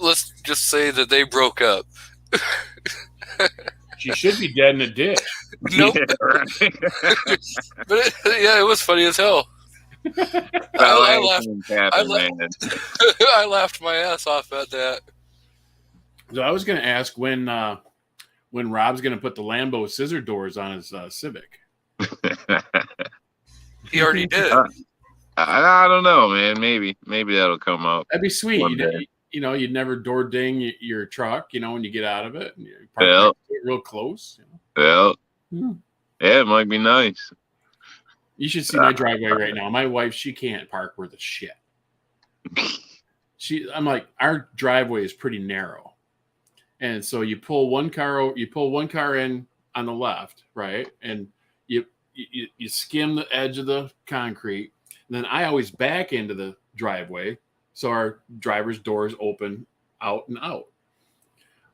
Let's just say that they broke up. She should be dead in a ditch. Nope. Yeah, right. But it was funny as hell. I laughed. I laughed my ass off at that. So I was going to ask when Rob's going to put the Lambo scissor doors on his Civic. He already did. I don't know, man. Maybe that'll come up. That'd be sweet. One day. You'd never door ding your truck, when you get out of it. And you park real close. Well, yeah, it might be nice. You should see my driveway right now. My wife, she can't park worth a shit. I'm like, our driveway is pretty narrow. And so you pull one car in on the left, right? And you skim the edge of the concrete. And then I always back into the driveway, so our driver's doors open out and out.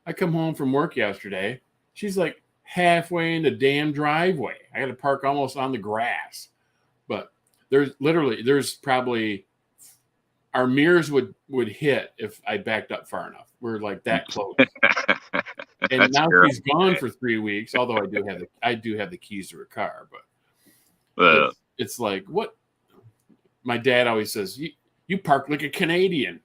I come home from work yesterday. She's like halfway in the damn driveway. I got to park almost on the grass. But there's probably our mirrors would hit if I backed up far enough. We're like that close. And now she's gone for 3 weeks, although I do have the keys to her car, but it's like, what my dad always says, you park like a Canadian.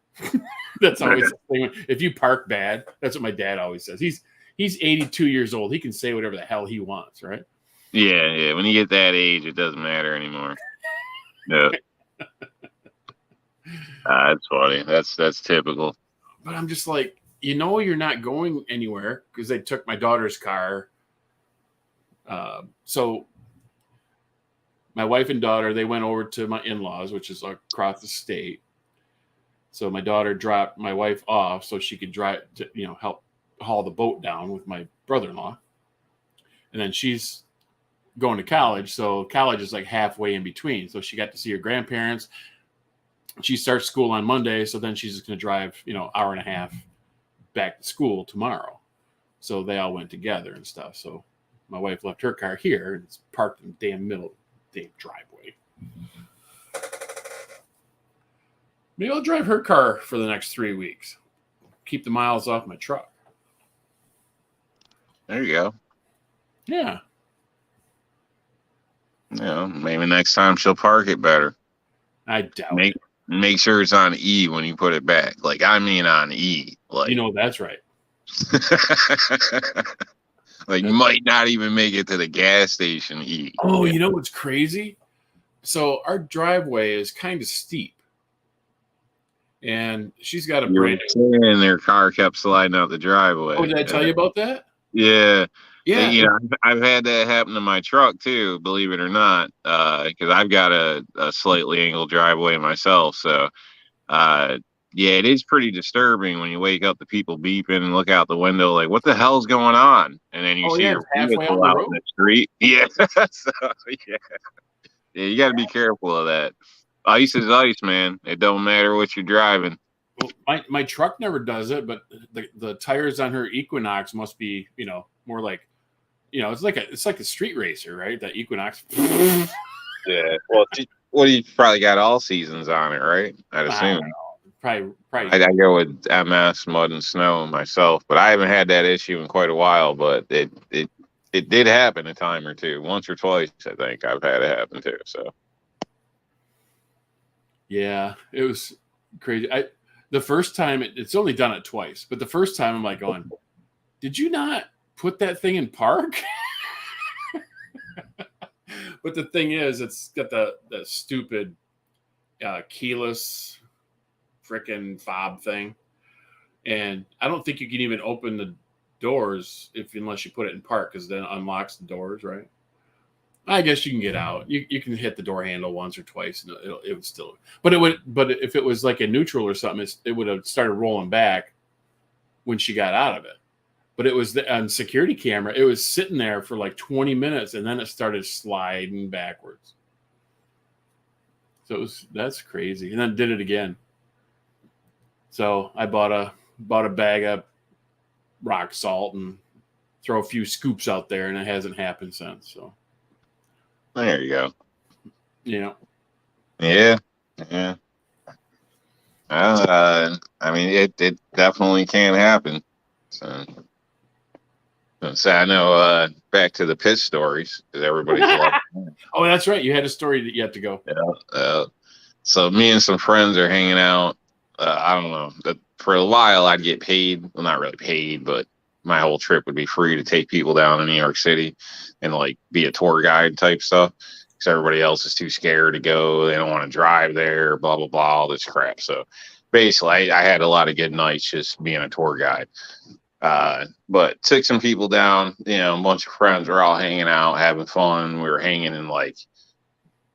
That's always the thing. If you park bad, that's what my dad always says. He's 82 years old. He can say whatever the hell he wants, right? Yeah. When you get that age, it doesn't matter anymore. No. That's funny. That's typical. But I'm just like, you're not going anywhere because they took my daughter's car. So my wife and daughter, they went over to my in-laws, which is across the state. So my daughter dropped my wife off so she could drive to, help haul the boat down with my brother-in-law. And then she's going to college. So college is like halfway in between. So she got to see her grandparents. She starts school on Monday. So then she's just going to drive, hour and a half back to school tomorrow. So they all went together and stuff. So my wife left her car here and it's parked in the damn middle of the damn driveway. Maybe I'll drive her car for the next 3 weeks. Keep the miles off my truck. There you go. Yeah. Maybe next time she'll park it better. I doubt it. Make sure it's on E when you put it back. Like, I mean on E. Like, that's right. Like, you might not even make it to the gas station E. Oh, you know what's crazy? So our driveway is kind of steep. and she's got a You were brand. saying their car kept sliding out the driveway. Oh, did I tell you about that? Yeah. Yeah. You know, I've had that happen to my truck too, believe it or not, because I've got a slightly angled driveway myself. So, yeah, it is pretty disturbing when you wake up to people beeping and look out the window like, what the hell's going on? And then you Oh, see yeah, your it's halfway vehicle on the out road. in the street. Yeah. So, yeah. Yeah, you got to be careful of that. Ice is ice, man. It don't matter what you're driving. Well, my truck never does it, but the tires on her Equinox must be, you know, more like, you know, it's like a street racer, right? That Equinox. Yeah. Well, you probably got all seasons on it, right? I'd assume. Probably. I go with MS, mud, and snow myself, but I haven't had that issue in quite a while. But it did happen a time or two, once or twice. I think I've had it happen too. So. Yeah, it was crazy. The first time it's only done it twice, but the first time I'm like going, did you not put that thing in park? But the thing is, it's got the stupid keyless frickin' fob thing, and I don't think you can even open the doors unless you put it in park, because then it unlocks the doors, right? I guess you can get out. You can hit the door handle once or twice, and it would still. But if it was like a neutral or something, it would have started rolling back when she got out of it. But it was on security camera. It was sitting there for like 20 minutes, and then it started sliding backwards. So that's crazy, and then did it again. So I bought a bag of rock salt and throw a few scoops out there, and it hasn't happened since. So. There you go. Yeah. Yeah. Yeah. I mean, it definitely can happen. So I know. Back to the pit stories, because everybody's loving. Oh, that's right. You had a story that you have to go. Yeah. So me and some friends are hanging out. I don't know. For a while, I'd get paid. Well, not really paid, but my whole trip would be free to take people down to New York City and like be a tour guide type stuff, because everybody else is too scared to go. They don't want to drive there, blah, blah, blah, all this crap. So basically I had a lot of good nights just being a tour guide. But took some people down, you know, a bunch of friends were all hanging out, having fun. We were hanging in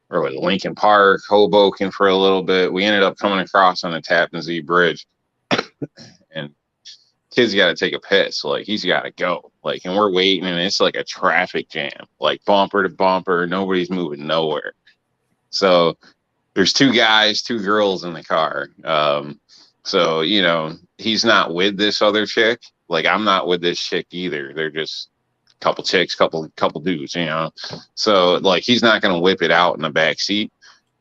Lincoln Park, Hoboken for a little bit. We ended up coming across on the Tappan Zee Bridge, and kid's got to take a piss. Like, he's got to go. Like, and we're waiting, and it's like a traffic jam, like bumper to bumper. Nobody's moving nowhere. So there's two guys, two girls in the car. So, you know, he's not with this other chick. Like, I'm not with this chick either. They're just a couple chicks, couple dudes, you know. So, like, he's not going to whip it out in the back seat.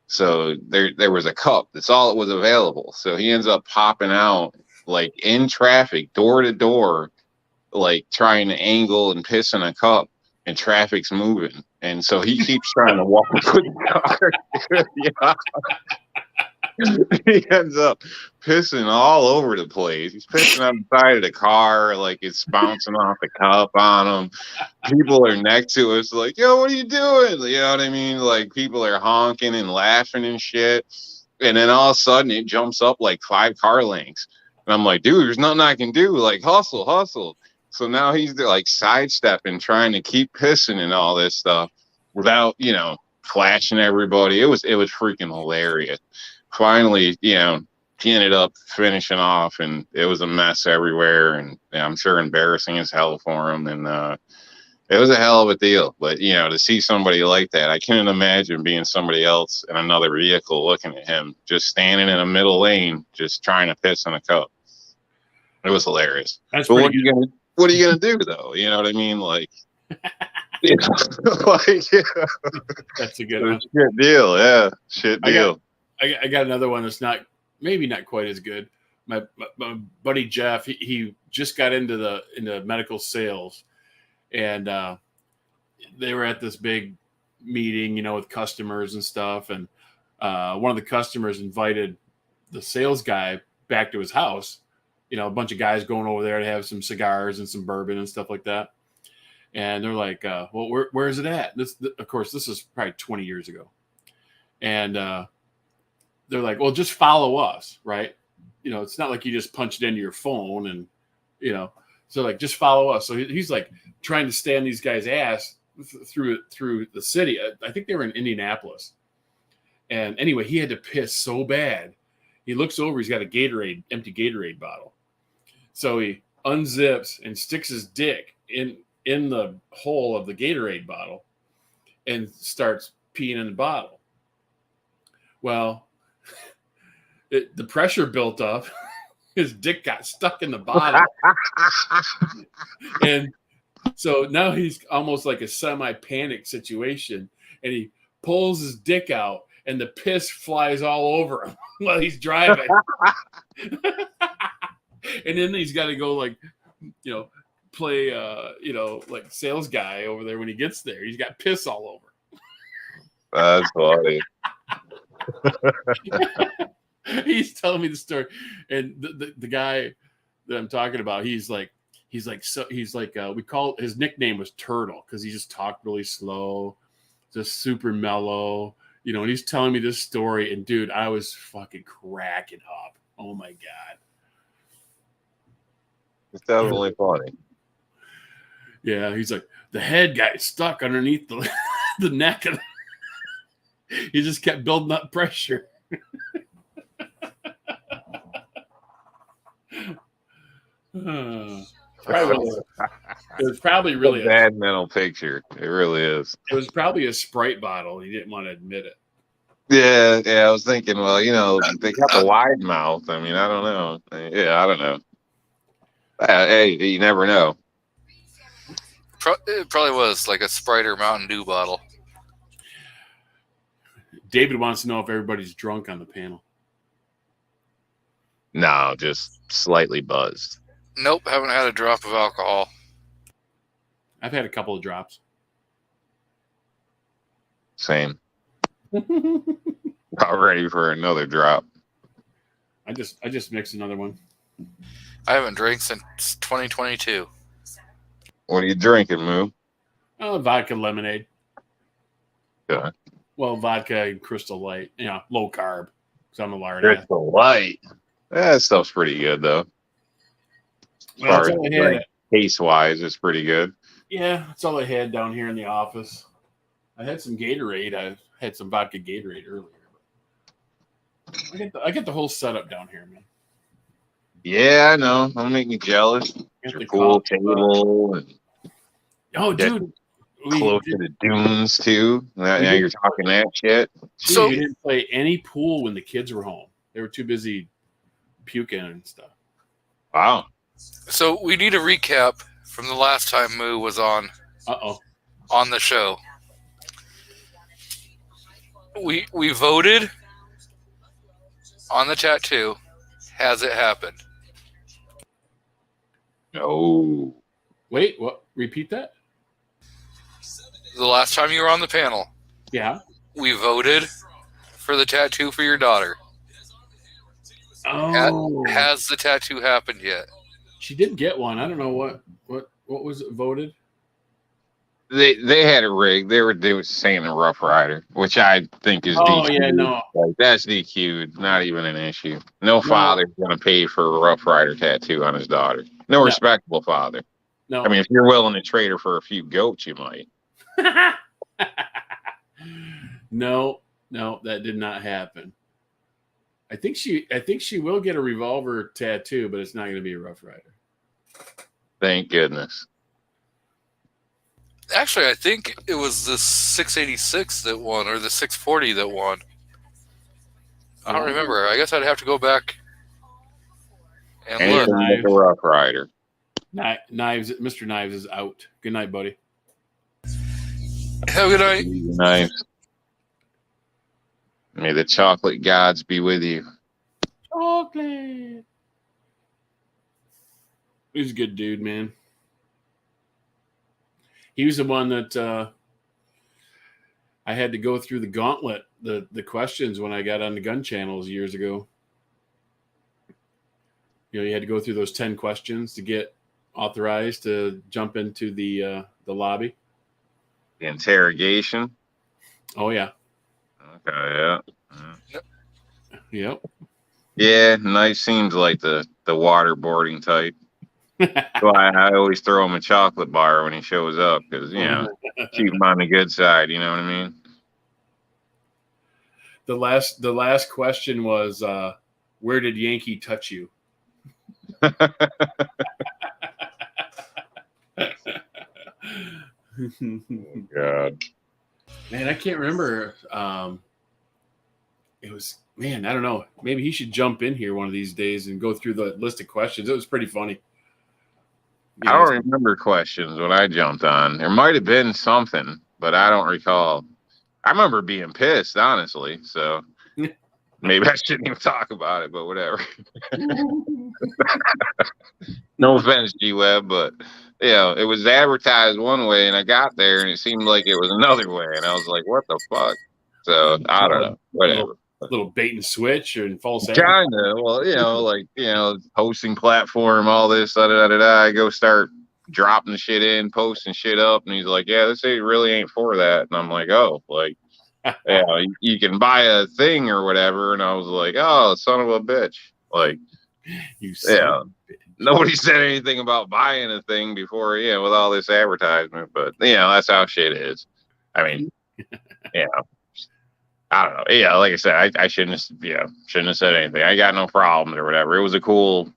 So there was a cup. That's all it was available. So he ends up popping out, like, in traffic, door to door, like, trying to angle and piss in a cup, and traffic's moving. And so he keeps trying to walk with the car. Yeah. He ends up pissing all over the place. He's pissing on the side of the car, like it's bouncing off the cup on him. People are next to us, like, yo, what are you doing? You know what I mean? Like, people are honking and laughing and shit. And then all of a sudden it jumps up like 5 car lengths. And I'm like, dude, there's nothing I can do. Like, hustle. So now he's like sidestepping, trying to keep pissing and all this stuff without, you know, flashing everybody. It was freaking hilarious. Finally, you know, he ended up finishing off, and it was a mess everywhere, and I'm sure embarrassing as hell for him. And it was a hell of a deal. But, you know, to see somebody like that, I couldn't imagine being somebody else in another vehicle looking at him, just standing in a middle lane, just trying to piss in a cup. It was hilarious. That's but pretty good. what are you gonna do though? You know what I mean? Like, you know, like, yeah. That's a good one. Shit deal, yeah. Shit deal. I got another one that's maybe not quite as good. My buddy Jeff, he just got into medical sales, and they were at this big meeting, you know, with customers and stuff. And one of the customers invited the sales guy back to his house. You know, a bunch of guys going over there to have some cigars and some bourbon and stuff like that. And they're like, well, where is it at? Of course, this is probably 20 years ago. And they're like, well, just follow us, right? it's not like you just punch it into your phone and, so like, just follow us. So he's like trying to stay on these guys' ass through the city. I think they were in Indianapolis. And anyway, he had to piss so bad. He looks over, he's got a empty Gatorade bottle. So he unzips and sticks his dick in the hole of the Gatorade bottle and starts peeing in the bottle. Well, the pressure built up. His dick got stuck in the bottle. And so now he's almost like a semi-panic situation. And he pulls his dick out and the piss flies all over him while he's driving. And then he's got to go like, play, like sales guy over there when he gets there. He's got piss all over. That's funny. He's telling me the story, and the guy that I'm talking about, he's like we call his nickname was Turtle because he just talked really slow, just super mellow, and he's telling me this story, and dude, I was fucking cracking up. Oh my god, It's definitely funny. yeah. He's like, the head got stuck underneath the the neck, and he just kept building up pressure. It was probably really a bad mental picture. It really is. It was probably a Sprite bottle. He didn't want to admit it. Yeah. I was thinking, well, they got the wide mouth. I mean, I don't know. Yeah, I don't know. Hey, you never know. It probably was like a Sprite or Mountain Dew bottle. David wants to know if everybody's drunk on the panel. No, just slightly buzzed. Nope, haven't had a drop of alcohol. I've had a couple of drops. Same. Not ready for another drop. I just mixed another one. I haven't drank since 2022. What are you drinking, Moo? Vodka lemonade. Good. Well, vodka and Crystal Light. Low carb. So I'm a lard. Crystal Light. That stuff's pretty good, though. Well, that's all I had. Taste-wise, it's pretty good. Yeah, that's all I had down here in the office. I had some Gatorade. I had some vodka Gatorade earlier. I get the whole setup down here, man. Yeah, I know. Don't make me jealous. Your pool table and dude, close to the dunes too. Now you're talking that shit. So we didn't play any pool when the kids were home. They were too busy puking and stuff. Wow. So we need a recap from the last time Moo was on the show. We voted on the tattoo. Has it happened? No. Wait, what? Repeat that? The last time you were on the panel. Yeah. We voted for the tattoo for your daughter. Oh. Has the tattoo happened yet? She did get one. I don't know what was it voted. They had it rigged. They were saying a Rough Rider, which I think is DQ. Yeah, no. Like, that's DQ. Not even an issue. No father's going to pay for a Rough Rider tattoo on his daughter. No respectable father. No. I mean, if you're willing to trade her for a few goats, you might. No, that did not happen. I think she will get a revolver tattoo, but it's not going to be a Rough Rider. Thank goodness. Actually, I think it was the 686 that won, or the 640 that won. I don't remember. I guess I'd have to go back and Anything look. like a Rough Rider. Knives, Mr. Knives is out. Good night, buddy. Have a good night. Nice. May the chocolate gods be with you. Chocolate. He's a good dude, man. He was the one that I had to go through the gauntlet, the questions when I got on the gun channels years ago. You had to go through those 10 questions to get authorized to jump into the lobby. The interrogation. Oh yeah. Okay, yeah. Yep. Yeah, nice seems like the waterboarding type. Why I always throw him a chocolate bar when he shows up because keep him on the good side. You know what I mean? The last question was, where did Yankee touch you? God. Man, I can't remember. It was, man, I don't know. Maybe he should jump in here one of these days and go through the list of questions. It was pretty funny. I don't remember questions when I jumped on. There might have been something, but I don't recall. I remember being pissed, honestly. So maybe I shouldn't even talk about it, but whatever. No offense, G-Web, but it was advertised one way, and I got there, and it seemed like it was another way, and I was like, "What the fuck?" So I don't know, whatever. Little bait and switch and false Kind of. Well, hosting platform, all this, da da da da. I go start dropping shit in, posting shit up, and he's like, "Yeah, this really ain't for that." And I'm like, "Oh, like, you can buy a thing or whatever." And I was like, "Oh, son of a bitch!" Like, nobody said anything about buying a thing before, with all this advertisement. But that's how shit is. I mean, I don't know. Yeah, like I said, I shouldn't have said anything. I got no problems or whatever. It was a cool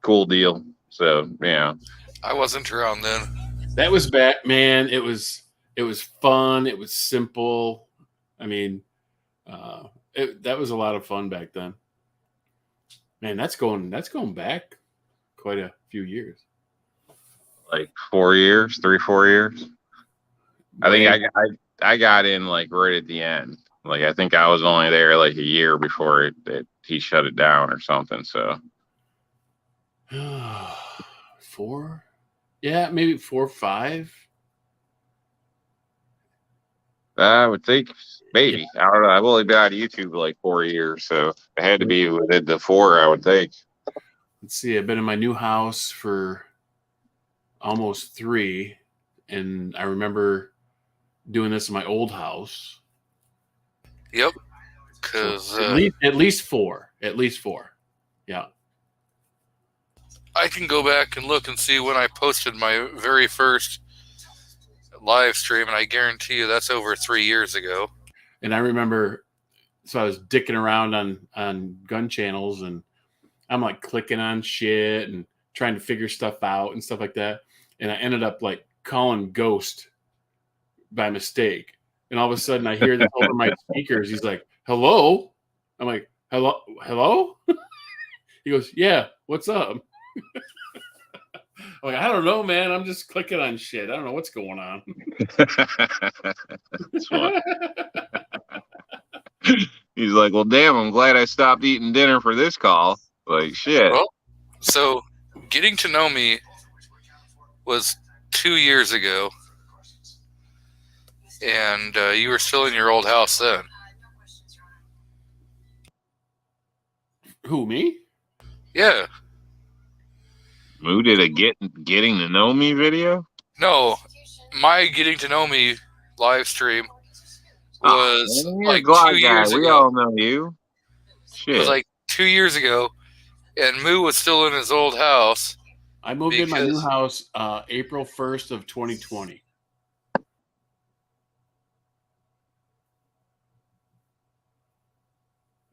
deal. So I wasn't around then. That was bad, man. It was fun. It was simple. I mean, that was a lot of fun back then. Man, that's going back quite a few years. Like 4 years, 3-4 years. I think I got in like right at the end. Like I think I was only there like a year before he shut it down or something. So 4, yeah, maybe 4 or 5. I would think maybe. I don't know. I've only been on YouTube like 4 years, so it had to be within the 4. I would think. Let's see. I've been in my new house for almost 3, and I remember doing this in my old house. Yep. Because at least 4. At least 4. Yeah. I can go back and look and see when I posted my very first live stream, and I guarantee you that's over 3 years ago. And I remember, so I was dicking around on gun channels, and I'm like clicking on shit and trying to figure stuff out and stuff like that. And I ended up like calling Ghost by mistake. And all of a sudden I hear this over my speakers. He's like, "Hello?" I'm like, "Hello?" He goes, "Yeah, what's up?" I'm like, "I don't know, man. I'm just clicking on shit. I don't know what's going on." That's funny. He's like, "Well, damn, I'm glad I stopped eating dinner for this call." Like, shit. Well, so getting to know me was 2 years ago, and you were still in your old house then. Who, me? Yeah. Moo did a getting to know me video? No, my getting to know me live stream was like 2 years ago. We all know you. Shit. It was like 2 years ago, and Moo was still in his old house. I moved in my new house April 1st of 2020.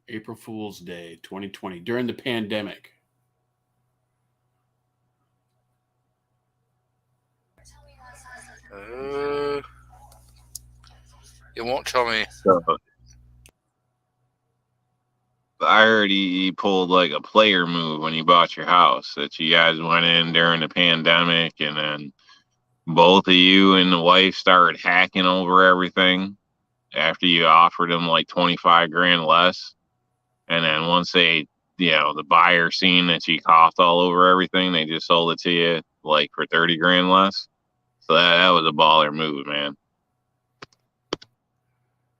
April Fool's Day 2020, during the pandemic. It won't tell me. I heard he pulled like a player move when you bought your house, that you guys went in during the pandemic, and then both of you and the wife started hacking over everything after you offered them like 25 grand less. And then once they, the buyer seen that you coughed all over everything, they just sold it to you like for 30 grand less. So that was a baller move, man.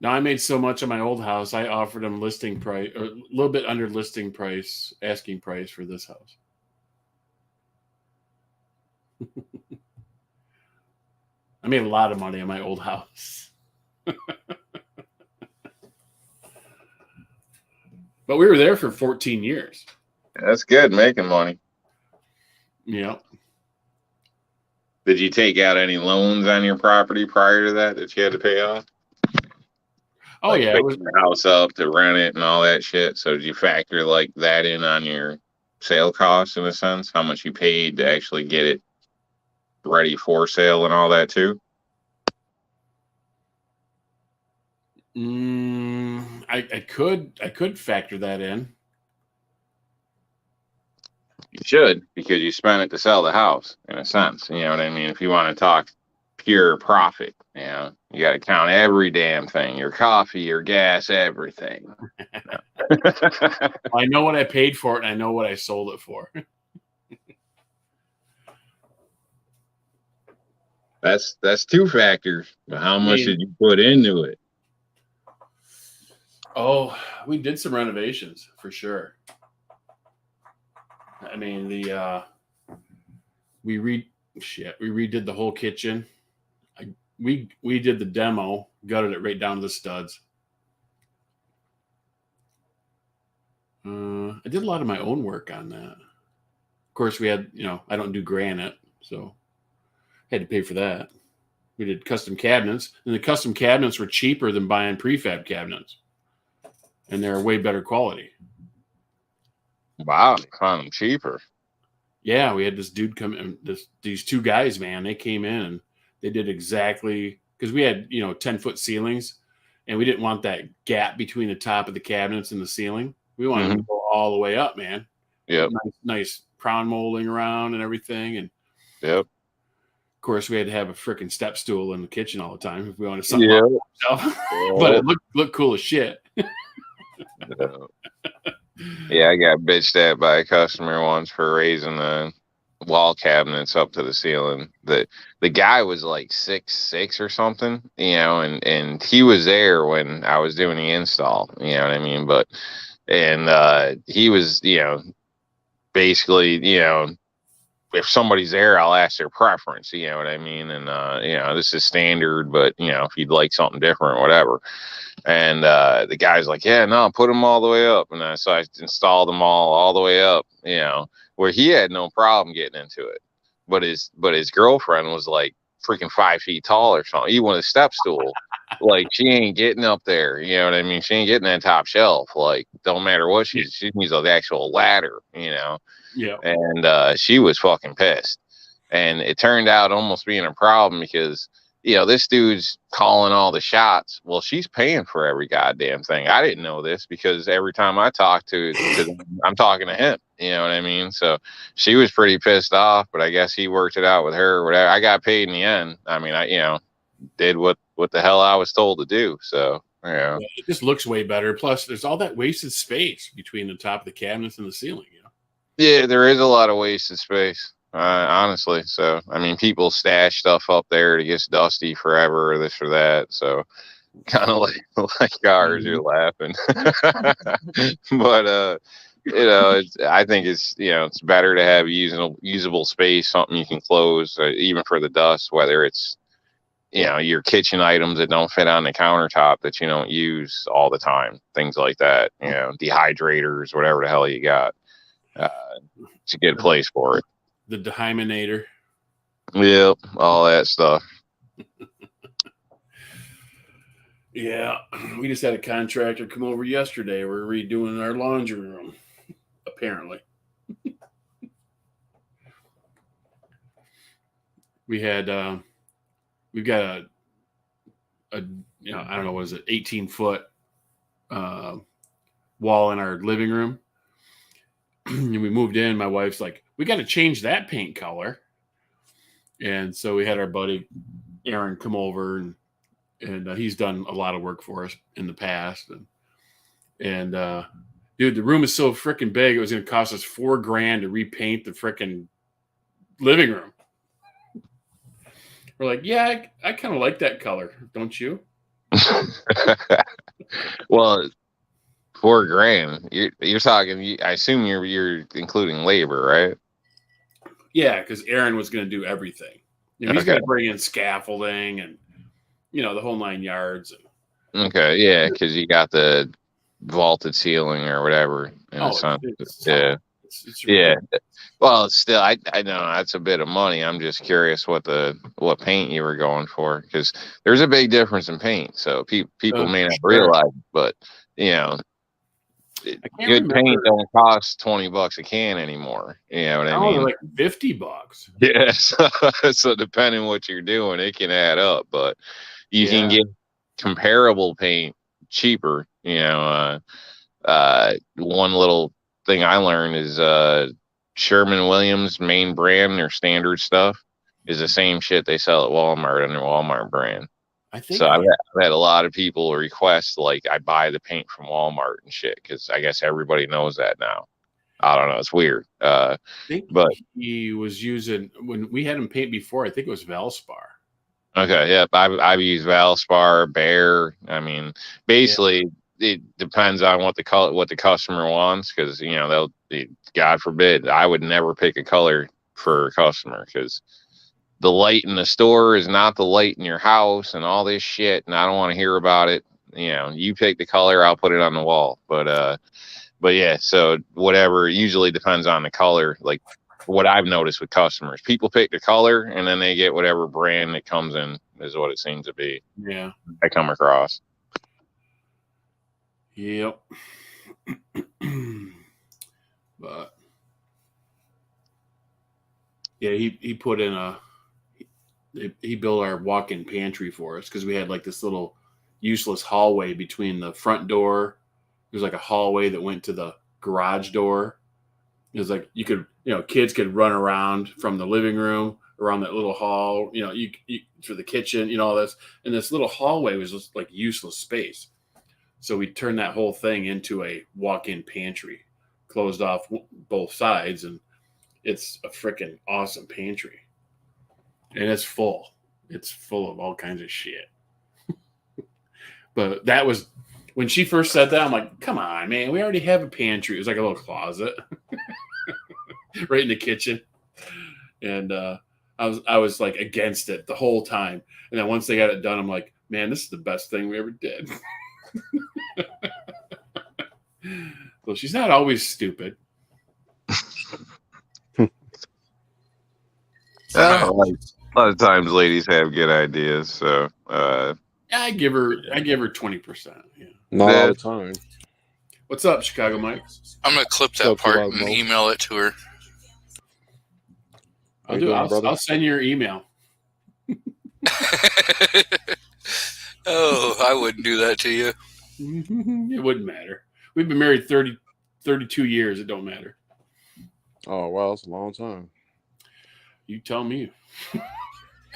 Now, I made so much on my old house, I offered them listing price, or a little bit under listing price, asking price for this house. I made a lot of money on my old house. But we were there for 14 years. That's good, making money. Yeah. Did you take out any loans on your property prior to that you had to pay off? Oh, Like yeah. It was, fixing the house up to rent it and all that shit. So did you factor like that in on your sale costs in a sense? How much you paid to actually get it ready for sale and all that too? I could factor that in. You should, because you spent it to sell the house in a sense. You know what I mean? If you want to talk pure profit, you know, you got to count every damn thing, your coffee, your gas, everything. I know what I paid for it and I know what I sold it for. That's two factors. But how much did you put into it? Oh, we did some renovations for sure. I mean, we redid the whole kitchen. We did the demo, gutted it right down to the studs. I did a lot of my own work on that. Of course, we had, I don't do granite, so I had to pay for that. We did custom cabinets, and the custom cabinets were cheaper than buying prefab cabinets, and they're way better quality. Wow, found them cheaper. Yeah, we had this dude come in, these two guys, man, they came in and they did exactly, because we had, 10-foot ceilings, and we didn't want that gap between the top of the cabinets and the ceiling. We wanted them to go all the way up, man. Yep. Nice crown molding around and everything. And yep. Of course, we had to have a freaking step stool in the kitchen all the time if we wanted something. Yep. But it looked cool as shit. Yeah, I got bitched at by a customer once for raising the wall cabinets up to the ceiling. The guy was like 6'6" or something, and he was there when I was doing the install, you know what I mean? He was, basically, if somebody's there, I'll ask their preference, you know what I mean? And, this is standard, but, if you'd like something different, whatever. And the guy's like, yeah, no, put them all the way up. And so I installed them all the way up, where he had no problem getting into it. But his girlfriend was like freaking 5 feet tall or something. Even with a step stool, like she ain't getting up there. You know what I mean? She ain't getting that top shelf. Like, don't matter what she needs an actual ladder, Yeah. And she was fucking pissed. And it turned out almost being a problem because, this dude's calling all the shots. Well, she's paying for every goddamn thing. I didn't know this because every time I talk to them, I'm talking to him. You know what I mean? So she was pretty pissed off, but I guess he worked it out with her or whatever. I got paid in the end. I mean, I did what the hell I was told to do. So, yeah. It just looks way better. Plus, there's all that wasted space between the top of the cabinets and the ceiling. Yeah, there is a lot of wasted space. Honestly. So, I mean, people stash stuff up there to get dusty forever or this or that. So kind of like ours, you're laughing. But, I think it's better to have usable space, something you can close, even for the dust, whether it's, your kitchen items that don't fit on the countertop that you don't use all the time, things like that, dehydrators, whatever the hell you got. It's a good place for it. The dehymenator. Yep, all that stuff. Yeah, we just had a contractor come over yesterday. We're redoing our laundry room, apparently. We've got a I don't know, what is it, 18-foot wall in our living room. And we moved in. My wife's like, we got to change that paint color. And so we had our buddy Aaron come over, and he's done a lot of work for us in the past. And dude, the room is so freaking big. It was going to cost us $4,000 to repaint the freaking living room. We're like, yeah, I kind of like that color, don't you? Well, $4,000. You're talking. I assume you're including labor, right? Yeah, because Aaron was going to do everything. He's going to bring in scaffolding and the whole 9 yards. Okay, yeah, because you got the vaulted ceiling or whatever. In a sense. Yeah. It's Yeah. Well, still, I know that's a bit of money. I'm just curious what paint you were going for, because there's a big difference in paint. So people may not realize, but you know, good paint don't cost $20 a can anymore. You know what I mean? Like $50. Yes. So depending on what you're doing, it can add up. But you can get comparable paint cheaper. You know, one little thing I learned is Sherman-Williams main brand, their standard stuff, is the same shit they sell at Walmart under Walmart brand. So I've had a lot of people request, like, I buy the paint from Walmart and shit, because I guess everybody knows that now. I don't know. It's weird. I think he was using, when we had him paint before, I think it was Valspar. Okay, yeah. I've used Valspar, Bear. I mean, basically, it depends on what the customer wants, because, you know, God forbid, I would never pick a color for a customer, because the light in the store is not the light in your house and all this shit, and I don't want to hear about it. You know, you pick the color, I'll put it on the wall. But yeah, so whatever, usually depends on the color. Like what I've noticed with customers, people pick the color and then they get whatever brand that comes in, is what it seems to be. Yeah, I come across. Yep. But yeah, he put in he built our walk-in pantry for us, because we had like this little useless hallway between the front door. It was like a hallway that went to the garage door. It was like you could, you know, kids could run around from the living room around that little hall, you know, you for the kitchen, you know, all this. And this little hallway was just like useless space. So we turned that whole thing into a walk-in pantry, closed off both sides, and it's a freaking awesome pantry. And it's full. It's full of all kinds of shit. But that was, when she first said that, I'm like, come on, man, we already have a pantry. It was like a little closet right in the kitchen. And I was like against it the whole time. And then once they got it done, I'm like, man, this is the best thing we ever did. Well, she's not always stupid. A lot of times ladies have good ideas, so I give her 20%. Yeah. Not all the time. What's up, Chicago Mike? I'm gonna clip that part and email it to her. I'll send you your email. Oh, I wouldn't do that to you. It wouldn't matter. We've been married 32 years. It don't matter. Oh, wow, that's a long time. You tell me.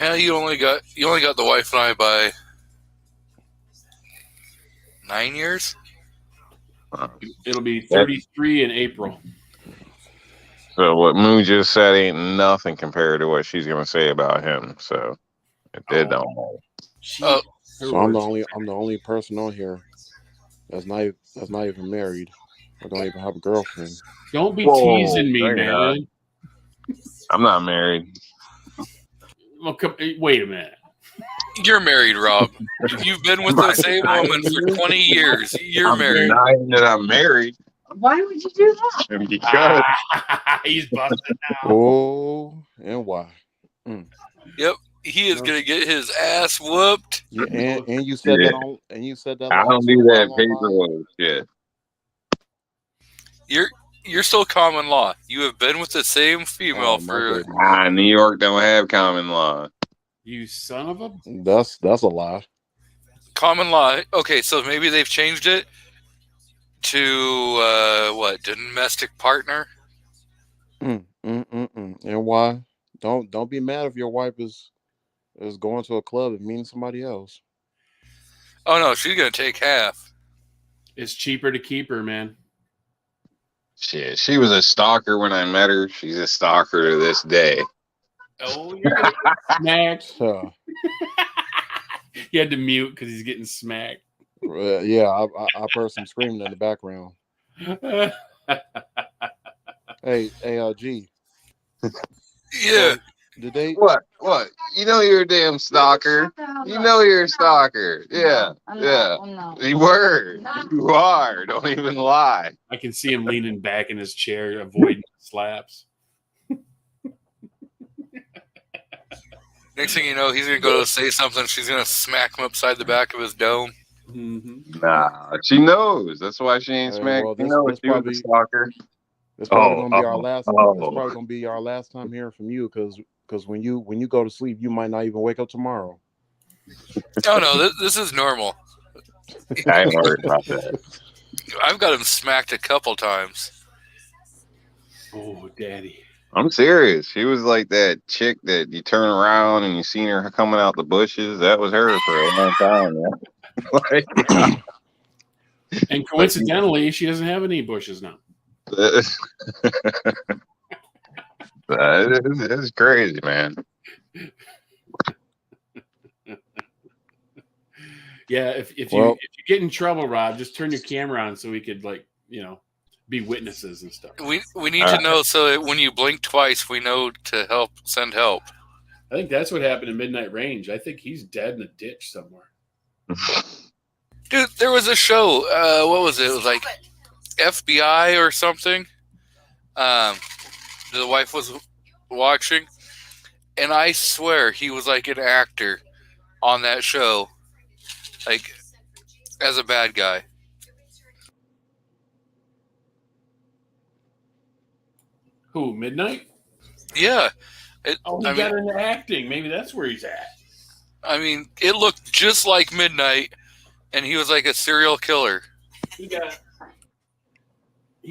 Yeah, you only got the wife and I by 9 years. It'll be 33 in April. So what Moo just said ain't nothing compared to what she's gonna say about him. So it did don't matter. So I'm the only person on here that's not even married. I don't even have a girlfriend. Don't be teasing me, man. I'm not married. Well, wait a minute. You're married, Rob. You've been with the same woman for 20 years. You're married. Denying that I'm married. Why would you do that? Because he's busted now. Oh, and why? Yep, he is gonna get his ass whooped. Yeah, and you said that on, and you said that. I don't do that paperwork shit. You're still common law. You have been with the same female for. New York don't have common law. You son of a. That's a lie. Common law. Okay, so maybe they've changed it to what? Domestic partner. And why? Don't be mad if your wife is going to a club and meeting somebody else. Oh no, she's gonna take half. It's cheaper to keep her, man. Shit, she was a stalker when I met her. She's a stalker to this day. Oh, you're gonna get smacked. He had to mute because he's getting smacked. Yeah, I heard some screaming in the background. Hey, G. Yeah. Did they? What? What? You know you're a damn stalker. You know you're a stalker. Yeah. You were. You are. Don't even lie. I can see him leaning back in his chair, avoiding slaps. Next thing you know, he's gonna go to say something. She's gonna smack him upside the back of his dome. Mm-hmm. Nah, she knows. That's why she ain't Hey, smacked. well, You this- know this she was probably- a stalker. It's probably Oh, gonna be our oh, last. oh. It's probably gonna be our last time hearing from you because when you go to sleep, you might not even wake up tomorrow. Oh no, this is normal. I ain't worried about that. I've got him smacked a couple times. Oh, daddy. I'm serious. She was like that chick that you turn around and you seen her coming out the bushes. That was her for a long time, man. Like, And coincidentally, she doesn't have any bushes now. It's crazy, man. Yeah, if you Well- if you get in trouble, Rob, just turn your camera on so we could be witnesses and stuff. We need to know so that when you blink twice, we know to send help. I think that's what happened in Midnight Range. I think he's dead in a ditch somewhere. Dude, there was a show. What was it? It was like FBI or something. The wife was watching, and I swear he was like an actor on that show, like as a bad guy. Who, Midnight? Yeah. He got into acting. Maybe that's where he's at. I mean, it looked just like Midnight, and he was like a serial killer. He got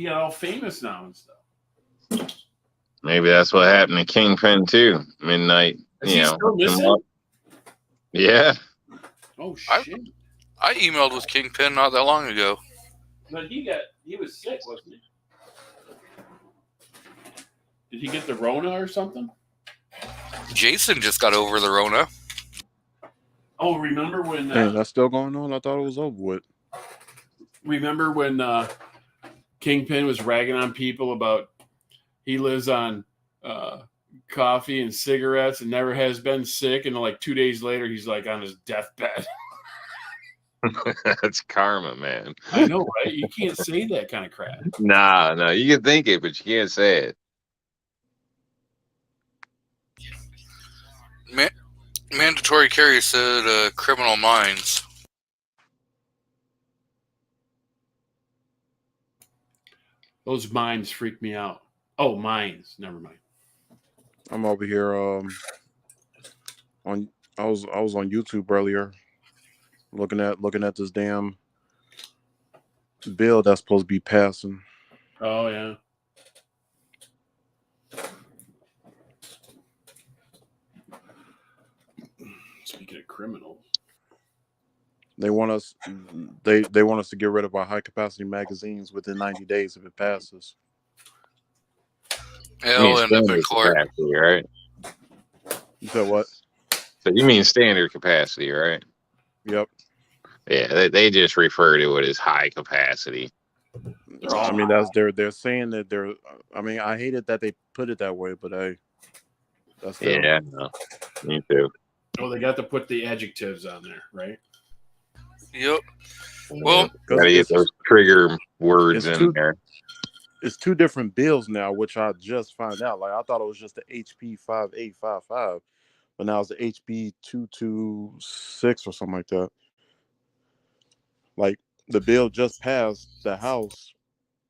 all famous now and stuff. Maybe that's what happened to Kingpin too. Midnight. Is he still missing? Yeah. Oh shit! I emailed with Kingpin not that long ago. But he was sick, wasn't he? Did he get the Rona or something? Jason just got over the Rona. Oh, remember when? Hey, that's still going on. I thought it was over with. Remember when Kingpin was ragging on people about he lives on coffee and cigarettes and never has been sick, and like 2 days later he's like on his deathbed. That's karma, man. I know, right? You can't say that kind of crap. Nah, no, you can think it, but you can't say it. Mandatory carry said Criminal Minds. Those mines freak me out. Oh, mines. Never mind. I'm over here. I was on YouTube earlier, looking at this damn bill that's supposed to be passing. Oh yeah. Speaking of criminals, They want us. They want us to get rid of our high capacity magazines within 90 days if it passes. He'll end up in court. Capacity, right? You said what? So you mean standard capacity, right? Yep. Yeah, they just refer to it as high capacity. I mean, they're saying that they're. I mean, I hate it that they put it that way, but that's their, Yeah, no, me too. oh, they got to put the adjectives on there, right? Yep. Well, Gotta get those trigger words it's in there. It's two different bills now, which I just found out. Like I thought it was just the HP 5855, but now it's the HP 226 or something like that. Like the bill just passed the House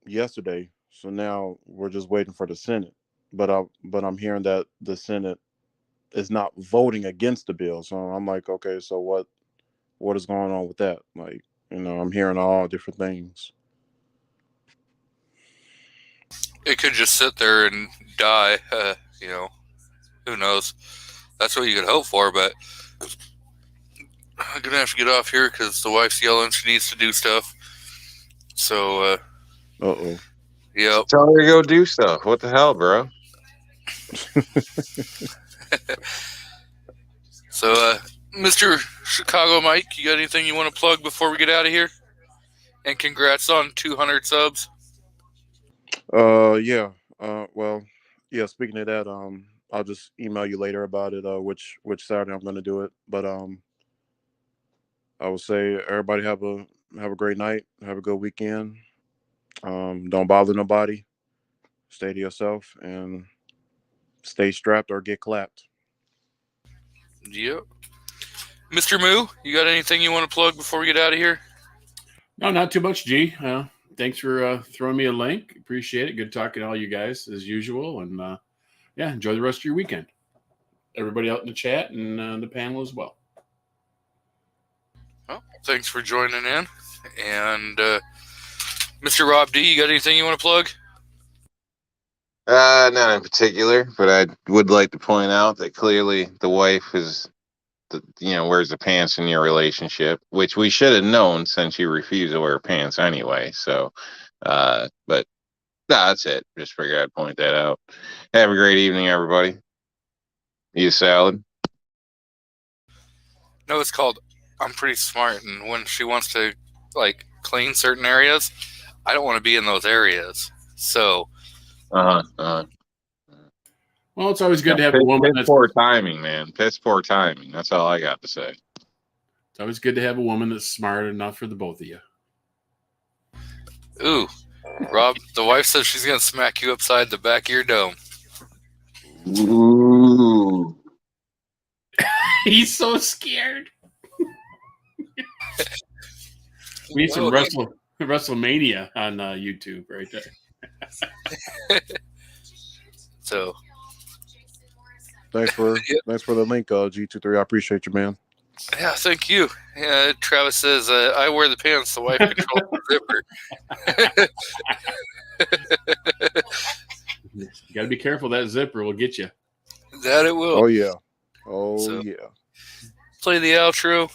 yesterday, so now we're just waiting for the Senate. But I'm hearing that the Senate is not voting against the bill, so I'm like, okay, so what is going on with that? Like, I'm hearing all different things. it could just sit there and die. Who knows? That's what you could hope for, but I'm gonna have to get off here because the wife's yelling. She needs to do stuff. So, Uh-oh. yep. Tell her to go do stuff. What the hell, bro? So, Mr. Chicago Mike, you got anything you want to plug before we get out of here? And congrats on 200 subs. Yeah. Well, yeah. Speaking of that, I'll just email you later about it. Which Saturday I'm going to do it. But I would say everybody have a great night. Have a good weekend. Don't bother nobody. Stay to yourself and stay strapped or get clapped. Yep. Mr. Moo, you got anything you want to plug before we get out of here? No, not too much, G. Thanks for throwing me a link. Appreciate it. Good talking to all you guys as usual. And yeah, enjoy the rest of your weekend. Everybody out in the chat and the panel as well. Well, thanks for joining in. And Mr. Rob D, you got anything you want to plug? Not in particular, but I would like to point out that clearly the wife is, wears the pants in your relationship, which we should have known since you refused to wear pants anyway. So, but no, that's it. Just figured I'd point that out. Have a great evening, everybody. Eat a salad. No, it's called I'm Pretty Smart. And when she wants to clean certain areas, I don't want to be in those areas. So, Well, it's always good to have a woman that's poor timing, man. Piss poor timing. That's all I got to say. It's always good to have a woman that's smart enough for the both of you. ooh, Rob, the wife says she's going to smack you upside the back of your dome. Ooh. He's so scared. We need some WrestleMania on YouTube right there. So, Thanks for the link, G23. I appreciate you, man. yeah, thank you. Yeah, Travis says, I wear the pants, the wife controls the zipper. You got to be careful. That zipper will get you. That it will. Oh yeah. So- Yeah. Play the outro.